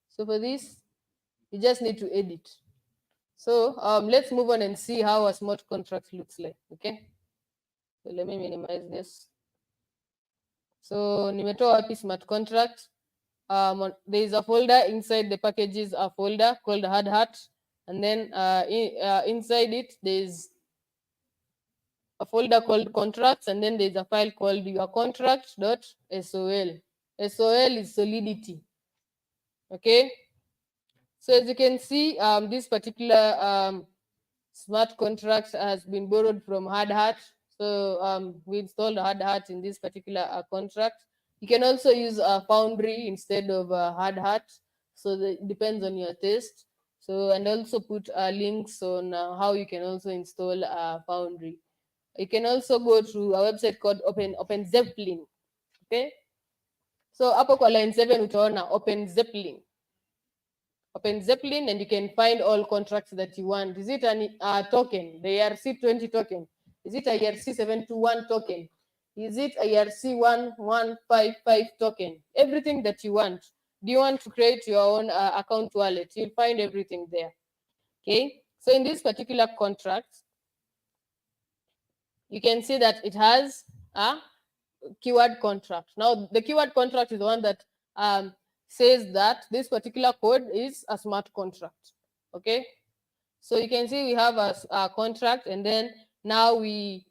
So for this, you just need to edit. So let's move on and see how a smart contract looks like. Okay. So let me minimize this. So nimetoa wapi smart contract? There is a folder inside the packages, a folder called hard hat, and then inside it there's a folder called contracts, and then there's a file called your contract.sol. SOL is solidity. Okay. So as you can see, this particular smart contract has been borrowed from hard hat. So we installed hard hat in this particular contract. You can also use a Foundry instead of a hard hat. So it depends on your taste. So, and also put links on how you can also install a Foundry. You can also go to a website called Open Zeppelin. Okay. So hapo kwa line 7 utaona Open Zeppelin. Open Zeppelin, and you can find all contracts that you want. Is it a token, the ERC20 token? Is it a ERC721 token? Is it a ERC1155 token? Everything that you want. do you want to create your own account wallet? You'll find everything there. Okay, so in this particular contract, you can see that it has a keyword contract. Now, the keyword contract is the one that says that this particular code is a smart contract. Okay, so you can see we have a contract, and then now we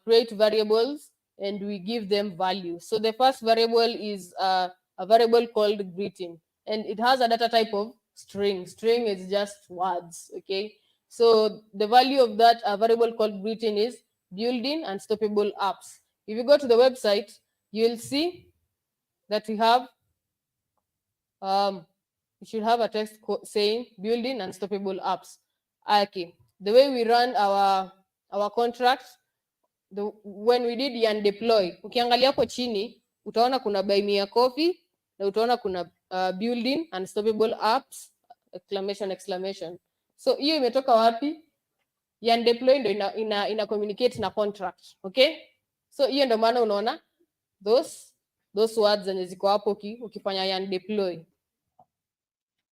create variables and we give them value. So the first variable is a variable called greeting, and it has a data type of string. String is just words. Okay, so the value of that variable called greeting is building unstoppable apps. If you go to the website, you'll see that we have you should have a text saying building unstoppable apps. Okay, the way we run our contracts, when we did yarn deploy, ukiangalia hapo chini utaona kuna buy me a coffee na utaona kuna building unstoppable apps exclamation. So hiyo imetoka wapi? Yarn deploy ndo ina communicate na contract. Okay, so hiyo ndo maana unaona those words zenye ziko hapo ukifanya yarn deploy.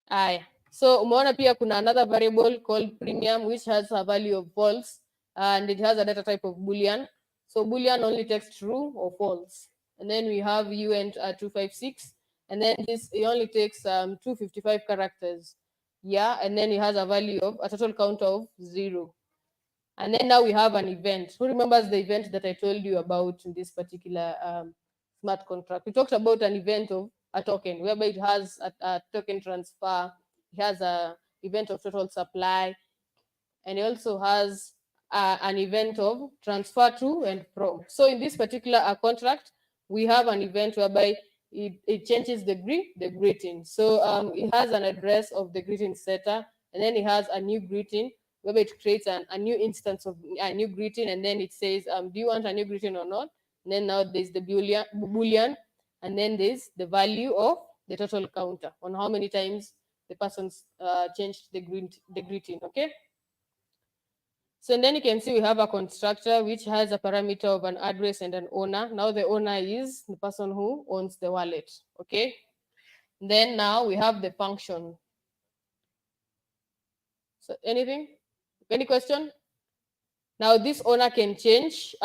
Aya, so umeona pia kuna another variable called premium which has a value of false and it has a data type of boolean. So boolean only takes true or false. And then we have uint 256, and then this it only takes 255 characters. Yeah, and then it has a value of a total count of 0. And then now we have an event. Who remembers the event that I told you about in this particular smart contract? We talked about an event of a token, whereby it has a token transfer, it has a event of total supply, and it also has an event of transfer to and from. So in this particular contract, we have an event whereby it changes the greeting. So it has an address of the greeting setter, and then it has a new greeting, whereby it creates a new instance of a new greeting, and then it says, do you want a new greeting or not? And then now there's the boolean, and then there's the value of the total counter on how many times the person's changed the greeting. Okay. So then you can see we have a constructor which has a parameter of an address and an owner. Now the owner is the person who owns the wallet. Okay. Then now we have the function. So anything? Any question? Now this owner can change.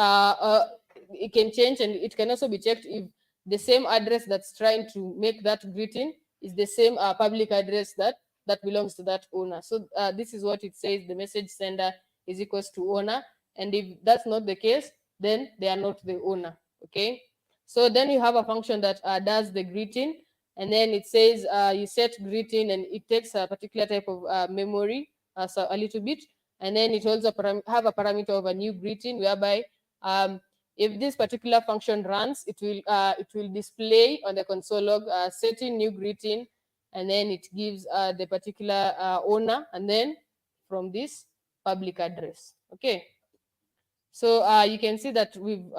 It can change, and it can also be checked if the same address that's trying to make that greeting is the same public address that belongs to that owner. So this is what it says: the message sender is equals to owner, and if that's not the case, then they are not the owner. Okay. So then you have a function that does the greeting, and then it says you set greeting, and it takes a particular type of memory, so a little bit. And then it also have a parameter of a new greeting, whereby if this particular function runs, it will display on the console log setting new greeting, and then it gives the particular owner, and then from this public address. Okay. So you can see that we've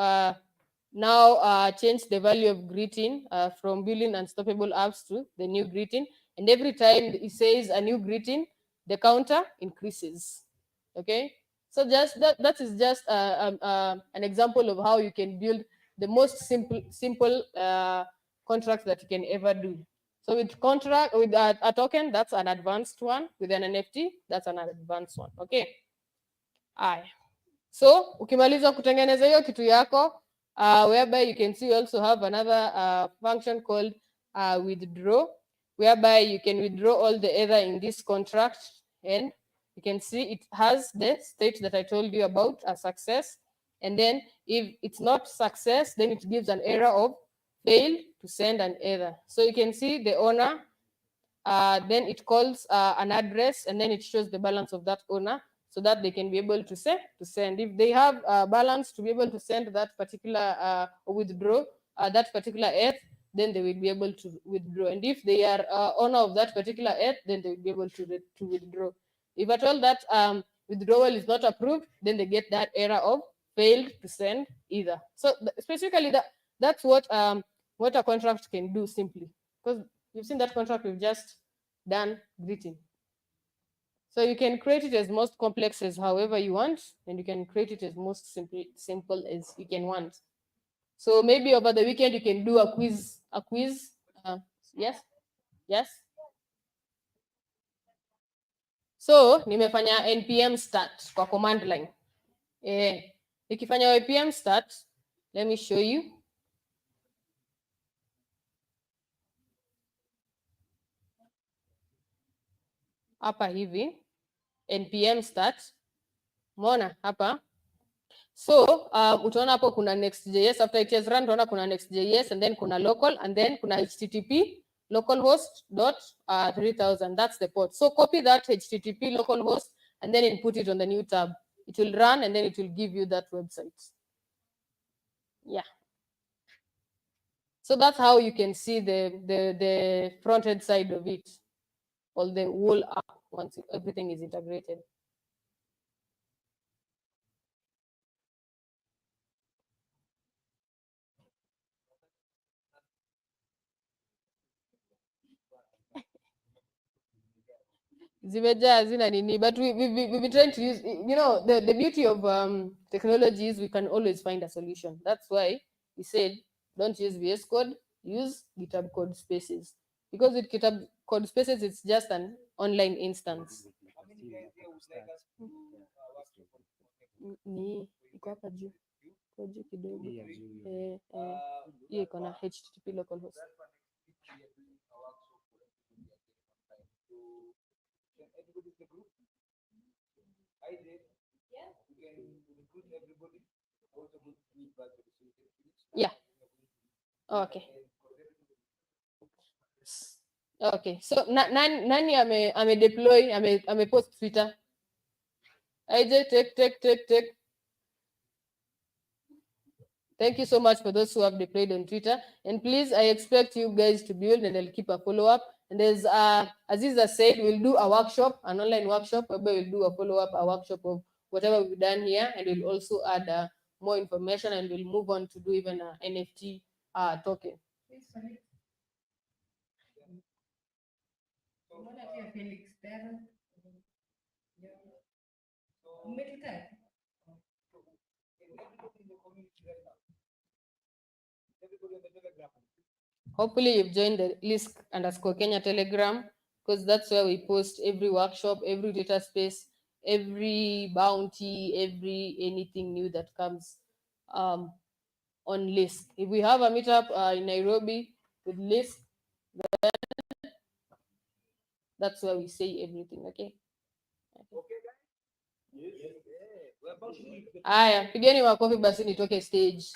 now changed the value of greeting from building unstoppable apps to the new greeting, and every time it says a new greeting, the counter increases. Okay, so just that is just an example of how you can build the most simple contract that you can ever do. So with a token, that's an advanced one. With an NFT, that's an advanced one. Okay. Aye. So ukimaliza kutengeneza hiyo kitu yako, whereby you can see you also have another function called withdraw, whereby you can withdraw all the error in this contract, and you can see it has the state that I told you about, a success. And then if it's not success, then it gives an error of failed to send an error. So you can see the owner, then it calls an address, and then it shows the balance of that owner, so that they can be able to send. If they have a balance to be able to send that particular withdraw that particular ETH, then they will be able to withdraw. And if they are owner of that particular ETH, then they will be able to withdraw. If at all that withdrawal is not approved, then they get that error of failed to send either. So specifically that's what a contract can do simply, because you've seen that contract we've just done greeting. So you can create it as most complex as however you want, and you can create it as most simple as you can want. So maybe over the weekend you can do a quiz. Yes. Yes. So nimefanya npm start kwa command line. Nikifanya npm start, let me show you. Hapa hivi npm start, umeona hapa. So utaona hapo kuna next.js, after it has run utaona kuna next.js, and then kuna local, and then kuna http localhost dot 3000. That's the port. So copy that http localhost and then input it on the new tab. It will run and then it will give you that website. Yeah. So that's how you can see the front end side of it, or the whole app once everything is integrated. Zimejaa hazina nini, but we've been trying to use, you know, the beauty of technology is we can always find a solution. That's why we said don't use VS Code, use GitHub Code Spaces, because with GitHub Code Spaces it's just an online instance. Ni iko hapa juu project kidogo, hiyo iko na http localhost. Yeah. Okay. Okay. So nani ame deploy, ame post Twitter? IJ, take. Thank you so much for those who have deployed on Twitter. And please, I expect you guys to build, and I'll keep a follow-up. And as Aziza said, we'll do a workshop, an online workshop, where we'll do a follow-up, a workshop of whatever we've done here, and we'll also add more information, and we'll move on to do even an NFT token. Hopefully you've joined the Lisk_Kenya Telegram, because that's where we post every workshop, every data space, every bounty, every anything new that comes on Lisk. If we have a meetup in Nairobi with Lisk, then that's where we say everything. Okay. Aya, pigeni makofi basi nitoke stage.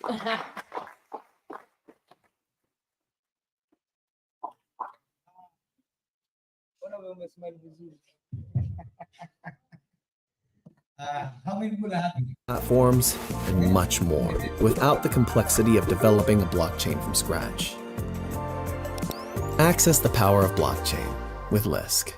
How many people are happy? Platforms, and much more, without the complexity of developing a blockchain from scratch. Access the power of blockchain with Lisk.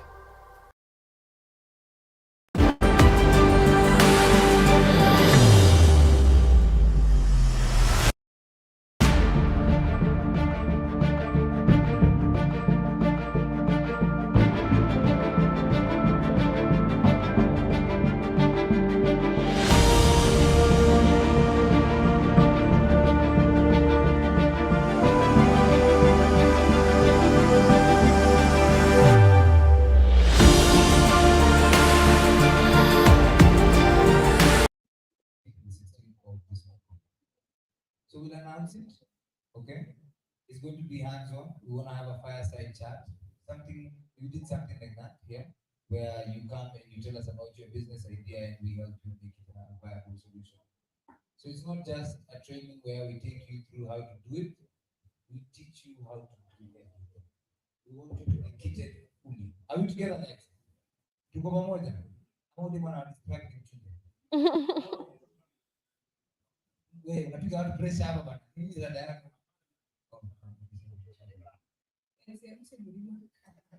So we'll announce it, okay? It's going to be hands-on. We want to have a fireside chat. We did something like that here, where you come and you tell us about your business idea and we help you make it a viable solution. So it's not just a training where we take you through how to do it. We teach you how to do everything. We want you to be kitted fully. Are we together next? Tuko pamoja? Pamoja mwana distracting today. Wewe unapiga watu pressure hapa bana. Hii ni dada yako.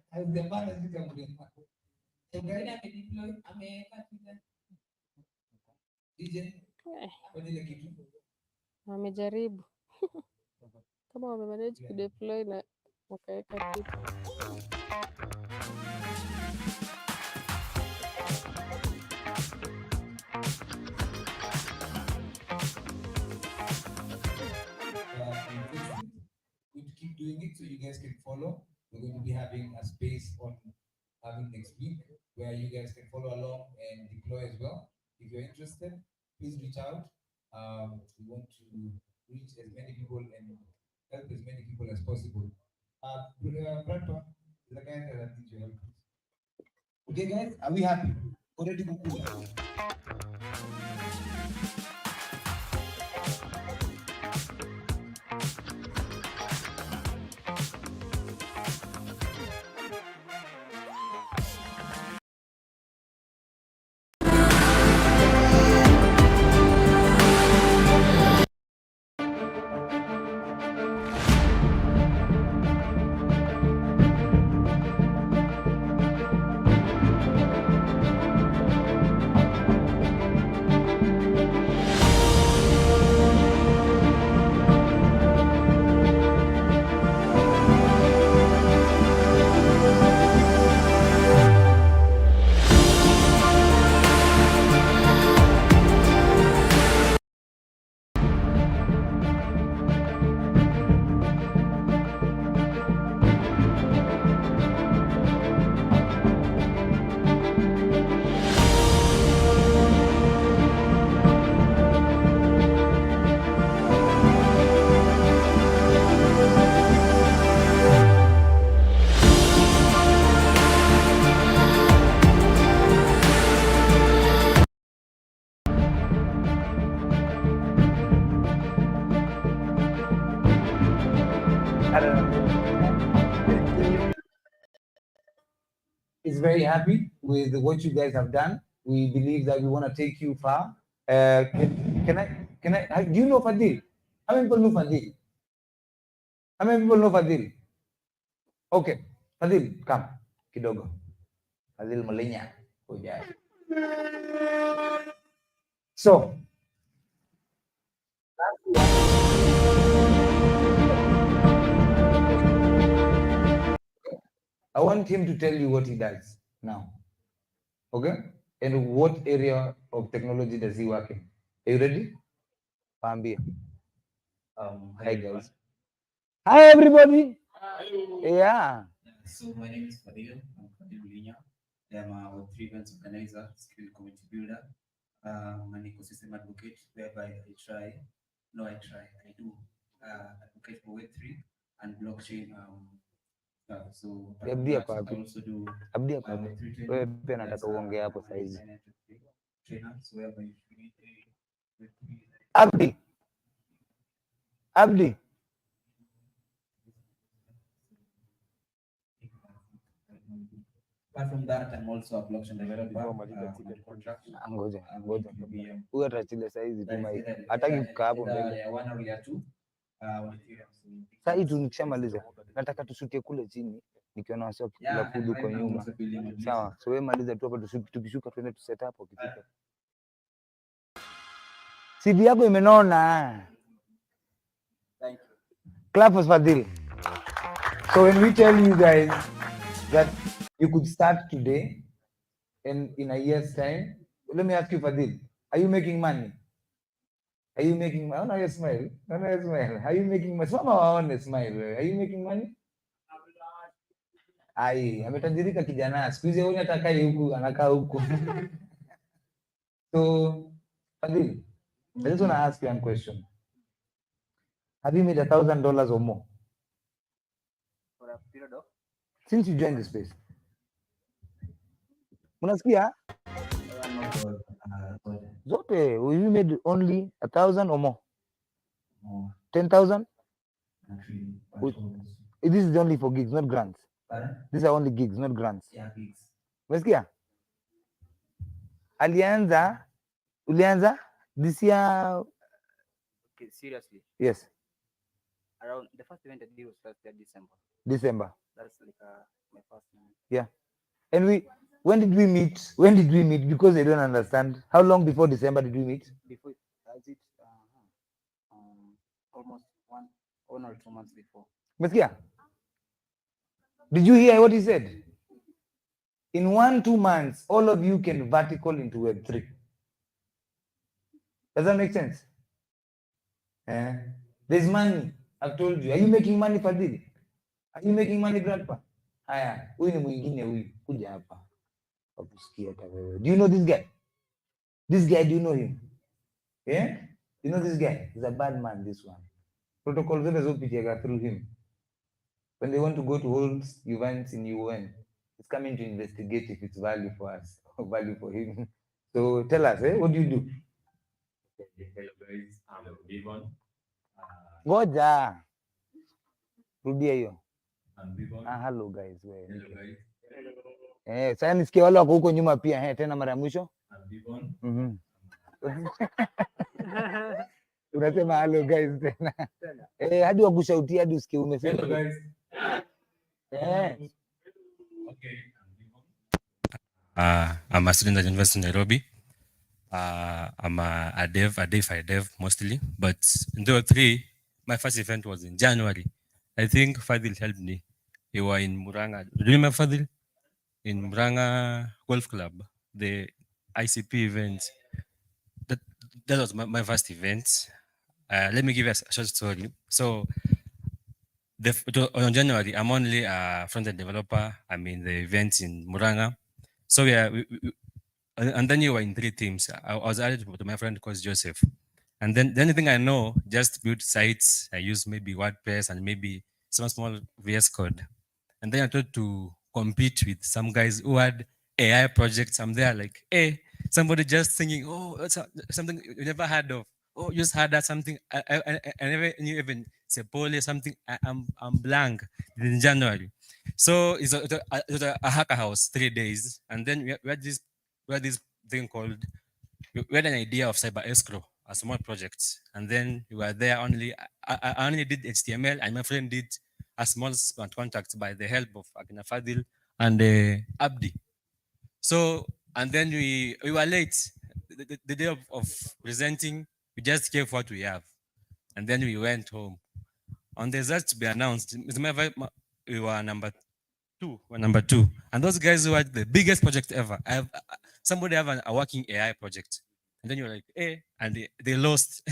Haujapanda zika mlima. Ngani amedeploy ameweka Twitter. DJ. Kwa ile kitu. Wamejaribu. Kama wamemanage kudeploy na wakaweka Twitter. We keep doing it so you guys can follow. we're going to be having a space on having next week where you guys can follow along and deploy as well. If you're interested, please reach out. We want to reach as many people and help as many people as possible. Brandon, the guy that needs your help. Okay, guys, are we happy? Already is very happy with what you guys have done. We believe that we want to take you far. Do you know Fadil? How many people know Fadil? How many people know Fadil? Okay, Fadil, come. Kidogo. Fadil Malenya. So, I want him to tell you what he does now. Okay? And what area of technology does he work in? Are you ready? Pambia. Hi guys. Hi everybody. Yeah. So my name is Fadil. I'm Fadil Linya. I'm a three events organizer, skill community builder, an ecosystem advocate, whereby I do advocate for Web3 and blockchain stuff. So Abdi I ako wapi? also do Abdi ako wapi? Web3 training. Wewe pia nataka uongee hapo saizi. Trainers, whereby you need Web3. Abdi. Abdi. Apart from that, I'm also a blockchain developer. Ngoja. Huyu atachile saizi tu mai. Hataki kukaa hapo mbele. Sasa hii tu nikishamaliza. Nataka tushuke kule chini. Nikiona wasi wakikula food huko nyuma. Sawa. So wewe maliza tu hapa tukishuka tuende tu set up ukifika. CV yako imenona. Thank you. Clap for Fadil. So when we tell you guys that you could start today and in a year's time, let me ask you, Fadil, are you making money? Are you making money? Oh, no, you smile. No, no, you smile. Are you making money? Some are smile. Are you making money? Ai, ametajirika kijana. Siku hizi huyu atakai huku, anakaa huku. So, Fadil, I just want to ask you one question. Have you made $1,000 or more For a period of since you joined the space? Unasikia? Zote, you made only 1,000 or more? 10,000? This is only for gigs, not grants. Pardon? These are only gigs, not grants. Yeah, gigs. Unasikia? Ulianza this year? Okay, seriously. Yes. Around the first event I did was last year, December. December. That's like my first event. Yeah. And when did we meet? When did we meet? Because I don't understand. How long before December did we meet? Before, I did almost one or 2 months before. Meskia, did you hear what he said? In 1-2 months, all of you can vertical into Web3. Does that make sense? There's money. I've told you. Are you making money, Fadil? Are you making money, grandpa? Haya, huyu ni mwingine huyu. Kuja hapa. Wakusikia hata wewe. Do you know this guy? This guy, do you know him? Yeah? You know this guy? He's a bad man, this one. Protocol zote zopitiaga through him. When they want to go to hold events in UN, he's coming to investigate if it's value for us or value for him. So tell us, what do you do? Hello guys, I'm Devon. Ngoja. Rudia hiyo. I'm Devon. Hello guys. Hello guys. Sasa nisikia wale wako huko nyuma pia, tena mara ya mwisho. I'm Devon. Unasema hello guys tena. Hadi wakushautia hadi usikie umesema. Hello guys. Okay. I'm a student at University of Nairobi. I'm a dev mostly. But in 2003, my first event was in January. I think Fadil helped me. We were in Muranga. Do you remember Fadil? In Muranga Golf Club, the ICP event. That was my first event. Let me give you a short story. So, on January, I'm only a front-end developer. I'm in the event in Muranga. So and then you were in 3 teams. I was added to my friend called Joseph. And then the only thing I know, just build sites. I use maybe WordPress and maybe some small VS Code. And then I tried to compete with some guys who had AI projects. I'm there like, hey, somebody just singing, oh, that's something you never heard of. Oh, you just heard that something. I never knew even Sepole or something. I'm blank in January. So it was a hacker house, 3 days. And then we had this thing called, we had an idea of cyber escrow, a small project. And then we were there only, I only did HTML and my friend did a small contract by the help of Agna Fadil and Abdi. So, and then we were late. The day of presenting, we just gave what we have. And then we went home. On the results to be announced, we were number 2. And those guys who had the biggest project ever. Somebody have a working AI project. And then you're like, hey, and they lost.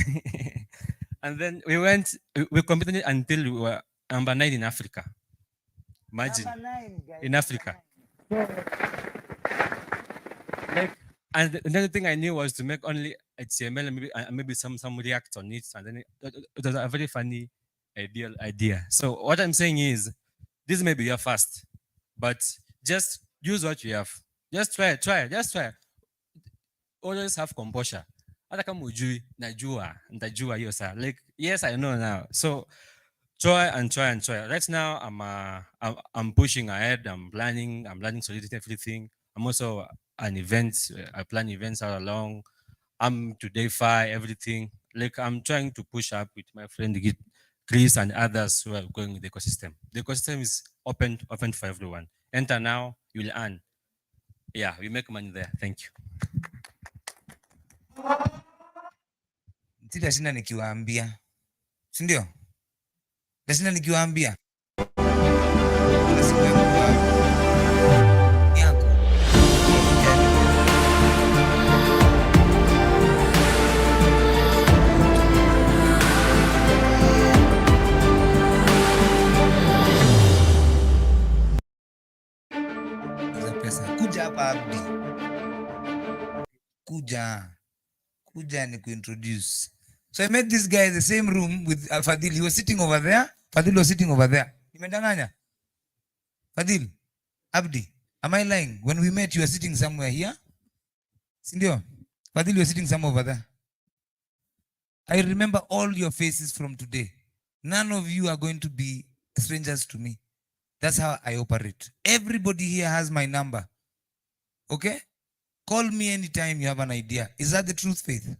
And then we competed until we were number 9 in Africa. Imagine. Number 9, guys. In Africa. And another thing I knew was to make only HTML and maybe some React on it. And then it was a very funny idea. So what I'm saying is, this may be your first, but just use what you have. Just try. Always have composure. Like, yes, I know now. So try. Right now, I'm pushing ahead. I'm planning Solidity, everything. I'm also an event. I plan events all along. I'm to day 5, everything. Like, I'm trying to push up with my friend Chris and others who are going with the ecosystem. The ecosystem is open for everyone. Enter now, you will earn. Yeah, we make money there. Thank you. Sitashinda nikiwaambia. Si ndio? Tashinda nikiwaambia. Kuja hapa Abdi. Kuja ni kuintroduce. So I met this guy in the same room with Fadil. He was sitting over there. Fadil was sitting over there. Nimedanganya? Fadil, Abdi, am I lying? When we met, you were sitting somewhere here? Sindio? Fadil, you were sitting somewhere over there. I remember all your faces from today. None of you are going to be strangers to me. That's how I operate. Everybody here has my number. Okay? Call me anytime you have an idea. Is that the truth, Faith?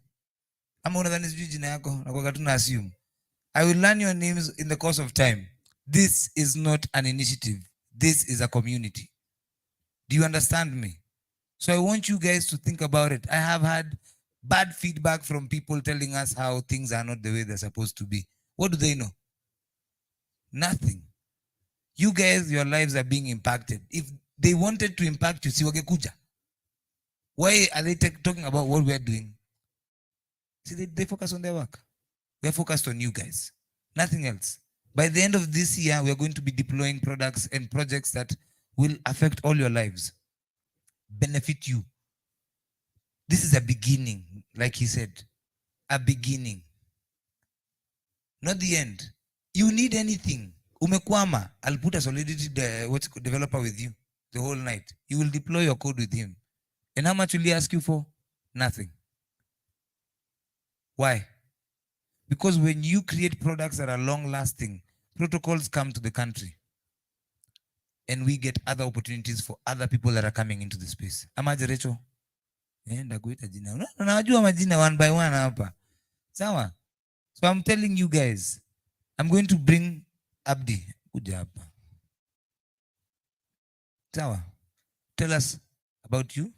I will learn your names in the course of time. This is not an initiative. This is a community. Do you understand me? So I want you guys to think about it. I have had bad feedback from people telling us how things are not the way they're supposed to be. What do they know? Nothing. You guys, your lives are being impacted. If they wanted to impact you, siwagekuja. Why are they talking about what we're doing? See, they focus on their work. We're focused on you guys. Nothing else. By the end of this year, we are going to be deploying products and projects that will affect all your lives, benefit you. This is a beginning, like he said, a beginning, not the end. You need anything. Umekwama, I'll put a Solidity developer with you the whole night. You will deploy your code with him. And how much will he ask you for? Nothing. Why? Because when you create products that are long-lasting, protocols come to the country. And we get other opportunities for other people that are coming into the space. Amaje Rachel? Ndakuita jina. Unajua majina one by one hapa. Sawa? So I'm telling you guys, I'm going to bring Abdi. Kuja hapa. Sawa? Tell us about you.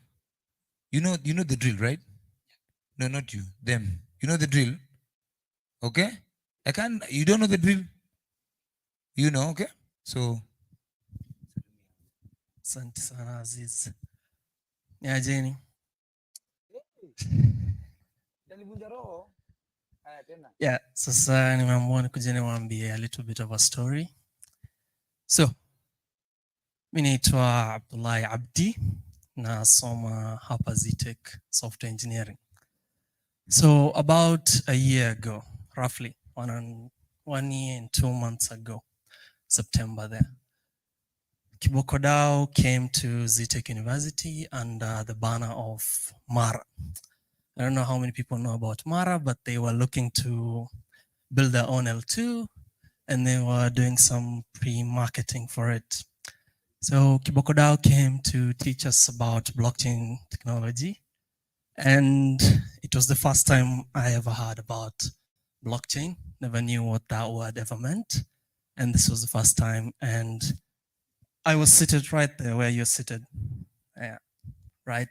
You know the drill, right? No, not you. Them. You know the drill? Okay? You don't know the drill? You know, okay? So. Asante sana Aziz. Niajeni. Yeah, sasa nimeamua nikuje niwaambie a little bit of a story. So, mimi naitwa Abdullahi Abdi, nasoma hapa Zitech Software Engineering. So, about a year ago, roughly 1 year and 2 months ago, September there, Kibokodao came to Zitech University under the banner of Mara. I don't know how many people know about Mara, but they were looking to build their own L2 and they were doing some pre-marketing for it. So Kibokodao came to teach us about blockchain technology. And it was the first time I ever heard about blockchain. Never knew what that word ever meant. And this was the first time. And I was seated right there where you're seated. Yeah, right,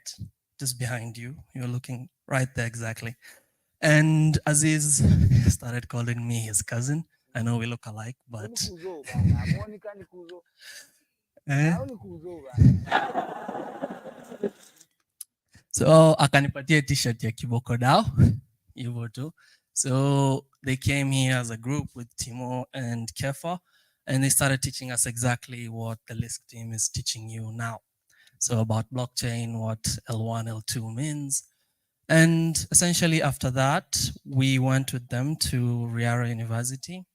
just behind you. You're looking right there exactly. And Aziz started calling me his cousin. I know we look alike, but so akanipatia t-shirt ya Kibokodao, hivyo tu. So they came here as a group with Timo and Kefa, and they started teaching us exactly what the LISC team is teaching you now. So about blockchain, what L1, L2 means. And essentially after that, we went with them to Riara University.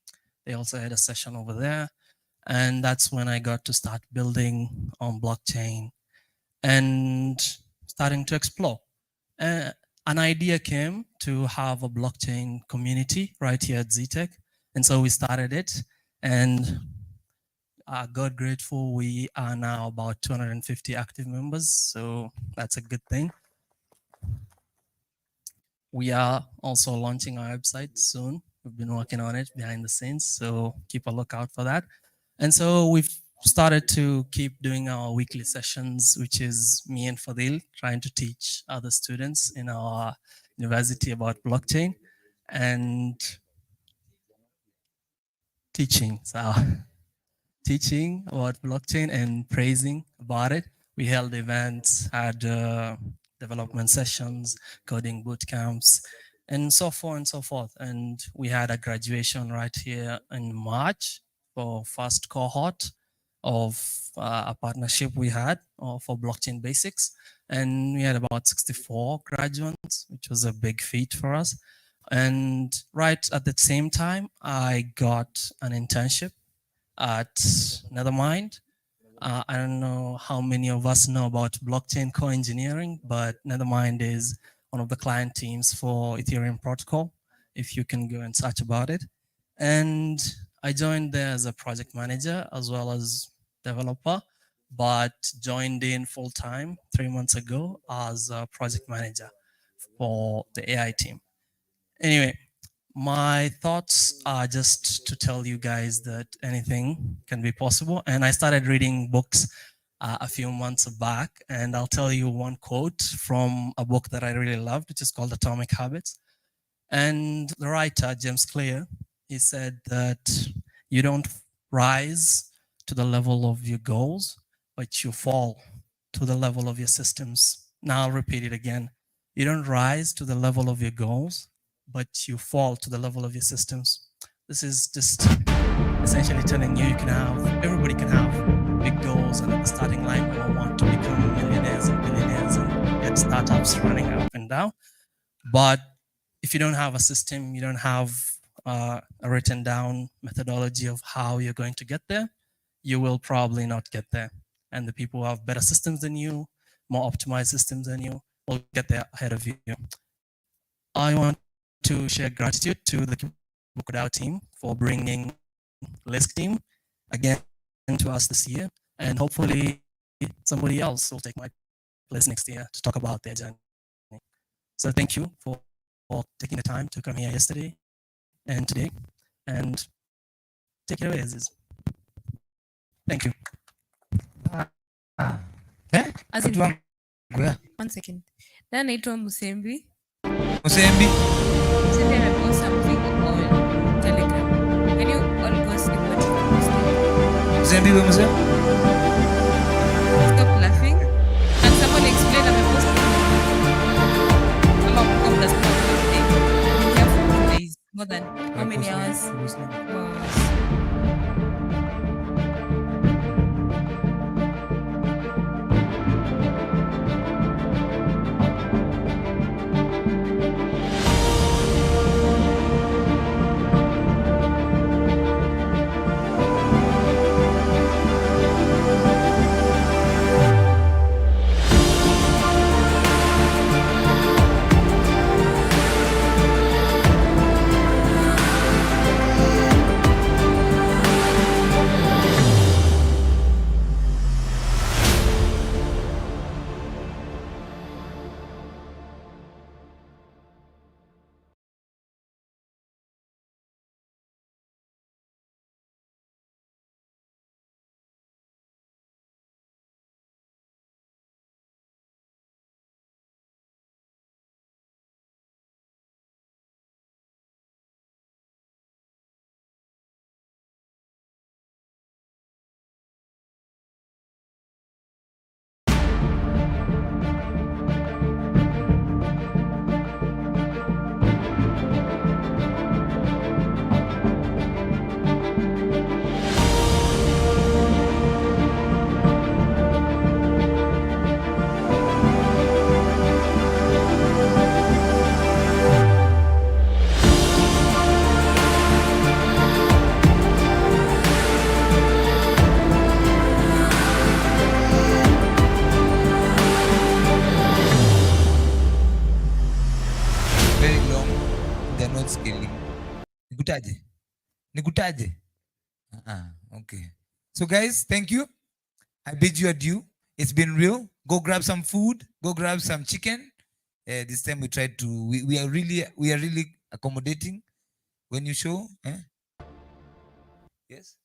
They also had a session over there. And that's when I got to start building on blockchain and starting to explore. An idea came to have a blockchain community right here at Ztech. And so we started it. And God grateful, we are now about 250 active members. So that's a good thing. We are also launching our website soon. We've been working on it behind the scenes, so keep a lookout for that. And so we've started to keep doing our weekly sessions, which is me and Fadil trying to teach other students in our university about blockchain and teaching about blockchain and praising about it. We held events, had development sessions, coding boot camps, and so forth and so forth. And we had a graduation right here in March for first cohort of a partnership we had for blockchain basics. And we had about 64 graduates, which was a big feat for us. And right at the same time, I got an internship at Nethermind. I don't know how many of us know about blockchain co-engineering, but Nethermind is one of the client teams for Ethereum protocol, if you can go and search about it. And I joined there as a project manager as well as developer, but joined in full-time 3 months ago as a project manager for the AI team. Anyway, my thoughts are just to tell you guys that anything can be possible. And I started reading books a few months back, and I'll tell you one quote from a book that I really loved, which is called Atomic Habits. And the writer, James Clear, he said that you don't rise to the level of your goals, but you fall to the level of your systems. Now I'll repeat it again. You don't rise to the level of your goals, but you fall to the level of your systems. This is just essentially telling you everybody can have big goals, and at the starting line, we all want to become millionaires and billionaires and get startups running up and down. But if you don't have a system, you don't have a written down methodology of how you're going to get there, you will probably not get there. And the people who have better systems than you, more optimized systems than you, will get there ahead of you. I want to share gratitude to the Kibokodao team for bringing Lisk team again to us this year, and hopefully somebody else will take my place next year to talk about their journey. So thank you for taking the time to come here yesterday and today, and take it away, Aziz. Thank you. As in, Yeah. 1 second. Then naitwa Musembi. Musembi. Musembi amepost something on Telegram. Can you all go see what he posted? Musembi we Musembi? Stop laughing. Can someone explain amepost? Ama kukomda stop laughing. Been here for 2 days. More than how many hours? 2 hours. Very long, they're not scaling. Nikutaje? Nikutaje? Okay. So guys, thank you. I bid you adieu. It's been real. Go grab some food. Go grab some chicken. This time we tried to. We are really accommodating when you show. Yes.